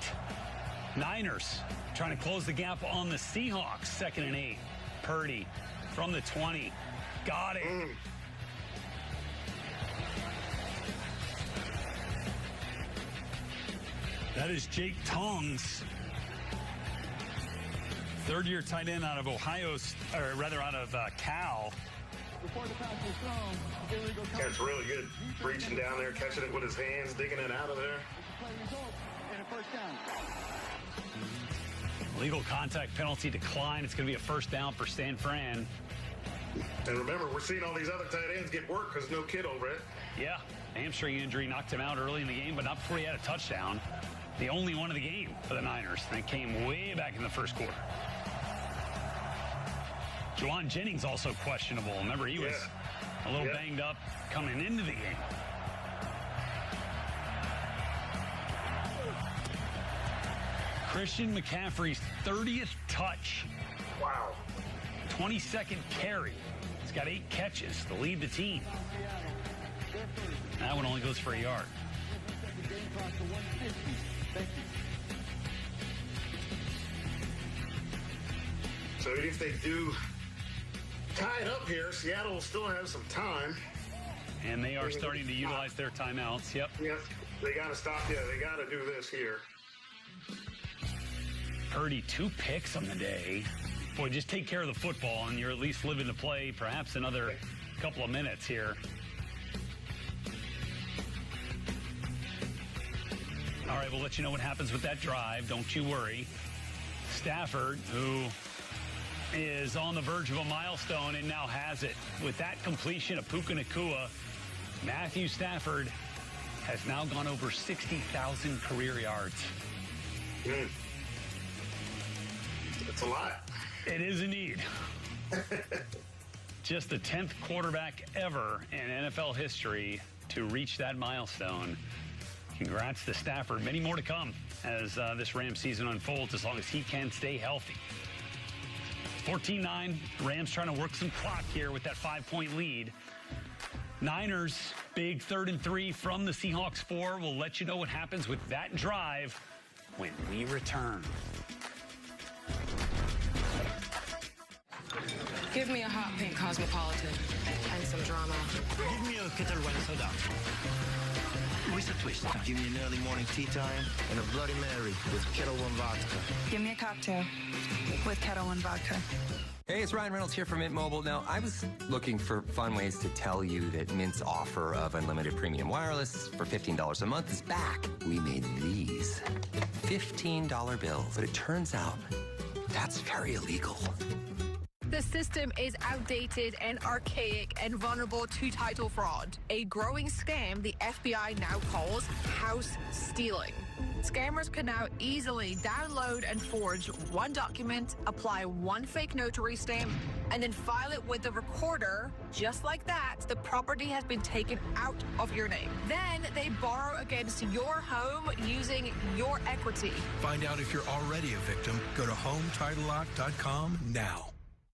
Niners trying to close the gap on the Seahawks, 2nd and 8. Purdy from the 20. Got it. That is Jake Tongs. Third-year tight end out of out of Cal. That's really good. Reaching down there, catching it with his hands, digging it out of there. play results in a first down. Legal contact penalty decline. It's going to be a first down for San Fran. And remember, we're seeing all these other tight ends get work because no Kittle, Brett. Yeah, hamstring injury knocked him out early in the game, but not before he had a touchdown. The only one of the game for the Niners. And it came way back in the first quarter. Juwan Jennings also questionable. Remember, he was a little banged up coming into the game. Christian McCaffrey's 30th touch. Wow. 22nd carry. He's got 8 catches to lead the team. That one only goes for a yard. So if they do tie it up here, Seattle will still have some time. And they are starting to utilize their timeouts. Yep. Yep. They got to stop. Yeah, they got to do this here. Purdy, 2 picks on the day. Boy, just take care of the football, and you're at least living to play perhaps another couple of minutes here. All right, we'll let you know what happens with that drive. Don't you worry. Stafford, who is on the verge of a milestone and now has it. With that completion of Puka Nacua, Matthew Stafford has now gone over 60,000 career yards. It's a lot. It is indeed. Just the 10th quarterback ever in NFL history to reach that milestone. Congrats to Stafford. Many more to come as this Rams season unfolds, as long as he can stay healthy. 14-9. Rams trying to work some clock here with that 5-point lead. Niners, big 3rd and 3 from the Seahawks 4. We'll let you know what happens with that drive when we return. Give me a hot pink Cosmopolitan and some drama. Give me a Kettle One soda. With a twist. Give me an early morning tea time and a Bloody Mary with Kettle One vodka. Give me a cocktail with Kettle One vodka. Hey, it's Ryan Reynolds here from Mint Mobile. Now, I was looking for fun ways to tell you that Mint's offer of unlimited premium wireless for $15 a month is back. We made these $15 bills, but it turns out that's very illegal. The system is outdated and archaic and vulnerable to title fraud, a growing scam the FBI now calls house stealing. Scammers can now easily download and forge one document, apply one fake notary stamp, and then file it with the recorder. Just like that, the property has been taken out of your name. Then they borrow against your home using your equity. Find out if you're already a victim. Go to HomeTitleLock.com now.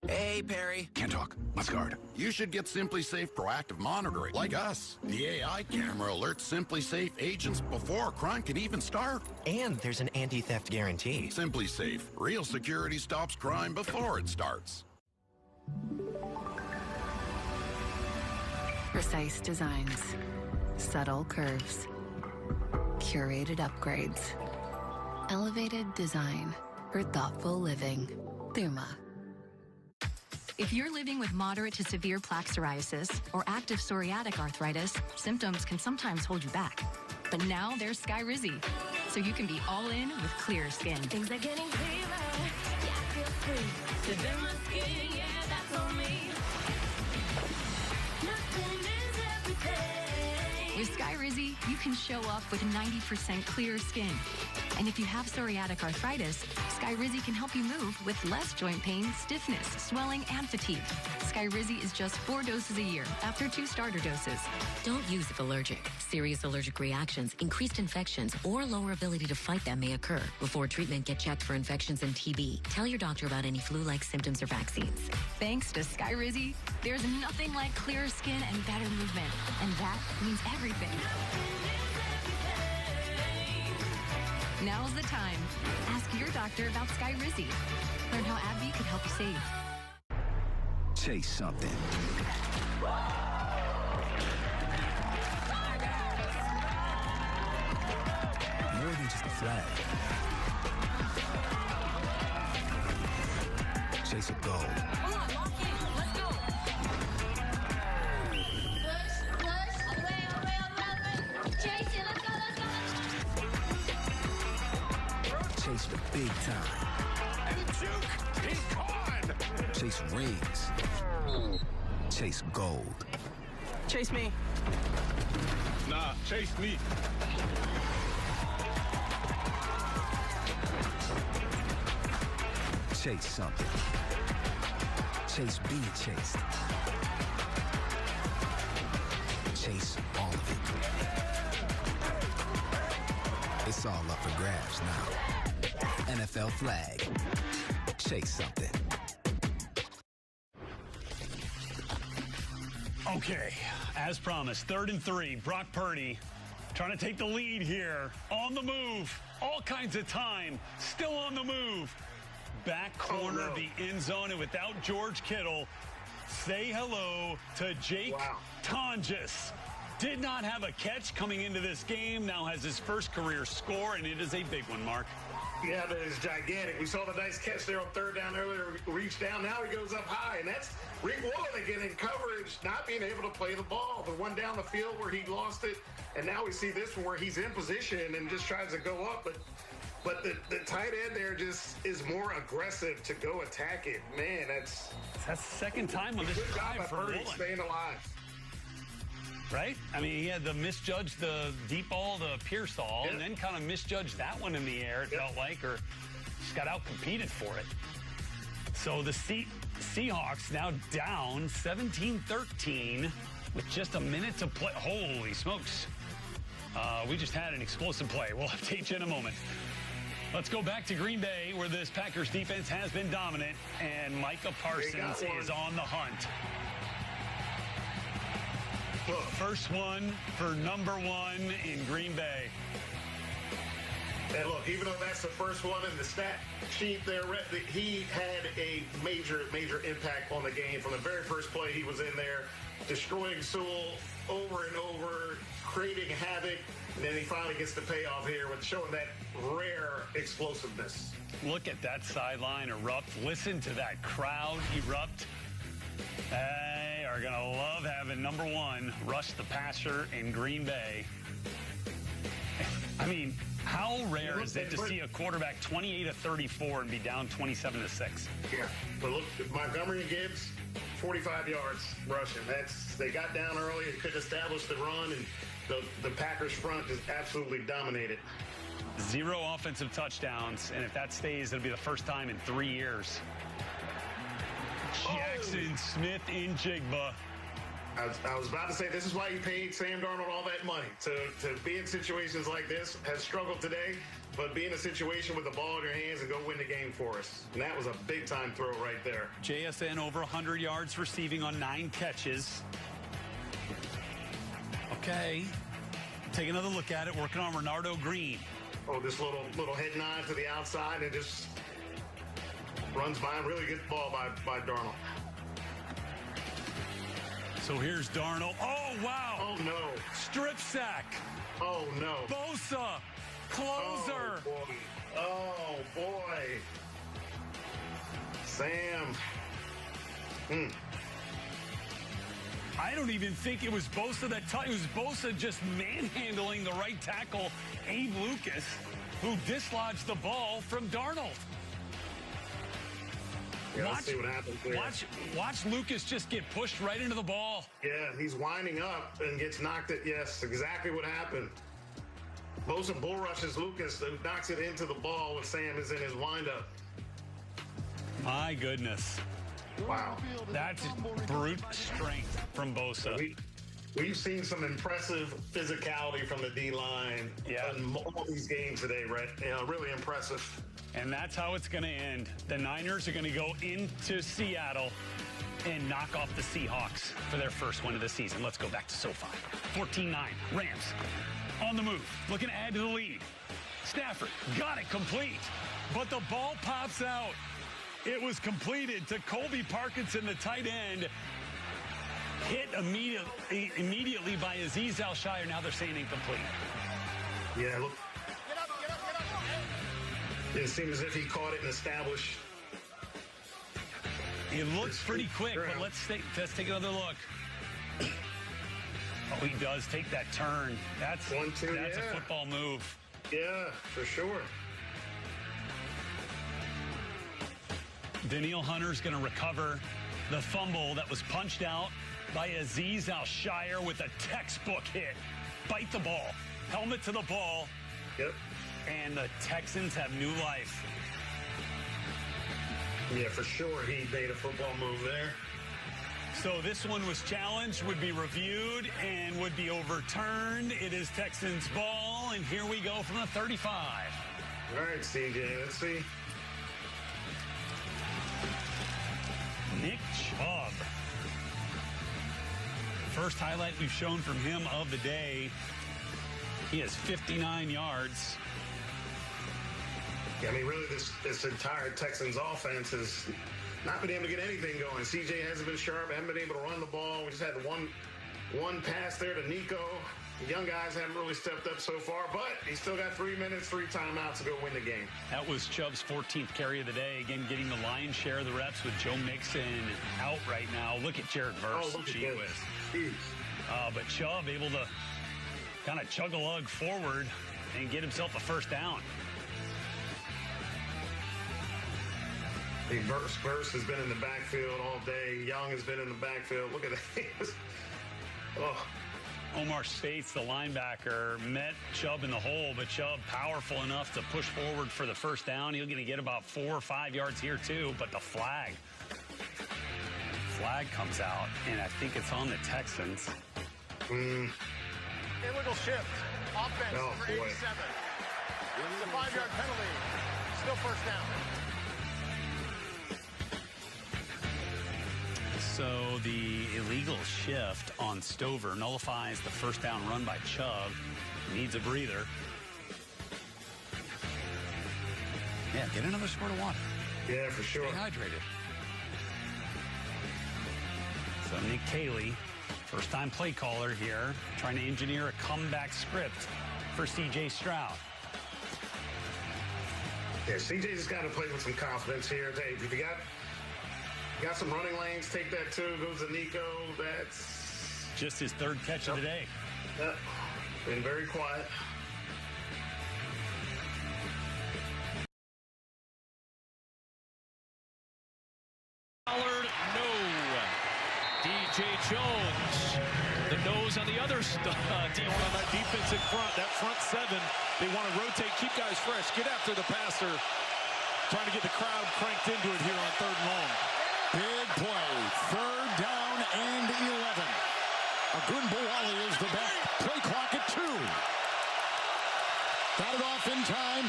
Hey, Perry. Can't talk. Let's guard. You should get SimpliSafe proactive monitoring, like us. The AI camera alerts SimpliSafe agents before a crime can even start. And there's an anti-theft guarantee. SimpliSafe. Real security stops crime before it starts. Precise designs, subtle curves, curated upgrades, elevated design for thoughtful living. Puma. If you're living with moderate to severe plaque psoriasis or active psoriatic arthritis, symptoms can sometimes hold you back. But now there's Skyrizi, so you can be all in with clear skin. Things are getting clearer. Yeah, I feel free. To them my skin, yeah, that's on me. Nothing is everything. With Skyrizi, you can show up with 90% clear skin. And if you have psoriatic arthritis, Skyrizi can help you move with less joint pain, stiffness, swelling, and fatigue. Skyrizi is just 4 doses a year after 2 starter doses. Don't use if allergic. Serious allergic reactions, increased infections, or lower ability to fight them may occur. Before treatment, get checked for infections and TB. Tell your doctor about any flu-like symptoms or vaccines. Thanks to Skyrizi, there's nothing like clearer skin and better movement. And that means everything. Now's the time. Ask your doctor about Skyrizi. Learn how AbbVie could help you save. Say something. More than just a flag. Chase a goal. Come on, lock in. Let's go. Push, away. Chase it. Let's go. Chase the big time. And the juke, he's gone. Chase rings. Chase gold. Chase me. Nah, chase me. Chase something. Chase being chased. Chase all of it. It's all up for grabs now. NFL flag. Chase something. Okay, as promised, 3rd and 3. Brock Purdy trying to take the lead here. On the move. All kinds of time. Still on the move. Back corner of the end zone, and without George Kittle, say hello to Jake Tonjes. Did not have a catch coming into this game. Now has his first career score, and it is a big one, Mark. Yeah, that is gigantic. We saw the nice catch there on 3rd down earlier. Reached down. Now he goes up high, and that's Rick Woolen again in coverage, not being able to play the ball. The one down the field where he lost it, and now we see this one where he's in position and just tries to go up, but the tight end there just is more aggressive to go attack it. Man, that's the second time on this drive for Woolen. Staying alive. Right? I mean, he had to misjudge the deep ball to Pearsall, and then kind of misjudged that one in the air, it felt like, or just got out-competed for it. So the Seahawks now down 17-13 with just a minute to play. Holy smokes. We just had an explosive play. We'll update you in a moment. Let's go back to Green Bay, where this Packers defense has been dominant, and Micah Parsons is on the hunt. First one for number 1 in Green Bay. And look, even though that's the first one in the stat sheet there, he had a major impact on the game. From the very first play, he was in there, destroying Sewell over and over, creating havoc, and then he finally gets the payoff here with showing that rare explosiveness. Look at that sideline erupt. Listen to that crowd erupt. They are going to love having number 1 rush the passer in Green Bay. I mean, how rare is it to see a quarterback 28 of 34 and be down 27-6? Yeah, but look, Montgomery and Gibbs, 45 yards rushing. They got down early and could establish the run, and the Packers front just absolutely dominated. 0 offensive touchdowns, and if that stays, it'll be the first time in 3 years. Jackson Smith in Jigba. I was about to say, this is why you paid Sam Darnold all that money. To be in situations like this, has struggled today, but be in a situation with the ball in your hands and go win the game for us. And that was a big-time throw right there. JSN over 100 yards receiving on 9 catches. Okay. Take another look at it, working on Renardo Green. Oh, this little head nod to the outside and just runs by him. Really good ball by Darnold. So here's Darnold. Oh, wow. Oh, no. Strip sack. Oh, no. Bosa. Closer. Oh, boy. Sam. I don't even think it was Bosa that it was Bosa just manhandling the right tackle, Abe Lucas, who dislodged the ball from Darnold. Yeah, let's see what happens there. Watch Lucas just get pushed right into the ball. Yeah, he's winding up and gets knocked at. Yes, exactly what happened. Bosa bull rushes Lucas and knocks it into the ball when Sam is in his windup. My goodness. Wow. That's brute strength from Bosa. We've seen some impressive physicality from the D-line in all these games today, Rhett. Really impressive. And that's how it's going to end. The Niners are going to go into Seattle and knock off the Seahawks for their first win of the season. Let's go back to SoFi. 14-9. Rams on the move, looking to add to the lead. Stafford got it complete, but the ball pops out. It was completed to Colby Parkinson, the tight end. Hit immediately by Azeez Al-Shire. Now they're saying incomplete. Yeah, look. It seems as if he caught it and established. It looks pretty quick, but let's take another look. Oh, he does take that turn. That's a football move. Yeah, for sure. Danielle Hunter's going to recover the fumble that was punched out by Azeez Al-Shire with a textbook hit. Bite the ball. Helmet to the ball. Yep. And the Texans have new life. Yeah, for sure he made a football move there. So this one was challenged, would be reviewed, and would be overturned. It is Texans ball, and here we go from the 35. All right, CJ, let's see. Nick Chubb. First highlight we've shown from him of the day. He has 59 yards. Yeah, I mean, really, this entire Texans offense has not been able to get anything going. CJ hasn't been sharp, haven't been able to run the ball. We just had one pass there to Nico. The young guys haven't really stepped up so far, but he's still got 3 minutes, 3 timeouts to go win the game. That was Chubb's 14th carry of the day. Again, getting the lion's share of the reps with Joe Mixon out right now. Look at Jared Verse. Oh, look at this. But Chubb able to kind of chug a lug forward and get himself a first down. Verse has been in the backfield all day. Young has been in the backfield. Look at that. Oh. Omar Spates, the linebacker, met Chubb in the hole, but Chubb powerful enough to push forward for the first down. He's going to get about 4 or 5 yards here too, but the flag comes out, and I think it's on the Texans. Illegal shift. Offense, number 87. It's a 5-yard penalty. Still first down. So the illegal shift on Stover nullifies the first down run by Chubb. Needs a breather. Yeah, get another squirt of water. Yeah, for sure. Stay hydrated. So Nick Caley, first-time play caller here, trying to engineer a comeback script for C.J. Stroud. Yeah, CJ just got to play with some confidence here. Hey, if you got some running lanes, take that too. Goes to Nico. That's just his 3rd catch of the day. Yep. Been very quiet. Pollard, no. DJ Jones, the nose on the other defensive front. That front 7, they want to rotate, keep guys fresh, get after the passer. Trying to get the crowd cranked into it here on 3rd and long. Big play. 3rd down and 11. Agunbowale is the back. Play clock at 2. Got it off in time.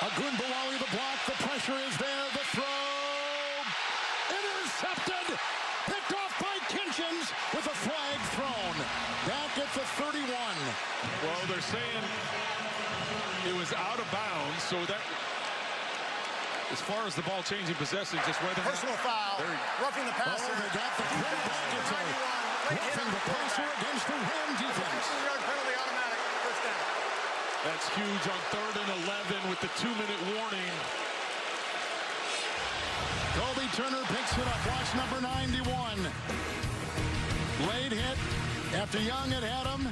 Agunbowale the block. The pressure is there. The throw. Intercepted. Picked off by Kinchins with a flag thrown. Back at the 31. Well, they're saying it was out of bounds, so that... As far as the ball changing possession, just whether personal foul, roughing the passer. Oh, they got the roughing the passer against the Ram defense. 15-yard penalty, automatic, first down. That's huge on 3rd and 11 with the 2-minute warning. Kobe Turner picks it up. Watch number 91. Late hit after Young had him.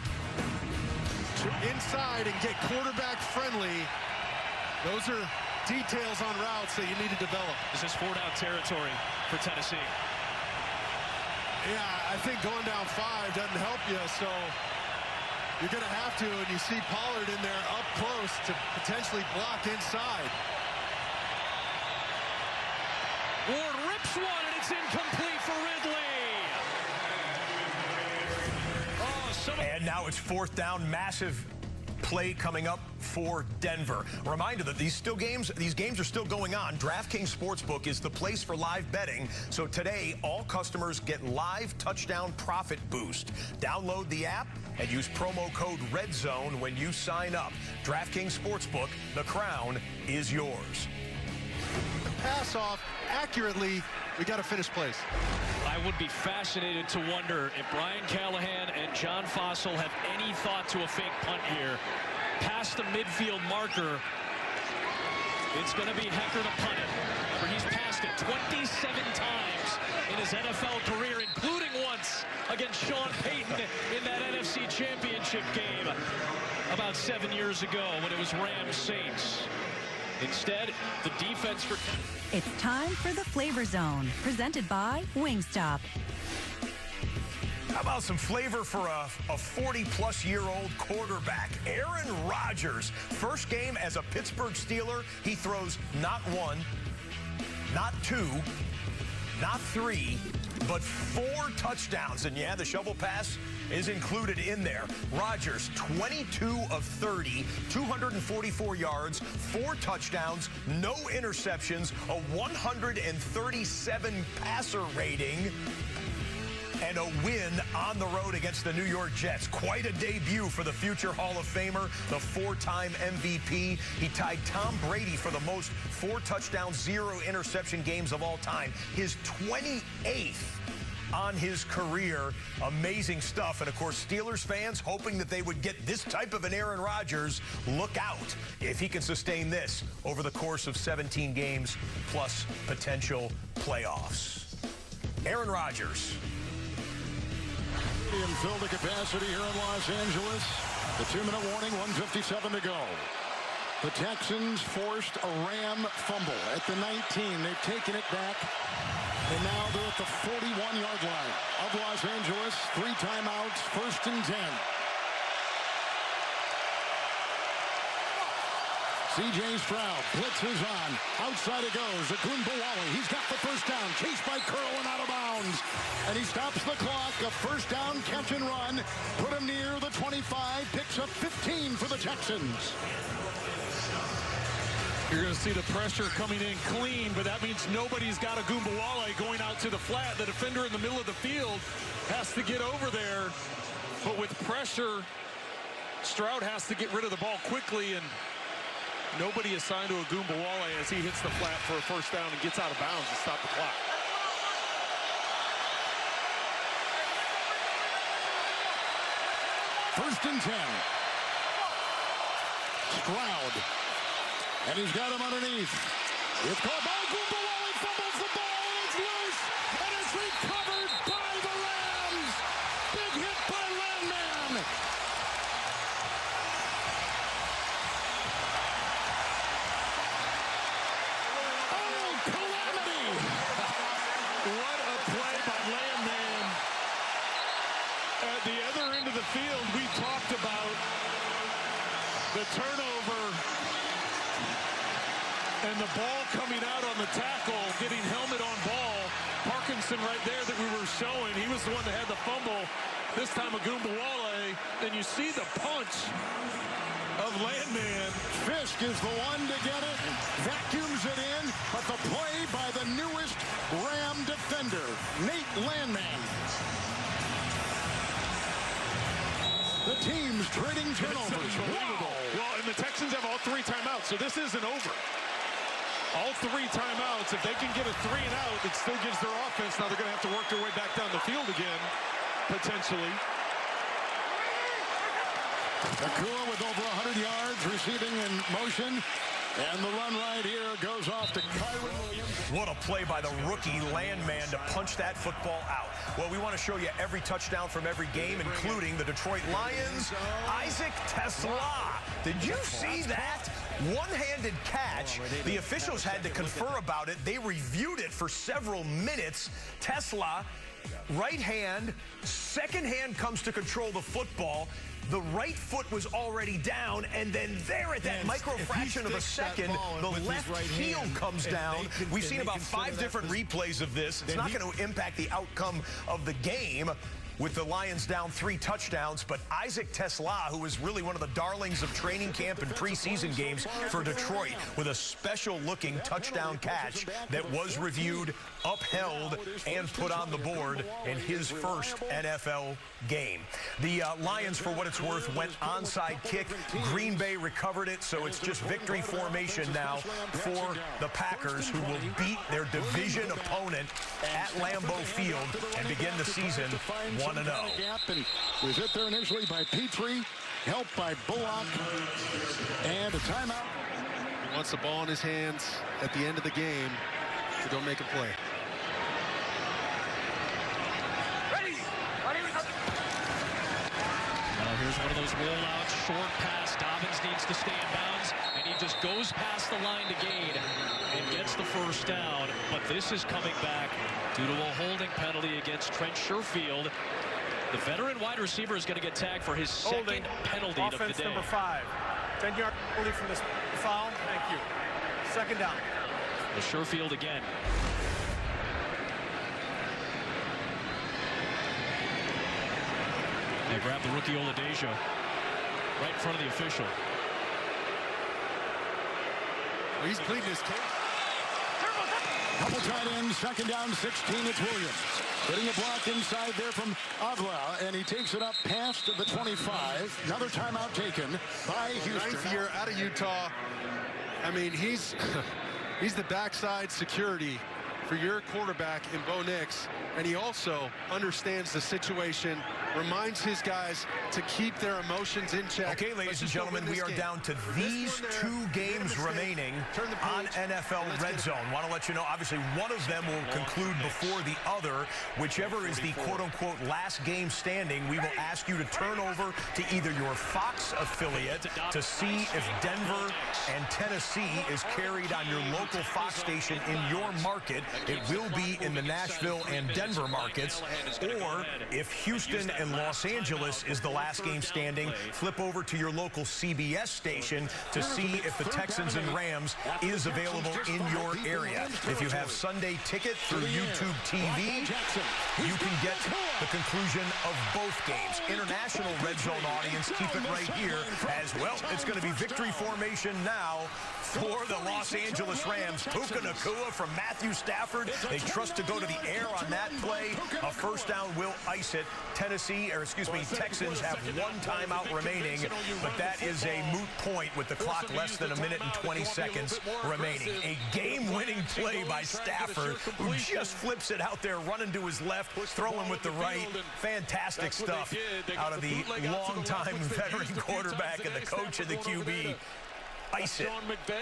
Inside and get quarterback friendly. Those are details on routes that you need to develop. This is 4-down territory for Tennessee. Yeah, I think going down 5 doesn't help you, so you're going to have to, and you see Pollard in there up close to potentially block inside. Ward rips one, and it's incomplete for Ridley. And now it's 4th down, massive play coming up for Denver. A reminder that these games are still going on. DraftKings Sportsbook is the place for live betting. So today, all customers get live touchdown profit boost. Download the app and use promo code REDZONE when you sign up. DraftKings Sportsbook, the crown is yours. Pass off accurately. We got to finish place. I would be fascinated to wonder if Brian Callahan and John Fossil have any thought to a fake punt here. Past the midfield marker, it's going to be Hecker to punt it. Remember, he's passed it 27 times in his NFL career, including once against Sean Payton in that NFC Championship game about 7 years ago when it was Rams-Saints. Instead, the defense for... It's time for the Flavor Zone, presented by Wingstop. How about some flavor for a 40-plus-year-old quarterback, Aaron Rodgers. First game as a Pittsburgh Steeler, he throws not one, not two, not three, but 4 touchdowns. And yeah, the shovel pass is included in there. Rodgers, 22 of 30, 244 yards, 4 touchdowns, no interceptions, a 137 passer rating, and a win on the road against the New York Jets. Quite a debut for the future Hall of Famer, the 4-time MVP. He tied Tom Brady for the most 4 touchdowns, 0 interception games of all time. His 28th on his career. Amazing stuff. And of course, Steelers fans hoping that they would get this type of an Aaron Rodgers. Look out if he can sustain this over the course of 17 games plus potential playoffs. Aaron Rodgers. Stadium filled to capacity here in Los Angeles. The 2-minute warning, 1:57 to go. The Texans forced a Ram fumble at the 19. They've taken it back. And now they're at the 41-yard line of Los Angeles. 3 timeouts, 1st and 10. C.J. Stroud blitzes on. Outside it goes. Agunbowale. He's got the first down. Chased by Curl and out of bounds. And he stops the clock. A first down catch and run. Put him near the 25. Picks up 15 for the Texans. You're going to see the pressure coming in clean, but that means nobody's got Agunbowale going out to the flat. The defender in the middle of the field has to get over there. But with pressure, Stroud has to get rid of the ball quickly, and nobody assigned to Agunbowale as he hits the flat for a first down and gets out of bounds to stop the clock. First and 10. Stroud. And he's got him underneath. It's caught by Agunbowale, fumbles the ball, and it's loose, and it's recovered by the Rams. Big hit by Landman. Oh, calamity. What a play by Landman. At the other end of the field, we talked about the turnover and the ball coming out on the tackle, getting helmet on ball. Parkinson right there that we were showing, he was the one that had the fumble. This time Agunbowale, and you see the punch of Landman. Fisk is the one to get it, vacuums it in, but the play by the newest Ram defender, Nate Landman. The team's trading turnovers. Wow. Well, and the Texans have all 3 timeouts, so this isn't over. All 3 timeouts, if they can get a 3 and out, it still gives their offense. Now they're going to have to work their way back down the field again, potentially. Nakua with over 100 yards, receiving in motion. And the run right here goes off to Kyron Williams. What a play by the rookie Landman to punch that football out. Well, we want to show you every touchdown from every game, including the Detroit Lions. Isaac TeSlaa. Did you see that? One-handed catch. The officials had to confer about it. They reviewed it for several minutes. TeSlaa, right hand, second hand comes to control the football. The right foot was already down, and then there at that micro fraction of a second, the left heel comes down. We've seen about 5 different replays of this. It's not going to impact the outcome of the game with the Lions down 3 touchdowns, but Isaac TeSlaa, who was really one of the darlings of training camp and preseason games for Detroit, with a special-looking touchdown catch that was reviewed, upheld, and put on the board in his first NFL game. The Lions, for what it's worth, went onside kick. Green Bay recovered it, so it's just victory formation now for the Packers, who will beat their division opponent at Lambeau Field and begin the season 1-0. And was hit there initially by Petrie, helped by Bullock, and a timeout. He wants the ball in his hands at the end of the game to go make a play. Well, here's one of those rollouts, short pass. Dobbins needs to stay in bounds, and and he just goes past the line to gain and gets the first down. But this is coming back due to a holding penalty against Trent Sherfield. The veteran wide receiver is going to get tagged for his second penalty of the day. Offense number 5. 10-yard penalty from this foul. Thank you. Second down. The Sherfield again. They grab the rookie Oladeja right in front of the official. Well, he's pleading his case. Couple tight ends, second down, 16. It's Williams. Getting a block inside there from Avila, and he takes it up past the 25. Another timeout taken by Houston. 9th year out of Utah. I mean, he's the backside security for your quarterback in Bo Nix, and he also understands the situation, reminds his guys to keep their emotions in check. Okay, ladies and gentlemen, we are down to these 2 games remaining on NFL Red Zone. Want to let you know, obviously, one of them will conclude before the other. Whichever is the quote-unquote last game standing, we will ask you to turn over to either your Fox affiliate to see if Denver and Tennessee is carried on your local Fox station in your market. It will be in the Nashville and Denver markets. Or if Houston and Los Angeles is the last game standing, flip over to your local CBS station to see if the Texans and Rams is available in your area. If you have Sunday Ticket through YouTube TV, you can get the conclusion of both games. International Red Zone audience, keep it right here as well. It's going to be victory formation now for the Los Angeles Rams. Puka Nacua from Matthew Stafford. They trust to go to the air on that play. A first down will ice it. Texans have 1 timeout remaining, but that is a moot point with the clock less than 1 minute and 20 seconds remaining. A game-winning play by Stafford, who just flips it out there, running to his left, throwing with the right. Fantastic stuff out of the longtime veteran quarterback and the coach of the QB. Ice it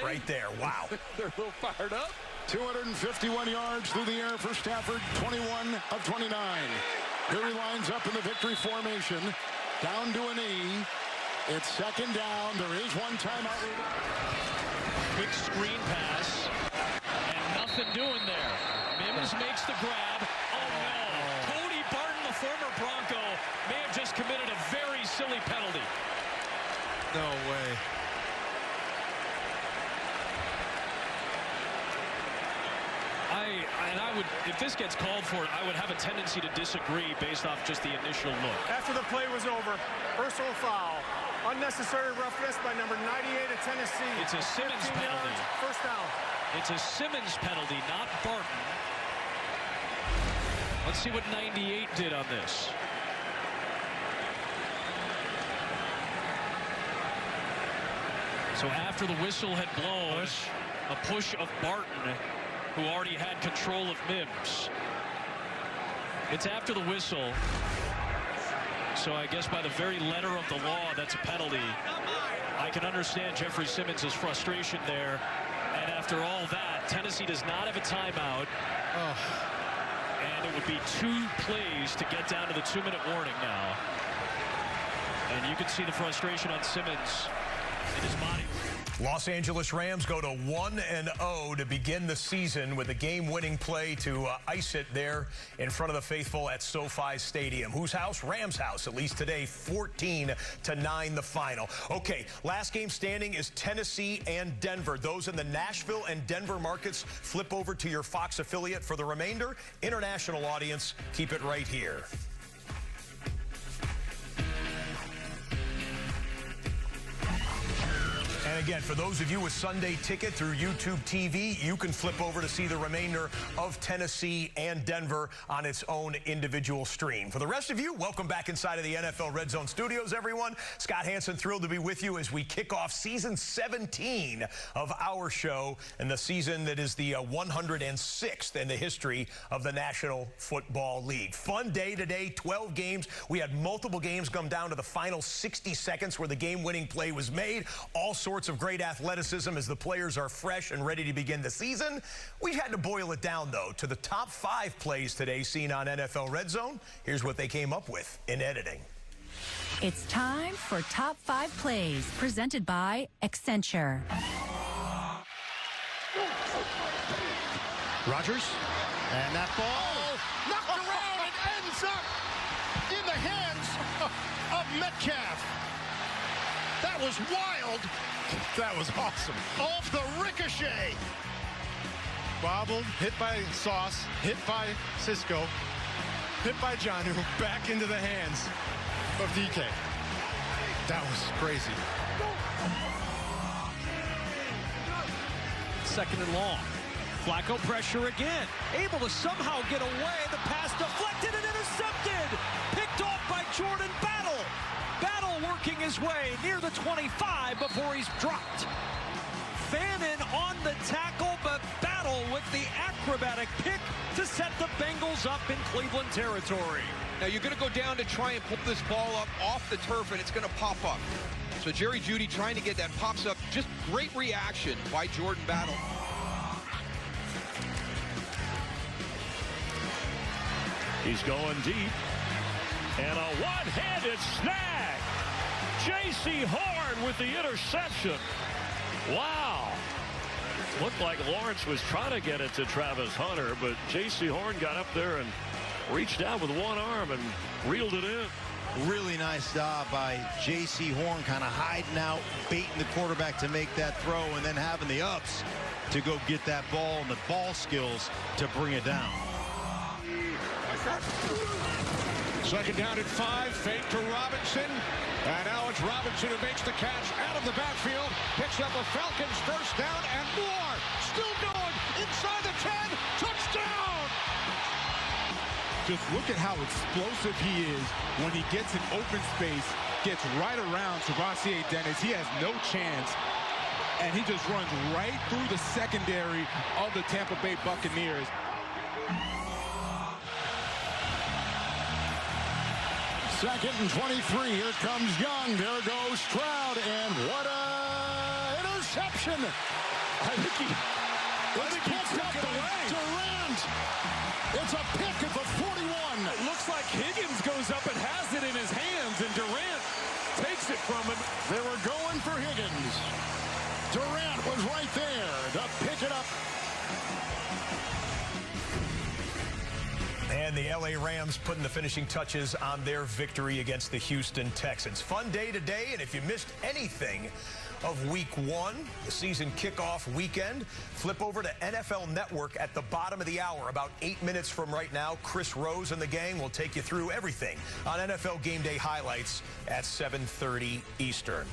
right there. Wow. They're a little fired up. 251 yards through the air for Stafford, 21 of 29. Here he lines up in the victory formation. Down to a knee. It's second down. There is 1 timeout. Quick screen pass. And nothing doing there. Mims makes the grab. Oh, no. Cody Barton, the former Bronco, may have just committed a very silly penalty. No way. I would, if this gets called for, I would have a tendency to disagree based off just the initial look. After the play was over, personal foul. Unnecessary roughness by number 98 of Tennessee. It's a Simmons penalty. First down. It's a Simmons penalty, not Barton. Let's see what 98 did on this. So after the whistle had blown, a push of Barton, who already had control of Mims. It's after the whistle. So I guess by the very letter of the law, that's a penalty. I can understand Jeffrey Simmons' frustration there. And after all that, Tennessee does not have a timeout. And it would be 2 plays to get down to the 2-minute warning now. And you can see the frustration on Simmons in his body. Los Angeles Rams go to 1-0 to begin the season with a game-winning play to ice it there in front of the faithful at SoFi Stadium. Whose house? Rams' house, at least today, 14-9 the final. Okay, last game standing is Tennessee and Denver. Those in the Nashville and Denver markets, flip over to your Fox affiliate. For the remainder, international audience, keep it right here. And again, for those of you with Sunday Ticket through YouTube TV, you can flip over to see the remainder of Tennessee and Denver on its own individual stream. For the rest of you, welcome back inside of the NFL Red Zone studios, everyone. Scott Hanson, thrilled to be with you as we kick off season 17 of our show, and the season that is the 106th in the history of the National Football League. Fun day today, 12 games. We had multiple games come down to the final 60 seconds where the game-winning play was made. All sorts of great athleticism as the players are fresh and ready to begin the season. We've had to boil it down, though, to the top 5 plays today seen on NFL Red Zone. Here's what they came up with in editing. It's time for Top 5 Plays, presented by Accenture. Rodgers, and that ball knocked around and ends up in the hands of Metcalf. That was wild. That was awesome. Off the ricochet. Bobbled, hit by Sauce, hit by Cisco, hit by Jonnu, back into the hands of DK. That was crazy. Second and long. Flacco pressure again. Able to somehow get away. The pass deflected and intercepted. Picked off by Jordan Battle. Battle working his way near the 25 before he's dropped. Fannin on the tackle, but Battle with the acrobatic pick to set the Bengals up in Cleveland territory. Now you're going to go down to try and pull this ball up off the turf, and it's going to pop up. So Jerry Jeudy trying to get that pops up. Just great reaction by Jordan Battle. He's going deep. And a one-handed snag. J.C. Horn with the interception. Wow. Looked like Lawrence was trying to get it to Travis Hunter, but J.C. Horn got up there and reached out with one arm and reeled it in. Really nice job by J.C. Horn, kind of hiding out, baiting the quarterback to make that throw, and then having the ups to go get that ball and the ball skills to bring it down. Second down at 5, fake to Robinson. And now it's Robinson who makes the catch out of the backfield. Picks up a Falcons first down and more. Still going inside the 10. Touchdown! Just look at how explosive he is when he gets in open space, gets right around Travassier Dennis. He has no chance. And he just runs right through the secondary of the Tampa Bay Buccaneers. Second and 23. Here comes Young. There goes Stroud. And what a interception. I think he picked up by Durant. It's a pick at the 41. It looks like Higgins goes up and has it in his hands, and Durant takes it from him. They were going for Higgins. Durant was right there to pick it up. And the LA Rams putting the finishing touches on their victory against the Houston Texans. Fun day today, and if you missed anything of week 1, the season kickoff weekend, flip over to NFL Network at the bottom of the hour. About 8 minutes from right now, Chris Rose and the gang will take you through everything on NFL Game Day highlights at 7:30 Eastern.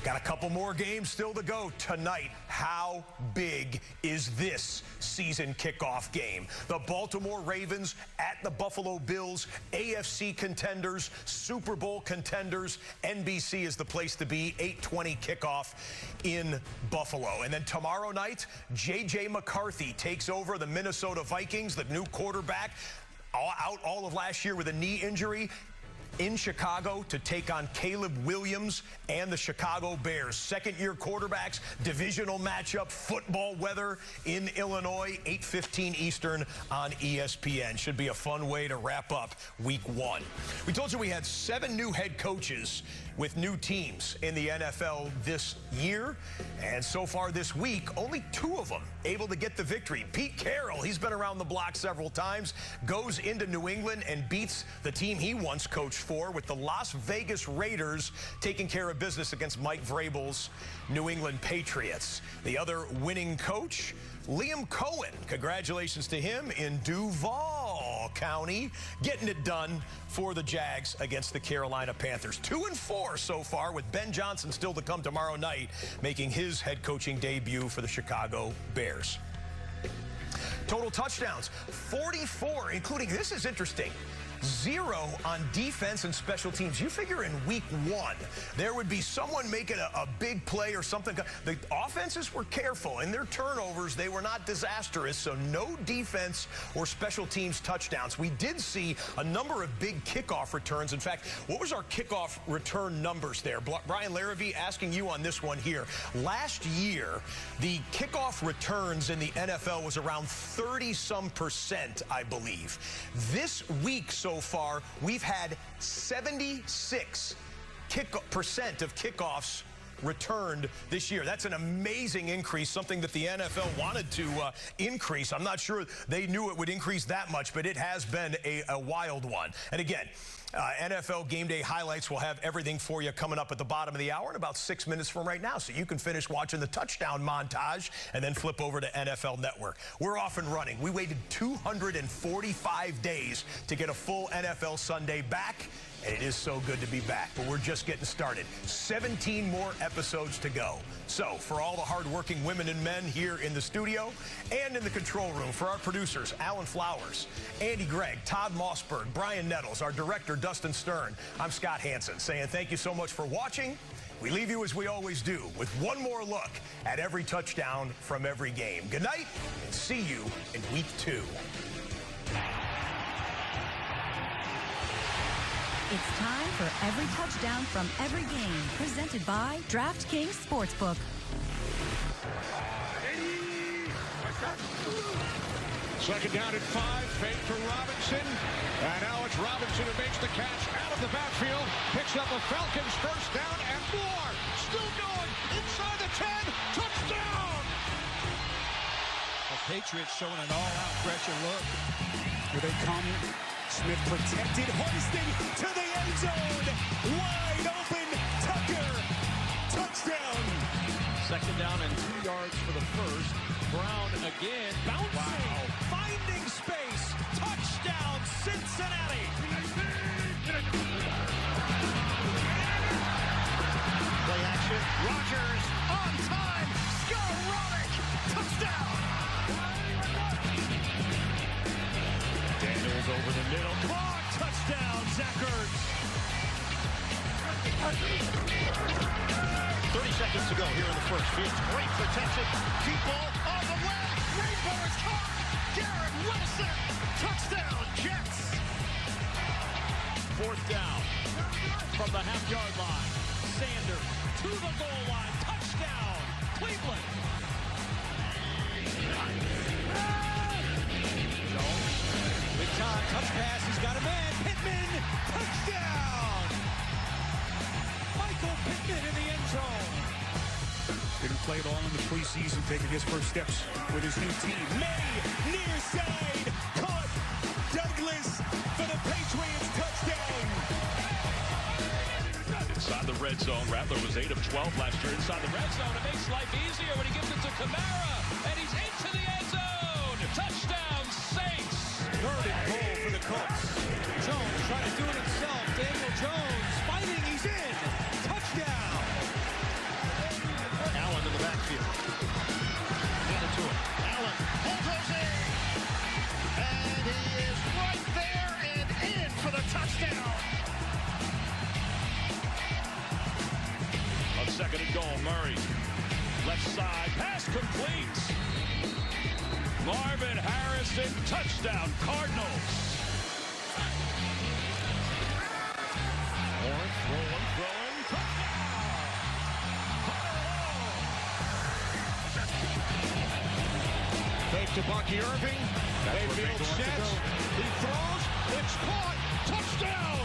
Got a couple more games still to go tonight. How big is this season kickoff game? The Baltimore Ravens at the Buffalo Bills, AFC contenders, Super Bowl contenders. NBC is the place to be. 8:20 kickoff in Buffalo. And then tomorrow night, J.J. McCarthy takes over the Minnesota Vikings, the new quarterback, out all of last year with a knee injury, in Chicago to take on Caleb Williams and the Chicago Bears. Second-year quarterbacks, divisional matchup, football weather in Illinois, 8:15 Eastern on ESPN. Should be a fun way to wrap up week 1. We told you we had 7 new head coaches with new teams in the NFL this year. And so far this week, only 2 of them able to get the victory. Pete Carroll, he's been around the block several times, goes into New England and beats the team he once coached for with the Las Vegas Raiders taking care of business against Mike Vrabel's New England Patriots. The other winning coach, Liam Cohen. Congratulations to him in Duval County, getting it done for the Jags against the Carolina Panthers. 2-4 so far, with Ben Johnson still to come tomorrow night, making his head coaching debut for the Chicago Bears. Total touchdowns, 44, including, this is interesting, 0 on defense and special teams. You figure in week 1, there would be someone making a big play or something. The offenses were careful. In their turnovers, they were not disastrous, so no defense or special teams touchdowns. We did see a number of big kickoff returns. In fact, what was our kickoff return numbers there? Brian Larrabee, asking you on this one here. Last year, the kickoff returns in the NFL was around 30-some%, I believe. This week so so far, we've had 76% of kickoffs returned this year. That's an amazing increase, something that the NFL wanted to increase. I'm not sure they knew it would increase that much, but it has been a wild one. And again, NFL Game Day highlights will have everything for you coming up at the bottom of the hour in about 6 minutes from right now, so you can finish watching the touchdown montage and then flip over to NFL Network. We're off and running. We waited 245 days to get a full NFL Sunday back, and it is so good to be back, but we're just getting started. 17 more episodes to go. So for all the hardworking women and men here in the studio and in the control room, for our producers, Alan Flowers, Andy Gregg, Todd Mossberg, Brian Nettles, our director, Dustin Stern, I'm Scott Hansen, saying thank you so much for watching. We leave you as we always do, with one more look at every touchdown from every game. Good night, and see you in Week 2. It's time for every touchdown from every game, presented by DraftKings Sportsbook. Second down at 5, fake to Robinson. And now it's Robinson who makes the catch out of the backfield. Picks up the Falcons first down and more. Still going inside the 10. Touchdown! The Patriots showing an all-out pressure look. Here they come. Smith protected, hoisting to the end zone. Wide open, Tucker. Touchdown. Second down and 2 yards for the first. Brown again, bouncing, finding space. Touchdown, Cincinnati. Play action. Rodgers on time. Skowronek. Touchdown. Daniels over the middle. Clock, touchdown, Zach Ertz. 30 seconds to go here in the first. Fields great protection. Deep ball on the way. Rainbow is caught. Garrett Wilson. Touchdown, Jets. Fourth down from the half-yard line. Sanders to the goal line. Touchdown, Cleveland. Jones, big time, touch pass. He's got a man. Pittman, touchdown. Michael Pittman in the end zone. Didn't play at all in the preseason, taking his first steps with his new team. May, near side, caught. Douglas for the Patriots, touchdown. Inside the red zone, Rattler was 8 of 12 last year inside the red zone. It makes life easier when he gives it to Kamara, and he's into the end zone. Touchdown, Saints. Third and goal for the Colts. Jones trying to do it himself. Daniel Jones fighting, he's in. Touchdown. Allen in the backfield. Hand it to him. Allen. Bulldozer. And he is right there and in for the touchdown. On second and goal, Murray. Left side, pass complete. Marvin Harrison, touchdown, Cardinals. Horn, throwing, touchdown. Fake to Bucky Irving. Mayfield sets. He throws. It's caught. Touchdown.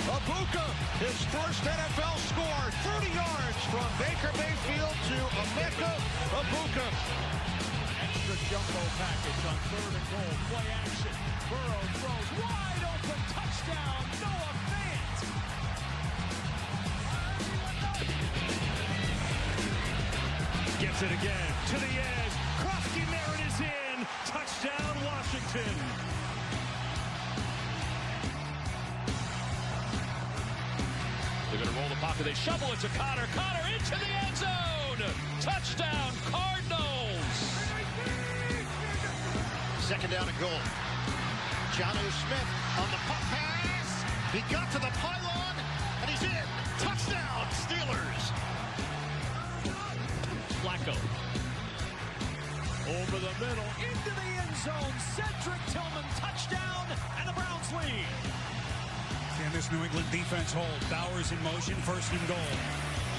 Abuka, his first NFL score. 30 yards from Baker Mayfield to Emeka Abuka. Extra jumbo package on third and goal. Play action. Burrow throws wide open. Touchdown. Noah Fant. Gets it again to the edge. Krofke Merritt is in. Touchdown, Washington. They're going to roll the pocket. They shovel it to Connor. Connor into the end zone. Touchdown, Cardinals. Second down and goal. Jonnu Smith on the pump pass. He got to the pylon, and he's in. Touchdown, Steelers. Flacco. Over the middle, into the end zone. Cedric Tillman, touchdown, and the Browns lead. And this New England defense hold. Bowers in motion, first and goal.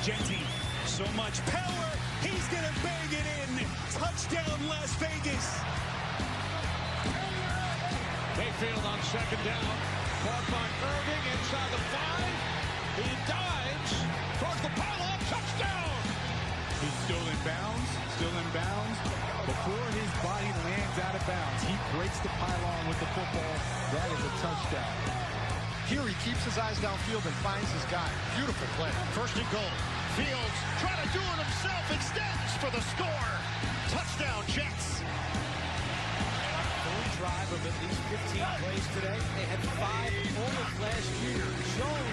Genty, so much power. He's going to bang it in. Touchdown, Las Vegas. Mayfield on second down. Caught by Irving inside the 5. He dives towards the pylon. Touchdown! He's still in bounds. Before his body lands out of bounds, he breaks the pylon with the football. That is a touchdown. Here he keeps his eyes downfield and finds his guy. Beautiful play. First and goal. Fields trying to do it himself. Extends for the score. Touchdown, Jets. Full drive of at least 15 plays today. They had 5 almost last year, showing